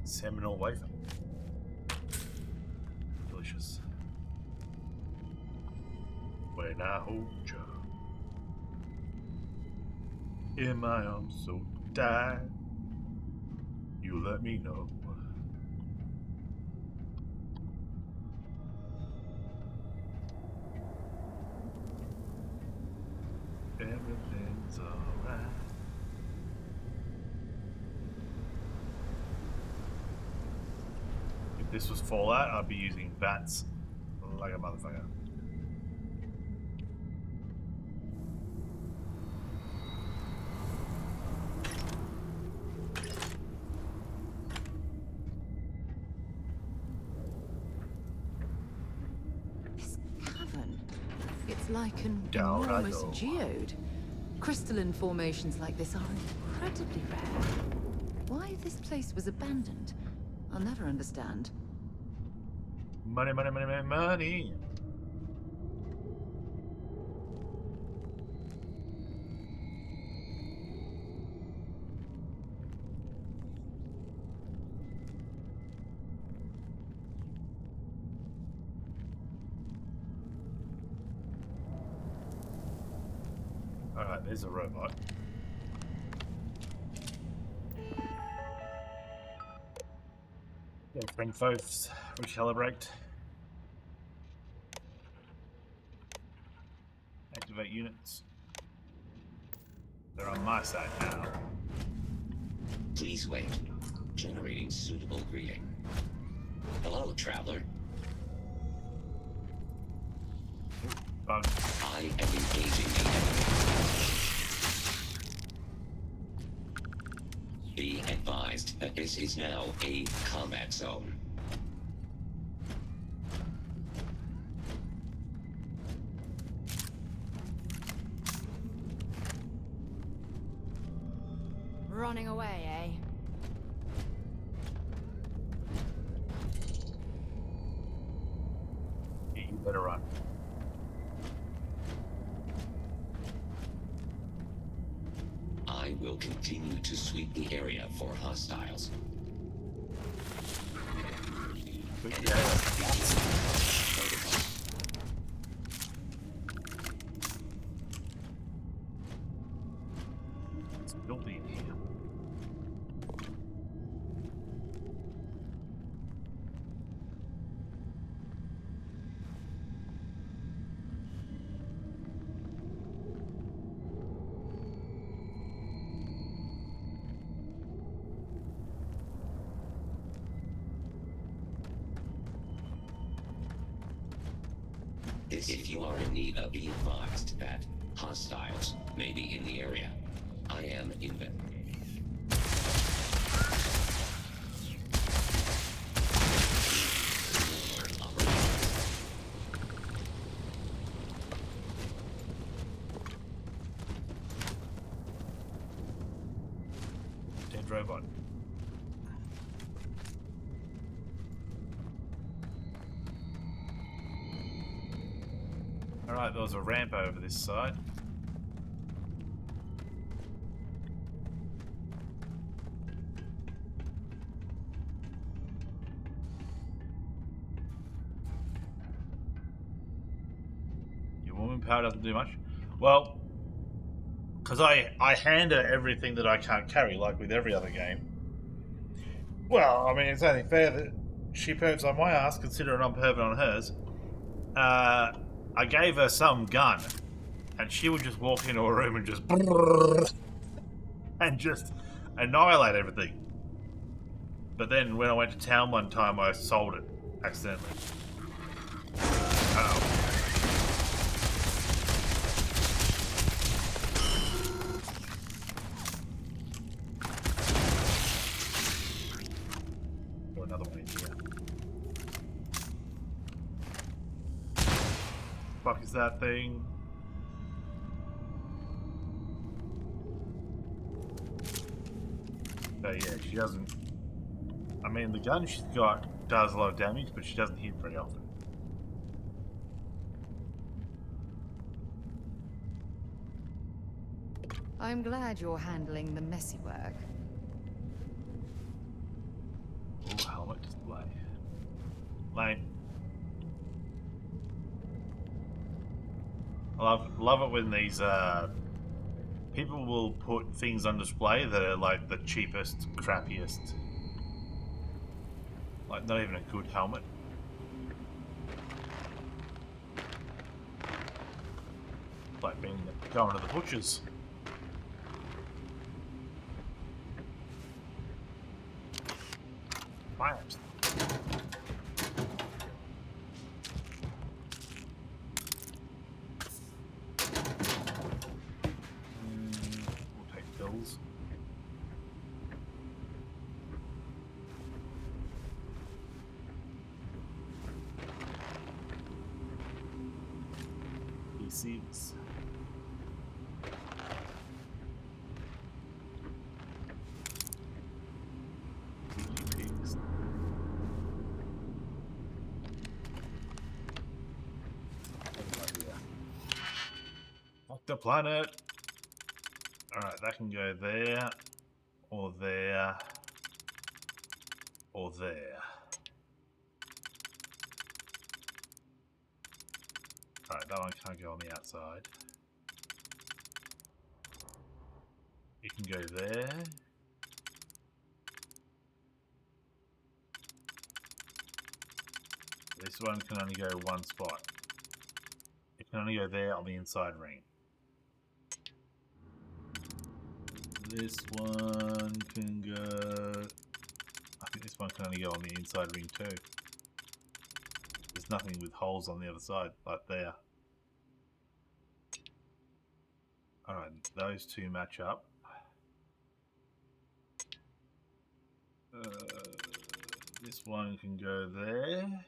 Seminole wafer. Delicious. When I hold you In my arms so tight, you let me know. Everything's alright. If this was Fallout, I'd be using bats like a motherfucker. It's like an Down I enormous go. geode. Crystalline formations like this are incredibly rare. Why this place was abandoned, I'll never understand. Money, money, money, money, money. Alright, there's a robot. Yeah, bring folks, recalibrate. Activate units. They're on my side now. Please wait. Generating suitable greeting. Hello, traveler. Bug. I am engaging the enemy. Be advised that this is now a combat zone. Running away, eh? Yeah, you better run. I will continue to sweep the area for hostiles. It's filthy in here. If you are in need of, be advised that hostiles may be in the area. I am inven. Dead robot. Alright, there was a ramp over this side. Your woman power doesn't do much. Well, because I hand her everything that I can't carry, like with every other game. Well, I mean, it's only fair that she pervs on my ass, considering I'm perving on hers. I gave her some gun, and she would just walk into a room and just annihilate everything. But then when I went to town one time, I sold it accidentally. Oh. Or another one in here. Fuck is that thing? But yeah, she doesn't. I mean, the gun she's got does a lot of damage, but she doesn't hit very often. I'm glad you're handling the messy work. Oh, helmet display. Lame. I love it when these People will put things on display that are like the cheapest, crappiest. Like not even a good helmet. Like going to the butcher's. Fires. We'll take bills. PCs. Fuck the planet. Alright, that can go there, or there, or there. Alright, that one can't go on the outside. It can go there. This one can only go one spot. It can only go there on the inside ring. This one can go... I think this one can only go on the inside ring too. There's nothing with holes on the other side, like there. Alright, those two match up. This one can go there.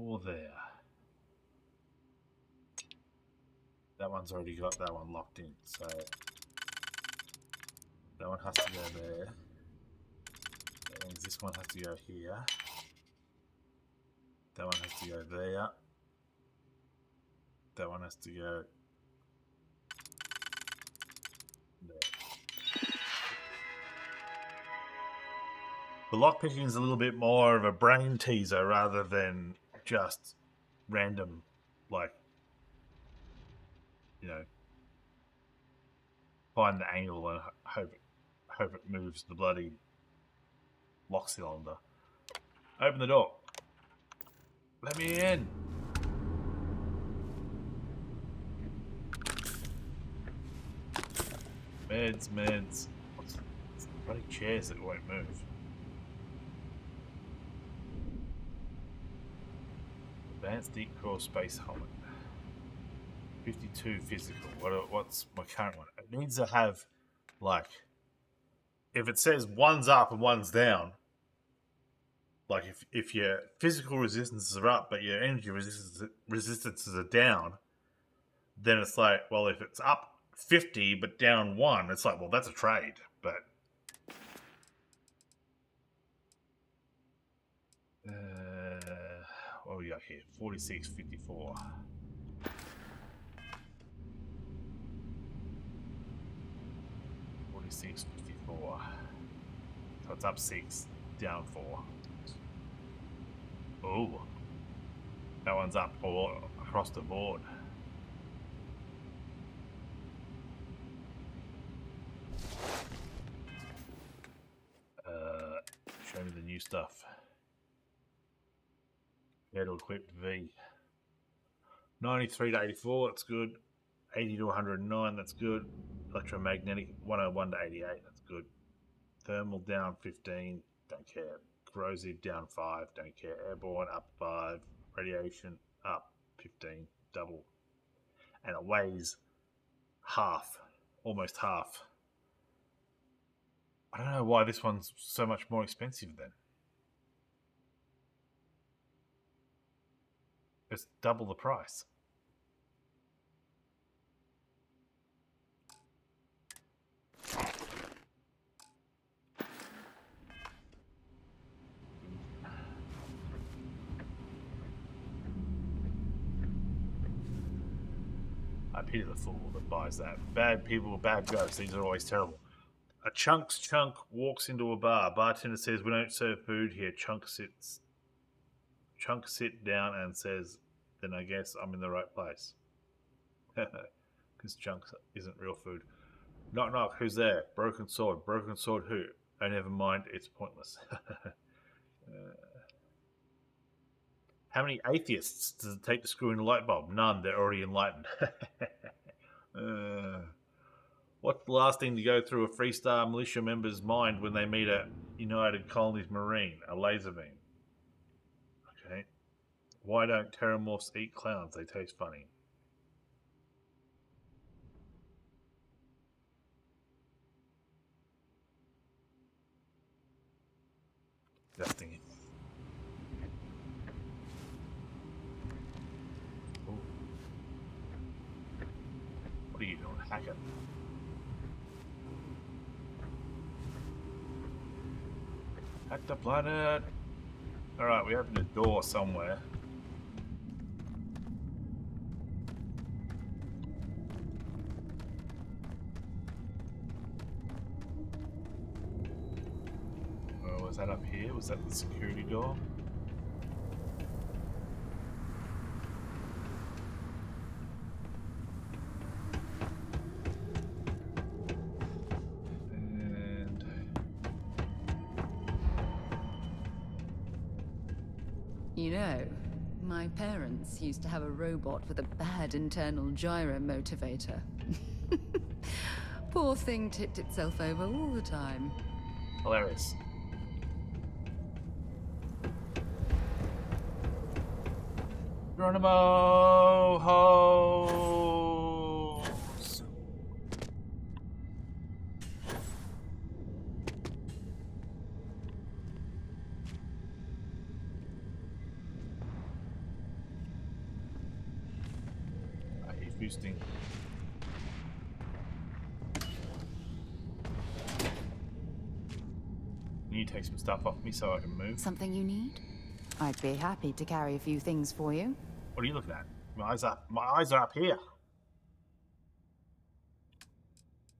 Or there. That one's already got that one locked in, so that one has to go there. That means this one has to go here. That one has to go there. That one has to go there. The lockpicking is a little bit more of a brain teaser rather than just random, like, you know, find the angle and hope it moves the bloody lock cylinder. Open the door. Let me in. Meds. What's the bloody chairs that won't move? Advanced deep core space helmet. 52 physical. What's my current one? It needs to have, like, if it says one's up and one's down, like if your physical resistances are up but your energy resistances are down, then it's like, well, if it's up 50 but down 1, it's like, well, that's a trade. But what do we got here? 46, 54. $46.54. So it's up 6, down 4. Oh, that one's up all across the board. Show me the new stuff. Battle equipped V. 93 to 84, that's good. 80 to 109, that's good. Electromagnetic 101 to 88, that's good. Thermal down 15, don't care. Corrosive down 5, don't care. Airborne up 5, radiation up 15, double. And it weighs half, almost half. I don't know why this one's so much more expensive then. It's double the price. I pity the fool that buys that. Bad people, bad ghosts. These are always terrible. A chunk walks into a bar. Bartender says, "We don't serve food here." Chunk sits down and says, "Then I guess I'm in the right place." Because Chunk isn't real food. Knock knock, who's there? Broken sword. Broken sword who? Oh, never mind, it's pointless. How many atheists does it take to screw in a light bulb? None, they're already enlightened. What's the last thing to go through a Freestar militia member's mind when they meet a United Colonies Marine? A laser beam. Okay. Why don't pterodactyls eat clowns? They taste funny. Dusting it. Ooh. What are you doing? Hacker? Hack the planet! Alright, we opened a door somewhere. Was that up here? Was that the security door? And you know, my parents used to have a robot with a bad internal gyro motivator. Poor thing tipped itself over all the time. Hilarious. Geronimo hose. He's boosting. You take some stuff off me so I can move. Something you need? I'd be happy to carry a few things for you. What are you looking at? My eyes are up here.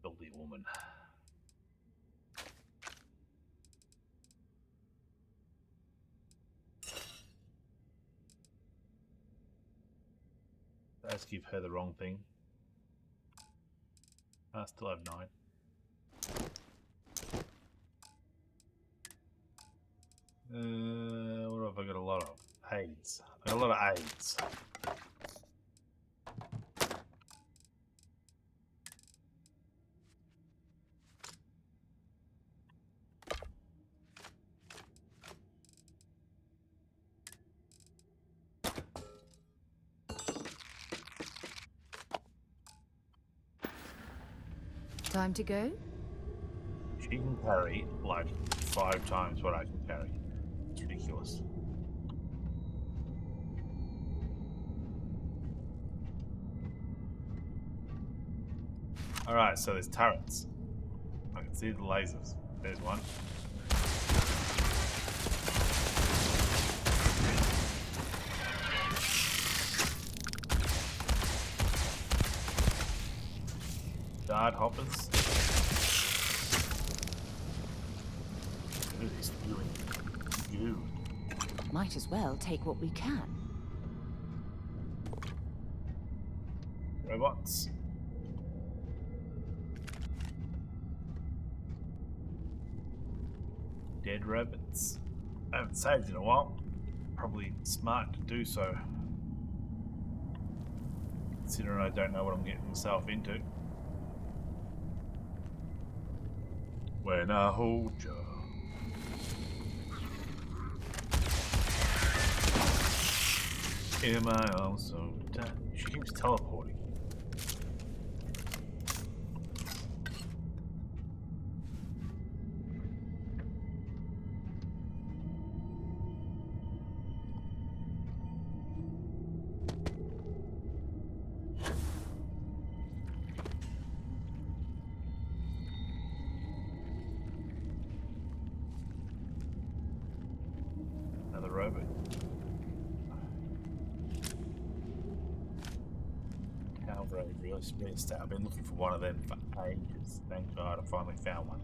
Filthy woman. Let's give her the wrong thing. I still have 9. What have I got a lot of? AIDS. I got a lot of AIDS. Time to go? She can carry like 5 times what I can carry. It's ridiculous. Alright, so there's turrets. I can see the lasers. There's one. Dart hoppers. Look at this spewing goo. Might as well take what we can. Robots. Dead rabbits. I haven't saved in a while. Probably smart to do so. Considering I don't know what I'm getting myself into. When I hold you. In my arms so tight. She keeps teleporting. Another robot. Tower road, really spaced out. I've been looking for one of them for ages. Thank God I finally found one.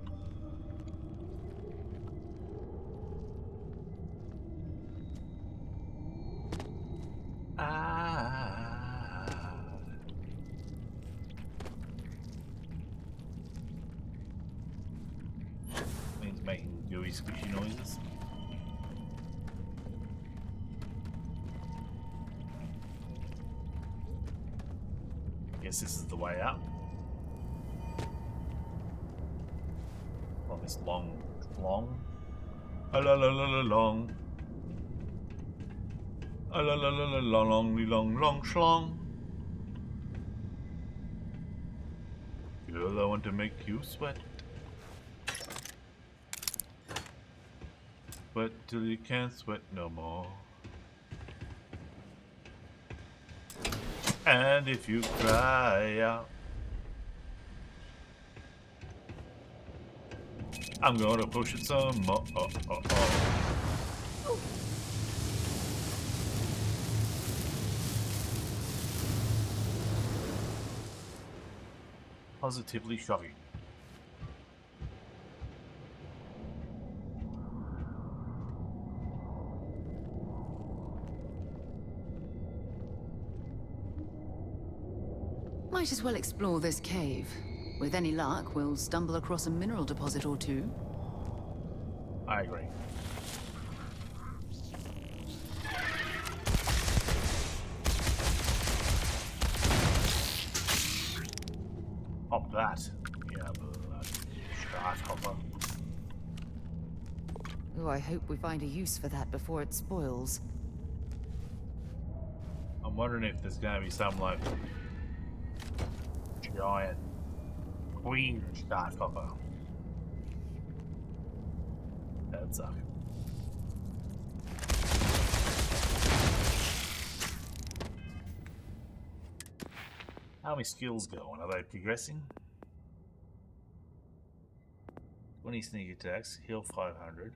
squishy noises. Guess this is the way out. On this long, long, a la la la la long, a la la la la long, long, long, schlong. Girl, I want to make you sweat. Sweat till you can't sweat no more. And if you cry out, I'm gonna push it some more. Positively shocking. Might as well explore this cave. With any luck, we'll stumble across a mineral deposit or two. I agree. Pop that. Yeah, blood. Start hopper. Oh, I hope we find a use for that before it spoils. I'm wondering if there's gonna be some like giant queen start hopper. That'd suck. How are my skills going? Are they progressing? 20 sneak attacks, heal 500,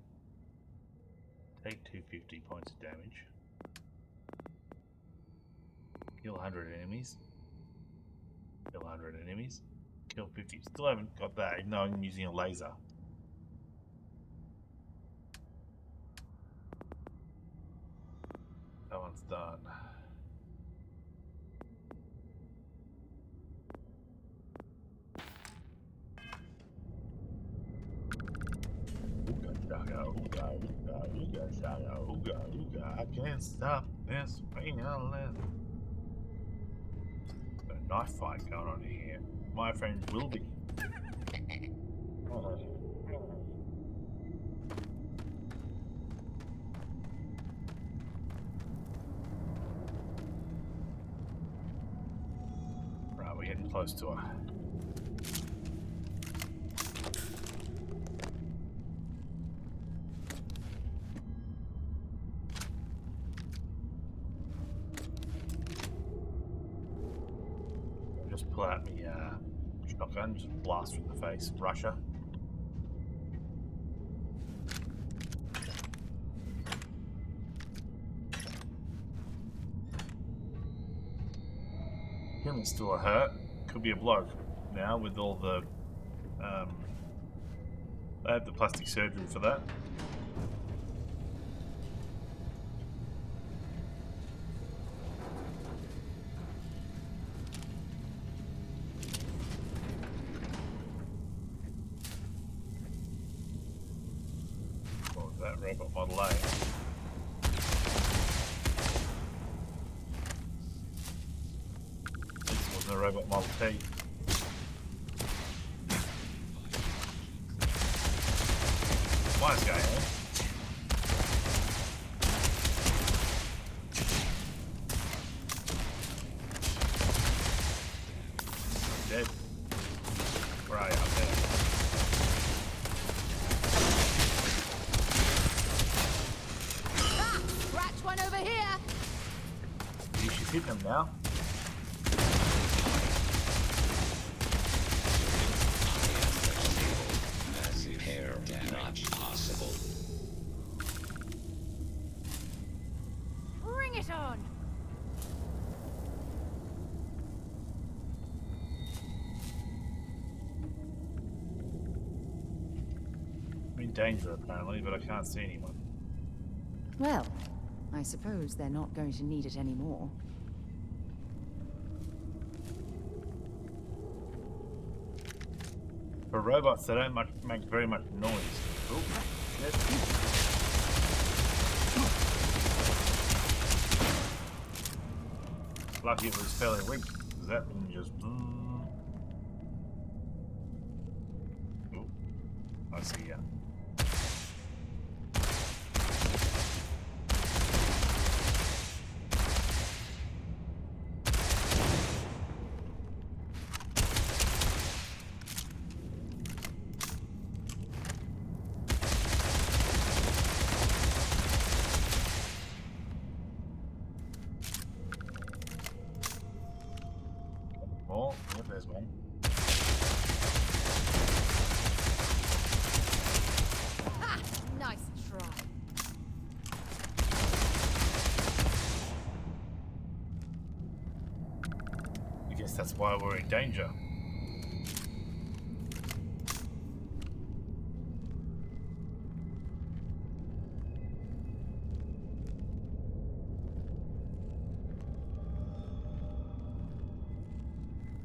take 250 points of damage, kill 100 enemies, kill 100 enemies, kill 50. Still haven't got that, even though I'm using a laser. That one's done. I can't stop this feeling. Got a knife fight going on here. My friends will be. Right, we're getting close to her. Pull out my shotgun, just blast through the face. Russia. Him is still a hurt. Could be a bloke now with all the. They have the plastic surgery for that. Robot Model A. This wasn't a Robot Model T. Nice guy, eh? Dead. Where are you out there? Hit him now. Repair not possible. Bring it on! I'm in danger apparently, but I can't see anyone. Well, I suppose they're not going to need it anymore. For robots, they don't make very much noise. Ooh. Lucky it was fairly weak. Does that mean just... Ooh, I see ya. Oh, yep, there's one. Ha! Nice try. I guess that's why we're in danger.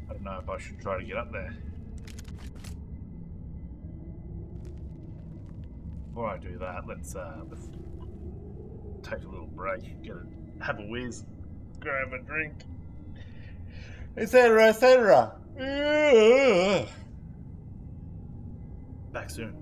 I don't know if I should try to get up there. Before I do that, let's take a little break, have a whiz, grab a drink, etc., etc. Back soon.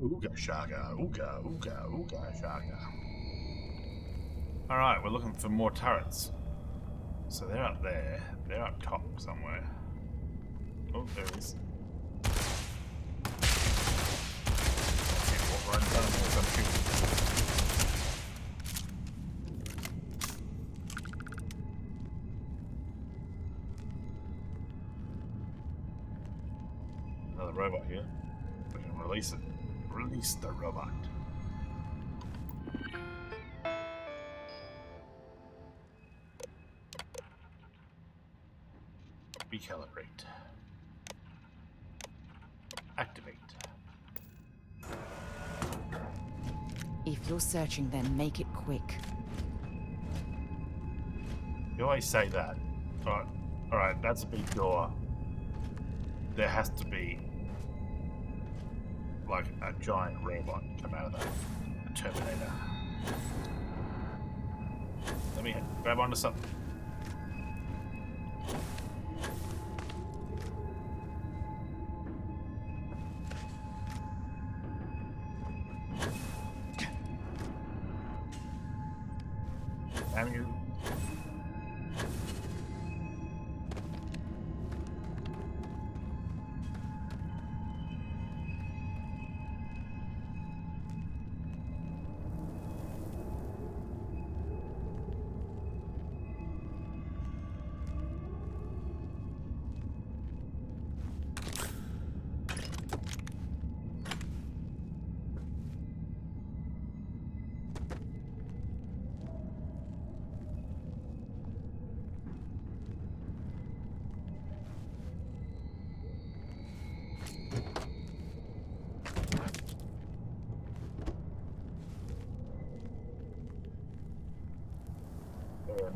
Ooga shaka, ooga, ooga, ooga shaka. Alright, we're looking for more turrets. So they're up there. They're up top somewhere. Oh, there it is. Walk right in front of me as I'm shooting. Another robot here. We can release it. Release the robot. Recalibrate. Activate. If you're searching, then make it quick. You always say that. Alright, that's a big door. There has to be like a giant robot come out of that. A Terminator. Let me grab onto something. Damn you.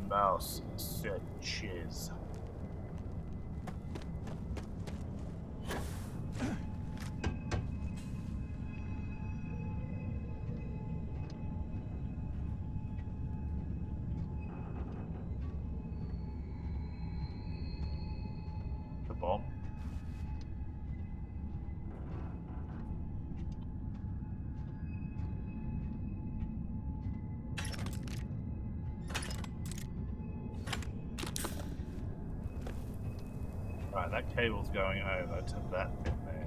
Mouse said chiz. The bomb. Right, that cable's going over to that bit there.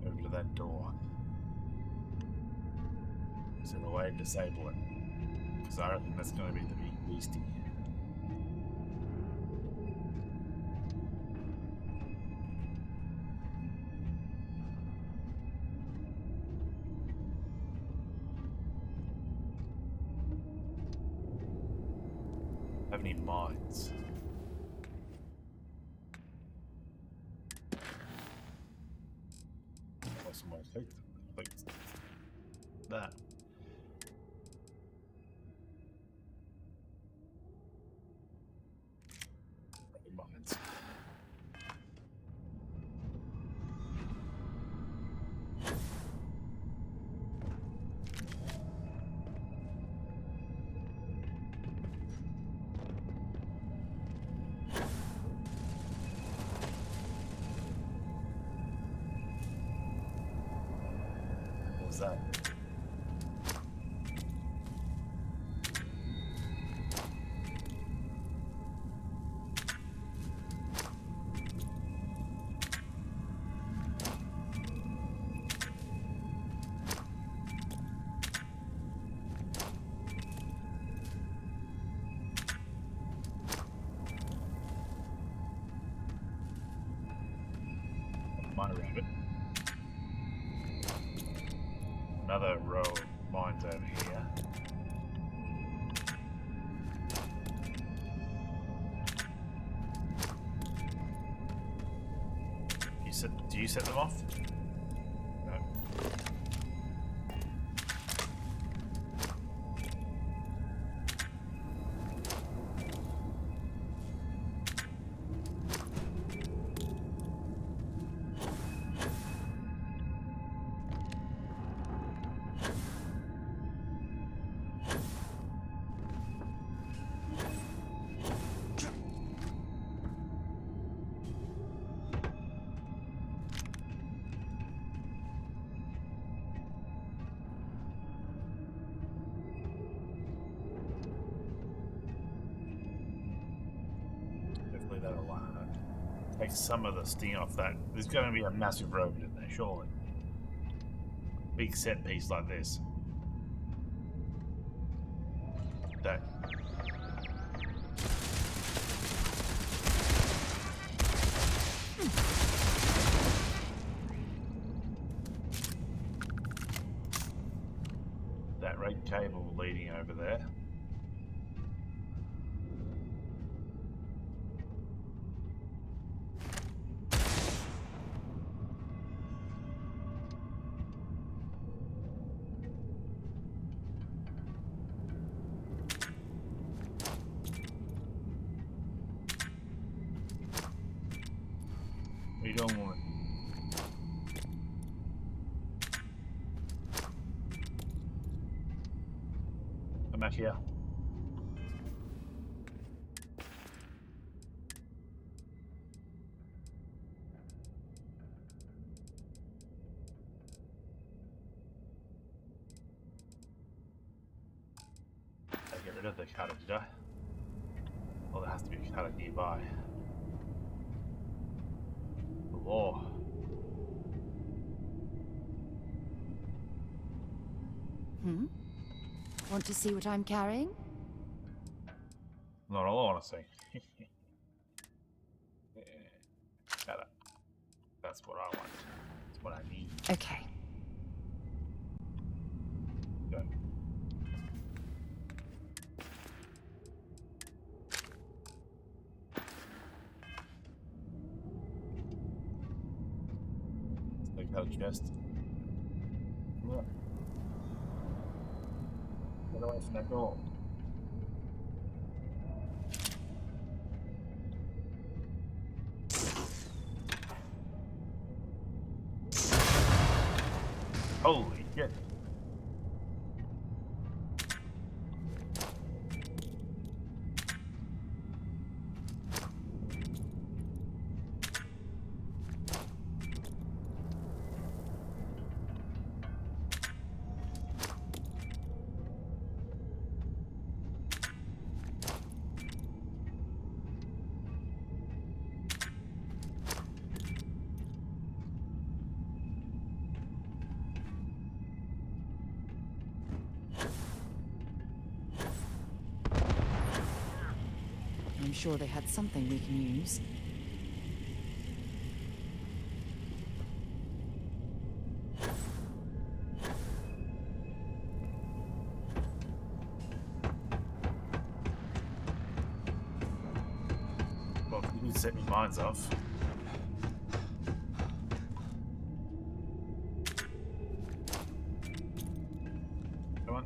Over to that door. Is there a way to disable it? Because I reckon that's going to be the big beastie. Have any mines? Someone clicked that. Mines. What was that? My rabbit. Another row of mines over here. Do you set them off? No. Take some of the sting off that. There's going to be a massive robot in there, surely. Big set piece like this. That. That red cable leading over there. What are you doing, woman? Come back here. I get rid of the cutter, did I? Well, there has to be a cutter nearby. The law. Want to see what I'm carrying? Not all I want to see. Yeah. Cutter. That's what I want. That's what I need. Okay. Go. Take out a chest. Look. Get away from that door. Holy shit. I'm sure they had something we can use. Well, you did set me mines off. Come on.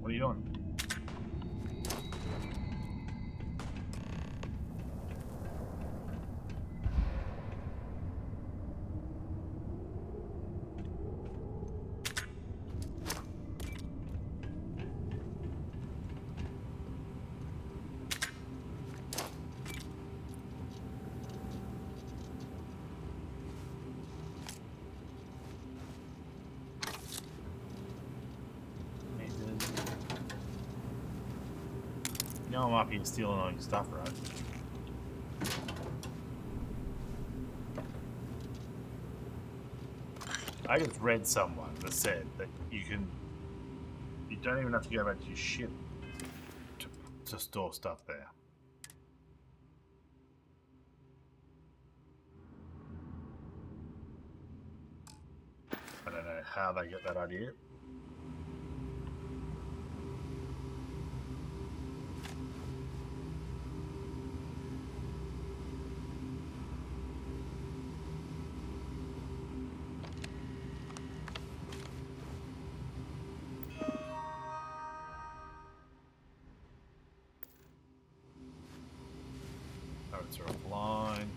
What are you doing? You know I'm up here stealing all your stuff, right? I just read someone that said that you don't even have to go back to your ship to store stuff there. I don't know how they get that idea. Notes are offline.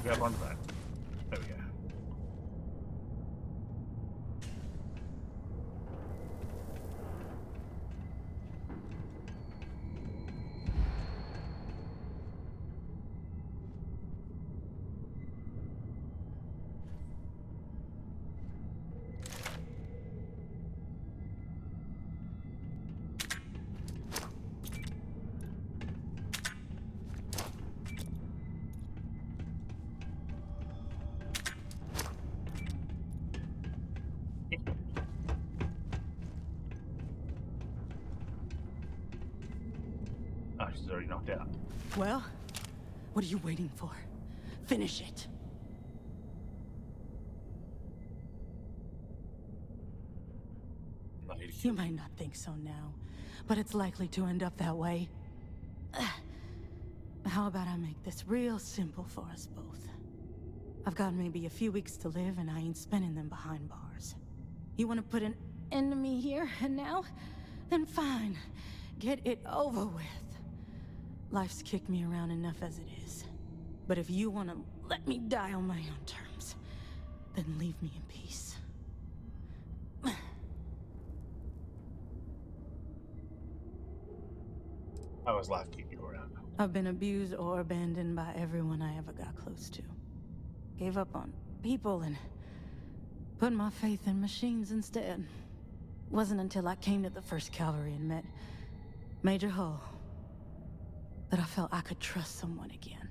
grab onto that. There we go. Oh, she's already knocked out. Well, what are you waiting for? Finish it. You might not think so now, but it's likely to end up that way. How about I make this real simple for us both? I've got maybe a few weeks to live, and I ain't spending them behind bars. You want to put an end to me here and now? Then fine. Get it over with. Life's kicked me around enough as it is. But if you want to let me die on my own terms, then leave me in peace. How was life keeping you around? I've been abused or abandoned by everyone I ever got close to. Gave up on people and put my faith in machines instead. Wasn't until I came to the 1st Cavalry and met Major Hull that I felt I could trust someone again.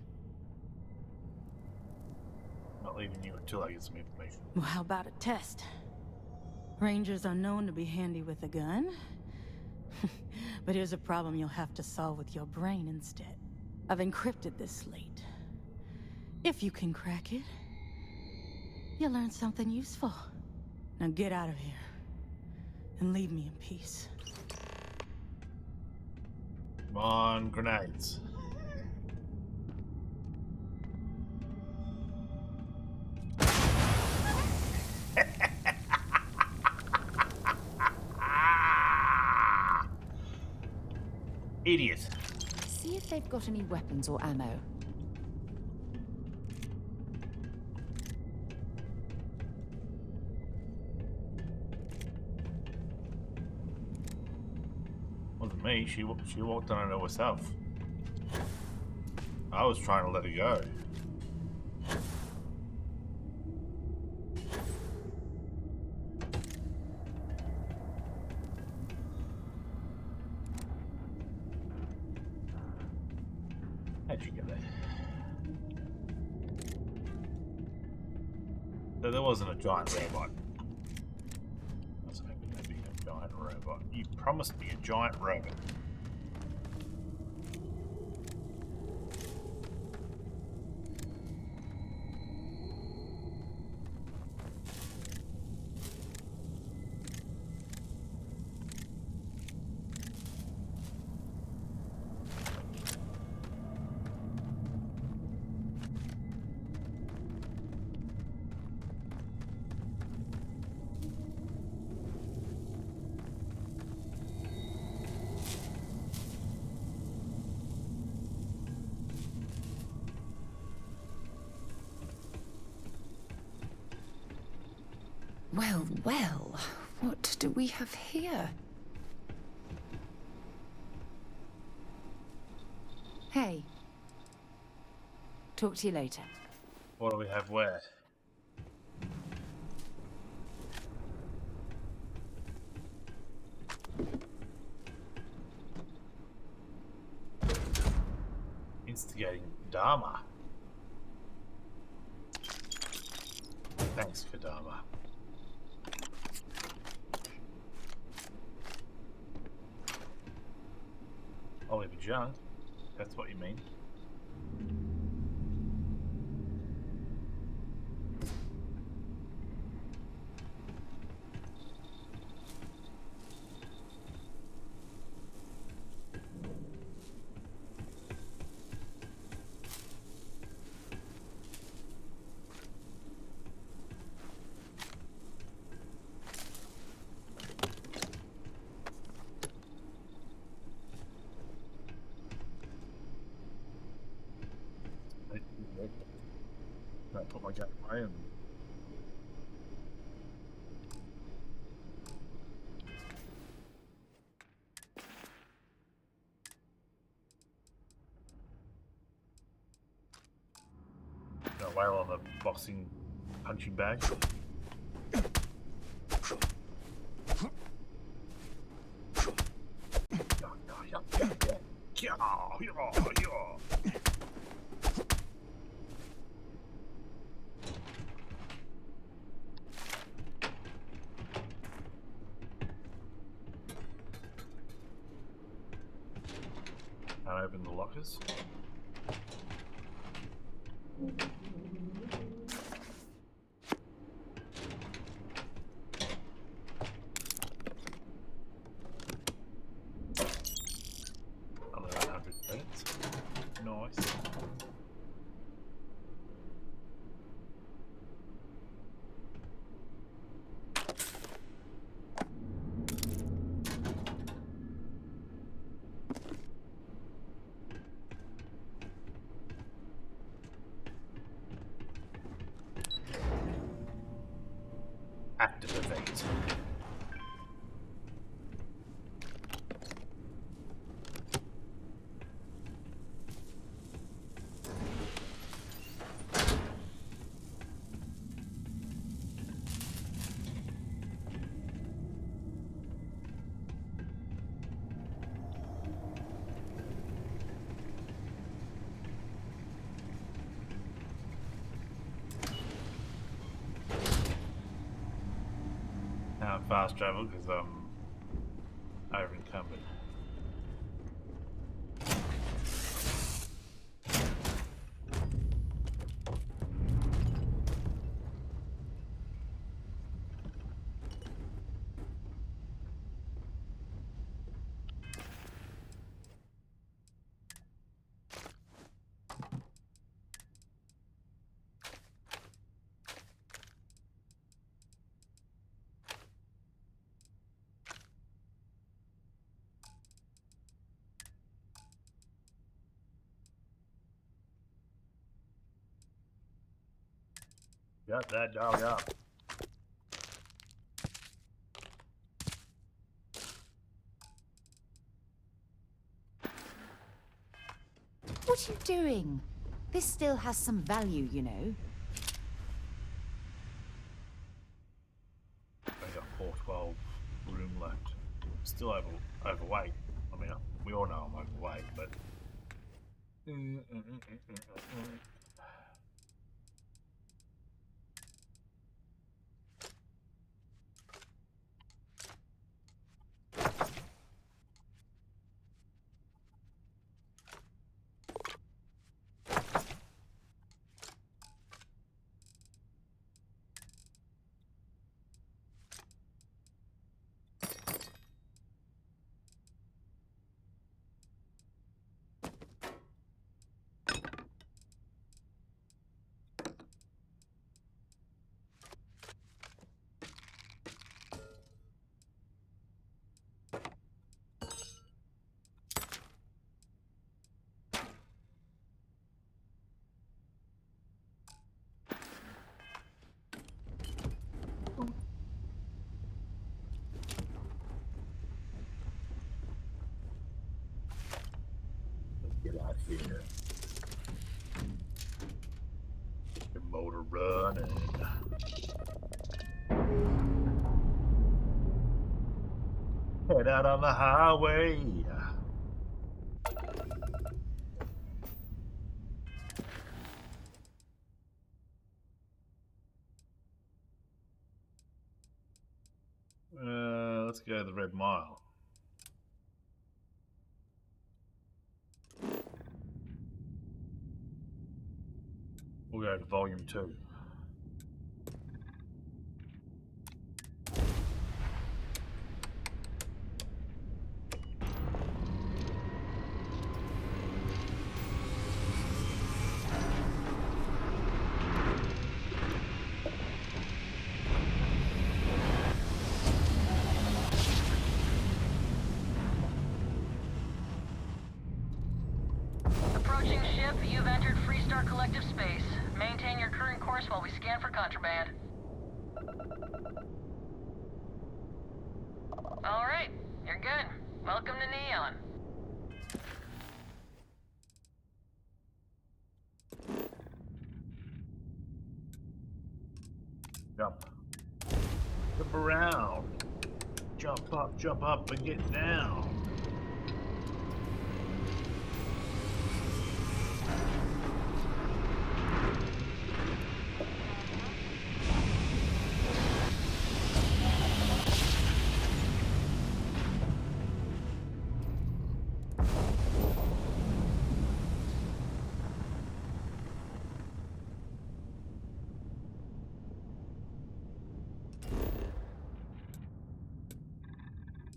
Not leaving you until I get some information. Well, how about a test? Rangers are known to be handy with a gun. But here's a problem you'll have to solve with your brain instead. I've encrypted this slate. If you can crack it, you'll learn something useful. Now get out of here and leave me in peace. Come on, grenades. Idiot. See if they've got any weapons or ammo. Wasn't me. She walked on it herself. I was trying to let her go. How'd you get there? So there wasn't a giant robot. I was hoping there'd be a giant robot. You promised me a giant robot. Well, well, what do we have here? Hey. Talk to you later. What do we have where? Instigating Dharma. Thanks, Kadama. Oliver Junk, that's what you mean. I put my gun away and. Got a whale on the boxing punching bag. And open the lockers. Another 100 credits. Nice. Activate. Now fast travel because I'm over encumbered. Got that dog up. What are you doing? This still has some value, you know. I got 412 room left. Still overweight. I mean, we all know I'm overweight, but. Get out of here. The motor running. Head out on the highway. Let's go to the Red Mile. We'll go to Volume 2. Approaching ship. Ship, you've entered Freestar Collective space. Maintain your current course while we scan for contraband. Alright, you're good. Welcome to Neon. Jump. Jump around. Jump up, and get down.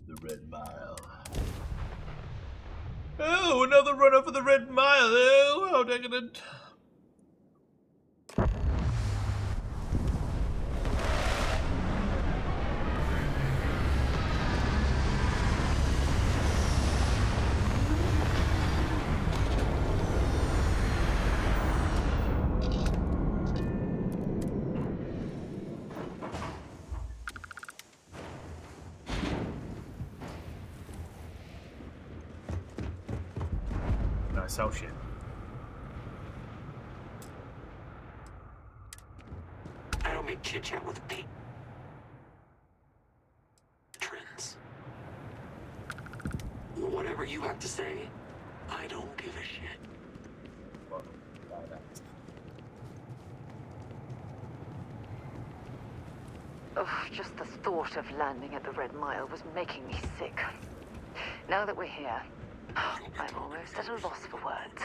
The Red Mile. Oh, another runner for the Red Mile. Oh, how decadent. Nice house shit. I don't make chit chat with patrons. Whatever you have to say, I don't give a shit. Oh, just the thought of landing at the Red Mile was making me sick. Now that we're here, I'm almost at a loss for words.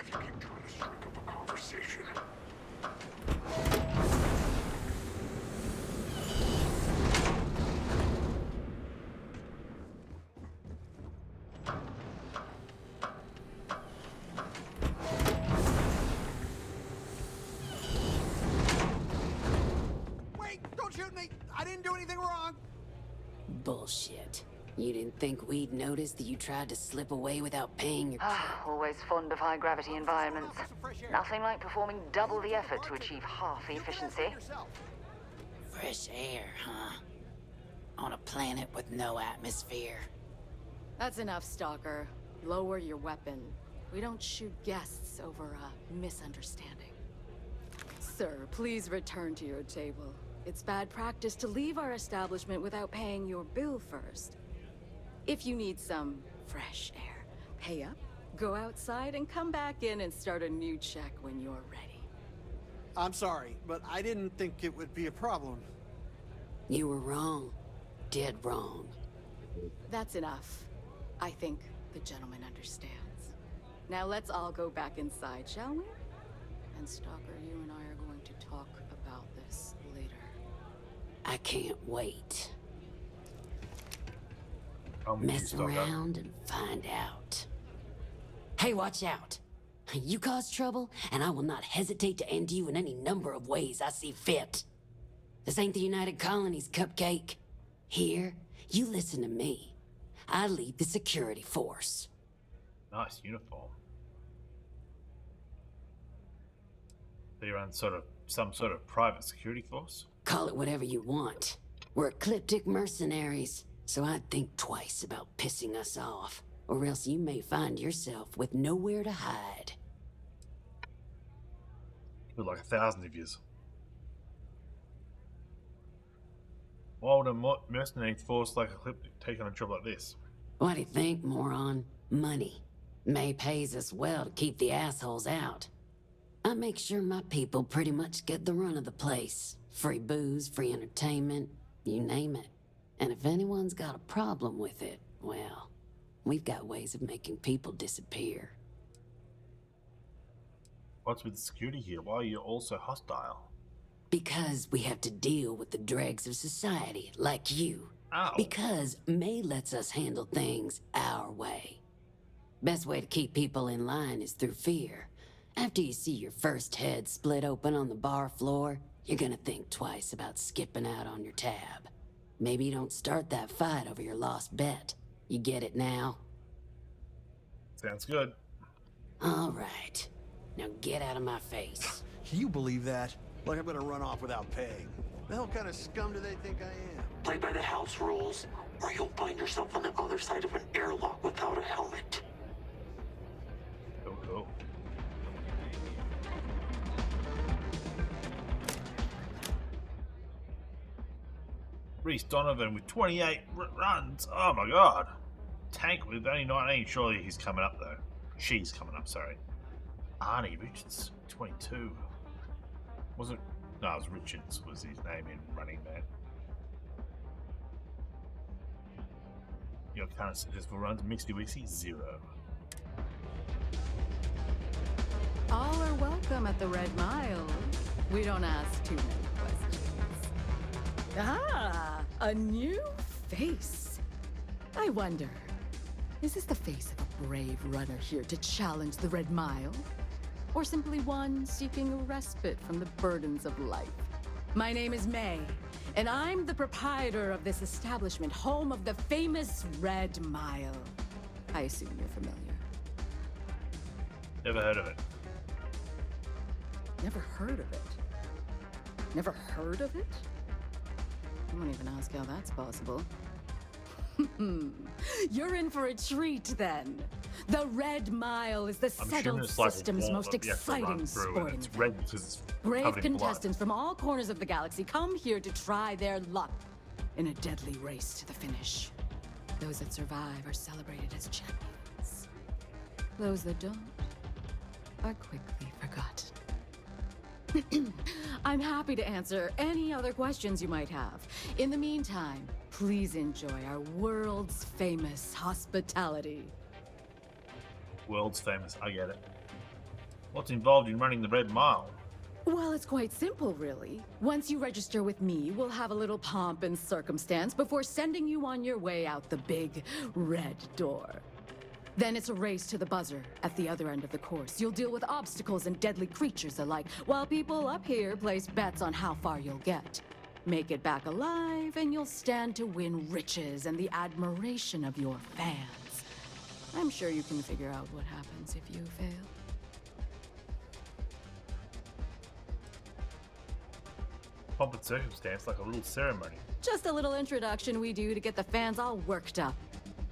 Wait! Don't shoot me! I didn't do anything wrong! Bullshit. You didn't think we'd notice that you tried to slip away without paying your... Always fond of high-gravity environments. Nothing like performing double the effort to achieve half the efficiency. Fresh air, huh? On a planet with no atmosphere. That's enough, Stalker. Lower your weapon. We don't shoot guests over a misunderstanding. Sir, please return to your table. It's bad practice to leave our establishment without paying your bill first. If you need some fresh air, pay up, go outside, and come back in and start a new check when you're ready. I'm sorry, but I didn't think it would be a problem. You were wrong. Dead wrong. That's enough. I think the gentleman understands. Now let's all go back inside, shall we? And Stalker, you and I are going to talk about this later. I can't wait. Mess around and find out. Hey, watch out. You cause trouble, and I will not hesitate to end you in any number of ways I see fit. This ain't the United Colonies, Cupcake. Here, you listen to me. I lead the security force. Nice uniform. They're on some sort of private security force? Call it whatever you want. We're ecliptic mercenaries, so I'd think twice about pissing us off, or else you may find yourself with nowhere to hide. With like 1,000 of yous. Why would a mercenary force like Ecliptic take on a job like this? What do you think, moron? Money. May pays us well to keep the assholes out. I make sure my people pretty much get the run of the place. Free booze, free entertainment, you name it. And if anyone's got a problem with it, well, we've got ways of making people disappear. What's with the security here? Why are you all so hostile? Because we have to deal with the dregs of society, like you. Ow. Because May lets us handle things our way. Best way to keep people in line is through fear. After you see your first head split open on the bar floor, you're gonna think twice about skipping out on your tab. Maybe you don't start that fight over your lost bet. You get it now? Sounds good. All right. Now get out of my face. You believe that? Like I'm gonna run off without paying. The hell kind of scum do they think I am? Play by the house rules, or you'll find yourself on the other side of an airlock without a helmet. Cool. Reese Donovan with 28 runs. Oh my god. Tank with only 19. Surely he's coming up though. She's coming up, sorry. Arnie Richards, 22. Wasn't... No, it was Richards was his name in Running Man. Your current successful runs, Mixy Wixy, 0. All are welcome at the Red Mile. We don't ask too many questions. Ah, a new face. I wonder, is this the face of a brave runner here to challenge the Red Mile? Or simply one seeking a respite from the burdens of life? My name is May, and I'm the proprietor of this establishment, home of the famous Red Mile. I assume you're familiar. Never heard of it. Never heard of it? Never heard of it? I won't even ask how that's possible. You're in for a treat, then. The Red Mile is the settled system's most exciting sporting it's red because it's brave contestants from all corners of the galaxy come here to try their luck in a deadly race to the finish. Those that survive are celebrated as champions. Those that don't are quickly forgotten. I'm happy to answer any other questions you might have. In the meantime, please enjoy our world's famous hospitality. World's famous, I get it. What's involved in running the Red Mile? Well, it's quite simple, really. Once you register with me, we'll have a little pomp and circumstance before sending you on your way out the big red door. Then it's a race to the buzzer at the other end of the course. You'll deal with obstacles and deadly creatures alike, while people up here place bets on how far you'll get. Make it back alive, and you'll stand to win riches and the admiration of your fans. I'm sure you can figure out what happens if you fail. Pomp and circumstance, like a little ceremony. Just a little introduction we do to get the fans all worked up.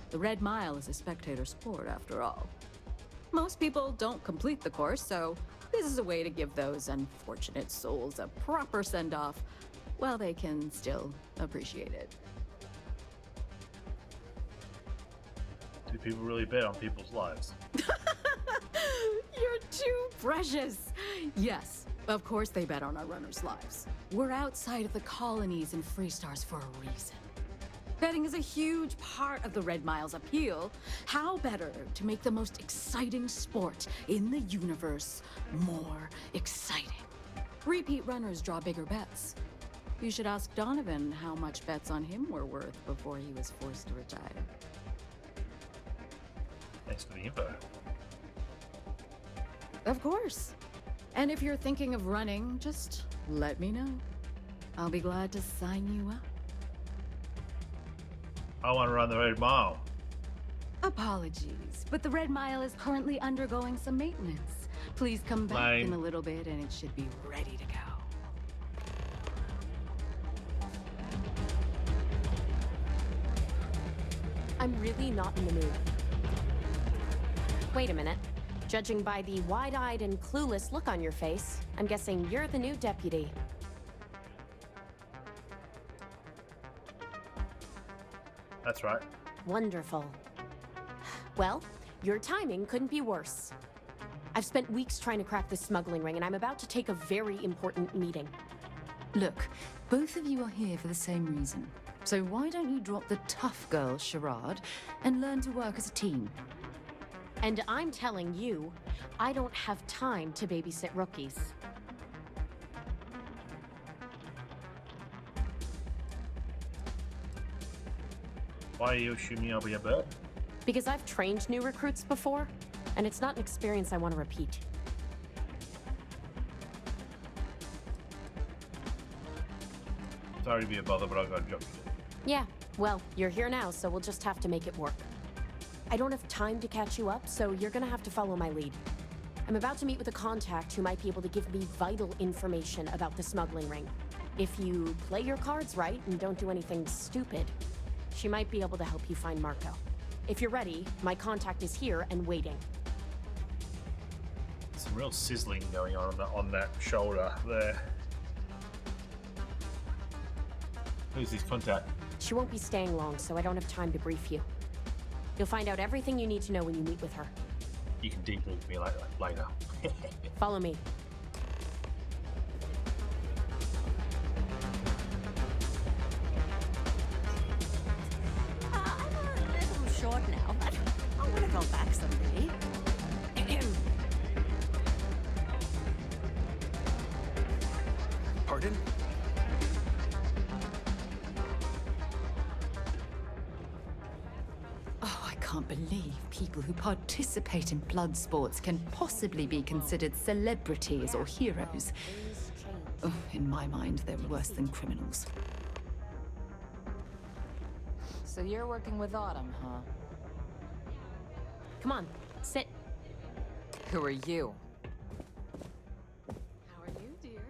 The Red Mile is a spectator sport, after all. Most people don't complete the course, so this is a way to give those unfortunate souls a proper send-off while they can still appreciate it. Do people really bet on people's lives? You're too precious! Yes, of course they bet on our runners' lives. We're outside of the colonies and Freestars for a reason. Betting is a huge part of the Red Mile's appeal. How better to make the most exciting sport in the universe more exciting? Repeat runners draw bigger bets. You should ask Donovan how much bets on him were worth before he was forced to retire. Thanks for the info. Of course. And if you're thinking of running, just let me know. I'll be glad to sign you up. I want to run the Red Mile. Apologies, but the Red Mile is currently undergoing some maintenance. Please come back in a little bit and it should be ready to go. I'm really not in the mood. Wait a minute. Judging by the wide-eyed and clueless look on your face, I'm guessing you're the new deputy. That's right. Wonderful. Well, your timing couldn't be worse. I've spent weeks trying to crack this smuggling ring, and I'm about to take a very important meeting. Look, both of you are here for the same reason. So why don't you drop the tough girl charade and learn to work as a team? And I'm telling you, I don't have time to babysit rookies. Why are you assuming I'll be a bird? Because I've trained new recruits before, and it's not an experience I want to repeat. Sorry to be a bother, but I've got a job to do. Yeah, well, you're here now, so we'll just have to make it work. I don't have time to catch you up, so you're gonna have to follow my lead. I'm about to meet with a contact who might be able to give me vital information about the smuggling ring. If you play your cards right and don't do anything stupid, she might be able to help you find Marco. If you're ready, my contact is here and waiting. Some real sizzling going on that shoulder there. Who's this contact? She won't be staying long, so I don't have time to brief you. You'll find out everything you need to know when you meet with her. You can debrief me later. Follow me. I'm a little short now, but I'm gonna go back someday. Pardon? Oh, I can't believe people who participate in blood sports can possibly be considered celebrities or heroes. Oh, in my mind, they're worse than criminals. So you're working with Autumn, huh? Come on, sit. Who are you? How are you, dear?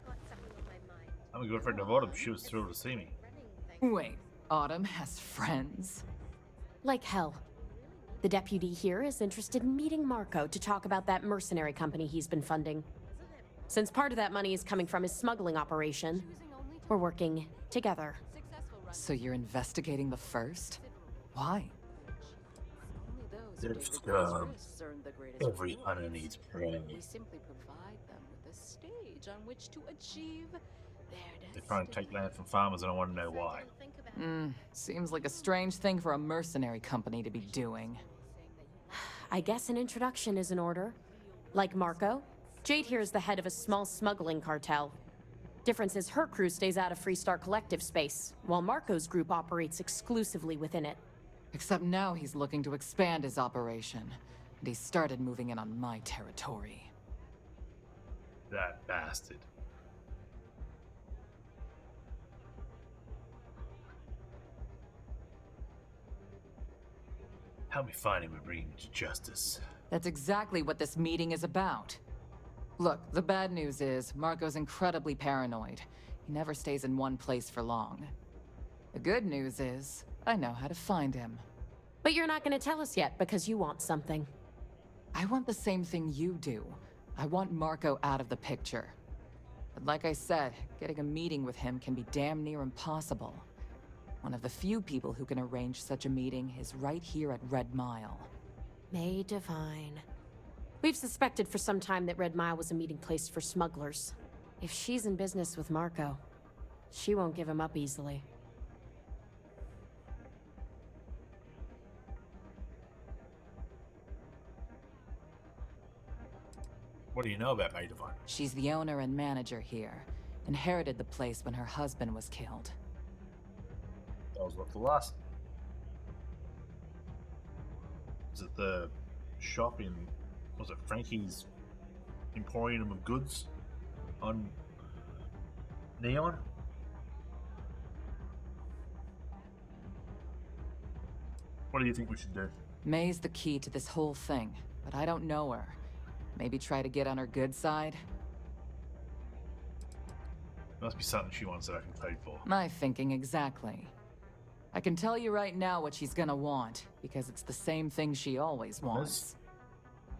I've got something on my mind. I'm a good friend of Autumn. She was thrilled to see me. Wait, Autumn has friends? Like hell. The deputy here is interested in meeting Marco to talk about that mercenary company he's been funding. Since part of that money is coming from his smuggling operation, we're working together. So you're investigating the first? Why? Every hunter needs prey. We simply provide them with a stage on which to achieve their They're trying to take land from farmers and I want to know why. Seems like a strange thing for a mercenary company to be doing. I guess an introduction is in order. Like Marco, Jade here is the head of a small smuggling cartel. Difference is her crew stays out of Freestar Collective space, while Marco's group operates exclusively within it. Except now he's looking to expand his operation, and he started moving in on my territory. That bastard. Help me find him and bring him to justice. That's exactly what this meeting is about. Look, the bad news is, Marco's incredibly paranoid. He never stays in one place for long. The good news is, I know how to find him. But you're not going to tell us yet because you want something. I want the same thing you do. I want Marco out of the picture. But like I said, getting a meeting with him can be damn near impossible. One of the few people who can arrange such a meeting is right here at Red Mile. May Divine. We've suspected for some time that Red Mile was a meeting place for smugglers. If she's in business with Marco, she won't give him up easily. What do you know about May Divine? She's the owner and manager here. Inherited the place when her husband was killed. That was what the last... Was it the shop in... Was it Frankie's Emporium of Goods? On... Neon? What do you think we should do? May's the key to this whole thing, but I don't know her. Maybe try to get on her good side? Must be something she wants that I can trade for. My thinking exactly. I can tell you right now what she's gonna want, because it's the same thing she always wants.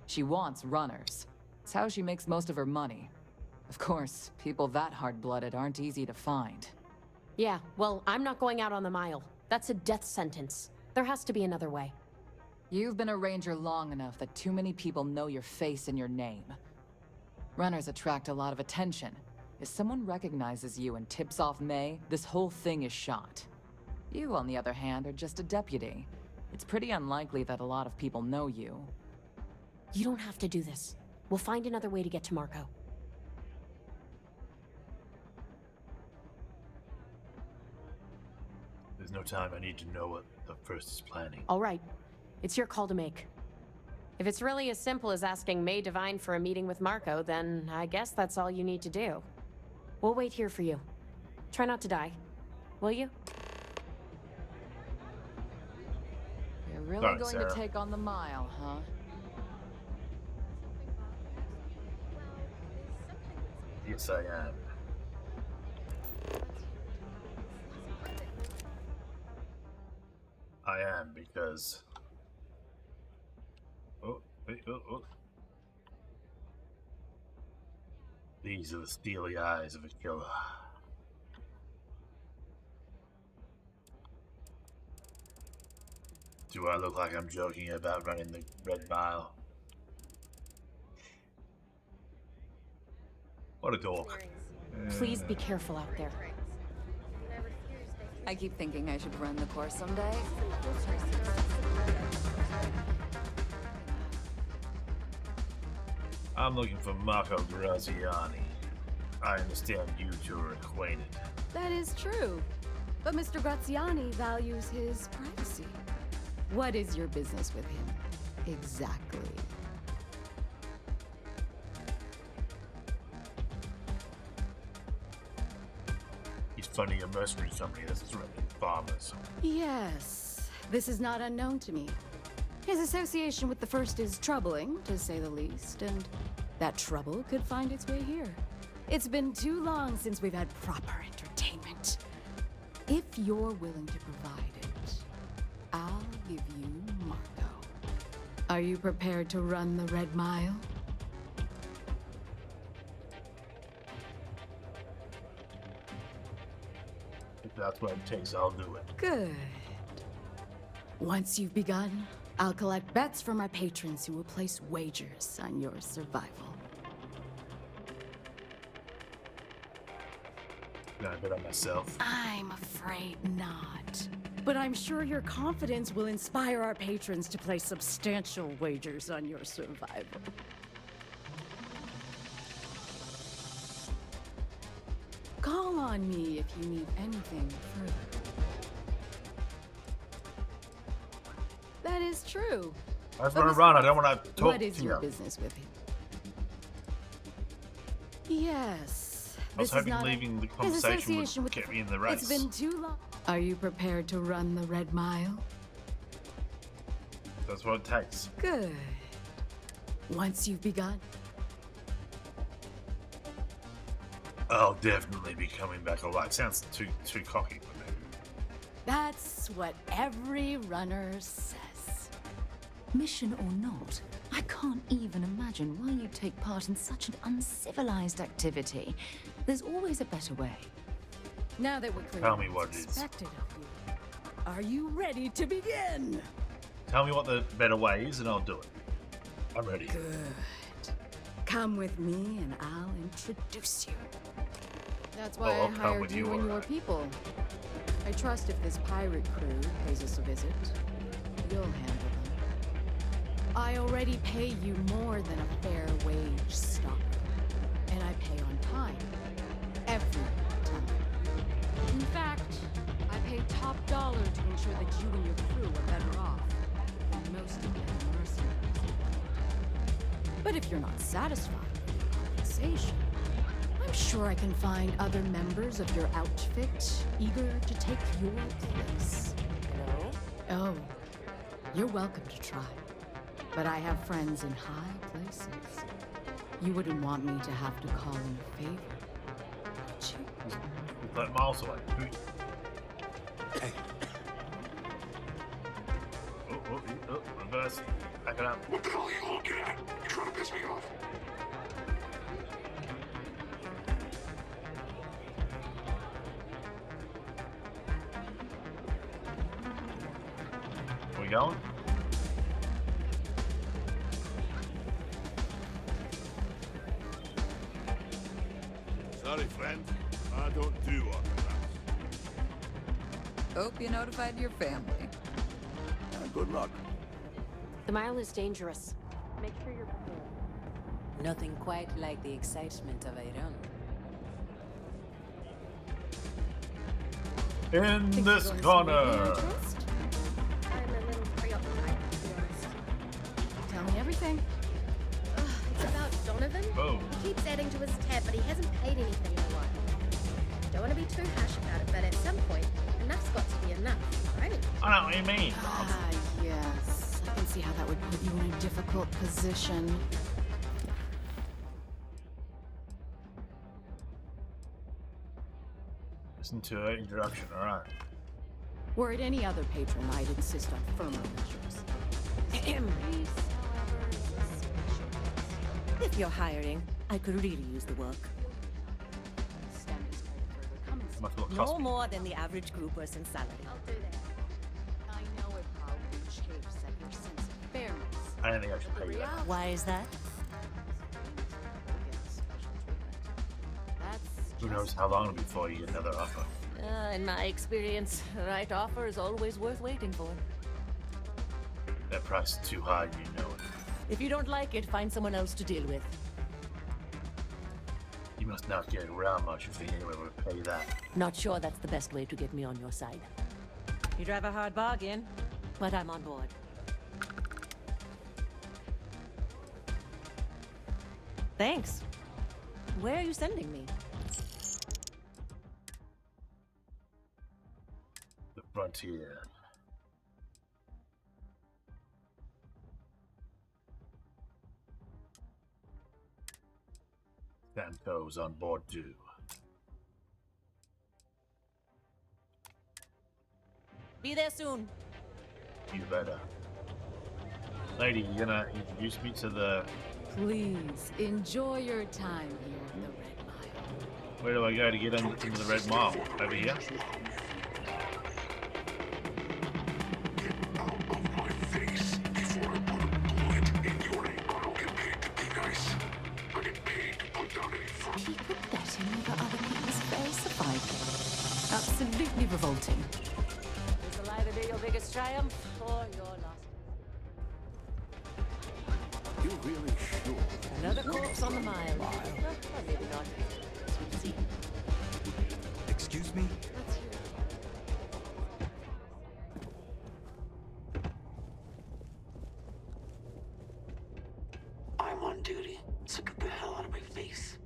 She wants runners. It's how she makes most of her money. Of course, people that hard-blooded aren't easy to find. Yeah, well, I'm not going out on the mile. That's a death sentence. There has to be another way. You've been a ranger long enough that too many people know your face and your name. Runners attract a lot of attention. If someone recognizes you and tips off May, this whole thing is shot. You, on the other hand, are just a deputy. It's pretty unlikely that a lot of people know you. You don't have to do this. We'll find another way to get to Marco. There's no time. I need to know what the first is planning. All right. It's your call to make. If it's really as simple as asking May Divine for a meeting with Marco, then I guess that's all you need to do. We'll wait here for you. Try not to die. Will you? You're really Sorry, going Sarah. to take on the mile, huh? Yes, I am. I am because. Oh, wait, oh. These are the steely eyes of a killer. Do I look like I'm joking about running the Red Mile? What a dork. Please be careful out there. I keep thinking I should run the course someday. I'm looking for Marco Graziani. I understand you two are acquainted. That is true. But Mr. Graziani values his privacy. What is your business with him? Exactly. He's funding a mercenary company that's threatening farmers. Yes, this is not unknown to me. His association with the First is troubling, to say the least, and that trouble could find its way here. It's been too long since we've had proper entertainment. If you're willing to provide it, I'll give you Marco. Are you prepared to run the Red Mile? If that's what it takes, I'll do it. Good. Once you've begun, I'll collect bets from our patrons who will place wagers on your survival. Can I bet on myself? I'm afraid not. But I'm sure your confidence will inspire our patrons to place substantial wagers on your survival. Call on me if you need anything further. That is true. I just want to run. I don't want to talk What is to your you. business with him? Yes. I was this is hoping not leaving the his conversation association would with get me in the race. It's been too long. Are you prepared to run the Red Mile? That's what it takes. Good. Once you've begun, I'll definitely be coming back alive. Sounds too cocky for me. that's what every runner says. Mission or not, I can't even imagine why you take part in such an uncivilized activity. There's always a better way. Now that we're clear Tell me on what what's it is. expected of you, are you ready to begin? Tell me what the better way is, and I'll do it. I'm ready. Good. Come with me, and I'll introduce you. That's Oh, why I'll I come hired with you you, and your alright. people. I trust if this pirate crew pays us a visit, you'll handle them. I already pay you more than a fair wage stopper, and I pay on time. Every time. In fact, I pay top dollar to ensure that you and your crew are better off than most of the other mercenaries. But if you're not satisfied with your compensation, I'm sure I can find other members of your outfit eager to take your place. Hello? Oh, you're welcome to try. But I have friends in high places. You wouldn't want me to have to call in a favor, would you? It's like miles away. Hey. Oh, reverse. Back it up. What the hell are you looking at? You trying to piss me off? We going? Sorry, friend. I don't do autographs. Hope you notified your family. Good luck. The mile is dangerous. Make sure you're prepared. Nothing quite like the excitement of a run. In this corner. I'm a little preoccupied, to be honest. Tell me everything. It's about Donovan. Oh. He keeps adding to his tab, but he hasn't paid anything in a while. Don't want to be too harsh about it, but at some point, enough's got to be enough, right? I know what you mean. Ah, yes. I can see how that would put you in a difficult position. Listen to an introduction, alright. Were it any other patron, I'd insist on firmer measures. If you're hiring, I could really use the work. No more than the average group person's salary. I'll do that. I know it probably chafes at your sense of fairness. I don't think I should pay you that. Why is that? Who knows how long it'll be before you get another offer. In my experience, the right offer is always worth waiting for. That price is too high, you know it. If you don't like it, find someone else to deal with. You must not get around much if anyone would pay that. Not sure that's the best way to get me on your side. You drive a hard bargain, but I'm on board. Thanks. Where are you sending me? The frontier. Santo's on board too. Be there soon. You better. Lady, you gonna introduce me to the... Please, enjoy your time here in the Red Mile. Where do I go to get into the Red Mile? Over here? He put that in over other people's face if I could. Absolutely revolting. This will either be your biggest triumph or your last. You're really sure? Another corpse on the mile. Or maybe not. Excuse me? I'm on duty, so get the hell out of my face.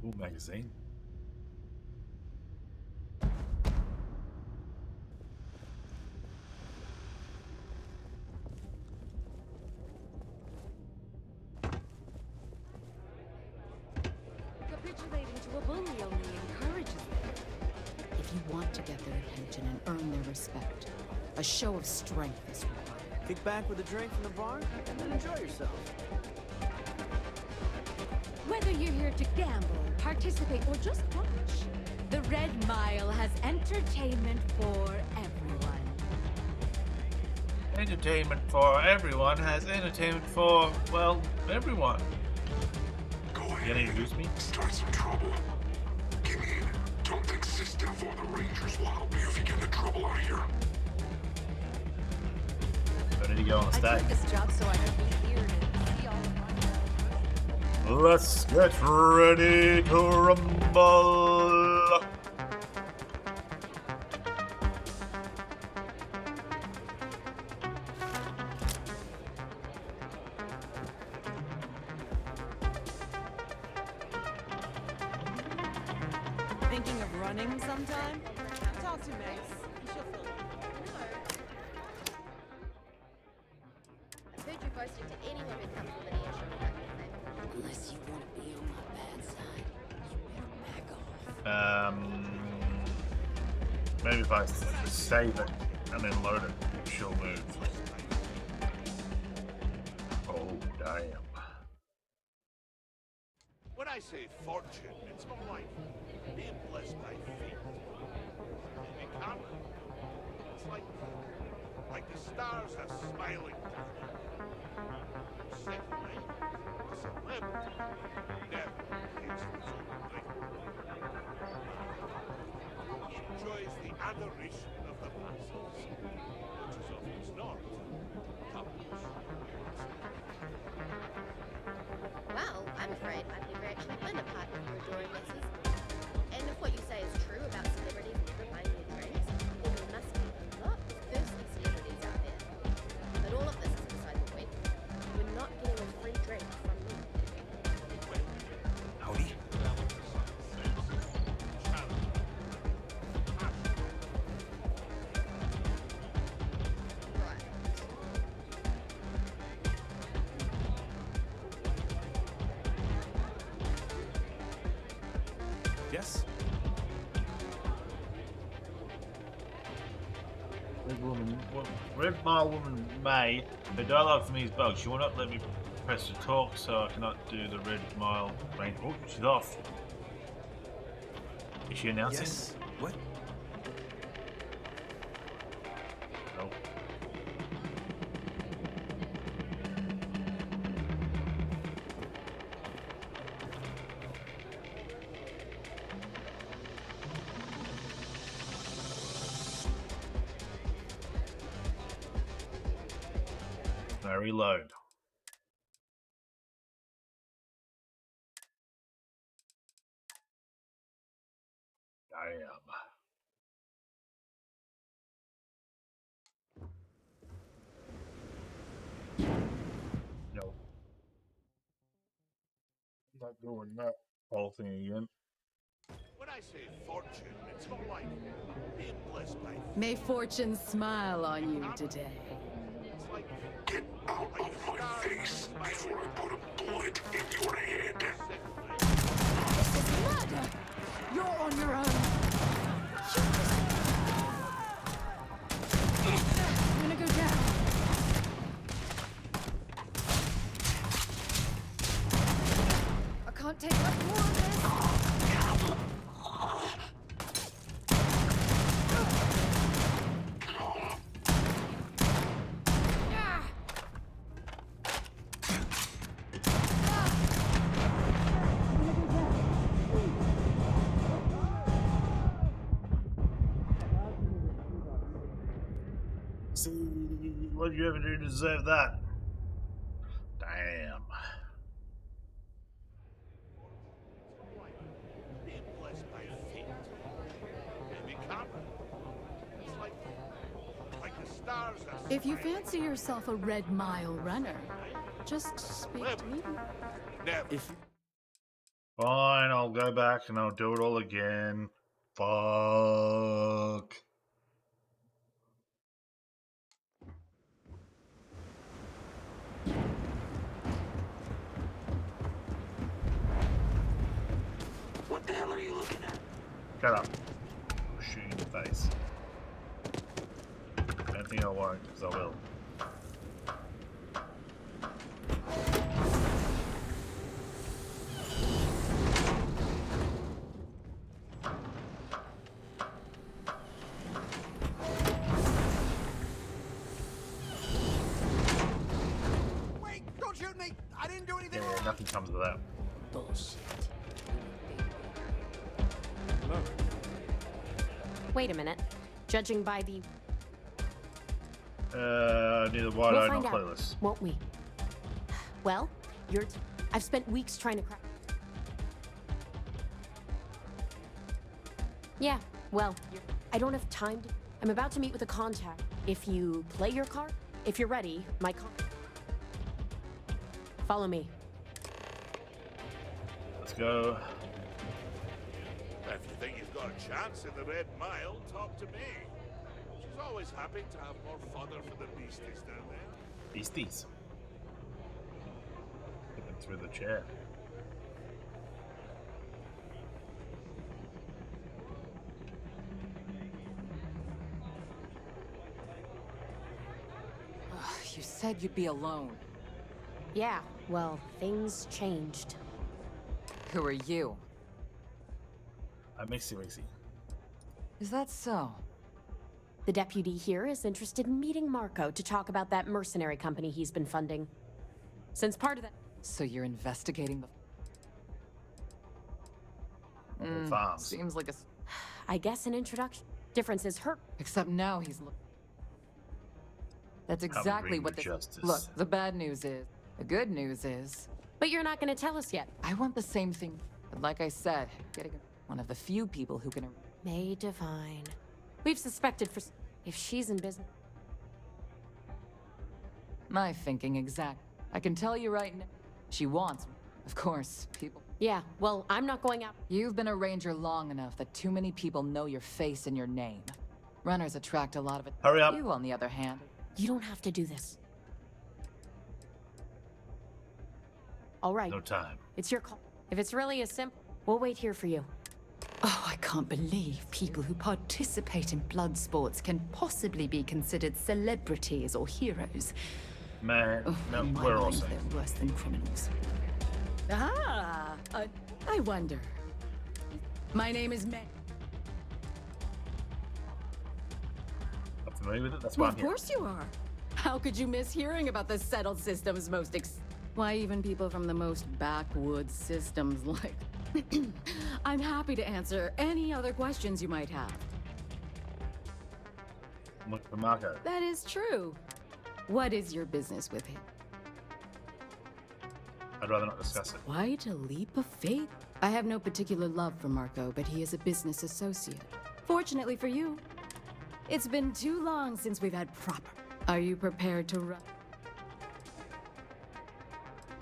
Ooh, magazine. Capitulating to a bully only encourages them. If you want to get their attention and earn their respect, a show of strength is required. Kick back with a drink from the bar and then enjoy yourself. Whether you're here to gamble, participate, or just watch, the Red Mile has entertainment for everyone. Entertainment for everyone has entertainment for, well, everyone. Go ahead. You gonna introduce me? Start some trouble. Get in. Don't think System or the Rangers will help you if you get into trouble out here. Ready to go on the I stack? took this job so I could be here to see all of my... Let's get ready to rumble. Thinking of running sometime? Talk to Max. She'll fill it. I've heard you boast it to anyone who comes with an earshot of that kind of thing. Unless you want to be on my bad side, you better back off. Maybe if I save it and then load it, she'll move. Oh, damn. When I say fortune, it's more like being blessed by fate. In common, it's like the stars are smiling down. Secondly, a celebrity never takes the full drink. He enjoys the adoration of the masses, which is often not accomplished. Well, I'm afraid I've never actually been a part of your adoring masses. And if what you say is true about celebrities never buying their drinks, then there must be a lot of thirsty celebrities out there. But all of this is beside the point. We're not getting a free drink from me. Howdy. Right. Red Mile Woman May. Her dialogue for me is bugged. She will not let me press to talk, so I cannot do the Red Mile rain. Oh, she's off. Is she announcing? Yes. What? Nope. Now reload. Damn. No. I'm not doing that whole thing again. When I say fortune, it's more like being blessed by May fortune smile on you today. Get out of my face before I put a bullet in your head. This is murder! You're on your own. I'm gonna go down. I can't take much more of this. See, what did you ever do to deserve that? Damn. being blessed by fate. Maybe karma. It's like the stars that If you fancy yourself a Red Mile runner, just speak to me. never. Fine, I'll go back and I'll do it all again. Fuck. What the hell are you looking at? Shut up. I'll shoot you in the face. Don't think I won't, because I will. Wait, don't shoot me! I didn't do anything Yeah, wrong! nothing comes of that. Bullshit. Wait a minute. Judging by the... Neither we'll wide-eyed find nor out, clueless. won't we? Well, I've spent weeks trying to crack... Yeah, well, I don't have time to... I'm about to meet with a contact. If you play your card, if you're ready, my follow me. Let's go. If you think you've got a chance in the Red Mile, talk to me. She's always happy to have more fodder for the beasties down there. Beasties. Hit them through the chair. You said you'd be alone. Yeah, well, things changed. Who are you? I'm Mixy. Is that so? The deputy here is interested in meeting Marco to talk about that mercenary company he's been funding. Since part of that... So you're investigating the... farms. Seems like a... I guess an introduction. Difference is her... Except now he's... That's exactly what this... Look, the bad news is... The good news is... But you're not going to tell us yet. I want the same thing. But like I said, getting one of the few people who can... May Divine. We've suspected for... If she's in business... My thinking exact. I can tell you right now. She wants... Of course, people... Yeah, well, I'm not going out... You've been a ranger long enough that too many people know your face and your name. Runners attract a lot of it. Hurry up. You, on the other hand... You don't have to do this. All right. No time. It's your call. If it's really as simple, we'll wait here for you. Oh, I can't believe people who participate in blood sports can possibly be considered celebrities or heroes. Man, Oh, no, in my we're mind, also. they're worse than criminals. I wonder. My name is May. I'm familiar with it, that's Well, why I'm of here. course you are. How could you miss hearing about the settled system's most Why, even people from the most backwoods systems like... I'm happy to answer any other questions you might have. Look for Marco. That is true. What is your business with him? I'd rather not discuss it. Quite a leap of faith. I have no particular love for Marco, but he is a business associate. Fortunately for you, it's been too long since we've had proper. Are you prepared to run?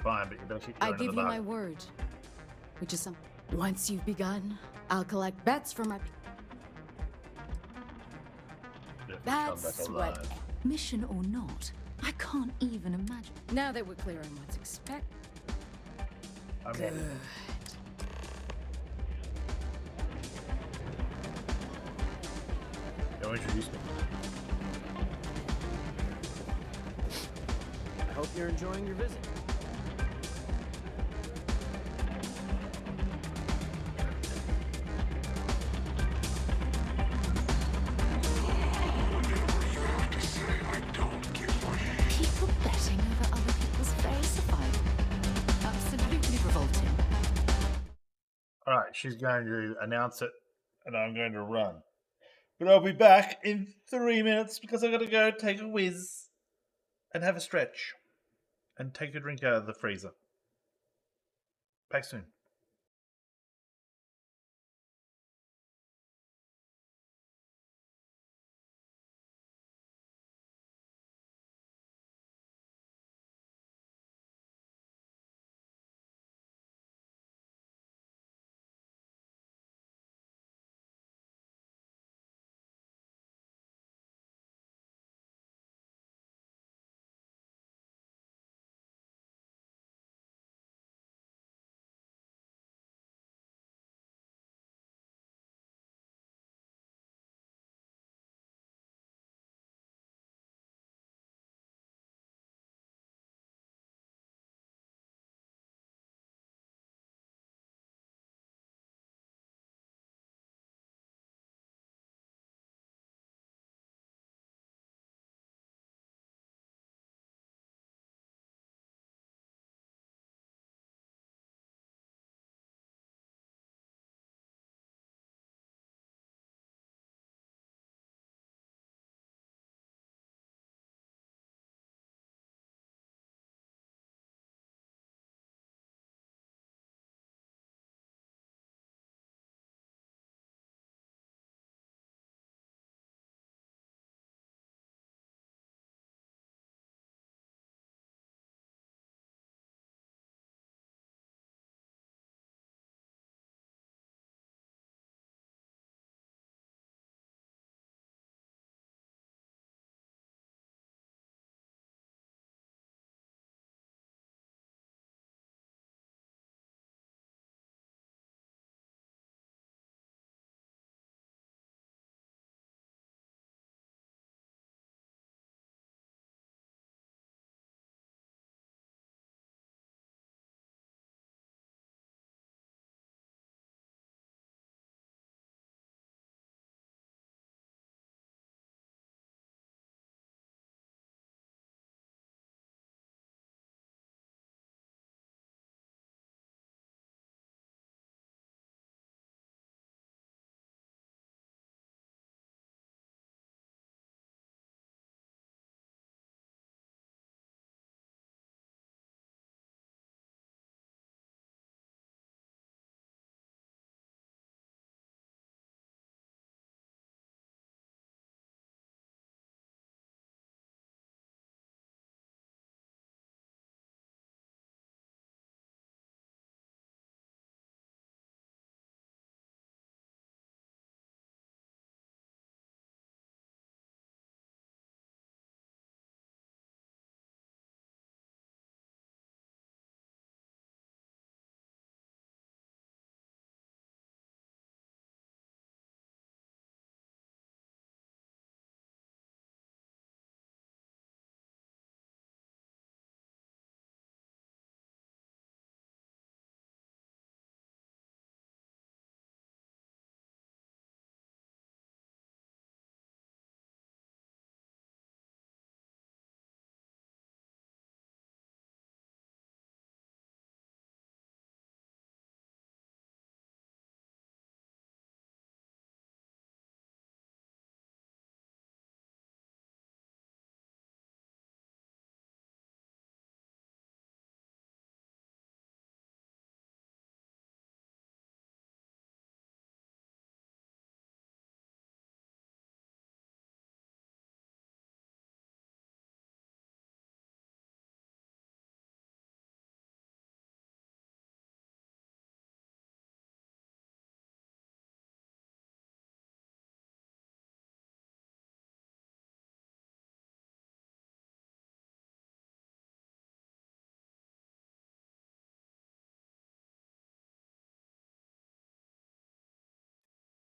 Fine, but you better keep I going to the give you my bargain. word, which is something. Once you've begun, I'll collect bets for my. That's what. Mission or not, I can't even imagine. Now that we're clear on what's expected. I'm ready. Don't introduce me. I hope you're enjoying your visit. People betting over other people's face, absolutely revolting. Alright, she's going to announce it, and I'm going to run. But I'll be back in 3 minutes because I've got to go take a whiz and have a stretch and take a drink out of the freezer. Back soon.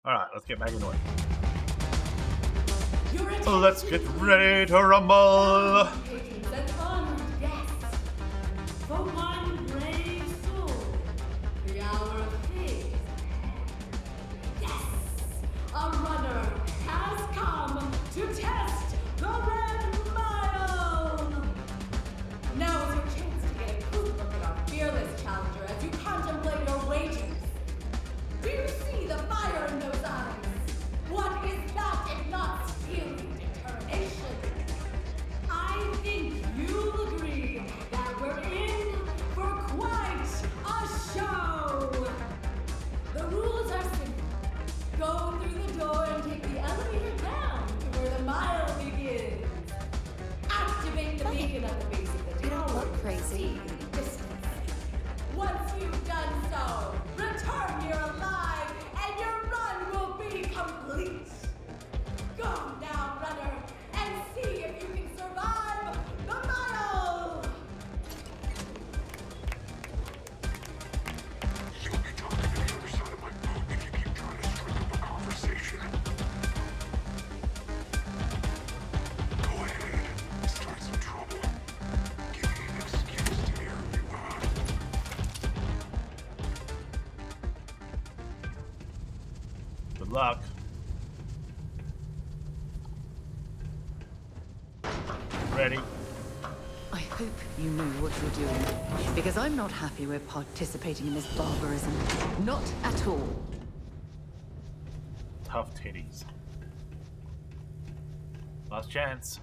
Alright, let's get back into it. Let's get ready to rumble! For one brave soul, the hour of fate. Yes! A runner has come to test the Red Mile! Now is your chance to get a good look at our fearless challenger as you contemplate your wagers. Do you see the fire in those eyes? What is that if not steely determination? I think you'll agree that we're in for quite a show! The rules are simple. Go through the door and take the elevator down to where the mile begins. Activate the beacon at the base of the tower. You don't look crazy. See the distance. Once you've done so, return here alive, and your run will be complete. Go now, runner, and see if you can survive the mile! You'll be talking to the other side of my boat if you keep trying to strike up a conversation. Go ahead, start some trouble. Give me an excuse to air you out. Good luck. Ready? I hope you know what you're doing, because I'm not happy we're participating in this barbarism. Not at all. Tough titties. Last chance.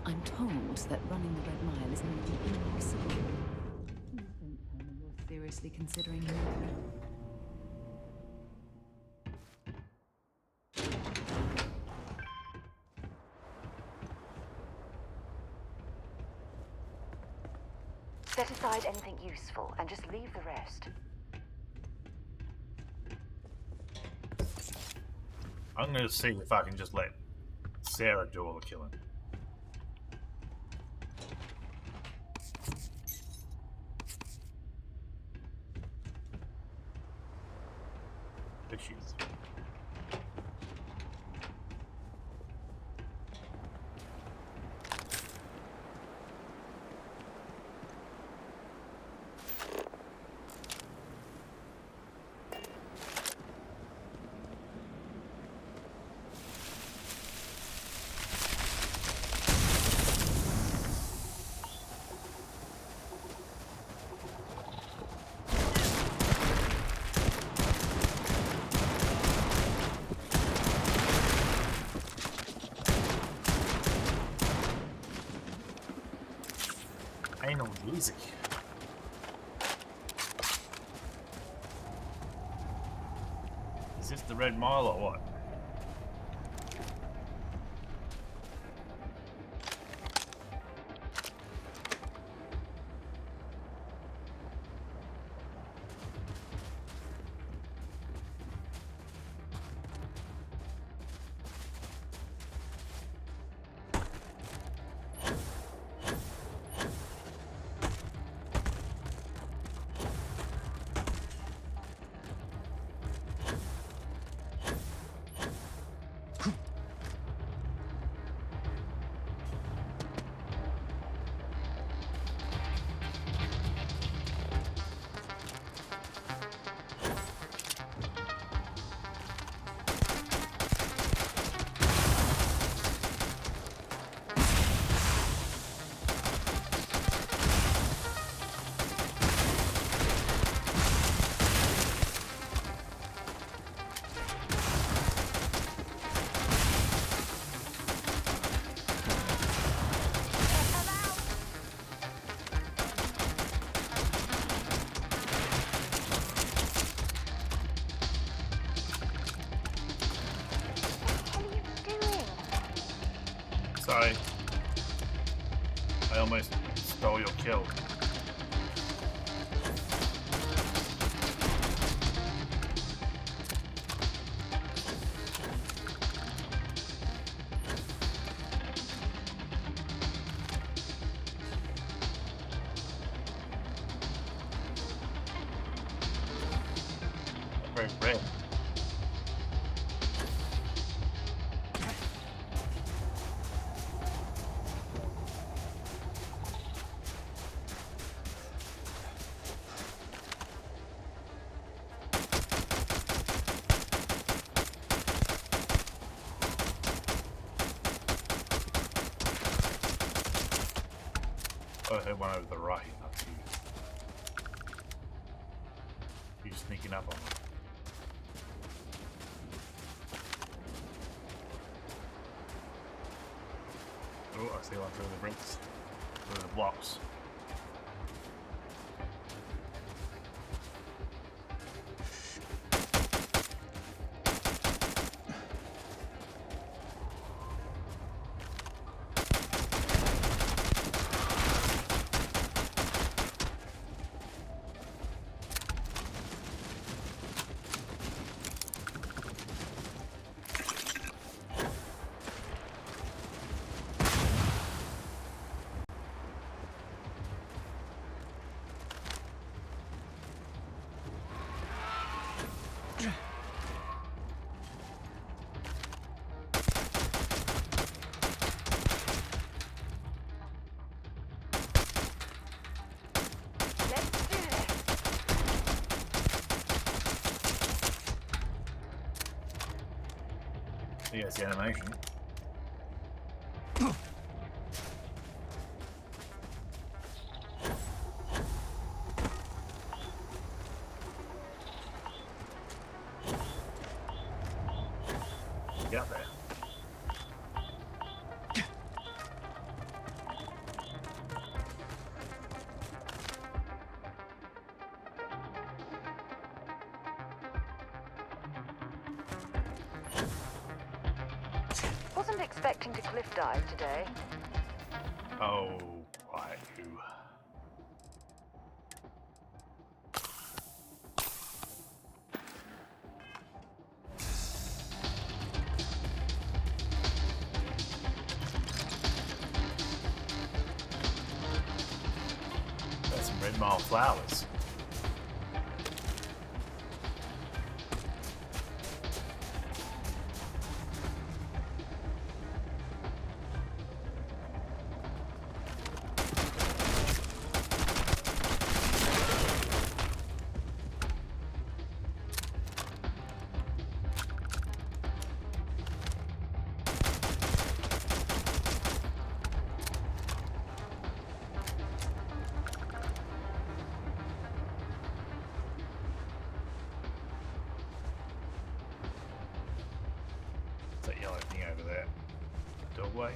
I'm told that running the Red Mile is nearly impossible. Please don't tell me you're seriously considering it. Set aside anything useful and just leave the rest. I'm gonna see if I can just let Sarah do all the killing. There she is. Anal music. Is this the Red Mile or what? Sorry. I almost stole your kill. very red. Oh, I heard one over the right, not you. You sneaking up on me. Oh, I see one through the bricks. Through the blocks. Yes, the animation. Get up there. Wasn't expecting to cliff dive today. Oh, right. Ooh. That's some red mile flowers. That yellow thing over there. Dogway.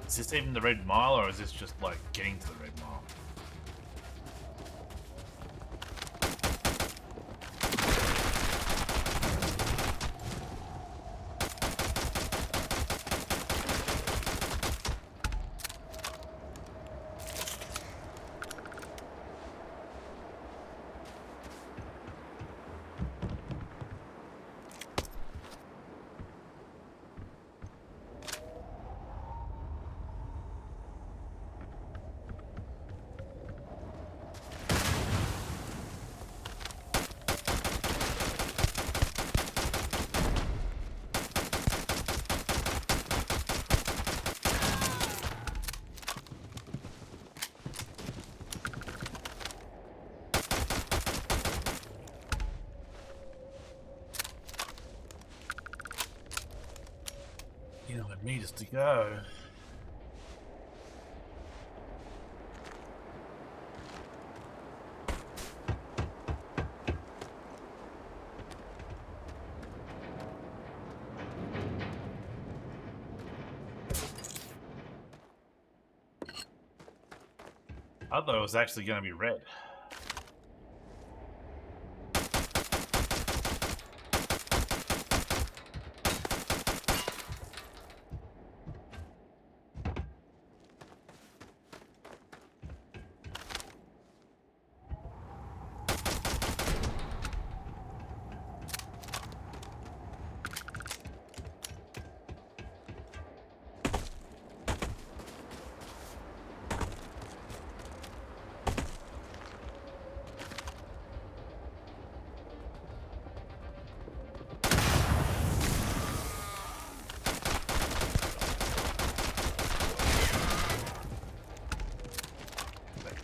Is this even the red mile, or is this just like getting to the red mile? You know, it needs us to go. I thought it was actually going to be red.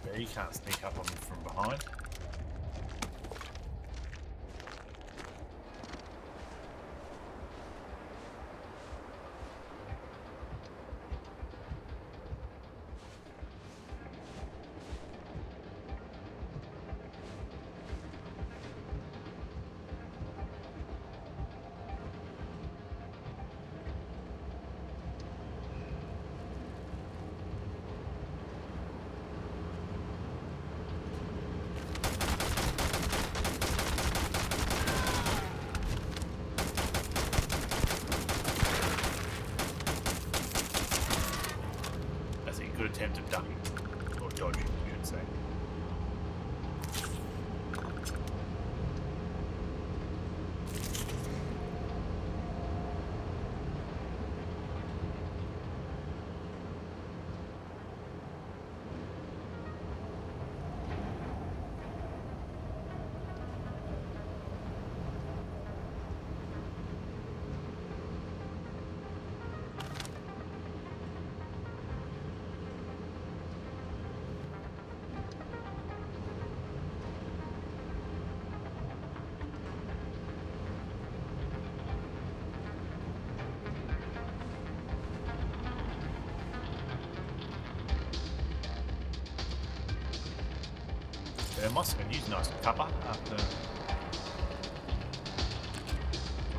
Yeah, you can't sneak up on me from behind. Good attempt at ducking, or dodging, you should say. It must have been used nice and cuppa after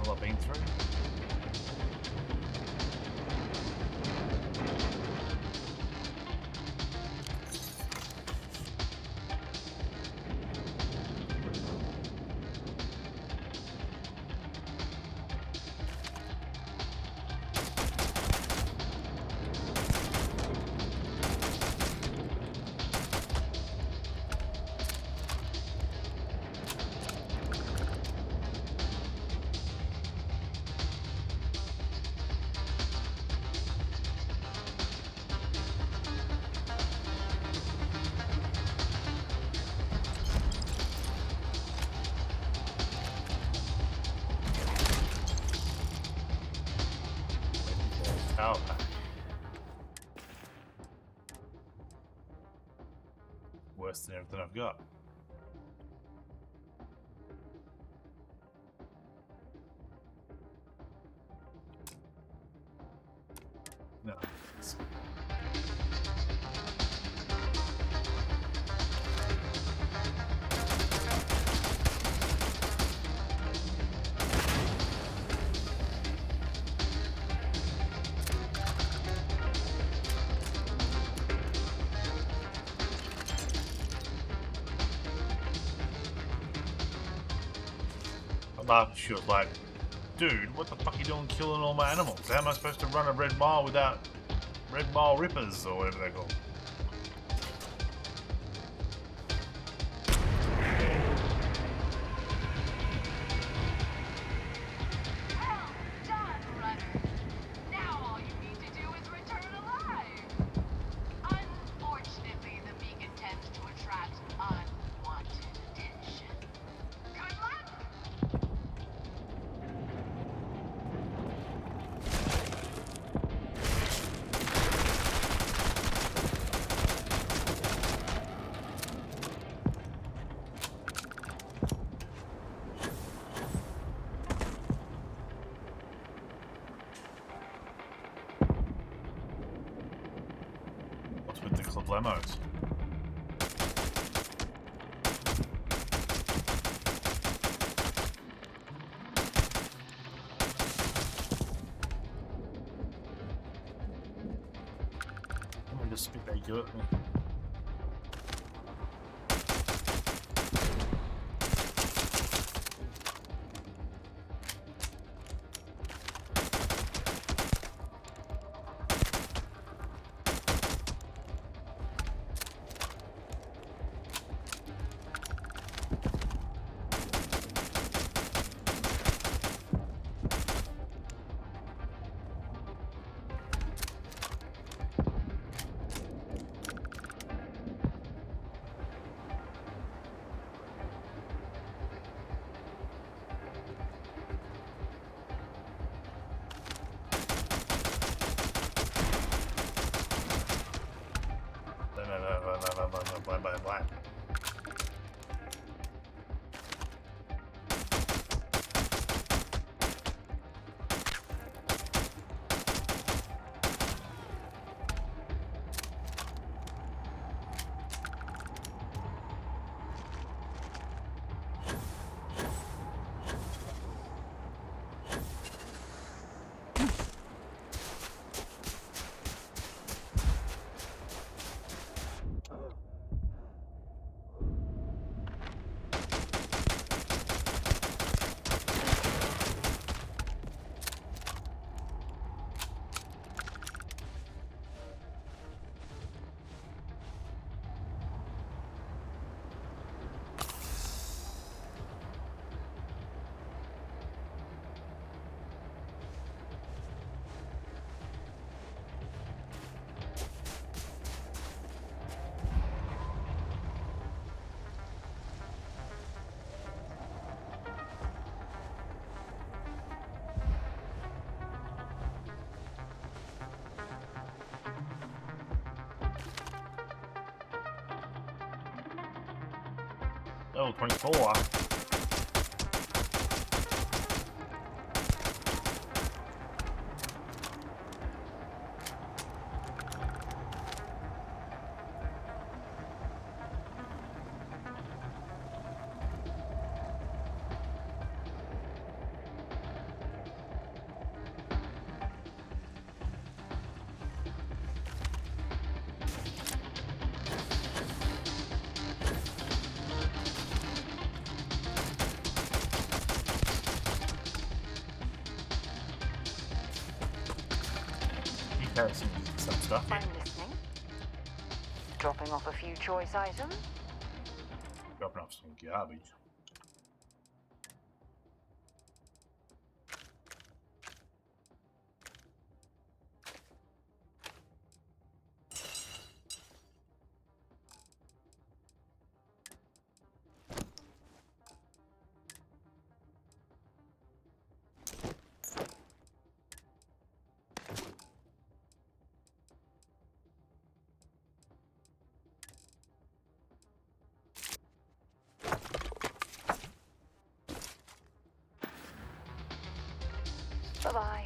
all I've been through. Oh. Worse than everything I've got. No. She was like, dude, what the fuck are you doing killing all my animals? How am I supposed to run a red mile without red mile rippers or whatever they're called? Lemos. Let me just spit that good at me. blah. Level 24. Some stuff here. I'm listening. Dropping off a few choice items. Dropping off some garbage. Bye-bye.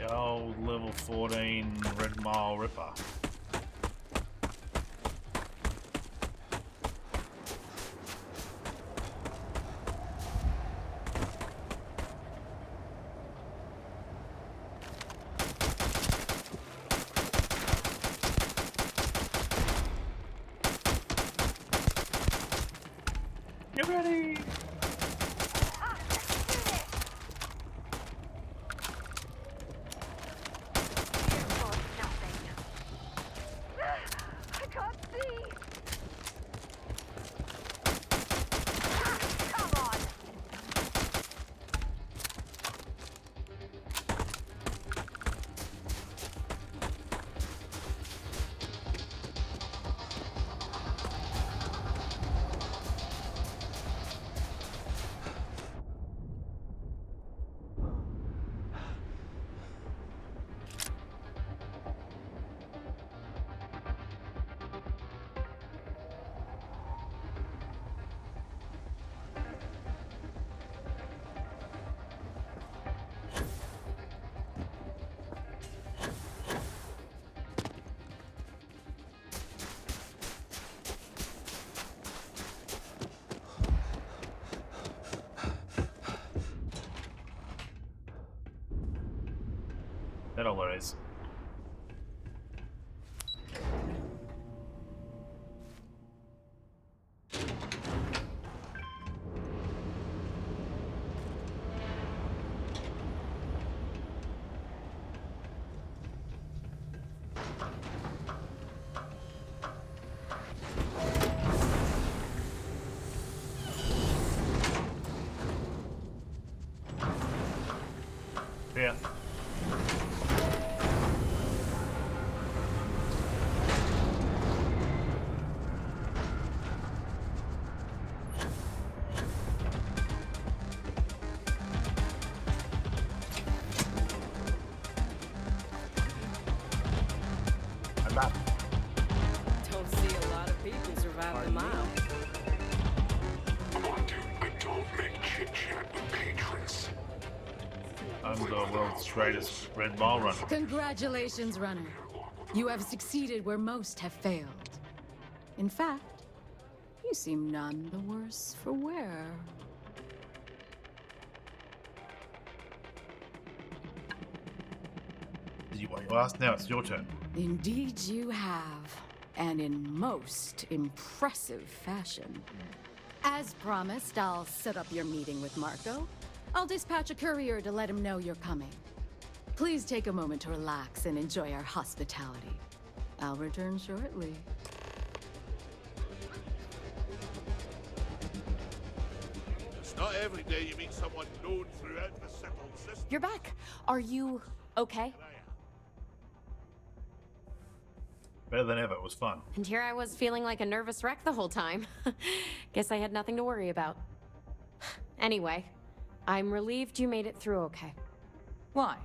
Old level 14 Red Mile Ripper. Get ready! That all there is. Yeah. I'm back. Don't see a lot of people survive the mile. Come on, dude. I don't make chit-chat with patrons. I'm the world's greatest red mile runner. Congratulations, runner. You have succeeded where most have failed. In fact, you seem none the worse for wear. You want your last? Now it's your turn. Indeed you have, and in most impressive fashion. As promised, I'll set up your meeting with Marco. I'll dispatch a courier to let him know you're coming. Please take a moment to relax and enjoy our hospitality. I'll return shortly. It's not every day you meet someone known throughout the settled system. You're back. Are you okay? Better than ever. It was fun. And here I was feeling like a nervous wreck the whole time. Guess I had nothing to worry about. Anyway, I'm relieved you made it through okay. Why?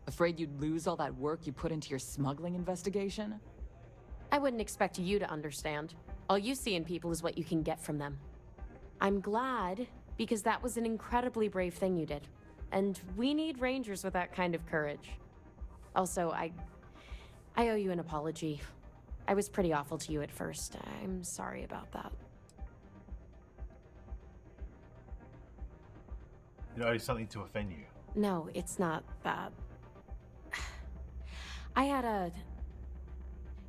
Afraid you'd lose all that work you put into your smuggling investigation? I wouldn't expect you to understand. All you see in people is what you can get from them. I'm glad, because that was an incredibly brave thing you did. And we need rangers with that kind of courage. Also, I owe you an apology. I was pretty awful to you at first. I'm sorry about that. You know, something to offend you. No, it's not that. I had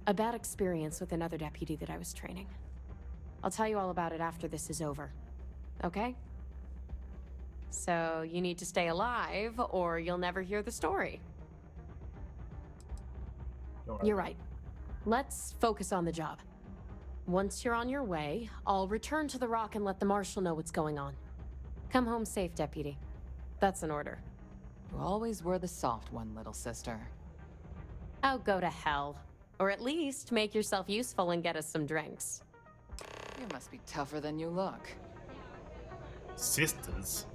a bad experience with another deputy that I was training. I'll tell you all about it after this is over. Okay? So, you need to stay alive, or you'll never hear the story. You're right. Let's focus on the job. Once you're on your way, I'll return to the Rock and let the Marshal know what's going on. Come home safe, Deputy. That's an order. You always were the soft one, little sister. Oh, go to hell. Or at least make yourself useful and get us some drinks. You must be tougher than you look. Sisters?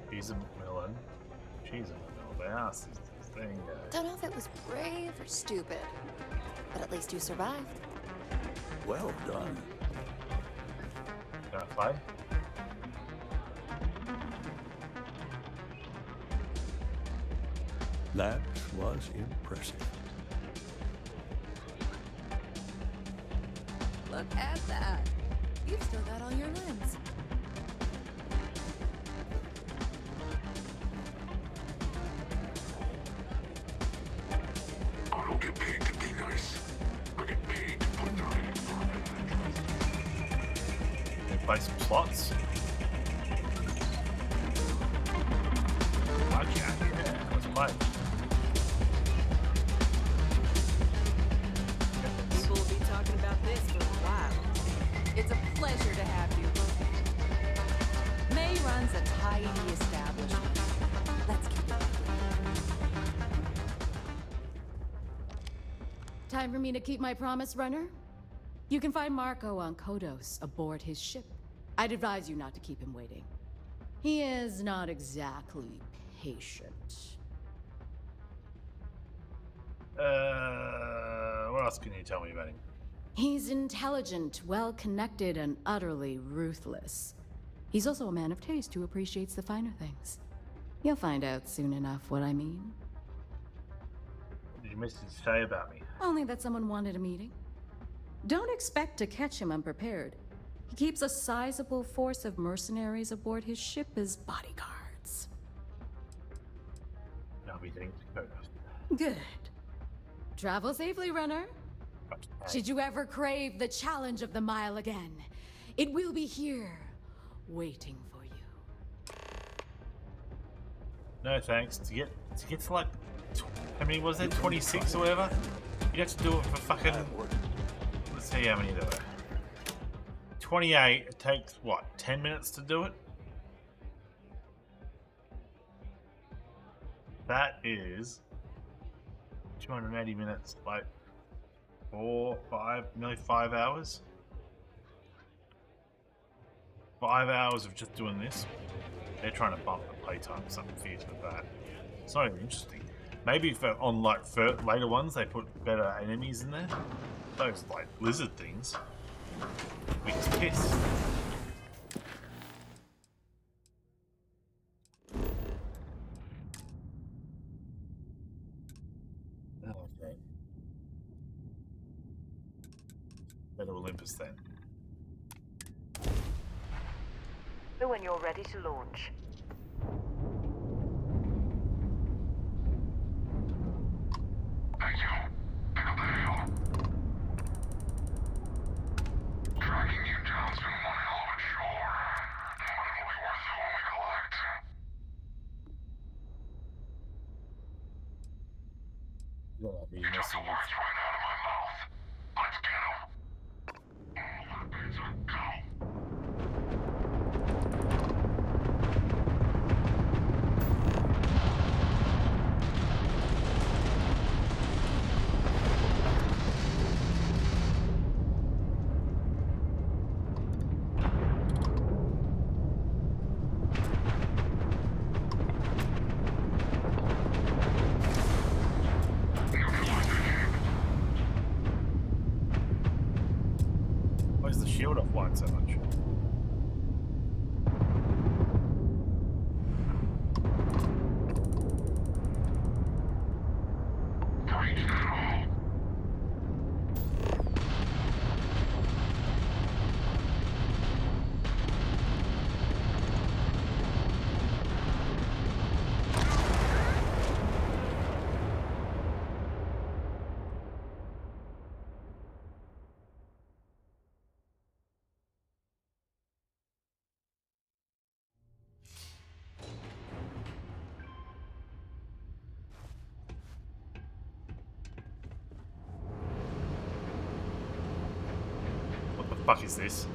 She's a McMillan. She's a McMillan. The house is this thing. Don't know if it was brave or stupid, but at least you survived. Well done. Can I play? That was impressive. Look at that. You've still got all your limbs. I don't get paid to be nice. I get paid to put down an environment. Can we play some slots? Gotcha. Yeah, let's play. People will be talking about this for a while. It's a pleasure to have you. May runs a tidy establishment. Let's keep it. Time for me to keep my promise, runner? You can find Marco on Kodos aboard his ship. I'd advise you not to keep him waiting. He is not exactly patient. What else can you tell me about him? He's intelligent, well-connected, and utterly ruthless. He's also a man of taste who appreciates the finer things. You'll find out soon enough what I mean. What did your missus say about me? Only that someone wanted a meeting. Don't expect to catch him unprepared. He keeps a sizable force of mercenaries aboard his ship as bodyguards. I'll be getting to Kodos. Good. Travel safely, runner. Should you ever crave the challenge of the mile again, it will be here, waiting for you. No thanks. To get to like, how many was there? 26 or whatever. You'd have to do it for fucking. Let's see how many there were. 28. It takes what, 10 minutes to do it? That is 280 minutes, like 4, 5, nearly 5 hours. 5 hours of just doing this. They're trying to bump the playtime or something fierce with that. It's not even interesting. Maybe if on like later ones they put better enemies in there. Those like lizard things. Weak as piss. Okay. Better Olympus then. When you're ready to launch. Thank you. Pick up the hail. Tracking you down's been one hell of a chore, but it'll be worth it when we collect. You don't be You took the messing words right out of my mouth. Let's get 'em. All the bids are go. Why is the shield offline so much? What the fuck is this?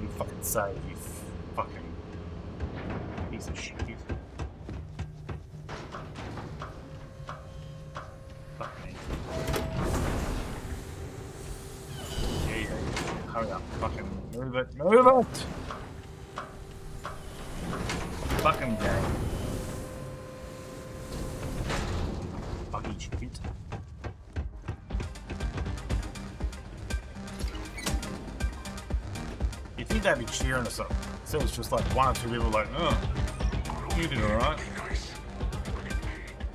You fucking save, you fucking piece of shit. Fuck me. Yeah. Hurry up. Fucking move it. Move it! Fucking game. Fucking shit. You think they'd be cheering or something? So it's just like one or two people like, oh, you did alright.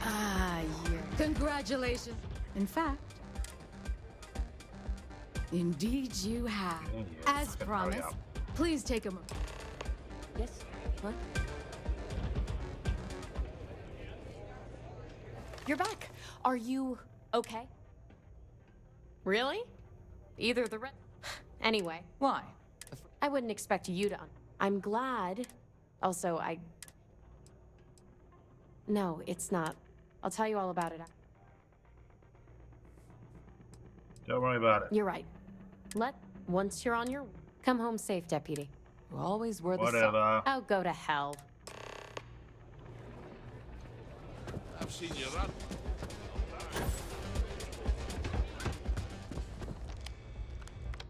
Ah, yeah. Congratulations. In fact, indeed you have. Yeah, As fucking hurry promised, up. please take a moment. Yes? What? You're back. Are you okay? Really? Either the Anyway. Why? I wouldn't expect you to. I'm glad. Also, No, it's not. I'll tell you all about it. Don't worry about it. You're right. Once you're on your... Come home safe, Deputy. You always were the Whatever. Oh, go to hell. I've seen you run.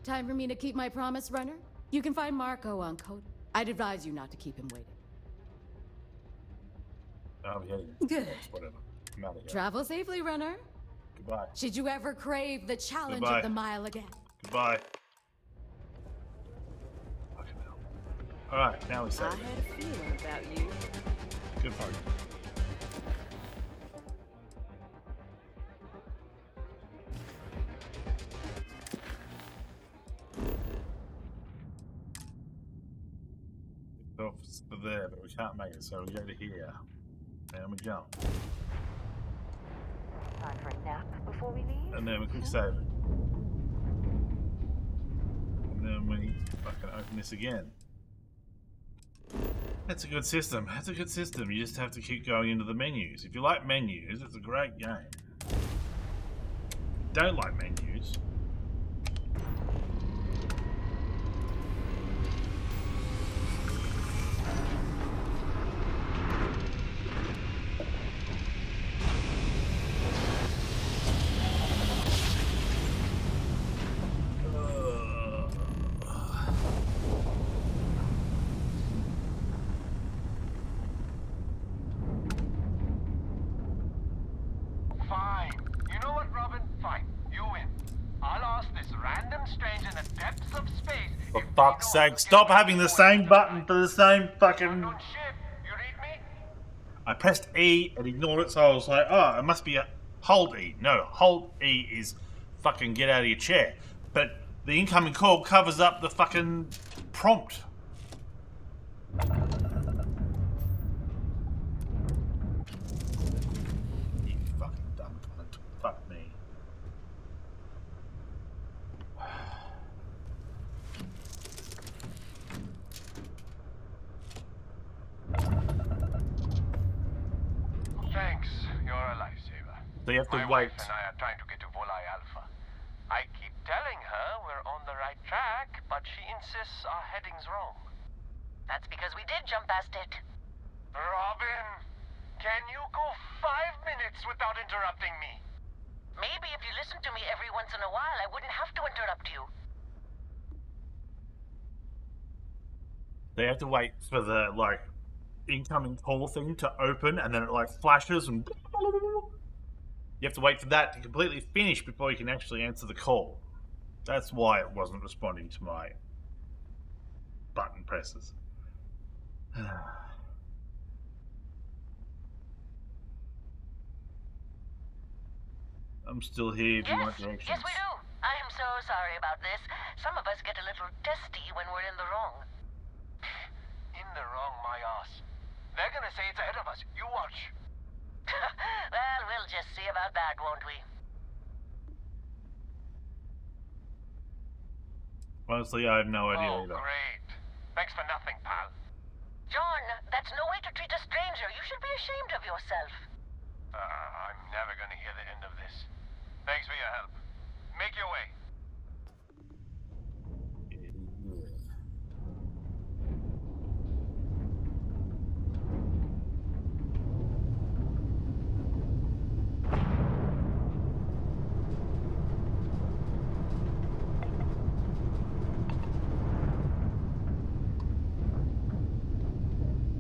Time for me to keep my promise, runner? You can find Marco on code. I'd advise you not to keep him waiting. I'll be heading. Good. Whatever. I'm out of here. Travel safely, runner. Goodbye. Should you ever crave the challenge Goodbye. of the mile again? Goodbye. Fucking hell. Alright, now we save I it. had a feeling about you. Good for you. It's there, but we can't make it, so we go to here. And we jump. Time for a nap before we leave? And then we quick save it. And then we fucking open this again. That's a good system. That's a good system. You just have to keep going into the menus. If you like menus, it's a great game. Don't like menus. Fine. You know what, Robin? Fine. You win. I'll ask this random stranger in the depths of space. For fuck's sake, stop having the same button for the same fucking... You read me? I pressed E and ignored it, so I was like, oh, it must be a hold E. No, hold E is fucking get out of your chair. But the incoming call covers up the fucking prompt. You fucking dumb cunt. Fuck me. Thanks. You're a lifesaver. So you have to My wait. wife and I are trying to get to Volai Alpha. I keep telling her we're on the right track, but she insists our heading's wrong. That's because we did jump past it. Robin, can you go 5 minutes without interrupting me? Maybe if you listened to me every once in a while, I wouldn't have to interrupt you. They have to wait for the, like, incoming call thing to open, and then it, like, flashes, and... You have to wait for that to completely finish before you can actually answer the call. That's why it wasn't responding to my button presses. I'm still here if you want directions. Yes, we do. I am so sorry about this. Some of us get a little testy when we're in the wrong. In the wrong, my ass. They're gonna say it's ahead of us. You watch. Well, we'll just see about that, won't we? Honestly, I have no idea Oh, either. great. Thanks for nothing, pal. John, that's no way to treat a stranger. You should be ashamed of yourself. I'm never gonna hear the end of this. Thanks for your help. Make your way.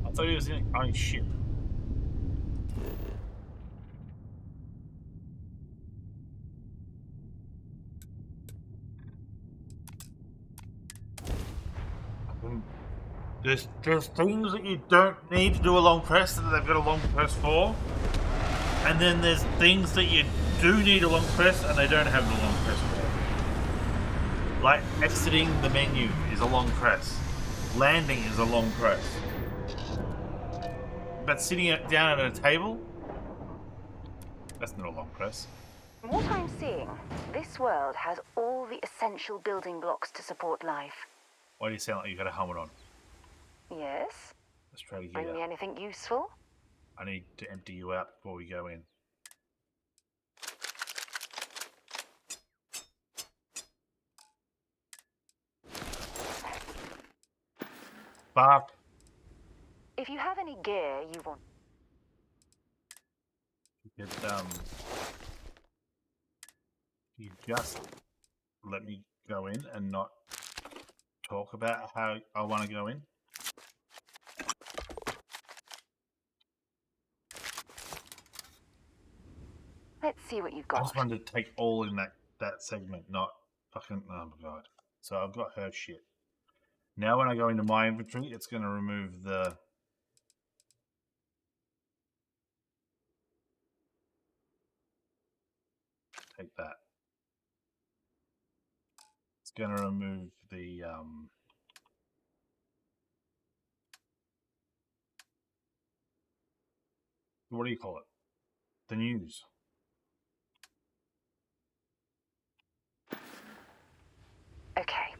I thought he was in on his ship. There's things that you don't need to do a long press that they've got a long press for, and then there's things that you do need a long press and they don't have the long press for. Like exiting the menu is a long press, landing is a long press, but sitting down at a table, that's not a long press. From what I'm seeing, this world has all the essential building blocks to support life. Why do you sound like you got a helmet on? Yes? Let's try to get Bring me out. anything useful? I need to empty you out before we go in. Fuck. If you have any gear you want... You just let me go in and not talk about how I want to go in. Let's see what you've I got. just wanted to take all in that segment, not fucking... Oh my god. So I've got her shit. Now when I go into my inventory, it's going to remove the... Take that. It's going to remove the... What do you call it? The news. Okay.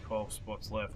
12 spots left.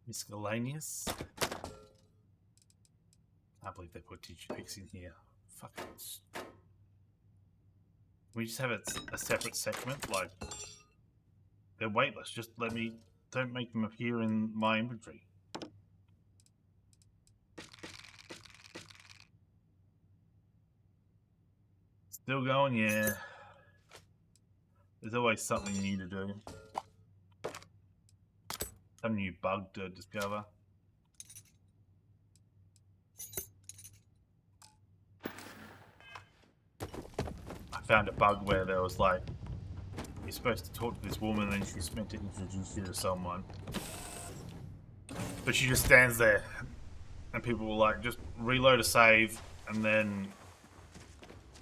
Miscellaneous. Can't believe they put digipicks in here. Fucking. We just have a separate segment, like they're weightless. Just don't make them appear in my inventory. Still going, yeah. There's always something new to do. Some new bug to discover. I found a bug where there was like, you're supposed to talk to this woman and she's meant to introduce you to someone. But she just stands there and people will like just reload a save and then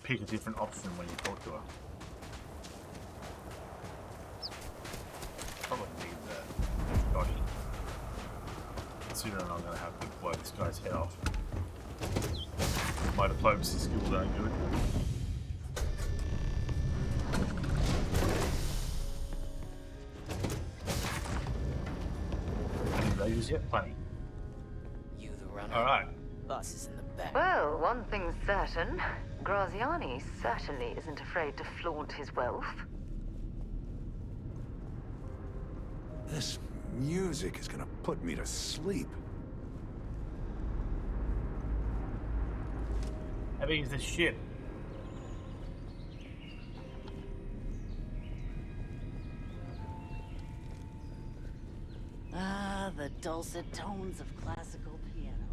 pick a different option when you talk to her. Probably need that body. Considering I'm going to have to blow this guy's head off. My diplomacy skills aren't good. Any raiders yet? Plenty. You the runner. Alright. Boss is in the back. Well, one thing's certain. Graziani certainly isn't afraid to flaunt his wealth. This music is gonna put me to sleep. How big is this ship? Ah, the dulcet tones of classical piano.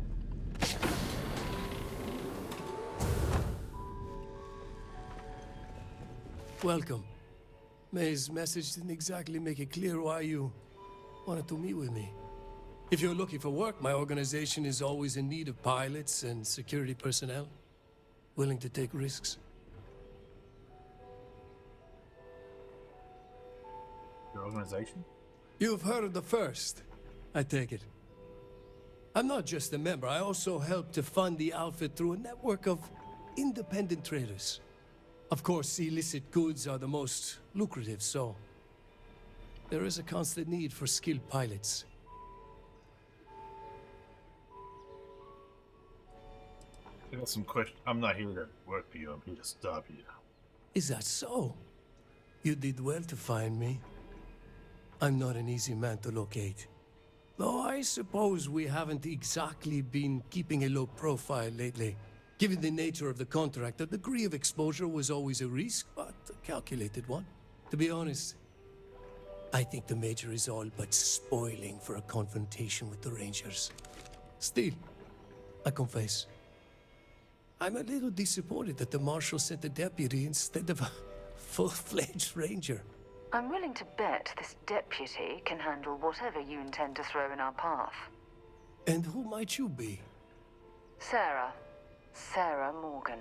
Welcome. May's message didn't exactly make it clear why you wanted to meet with me. If you're looking for work, my organization is always in need of pilots and security personnel, willing to take risks. Your organization? You've heard of the First, I take it. I'm not just a member, I also help to fund the outfit through a network of independent traders. Of course, illicit goods are the most lucrative, so there is a constant need for skilled pilots. I got some questions. I'm not here to work for you, I'm here to stop you. Is that so? You did well to find me. I'm not an easy man to locate. Though I suppose we haven't exactly been keeping a low profile lately. Given the nature of the contract, a degree of exposure was always a risk, but a calculated one. To be honest, I think the Major is all but spoiling for a confrontation with the Rangers. Still, I confess, I'm a little disappointed that the Marshal sent a deputy instead of a full-fledged Ranger. I'm willing to bet this deputy can handle whatever you intend to throw in our path. And who might you be? Sarah. Sarah Morgan.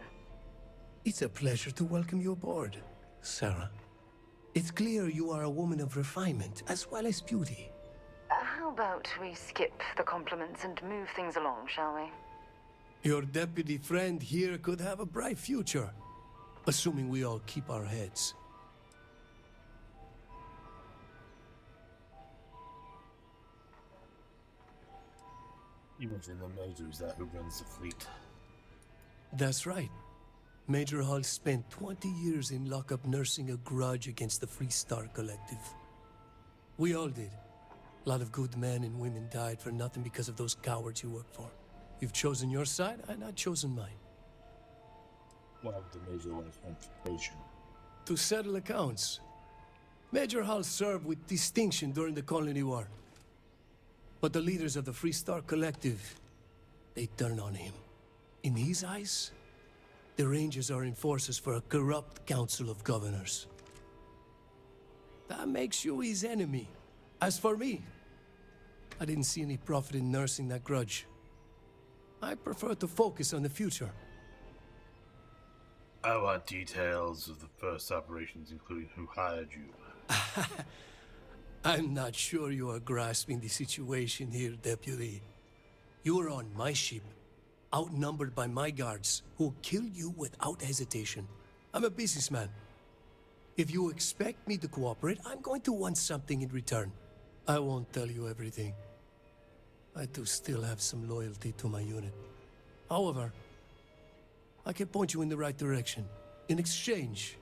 It's a pleasure to welcome you aboard, Sarah. It's clear you are a woman of refinement as well as beauty. How about we skip the compliments and move things along, shall we? Your deputy friend here could have a bright future, assuming we all keep our heads. You mentioned the Major, is that who runs the fleet? That's right. Major Hall spent 20 years in lockup nursing a grudge against the Free Star Collective. We all did. A lot of good men and women died for nothing because of those cowards you work for. You've chosen your side, and I've chosen mine. One of the major ones, confrontation. To settle accounts. Major Hall served with distinction during the Colony War. But the leaders of the Free Star Collective, they turned on him. In his eyes, the Rangers are enforcers for a corrupt Council of Governors. That makes you his enemy. As for me, I didn't see any profit in nursing that grudge. I prefer to focus on the future. I want details of the first operations, including who hired you. I'm not sure you are grasping the situation here, Deputy. You are on my ship, outnumbered by my guards, who will kill you without hesitation. I'm a businessman. If you expect me to cooperate, I'm going to want something in return. I won't tell you everything. I do still have some loyalty to my unit. However, I can point you in the right direction. In exchange,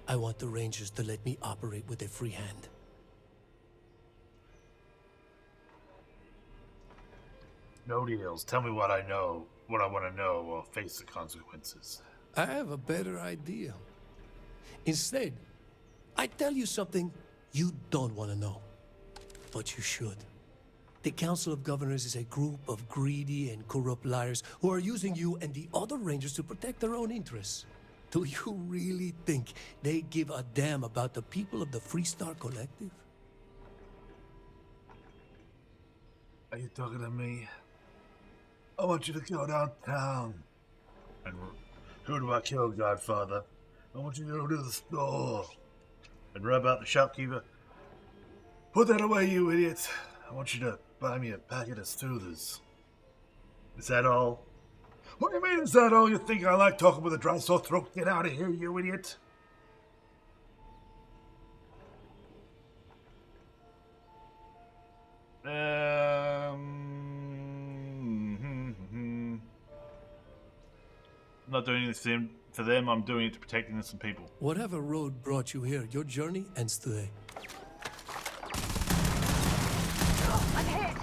I want the Rangers to let me operate with a free hand. No deals. Tell me what I know, what I want to know, or face the consequences. I have a better idea. Instead, I tell you something you don't want to know. But you should. The Council of Governors is a group of greedy and corrupt liars who are using you and the other Rangers to protect their own interests. Do you really think they give a damn about the people of the Free Star Collective? Are you talking to me? I want you to go downtown. And who do I kill, Godfather? I want you to go to the store and rub out the shopkeeper. Put that away, you idiot. I want you to buy me a packet of soothers. Is that all? What do you mean, is that all? You think I like talking with a dry sore throat? Get out of here, you idiot. I'm not doing anything for them, I'm doing it to protect innocent people. Whatever road brought you here, your journey ends today. I'm hit!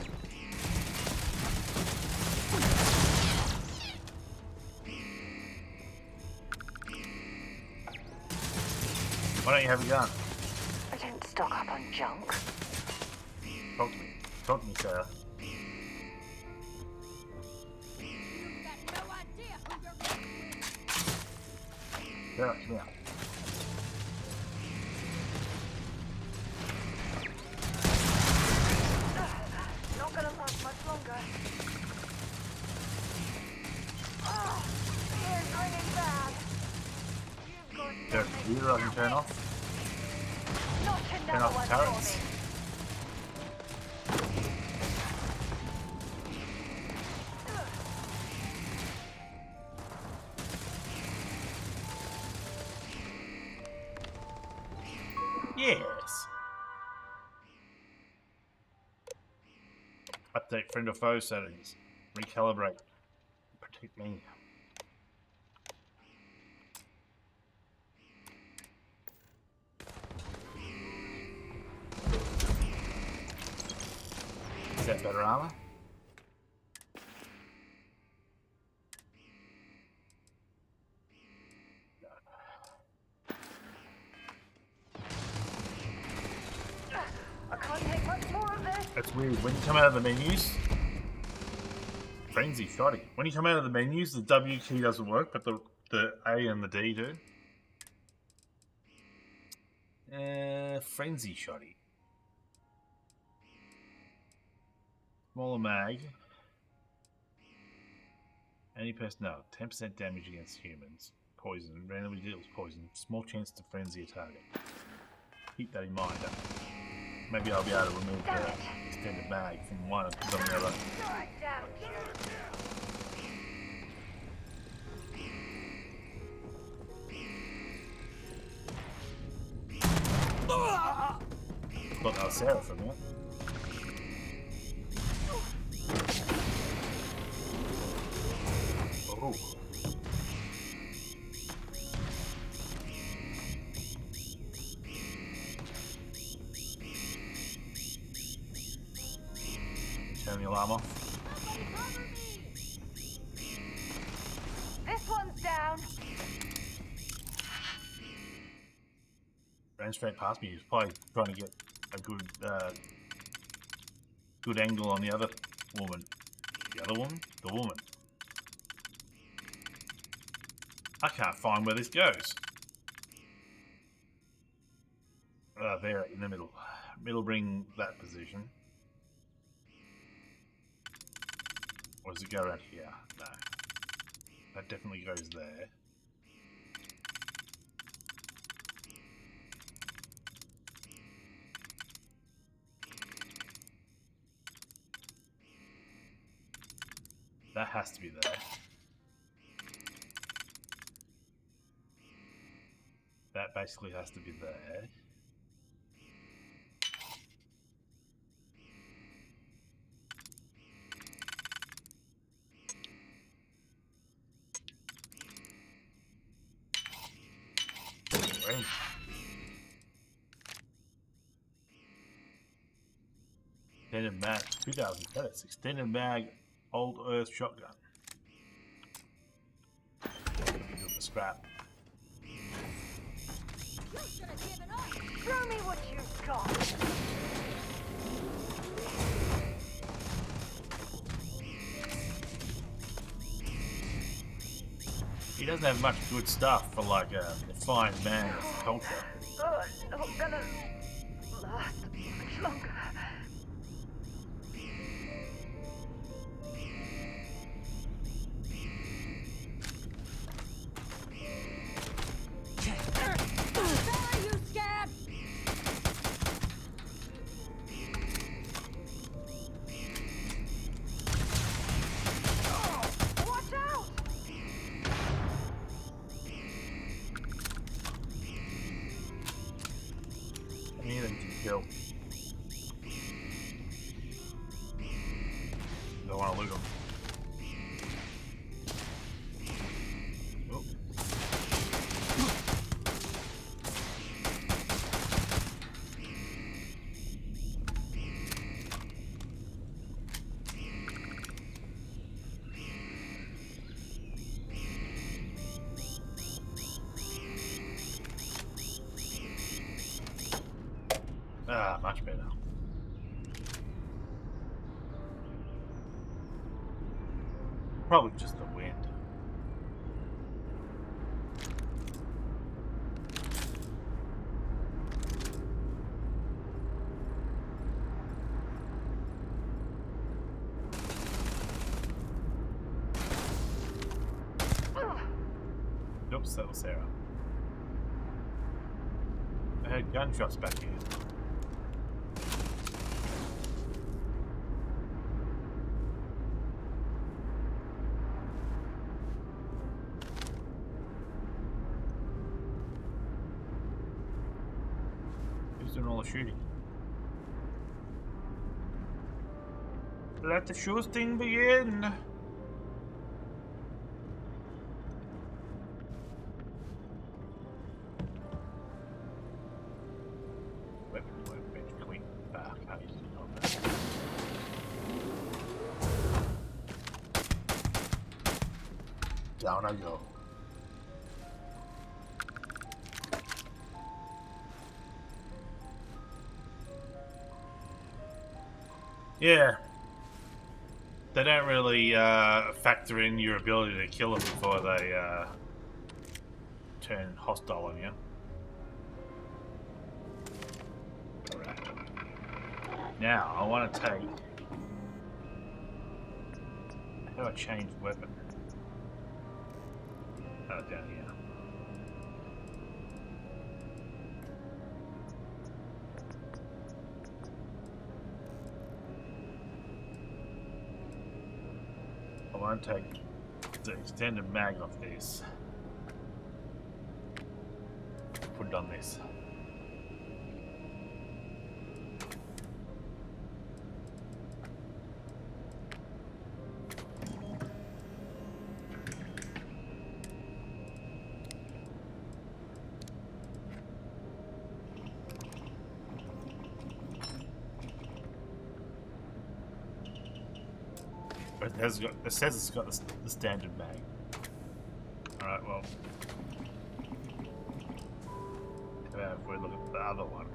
Why don't you have a gun? I didn't stock up on junk. Talk to me. Talk to me, Sarah. Sarah, come here. Not gonna last much longer. Oh, here's ringing bad. There's a computer I can turn off. Turn off the turrets. Yes. Update friend or foe settings. Recalibrate. Protect me. Is that better armor? I can't take much more of this. That's weird. When you come out of the menus, frenzy shotty. When you come out of the menus, the W key doesn't work, but the A and the D do. Frenzy shotty. Smaller mag. Any personnel. 10% damage against humans. Poison. Randomly deals poison. Small chance to frenzy a target. Keep that in mind. Maybe I'll be able to remove the extended mag from one and put it on the other. Thought that was Sarah for a minute. Oh. Turn the alarm off. This one's down. Ran straight past me. He was probably trying to get a good angle on the other woman. The other woman? The woman. I can't find where this goes. There in the middle. Middle ring, that position. Or does it go around here? No. That definitely goes there. That has to be there. That basically has to be there. Right. Extended mag, 2,000 credits. Extended mag, old earth shotgun. The scrap. Show me what you've got. He doesn't have much good stuff for like a fine man culture. Not gonna last much longer. Don't want to loot them. Oh. Ah, much better. Probably just the wind. Oops, that was Sarah. I heard gunshots back here. Doing all the shooting. Let the shooting begin. Weapon workbench clean. Can't use it on that. Down I go. Yeah. They don't really factor in your ability to kill them before they turn hostile on you. Alright. Now, I want to take... How do I change weapon? Oh, down here. I want to take the extended mag off this. Put it on this. But it says it's got the standard mag. Alright, well. How about if we look at the other one?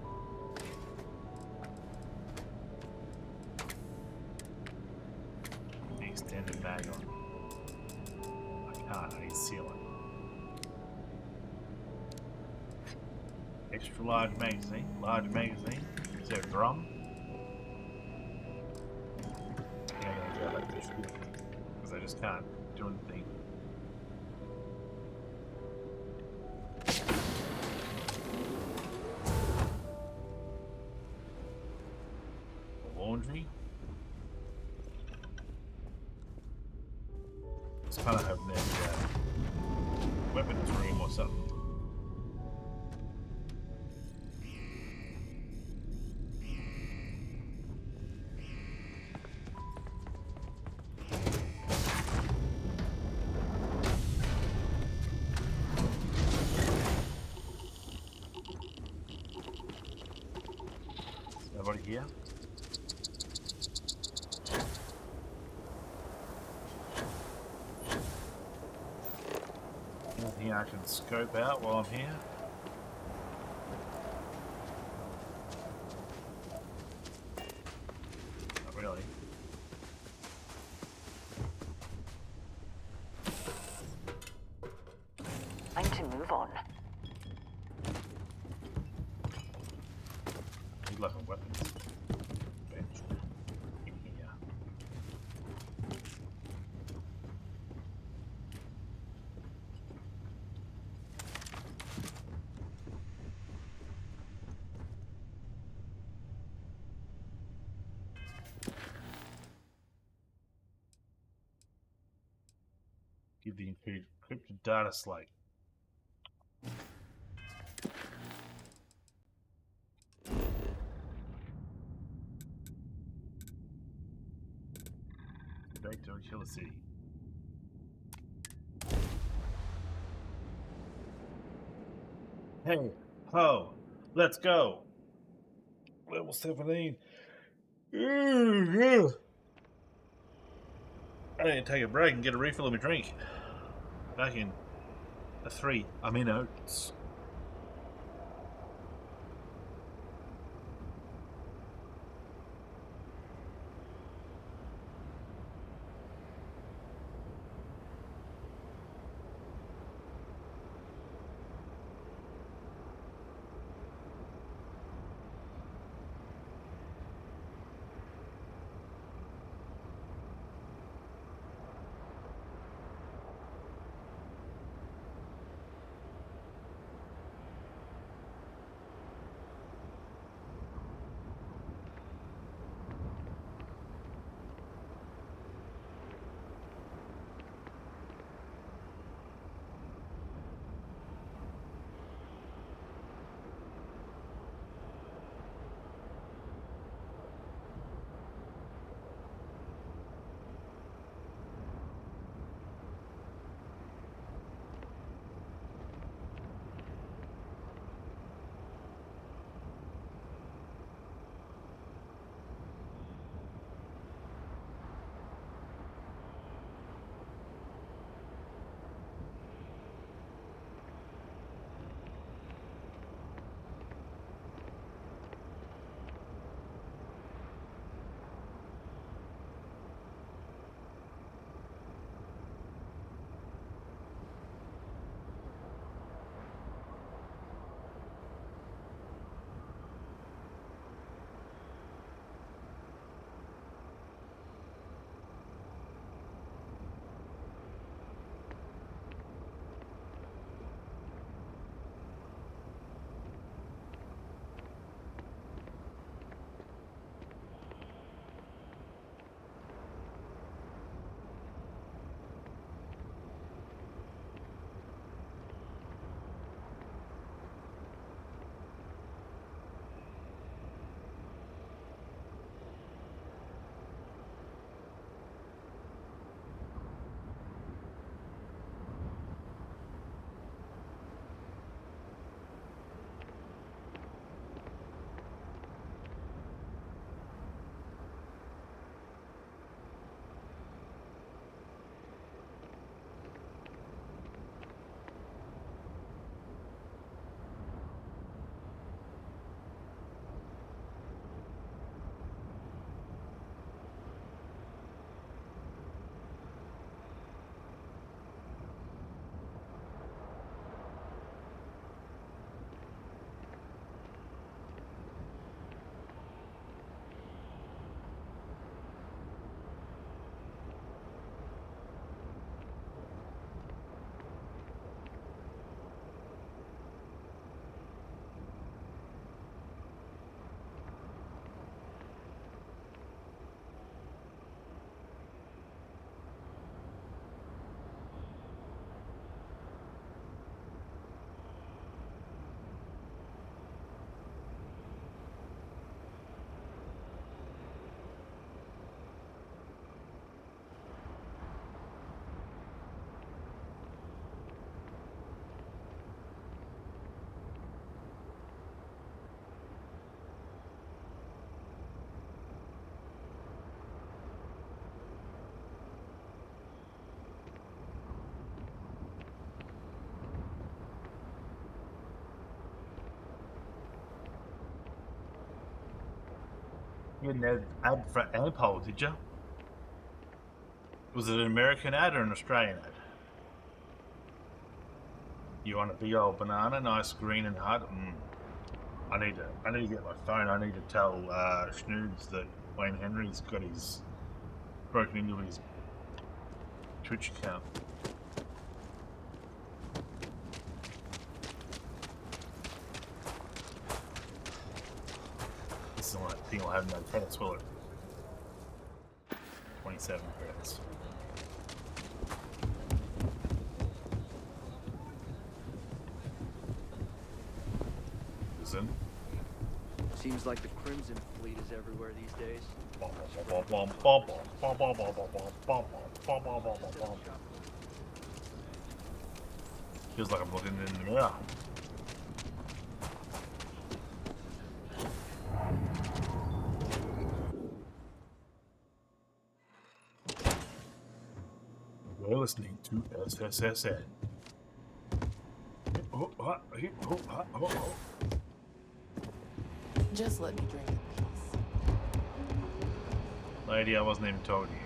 The extended mag on. I can't, I need to seal it. Extra large magazine. Large magazine. Is there a drum? Yeah, I'm gonna go like this. Because I just can't do anything. Laundry. It's kind of have a weapons room or something. Is nobody here? Anything I can scope out while I'm here? Not really. Time to move on. Need like a weapons bench in here. Give the encrypted data slate. Back to Killer City. Hey, ho, let's go. Level 17. I need to take a break and get a refill of my drink. Back in a 3. I'm in oats. get an ad for Ampol, did you? Was it an American ad or an Australian ad? You want a big old banana, nice green and hard? I need to get my phone. I need to tell Snoods that Wayne Henry's got his broken into his Twitch account. This is the one thing I'll have no credits, will it? 27 credits. Listen. Seems like the Crimson Fleet is everywhere these days. Feels like I'm looking in the mirror. You're listening to SSSN. Just let me drink in peace. Lady, I wasn't even talking to you.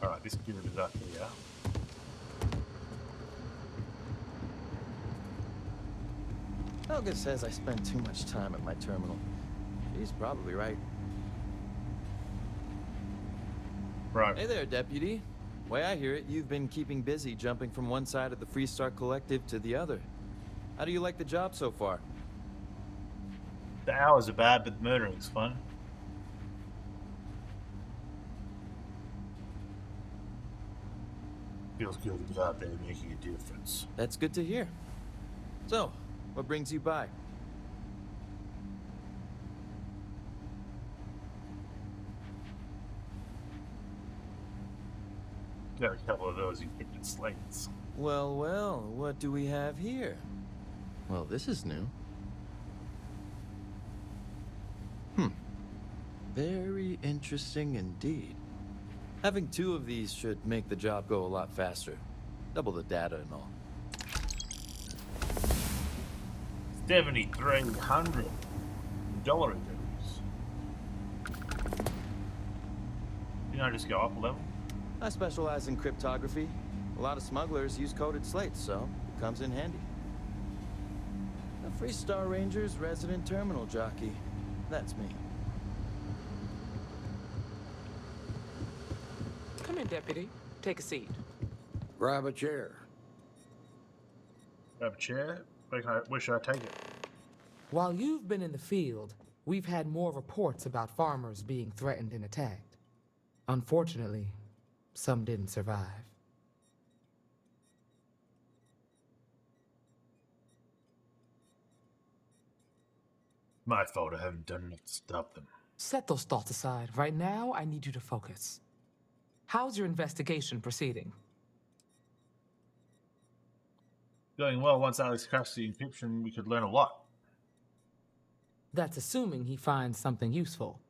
Alright, this kid is up here. Helga says I spend too much time at my terminal. She's probably right. Right. Hey there, Deputy. Way I hear it, you've been keeping busy jumping from one side of the Freestar Collective to the other. How do you like the job so far? The hours are bad, but murdering's fun. Feels good to be out there making a difference. That's good to hear. So, what brings you by? Got a couple of those encrypted slates. Well, well, what do we have here? Well, this is new. Very interesting indeed. Having two of these should make the job go a lot faster. Double the data and all. 7,300 dollar dues. Didn't I just go up a level? I specialize in cryptography. A lot of smugglers use coded slates, so it comes in handy. The Freestar Ranger's resident terminal jockey. That's me. Come in, Deputy. Take a seat. Grab a chair. Grab a chair? Where should I take it? While you've been in the field, we've had more reports about farmers being threatened and attacked. Unfortunately, some didn't survive. My fault, I haven't done enough to stop them. Set those thoughts aside. Right now, I need you to focus. How's your investigation proceeding? Going well. Once Alex cracks the encryption, we could learn a lot. That's assuming he finds something useful.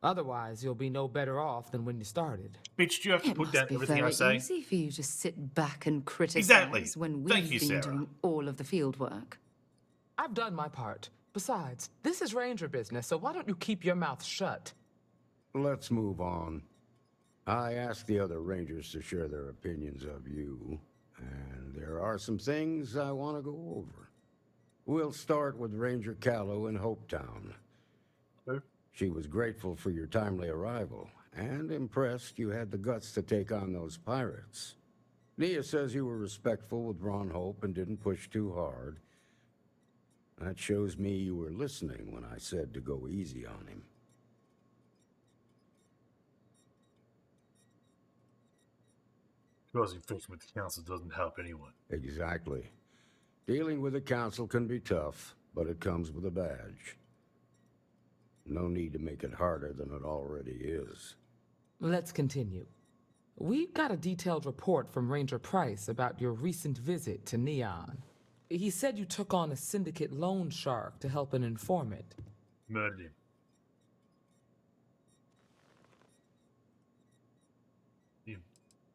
Otherwise, you'll be no better off than when you started. Bitch, do you have to put down everything I say? It's easy for you to sit back and criticize Exactly. when Thank we've you, been Sarah. doing all of the field work. I've done my part. Besides, this is Ranger business, so why don't you keep your mouth shut? Let's move on. I asked the other Rangers to share their opinions of you, and there are some things I want to go over. We'll start with Ranger Callow in Hopetown. She was grateful for your timely arrival, and impressed you had the guts to take on those pirates. Nia says you were respectful with Ron Hope and didn't push too hard. That shows me you were listening when I said to go easy on him. Causing friction with the council doesn't help anyone. Exactly. Dealing with the council can be tough, but it comes with a badge. No need to make it harder than it already is. Let's continue. We've got a detailed report from Ranger Price about your recent visit to Neon. He said you took on a syndicate loan shark to help an informant. Murdered him.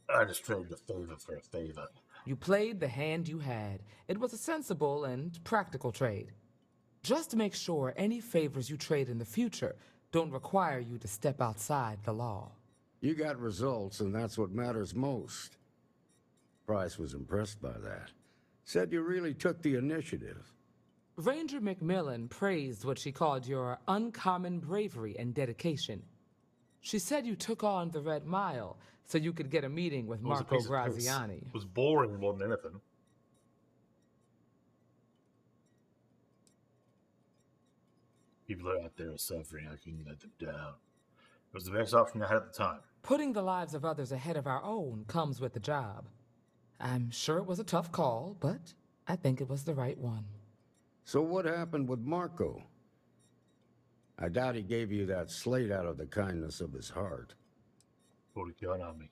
I just traded a favor for a favor. You played the hand you had. It was a sensible and practical trade. Just make sure any favors you trade in the future don't require you to step outside the law. You got results, and that's what matters most. Price was impressed by that. Said you really took the initiative. Ranger McMillan praised what she called your uncommon bravery and dedication. She said you took on the Red Mile so you could get a meeting with Marco Graziani. It was boring more than anything. People are out there suffering. I couldn't let them down. It was the best option I had at the time. Putting the lives of others ahead of our own comes with the job. I'm sure it was a tough call, but I think it was the right one. So what happened with Marco? I doubt he gave you that slate out of the kindness of his heart. Put a gun on me.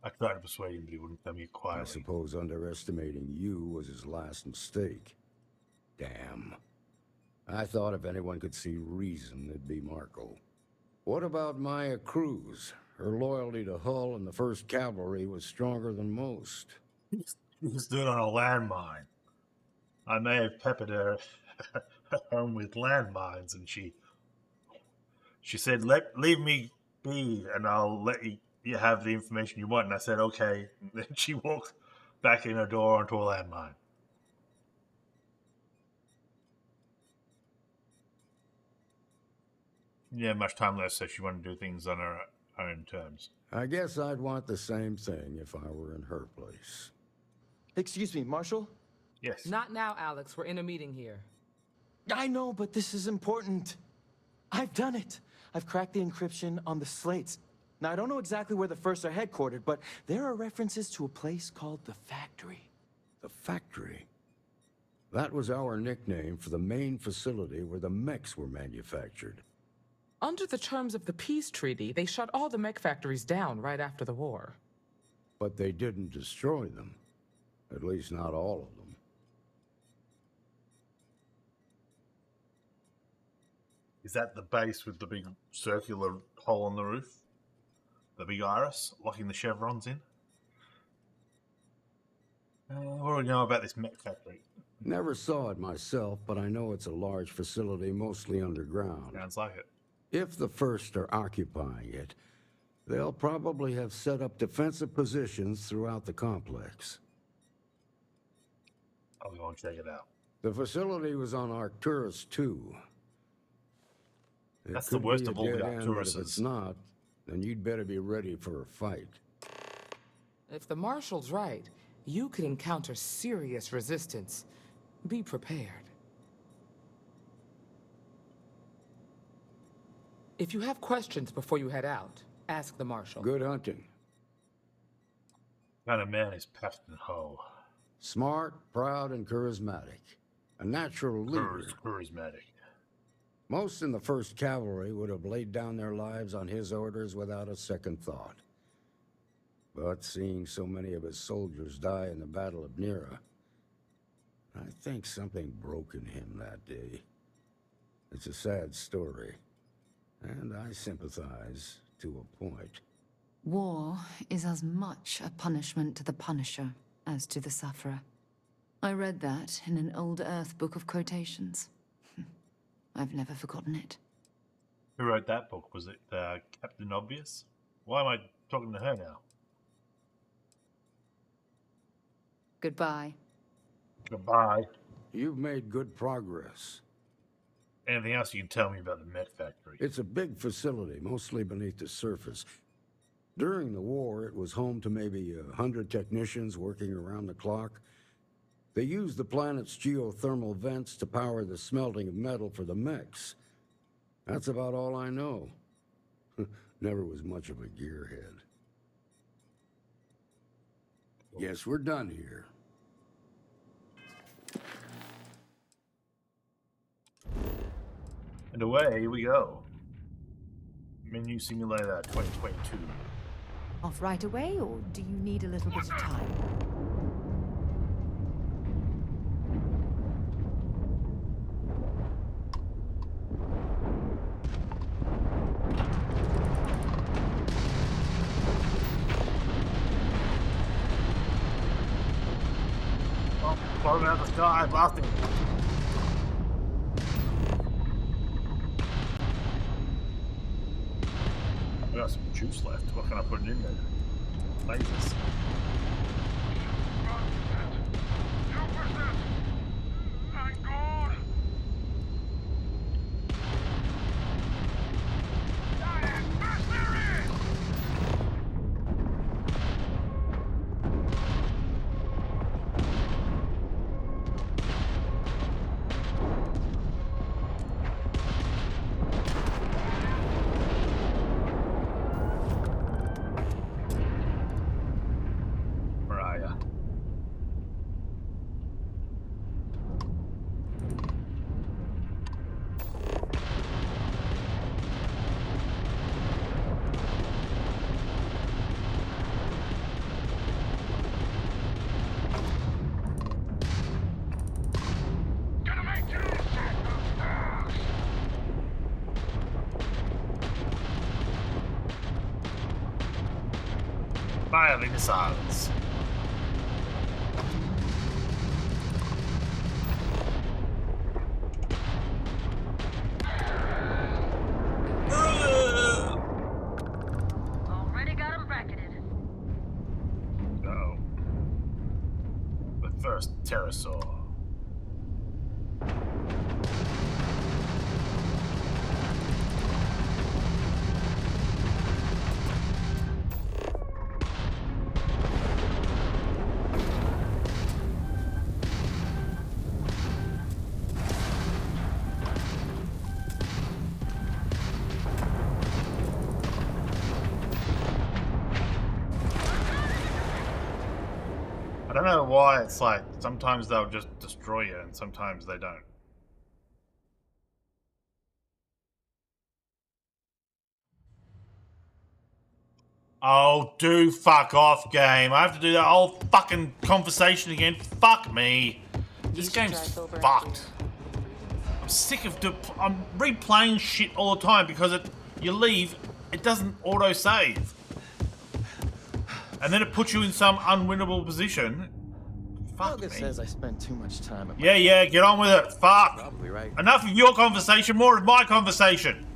I tried to persuade him, but he wouldn't come here quietly. I suppose underestimating you was his last mistake. Damn. I thought if anyone could see reason, it'd be Marco. What about Maya Cruz? Her loyalty to Hull and the 1st Cavalry was stronger than most. She stood on a landmine. I may have peppered her home with landmines, and she said, leave me be, and I'll let you have the information you want. And I said, okay. And then she walked back in her door onto a landmine. Yeah, much time left, so she wanted to do things on her own terms. I guess I'd want the same thing if I were in her place. Excuse me, Marshal? Yes. Not now, Alex. We're in a meeting here. I know, but this is important. I've done it. I've cracked the encryption on the slates. Now, I don't know exactly where the First are headquartered, but there are references to a place called the Factory. The Factory? That was our nickname for the main facility where the mechs were manufactured. Under the terms of the peace treaty, they shut all the mech factories down right after the war. But they didn't destroy them. At least not all of them. Is that the base with the big circular hole on the roof? The big iris locking the chevrons in? What do we know about this mech factory? Never saw it myself, but I know it's a large facility, mostly underground. Sounds like it. If the First are occupying it, they'll probably have set up defensive positions throughout the complex. I'll go and check it out. The facility was on Arcturus 2. That's the worst of all the Arcturuses. If it's not, then you'd better be ready for a fight. If the Marshal's right, you could encounter serious resistance. Be prepared. If you have questions before you head out, ask the Marshal. Good hunting. What kind of man is Paxton Hull? Smart, proud, and charismatic. A natural leader. Charismatic. Most in the 1st Cavalry would have laid down their lives on his orders without a second thought. But seeing so many of his soldiers die in the Battle of Nera, I think something broke in him that day. It's a sad story, and I sympathize to a point. War is as much a punishment to the Punisher as to the sufferer. I read that in an old Earth book of quotations. I've never forgotten it. Who wrote that book? Was it Captain Obvious? Why am I talking to her now? Goodbye. Goodbye. You've made good progress. Anything else you can tell me about the mech factory? It's a big facility, mostly beneath the surface. During the war, it was home to maybe 100 technicians working around the clock. They used the planet's geothermal vents to power the smelting of metal for the mechs. That's about all I know. Never was much of a gearhead. Yes, we're done here. And away we go. Menu Simulator 2022. Off right away, or do you need a little bit of time? Falling out of the sky, blasting. I got some juice left. What can I put in there? Lasers. Firing missiles. Already got him bracketed. Uh-oh. The first pterosaur. I don't know why it's like sometimes they'll just destroy you and sometimes they don't. Oh, do fuck off, game. I have to do that whole fucking conversation again. Fuck me. This game's fucked. I'm sick of I'm replaying shit all the time because you leave, it doesn't auto-save. And then it puts you in some unwinnable position. Fuck me. Says I spent too much time. Yeah, get on with it. Fuck. Probably right. Enough of your conversation, more of my conversation.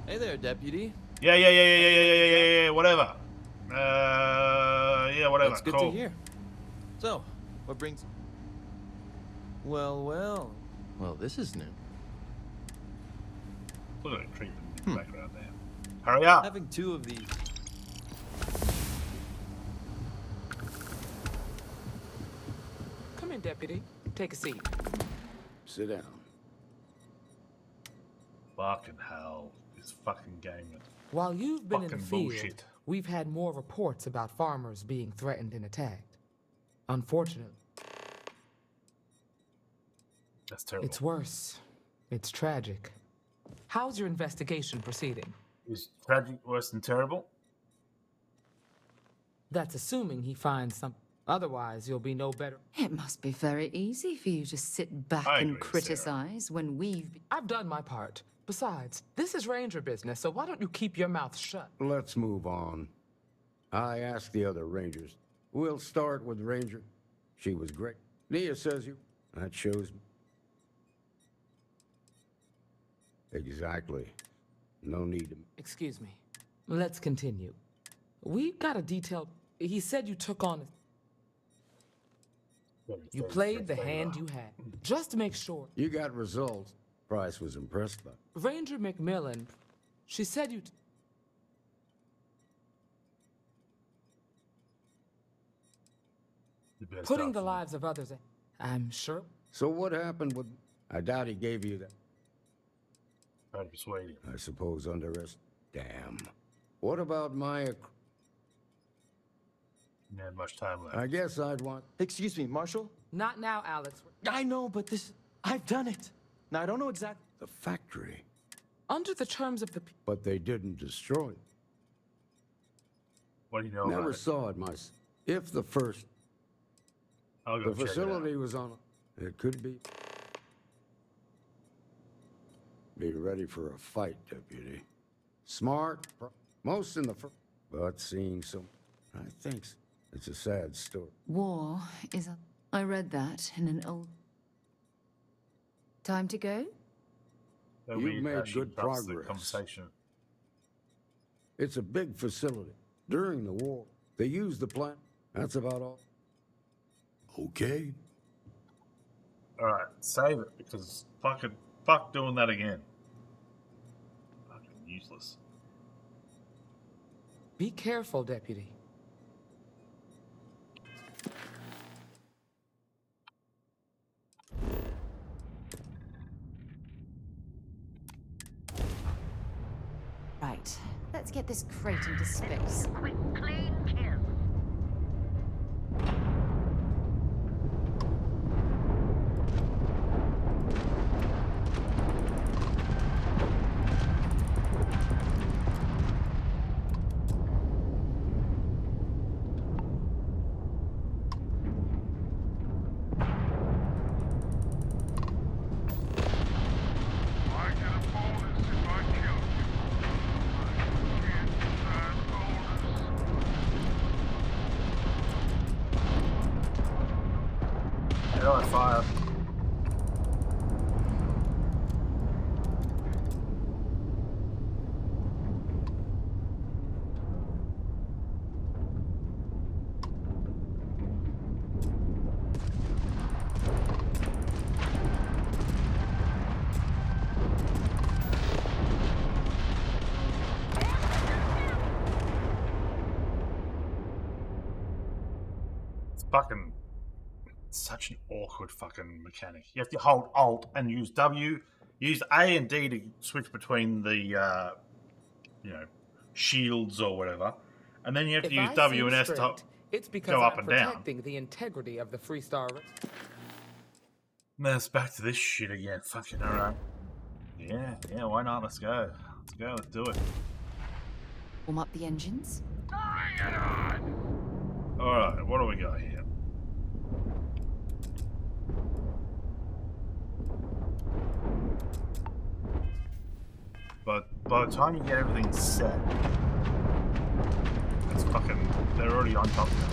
Hey there, deputy. Yeah, whatever. Yeah, whatever. That's good cool. to hear. So, what brings... Well, this is new. Look at that creep in the background there. Hurry up. Having two of these... Come in, deputy. Take a seat. Sit down. Fucking hell. This fucking game. While you've been in the field, bullshit. we've had more reports about farmers being threatened and attacked. Unfortunately, that's terrible. It's worse. It's tragic. How's your investigation proceeding? Is tragic worse than terrible? That's assuming he finds some. Otherwise, you'll be no better. It must be very easy for you to sit back and criticize when I've done my part. Besides, this is Ranger business, so why don't you keep your mouth shut? Let's move on. I asked the other Rangers. We'll start with Ranger. She was great. Nia says you. That shows me. Exactly. No need to... Excuse me. Let's continue. We got a detailed... He said you took on... You played the hand you had. Just to make sure. You got results. Price was impressed by. Ranger McMillan, she said you... Putting the lives of others... I'm sure. So what happened with... I doubt he gave you that. Trying to persuade him. I suppose underest. Damn. What about my... You had much time left. I guess I'd want... Excuse me, Marshal? Not now, Alex. I know, but this... I've done it. Now, I don't know exactly... The factory. Under the terms of the... But they didn't destroy it. What do you know Never about it? saw it myself. If the first... I'll go the check it facility was on... It could be... Be ready for a fight, Deputy. Smart, most in the first... But seeing some... I think it's a sad story. War is a... I read that in an old... Time to go? You've made good progress. Conversation. It's a big facility. During the war, they used the plant. That's about all. Okay. Alright, save it, because fuck doing that again. Fucking useless. Be careful, Deputy. Right. Let's get this crate into space. Quick, clean kill. Fire. It's fucking such an awkward fucking mechanic. You have to hold Alt and use W, use A and D to switch between the, you know, shields or whatever, and then you have to use W and S to it's because go up I'm and down. protecting the integrity of the Freestar. Now it's back to this shit again. Fucking alright. Yeah, why not? Let's go. Let's do it. Warm up the engines. Alright, what do we got here? But by the time you get everything set, it's fucking... they're already on top now.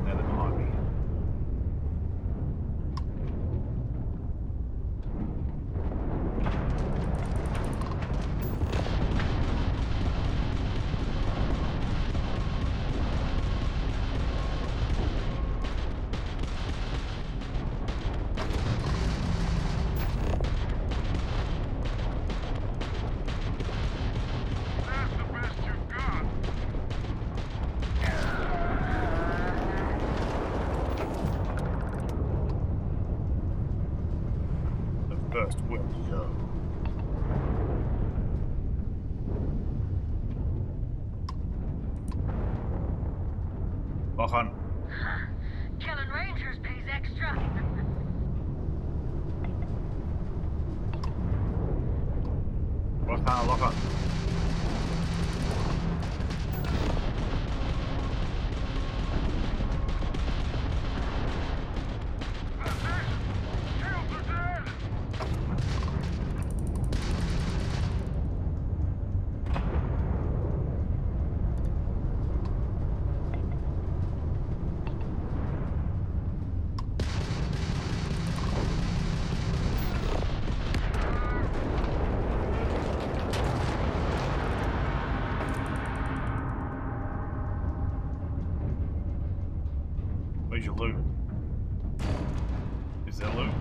Now they're behind me. First, where to go? Lock on. Killing Rangers pays extra. Lock on. Where's your loot? Is there loot?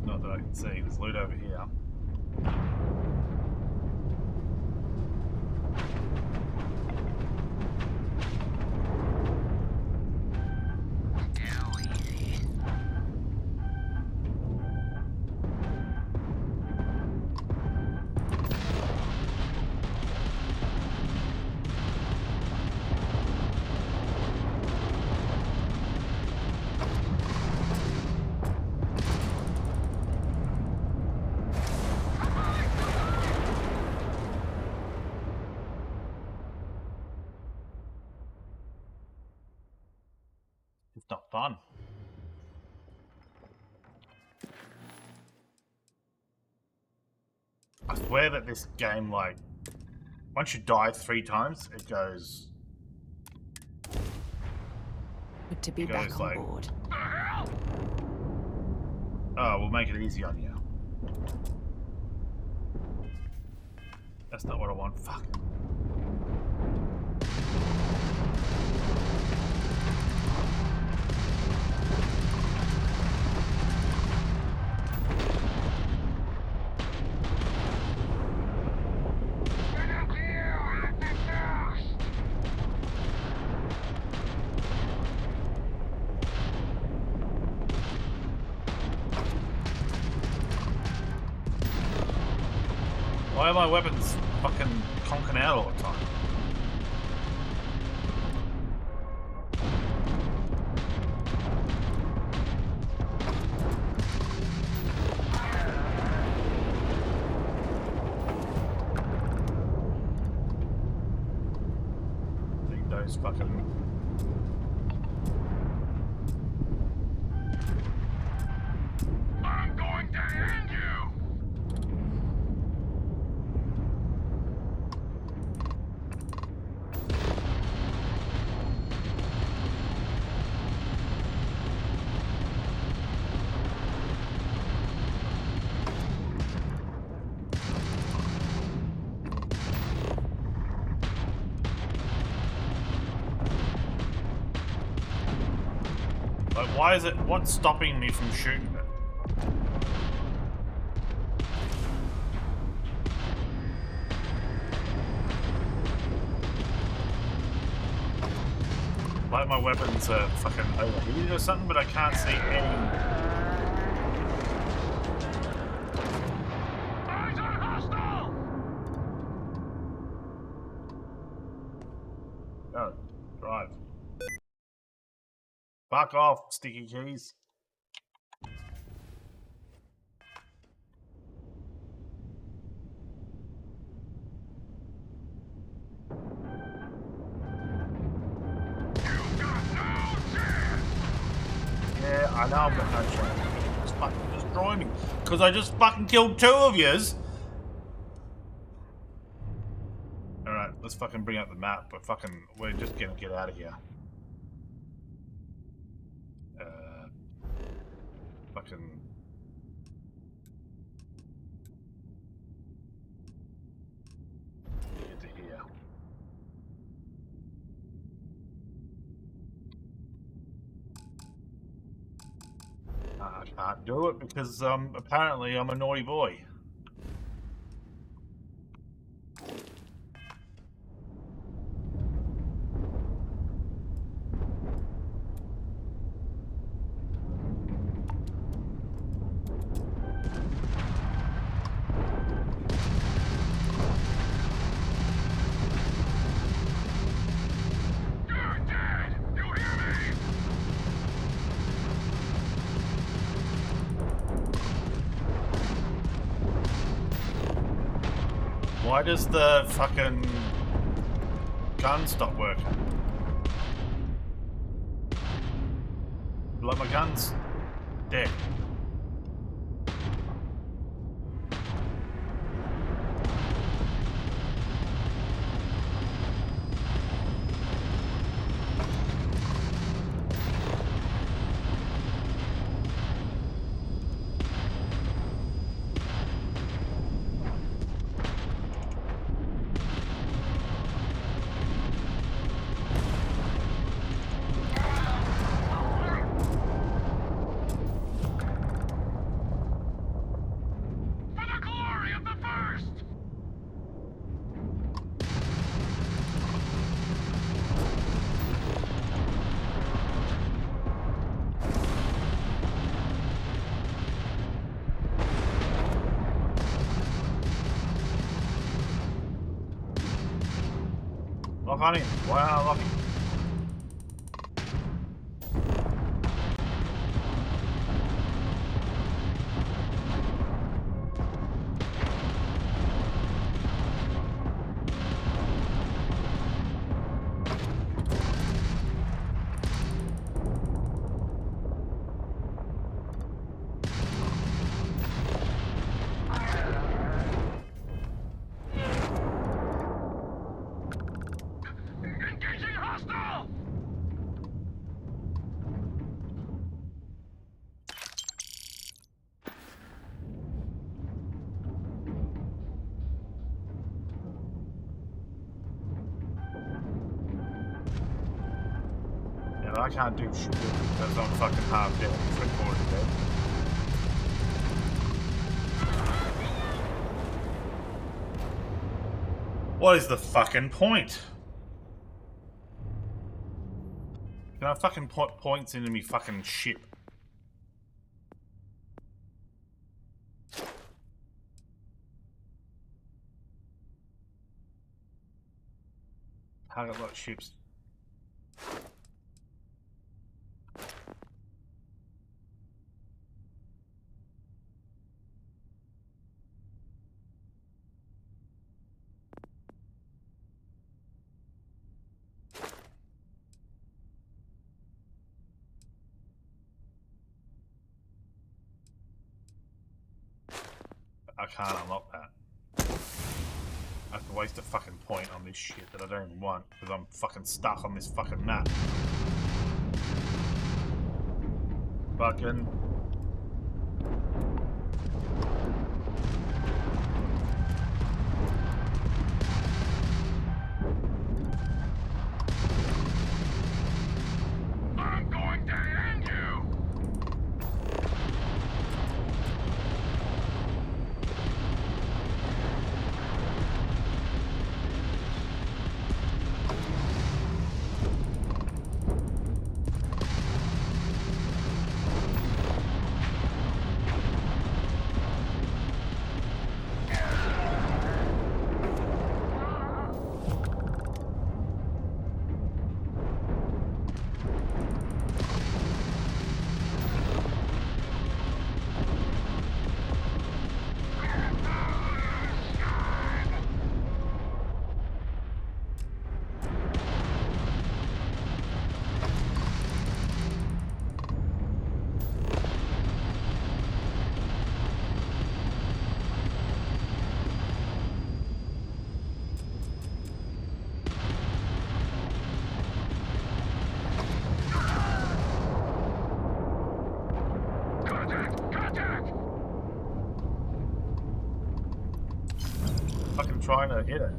Not that I can see. There's loot over here. It's not fun. I swear that this game, like, once you die 3 times, it goes Good to be Goes back on like- board. Oh, we'll make it easy on you. That's not what I want. Fuck. Why are my weapons fucking conking out all the time? Think those fucking... I'm going to end you! Like, why is it... What's stopping me from shooting it? Like my weapons are fucking overheated or something, but I can't see any... Oh, drive. Fuck off, sticky keys. Yeah, I know I've got no chance. Just fucking destroy me. Because I just fucking killed 2 of yous. Alright, let's fucking bring up the map. We're just gonna get out of here. Fucking... Get to here. I can't do it because apparently I'm a naughty boy. Why does the fucking gun stop working? Like my gun's dead. Lock on it. Why aren't I locking? Engaging hostile! I can't do shit because I'm fucking half dead. It's recorded dead. What is the fucking point? Can I fucking put points into me fucking ship? Target lot ships. I can't unlock that. I have to waste a fucking point on this shit that I don't even want because I'm fucking stuck on this fucking map. Fucking. I'm going to end you! Fucking trying to hit it.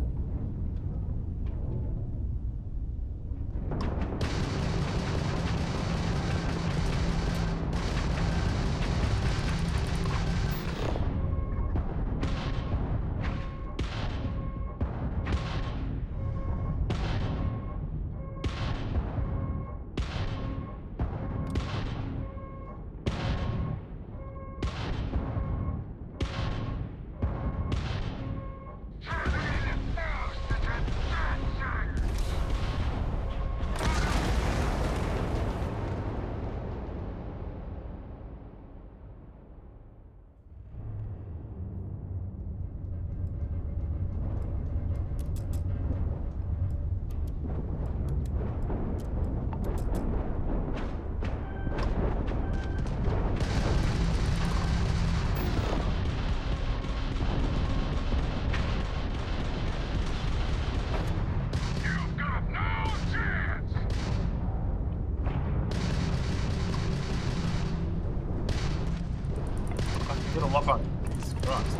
Get a lock on it. Jesus Christ.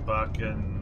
fucking...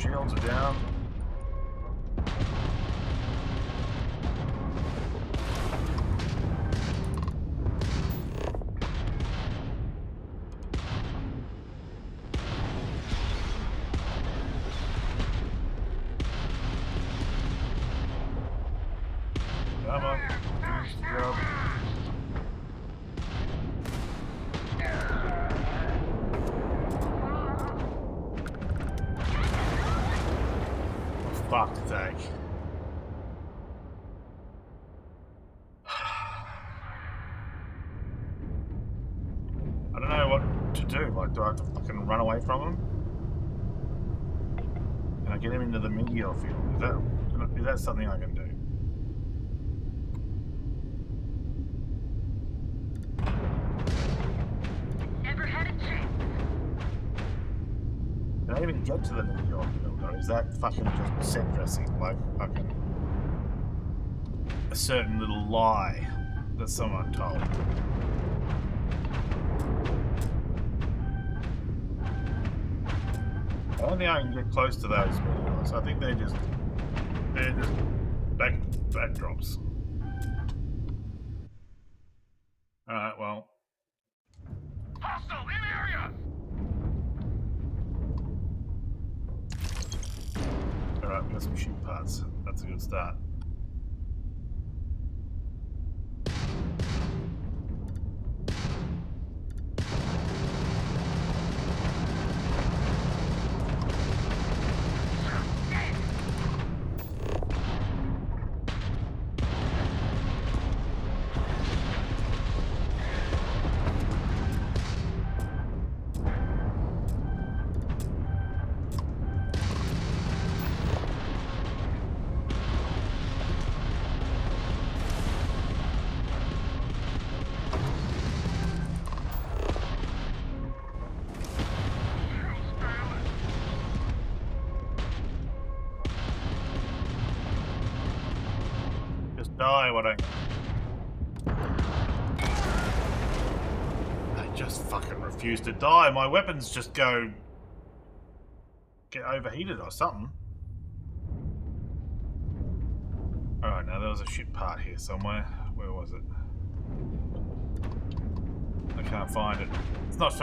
Shields are down. Come on, finish the job. Fuck's sake. I don't know what to do. Like, do I have to fucking run away from him? Can I get him into the meteor field? Is that something I can do? Never had a chance. Can I even get to the meteor field, or is that fucking just set dressing, like fucking a certain little lie that someone told? I don't think I can get close to those meteors. I think they're just backdrops. Alright, well. Hostile in area! Alright, we got some ship parts. That's a good start. Die, why don't you? I just fucking refuse to die. My weapons just get overheated or something. Alright, now there was a ship part here somewhere. Where was it? I can't find it. It's not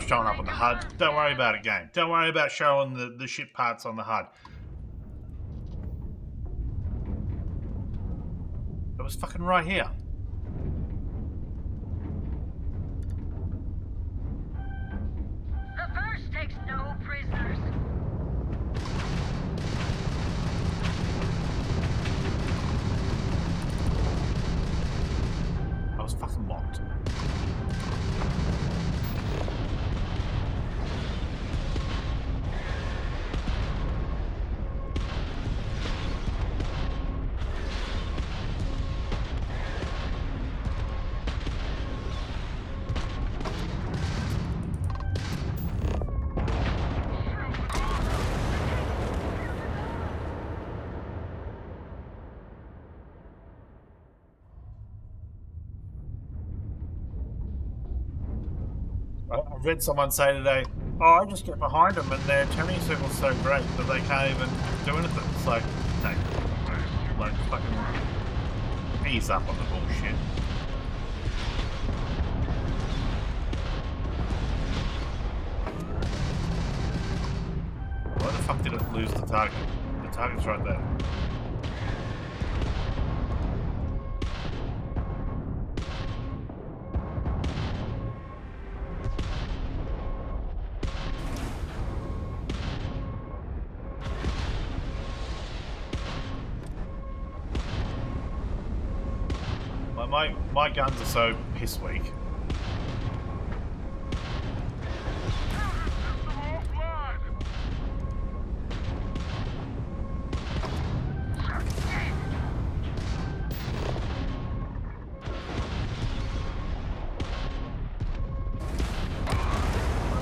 showing up on the HUD. Don't worry about it, game. Don't worry about showing the ship parts on the HUD. It was fucking right here. The first takes no prisoners. I was fucking locked. I read someone say today, oh, I just get behind them and their turning circle's so great that they can't even do anything. It's like, no, like fucking ease up on the bullshit. Why the fuck did it lose the target? The target's right there. My guns are so piss weak.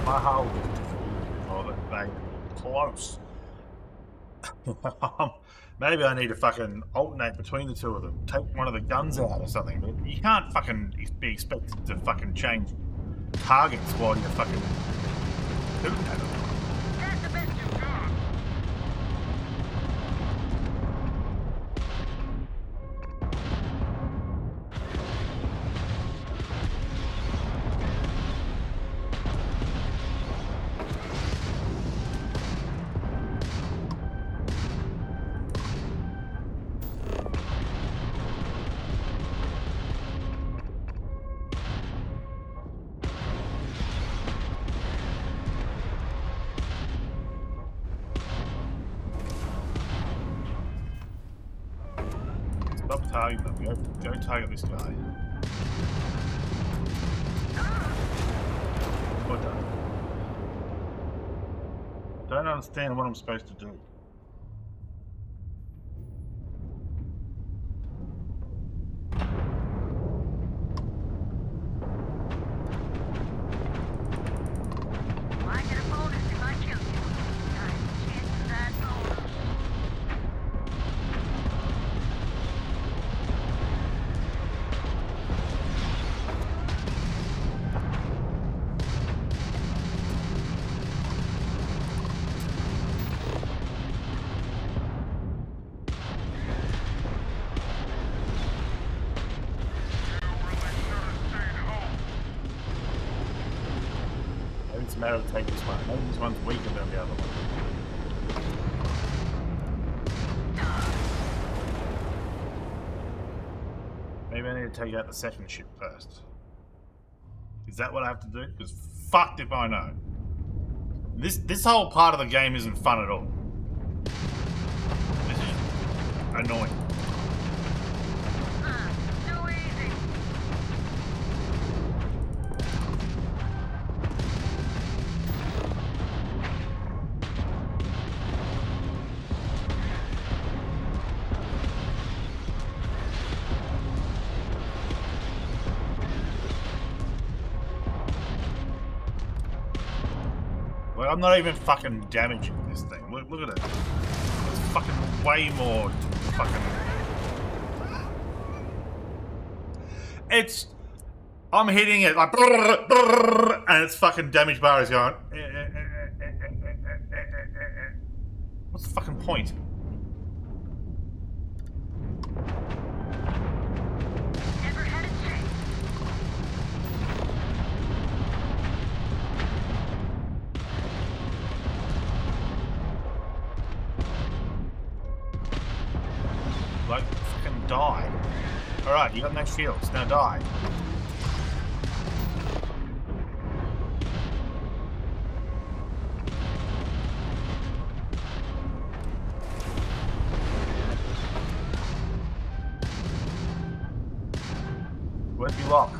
My hull is oh, that bang close. Maybe I need to fucking alternate between the two of them. Take one of the guns out or something. But you can't fucking be expected to fucking change targets while you're fucking shooting at them. That's the best you've got. Stop targeting them. Go target this guy. What the? I don't understand what I'm supposed to do. I get a bonus if I kill you. Chances that bonus. Maybe it's a matter of taking this one. Maybe this one's weaker than the other one. Maybe I need to take out the second ship first. Is that what I have to do? Because fucked if I know. This whole part of the game isn't fun at all. This is annoying. Too easy. Like, I'm not even fucking damaging this thing. Look at it. It's fucking way more fucking... It's... I'm hitting it like... And its fucking damage bar is going... What's the fucking point? Never had a chance. Like, fucking die. Alright, you got no shields. Now die. Where's your lock?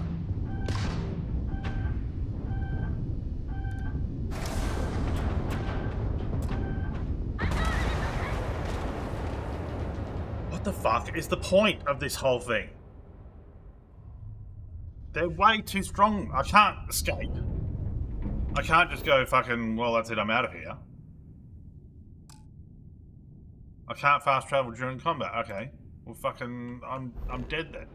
What the fuck is the point of this whole thing? They're way too strong. I can't escape. I can't just go fucking, well, that's it, I'm out of here. I can't fast travel during combat. Okay. Well, fucking, I'm dead then.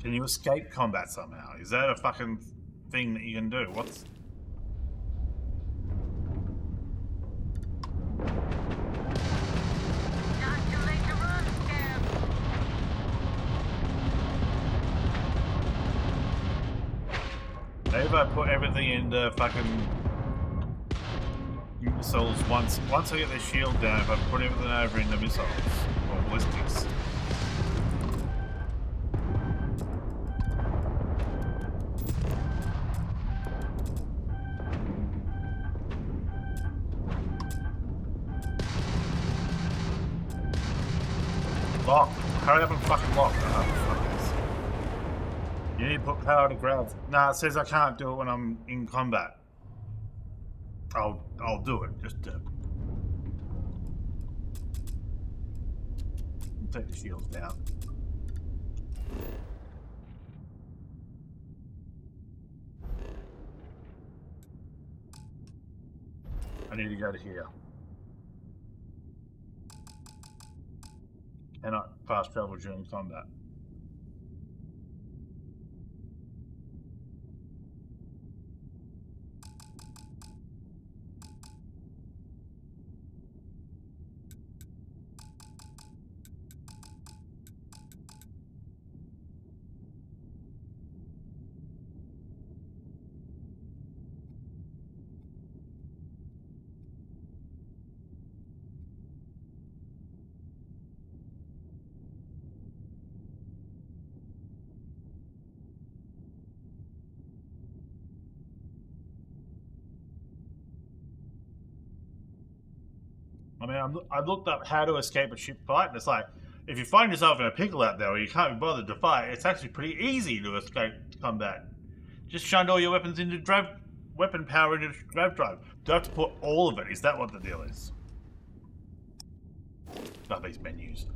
Can you escape combat somehow? Is that a fucking thing that you can do? What's... Maybe if I put everything into fucking missiles once I get the shield down, if I put everything over into missiles or ballistics. Lock. Hurry up and fucking lock. Oh, fuck this. You need to put power to grab. Nah, it says I can't do it when I'm in combat. I'll do it. Just take the shields down. I need to go to here. Cannot fast travel during combat. I mean, I looked up how to escape a ship fight, and it's like, if you find yourself in a pickle out there or you can't be bothered to fight, it's actually pretty easy to escape combat. Just shunt all your weapons into weapon power into drive. Do I have to put all of it? Is that what the deal is? Oh, these menus.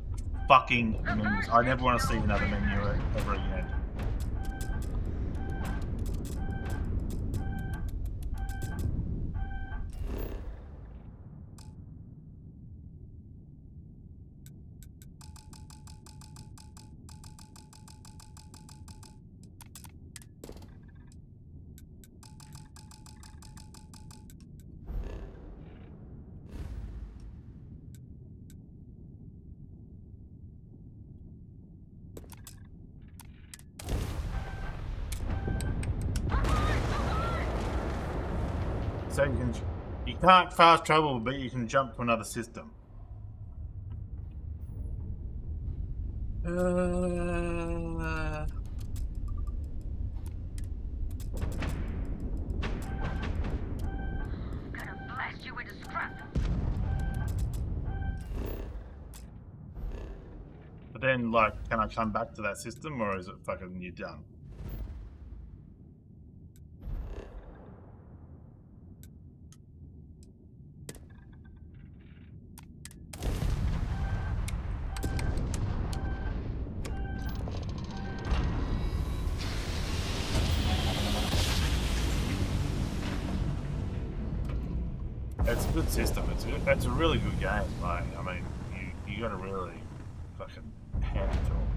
Fucking menus. I never want to see another menu ever again. So you can't fast travel, but you can jump to another system. But then, like, can I come back to that system, or is it fucking you done? It's a good system. It's a really good game. Like, I mean, you gotta really fucking hand it to them.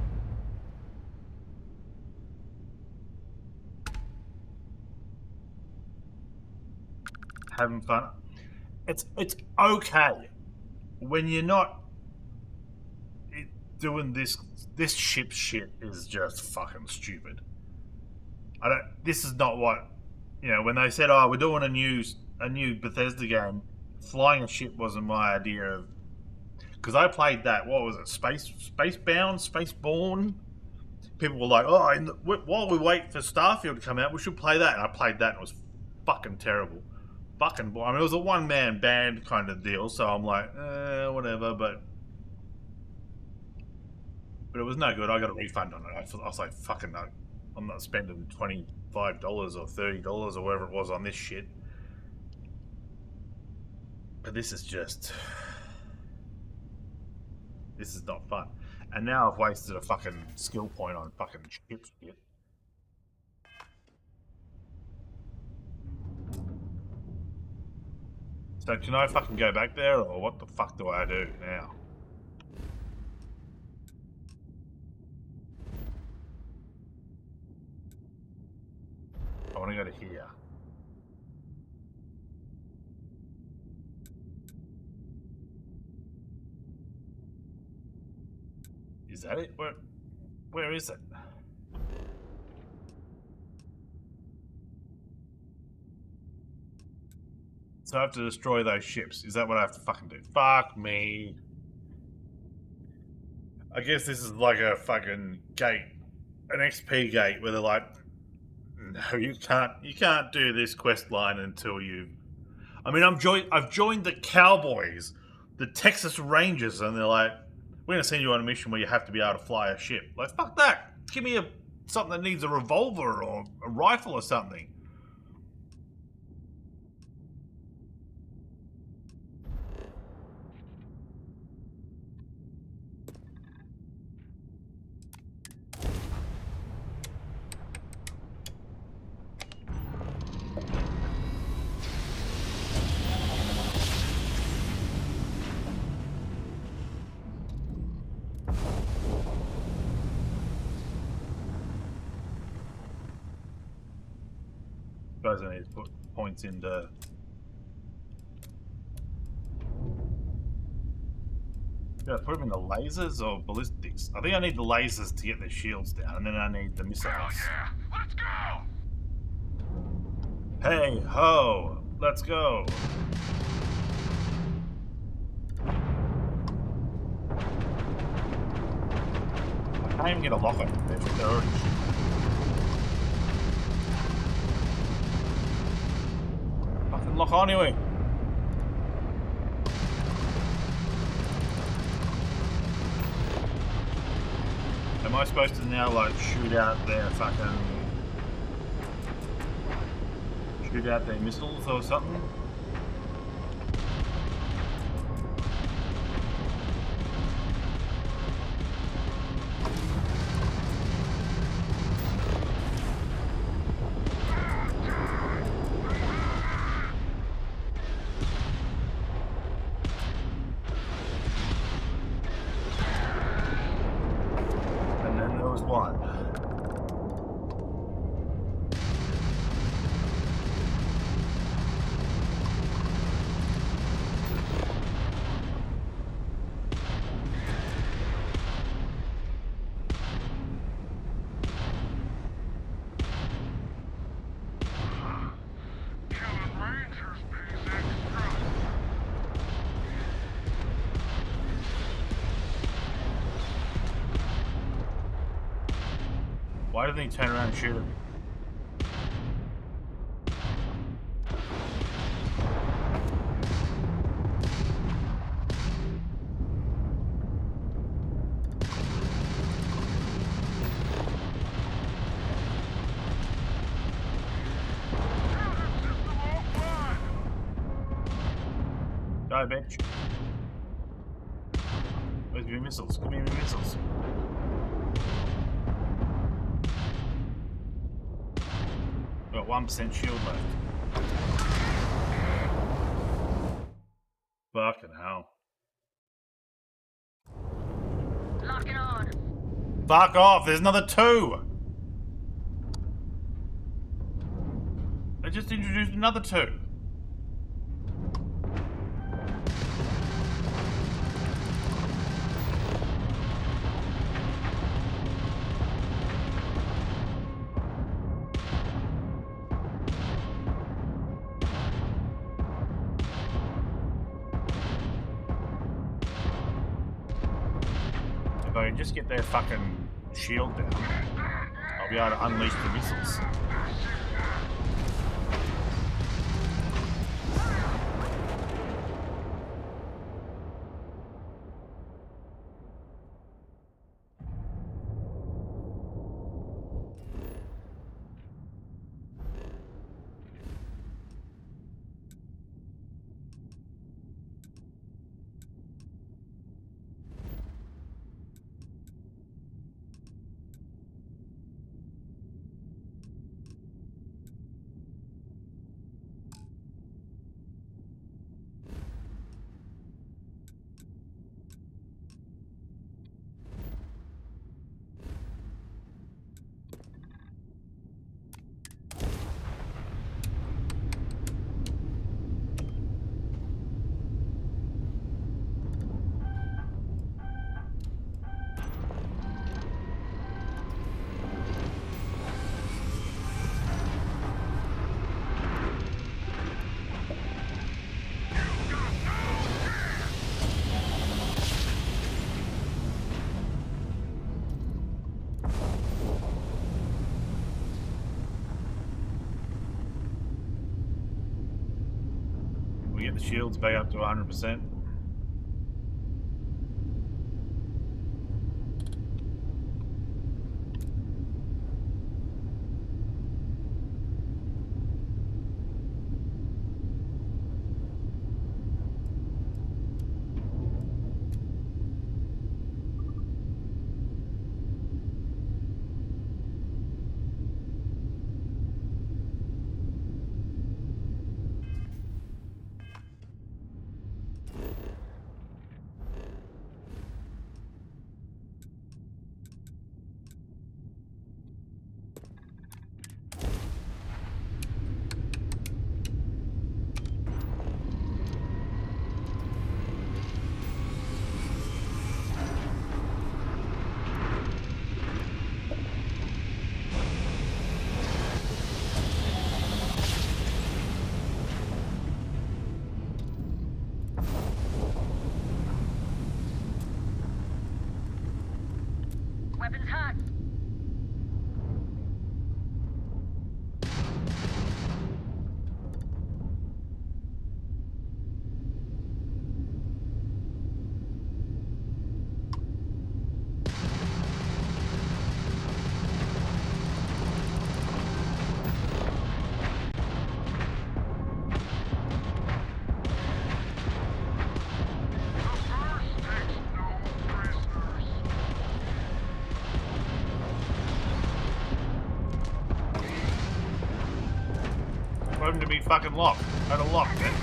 Having fun. It's okay when you're not doing this ship shit is just fucking stupid. This is not what, you know, when they said, oh, we're doing a new Bethesda game, flying a ship wasn't my idea of, because I played that, what was it, Spaceborne? People were like, oh, while we wait for Starfield to come out, we should play that. And I played that and it was fucking terrible. Fucking boring. I mean, it was a one-man band kind of deal, so I'm like, whatever, but it was no good. I got a refund on it. I was like, fucking no. I'm not spending $25 or $30 or whatever it was on this shit. But this is just... This is not fun. And now I've wasted a fucking skill point on fucking ship shit. So can I fucking go back there, or what the fuck do I do now? we go to here. Is that it? Where is it? So I have to destroy those ships. Is that what I have to fucking do? Fuck me. I guess this is like a fucking gate, an XP gate, where they're like, no, you can't do this quest line until you. I mean, I've joined the Cowboys, the Texas Rangers, and they're like, we're gonna send you on a mission where you have to be able to fly a ship. Like, fuck that. Give me something that needs a revolver or a rifle or something. Suppose I need to put points into. Yeah, put them in the lasers or ballistics. I think I need the lasers to get the shields down, and then I need the missiles. Yeah, let's go! Hey ho, let's go. I can't even get a lock on it. They're already. Fucking lock on anyway. Am I supposed to now like shoot out their missiles or something? And then there was one. Why didn't he turn around and shoot him? Die, bitch. Where's your missiles? Give me your missiles. Got 1% shield left. Fucking hell. Lock it on. Fuck off, there's another 2! They just introduced another 2. If I can just get their fucking shield down, I'll be able to unleash the missiles. Get the shields back up to 100%. Weapons hot. For him to be fucking locked. Out of lock, man.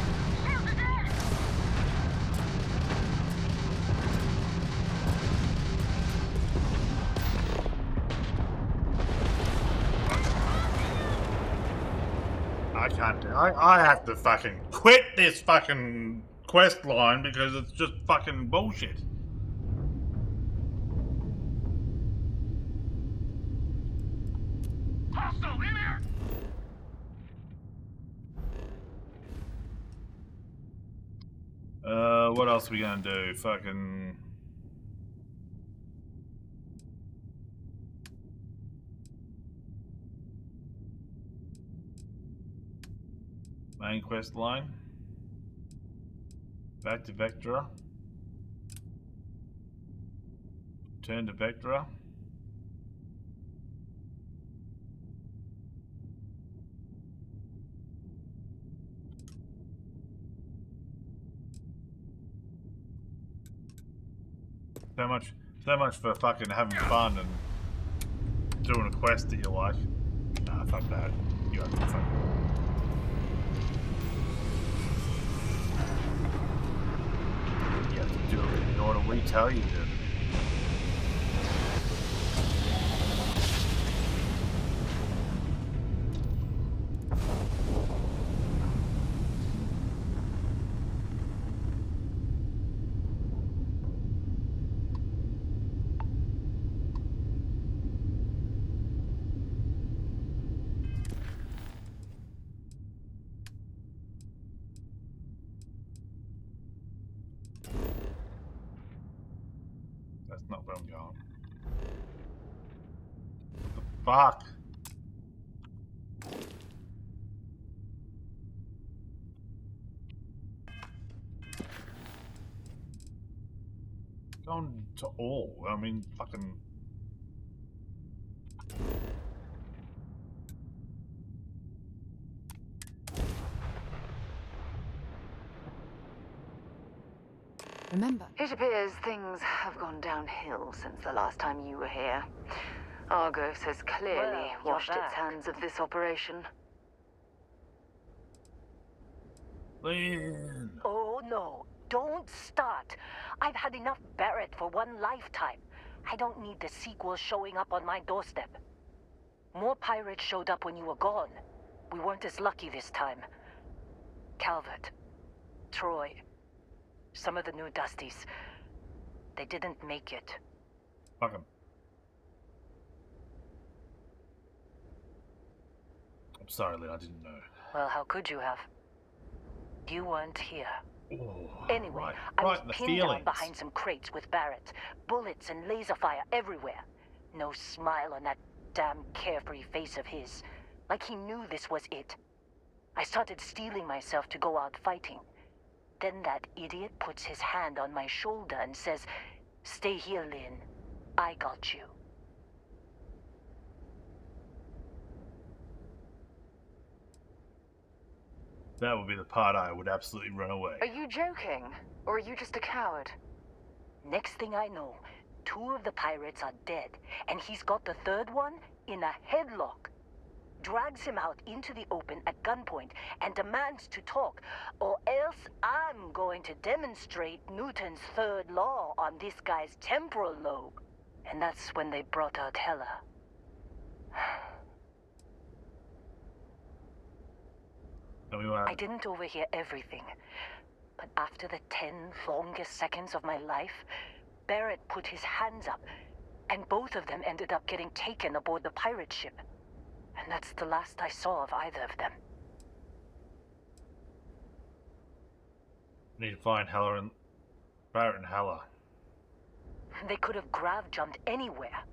I can't do it. I have to fucking quit this fucking quest line because it's just fucking bullshit. Hostile in here! What else are we gonna do? Fucking... Main quest line. Back to Vectra. Turn to Vectra. So much for fucking having fun and doing a quest that you like. Nah, fuck that. You have to fuck. You have to do it in order we tell you to. That's not where I'm going. What the fuck? Going to all. I mean, fucking. Remember, it appears things have gone downhill since the last time you were here. Argos has clearly washed its hands of this operation. Lynn. Oh no, don't start. I've had enough Barrett for one lifetime. I don't need the sequel showing up on my doorstep. More pirates showed up when you were gone. We weren't as lucky this time. Calvert, Troy, some of the new Dusties, they didn't make it. Fuck him. I'm sorry, Lynn, I didn't know. Well, how could you have? You weren't here. Oh, Anyway, I was pinned down behind some crates with Barrett. Bullets and laser fire everywhere. No smile on that damn carefree face of his. Like he knew this was it. I started steeling myself to go out fighting. Then that idiot puts his hand on my shoulder and says, "Stay here, Lynn. I got you." That would be the part I would absolutely run away. Are you joking? Or are you just a coward? Next thing I know, 2 of the pirates are dead, and he's got the 3rd one in a headlock. Drags him out into the open at gunpoint and demands to talk, or else I'm going to demonstrate Newton's 3rd law on this guy's temporal lobe. And that's when they brought out Hela. I didn't overhear everything, but after the 10 longest seconds of my life, Barrett put his hands up, and both of them ended up getting taken aboard the pirate ship. And that's the last I saw of either of them. Need to find Barrett and Hela. They could have grav-jumped anywhere.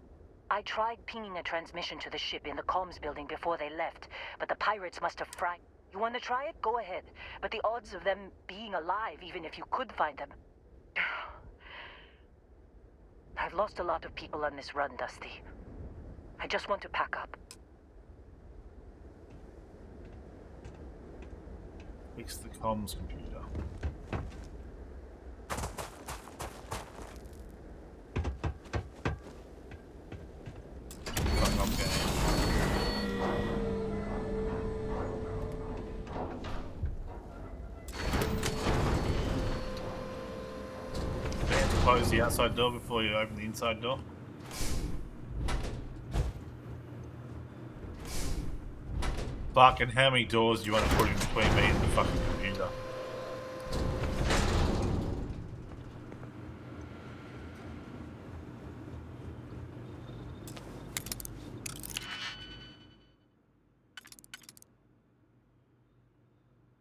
I tried pinging a transmission to the ship in the comms building before they left, but the pirates must have fried. You want to try it? Go ahead. But the odds of them being alive, even if you could find them... I've lost a lot of people on this run, Dusty. I just want to pack up. Fix the comms computer. Close the outside door before you open the inside door. Fucking how many doors do you want to put in between me and the fucking computer?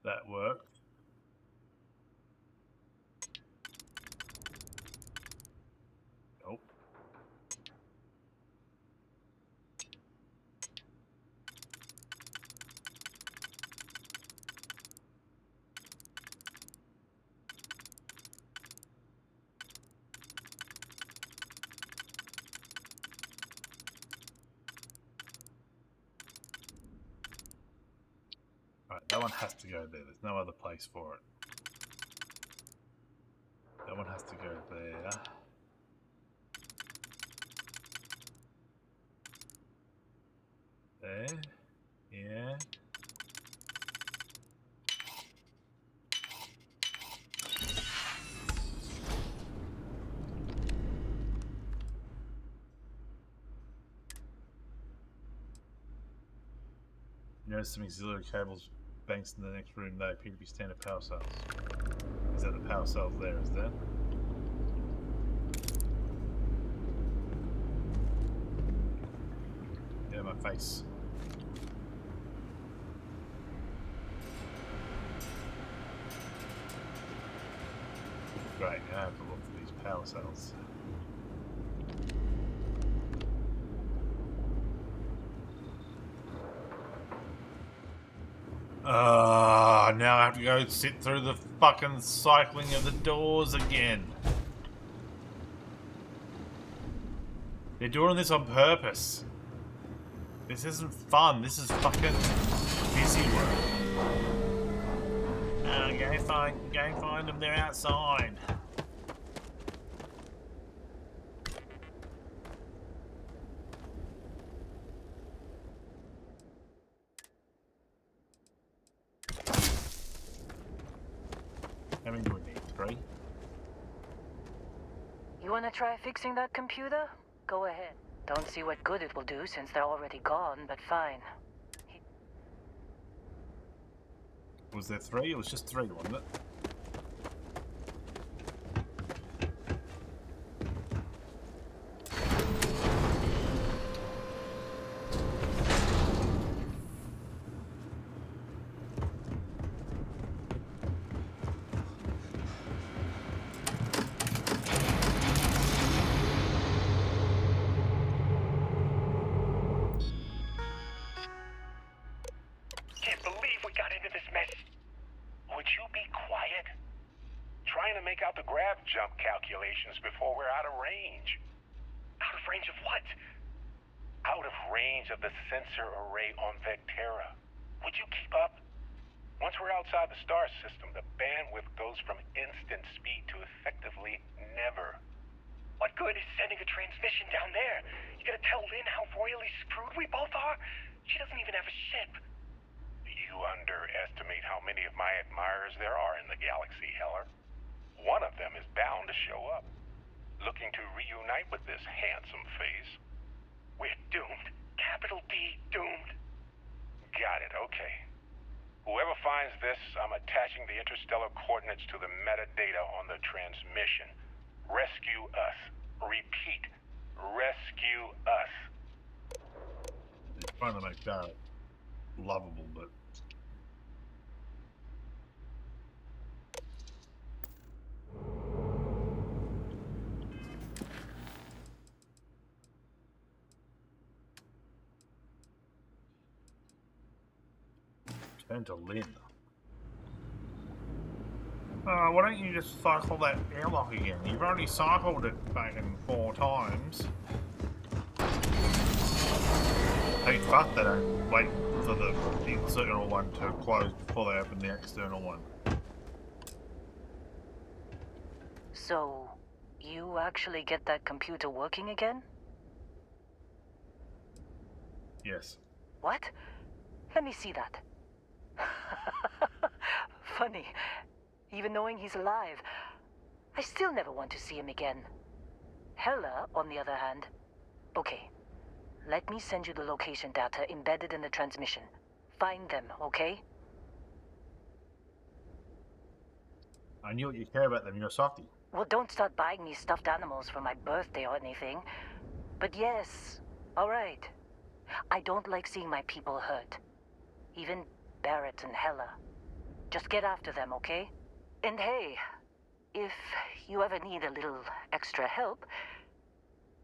That worked. Nope. Alright, that one has to go there. There's no other place for it. That one has to go there. There. Yeah. Notice some auxiliary cables banks in the next room. They appear to be standard power cells. Is that the power cells there? Is that? Yeah, my face. Great, now I have to look for these power cells. Now I have to go sit through the fucking cycling of the doors again. They're doing this on purpose. This isn't fun, this is fucking busy work. Go find them, they're outside. How many do we need? 3? You want to try fixing that computer? Go ahead. Don't see what good it will do since they're already gone, but fine. Was there 3? It was just 3, wasn't it? Can't believe we got into this mess. Would you be quiet? grav jump calculations before we're out of range. Out of range of what? Out of range of the sensor array on Vectera. Would you keep up? Once we're outside the star system, the bandwidth goes from instant speed to effectively never. What good is sending a transmission down there? You gonna tell Lynn how royally screwed we both are? She doesn't even have a ship. You underestimate how many of my admirers there are in the galaxy, Heller. One of them is bound to show up, looking to reunite with this handsome face. We're doomed. Capital D, doomed. Got it, okay. Whoever finds this, I'm attaching the interstellar coordinates to the metadata on the transmission. Rescue us. Repeat. Rescue us. He's trying to make that lovable, but... Turn to Lynn. Why don't you just cycle that airlock again? You've already cycled it fucking 4 times. Hey, fuck, they don't wait for the internal one to close before they open the external one. So, you actually get that computer working again? Yes. What? Let me see that. Funny. Even knowing he's alive, I still never want to see him again. Hella, on the other hand. Okay. Let me send you the location data embedded in the transmission. Find them, okay? I knew you care about them, you're a softie. Well, don't start buying me stuffed animals for my birthday or anything. But yes, alright. I don't like seeing my people hurt. Even Barrett and Hella. Just get after them, okay? And hey, if you ever need a little extra help,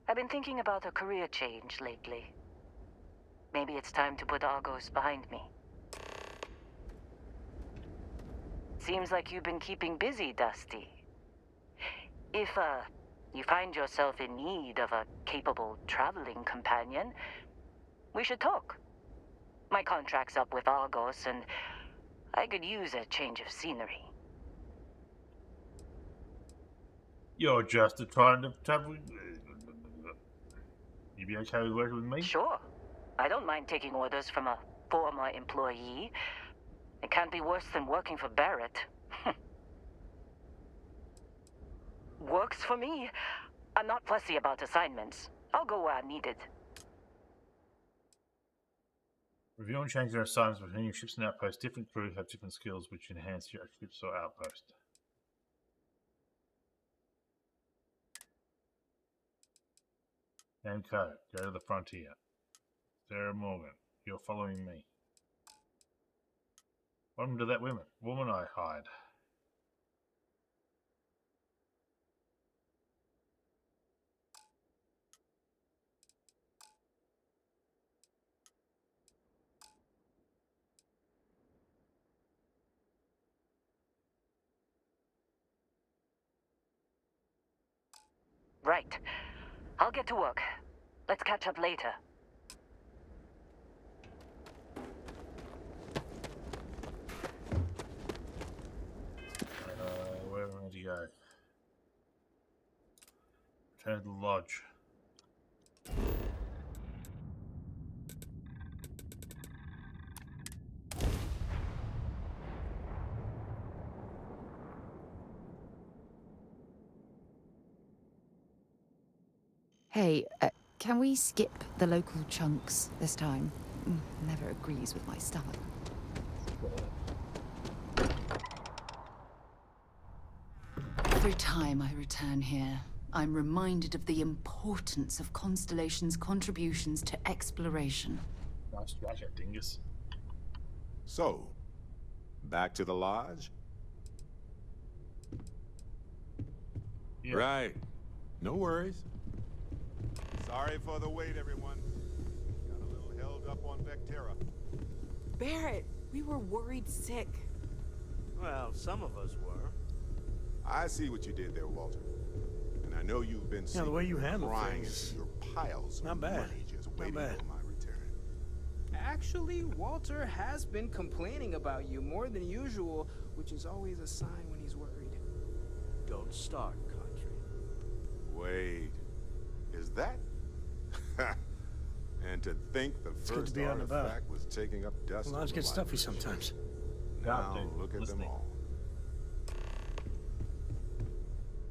I've been thinking about a career change lately. Maybe it's time to put Argos behind me. Seems like you've been keeping busy, Dusty. If, you find yourself in need of a capable traveling companion, we should talk. My contract's up with Argos, and I could use a change of scenery. You're just trying to travel. You be okay with working with me? Sure. I don't mind taking orders from a former employee. It can't be worse than working for Barrett. Works for me. I'm not fussy about assignments. I'll go where I'm needed. Review and change their assignments between your ships and outposts. Different crews have different skills which enhance your ships or outpost. Name code. Go to the frontier. Sarah Morgan, you're following me. What happened to that woman I hired? Right. I'll get to work. Let's catch up later. Where am I to go? Return to the lodge. Hey, can we skip the local chunks this time? Never agrees with my style. Every time I return here, I'm reminded of the importance of Constellation's contributions to exploration. Nice jacket, dingus. So, back to the lodge? Yeah. Right. No worries. Sorry for the wait, everyone. Got a little held up on Vectera. Barrett, we were worried sick. Well, some of us were. I see what you did there, Walter. And I know you've been Yeah, the way you handle crying things. into your piles Not of bad. money just Not waiting bad. for my return. Actually, Walter has been complaining about you more than usual, which is always a sign when he's worried. Don't start, country. Wait, is that? And to think the good first to be on the boat. artifact was taking up dust. Lives on get the stuffy library sometimes. shelf. Now look at them all.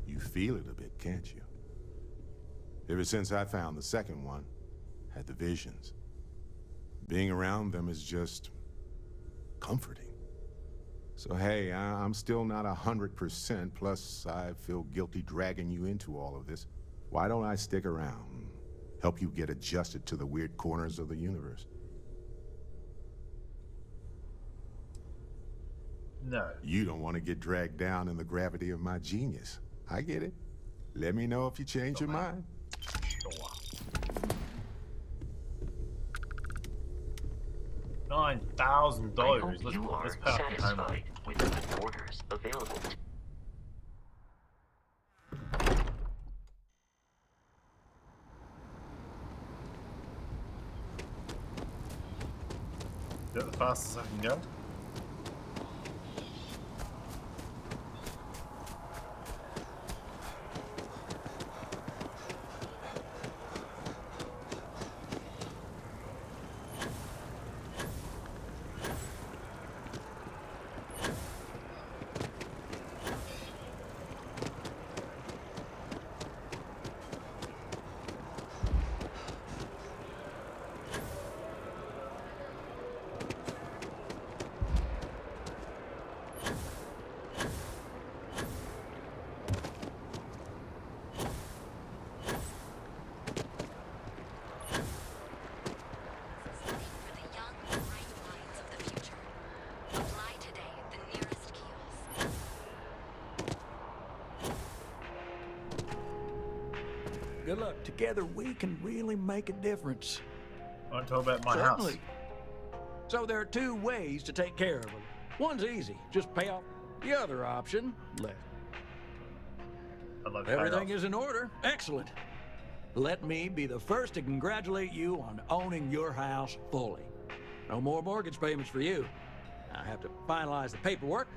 You feel it a bit, can't you? Ever since I found the second one, had the visions. Being around them is just comforting. So hey, I'm still not 100%, plus I feel guilty dragging you into all of this. Why don't I stick around and help you get adjusted to the weird corners of the universe? No. You don't want to get dragged down in the gravity of my genius. I get it. Let me know if you change your mind. $9,000. You are Let's pass the home. satisfied with the orders available. Is that the fastest I can go? Good luck. Together we can really make a difference. I want to talk about my Certainly. house. So there are two ways to take care of them. One's easy. Just pay off. The other option, left. I'd like to pay Everything off. is in order. Excellent. Let me be the first to congratulate you on owning your house fully. No more mortgage payments for you. I have to finalize the paperwork,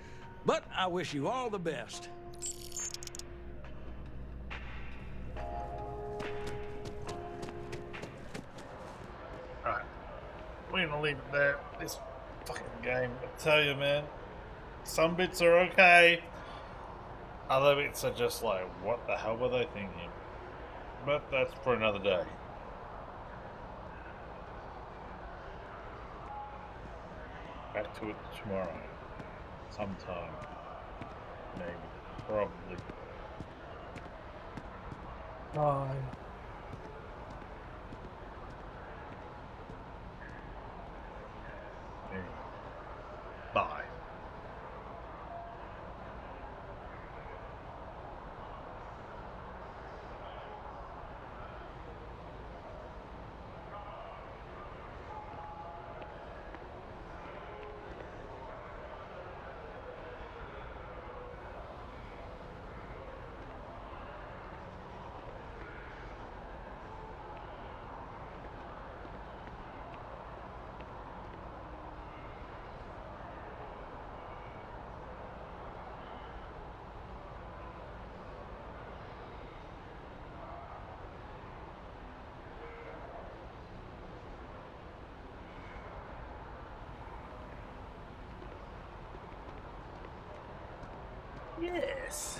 but I wish you all the best. Alright. We're gonna leave it there. This fucking game, I tell you, man. Some bits are okay. Other bits are just like, what the hell were they thinking? But that's for another day. Back to it tomorrow. Sometime. Maybe. Probably. Bye. Bye. Yes.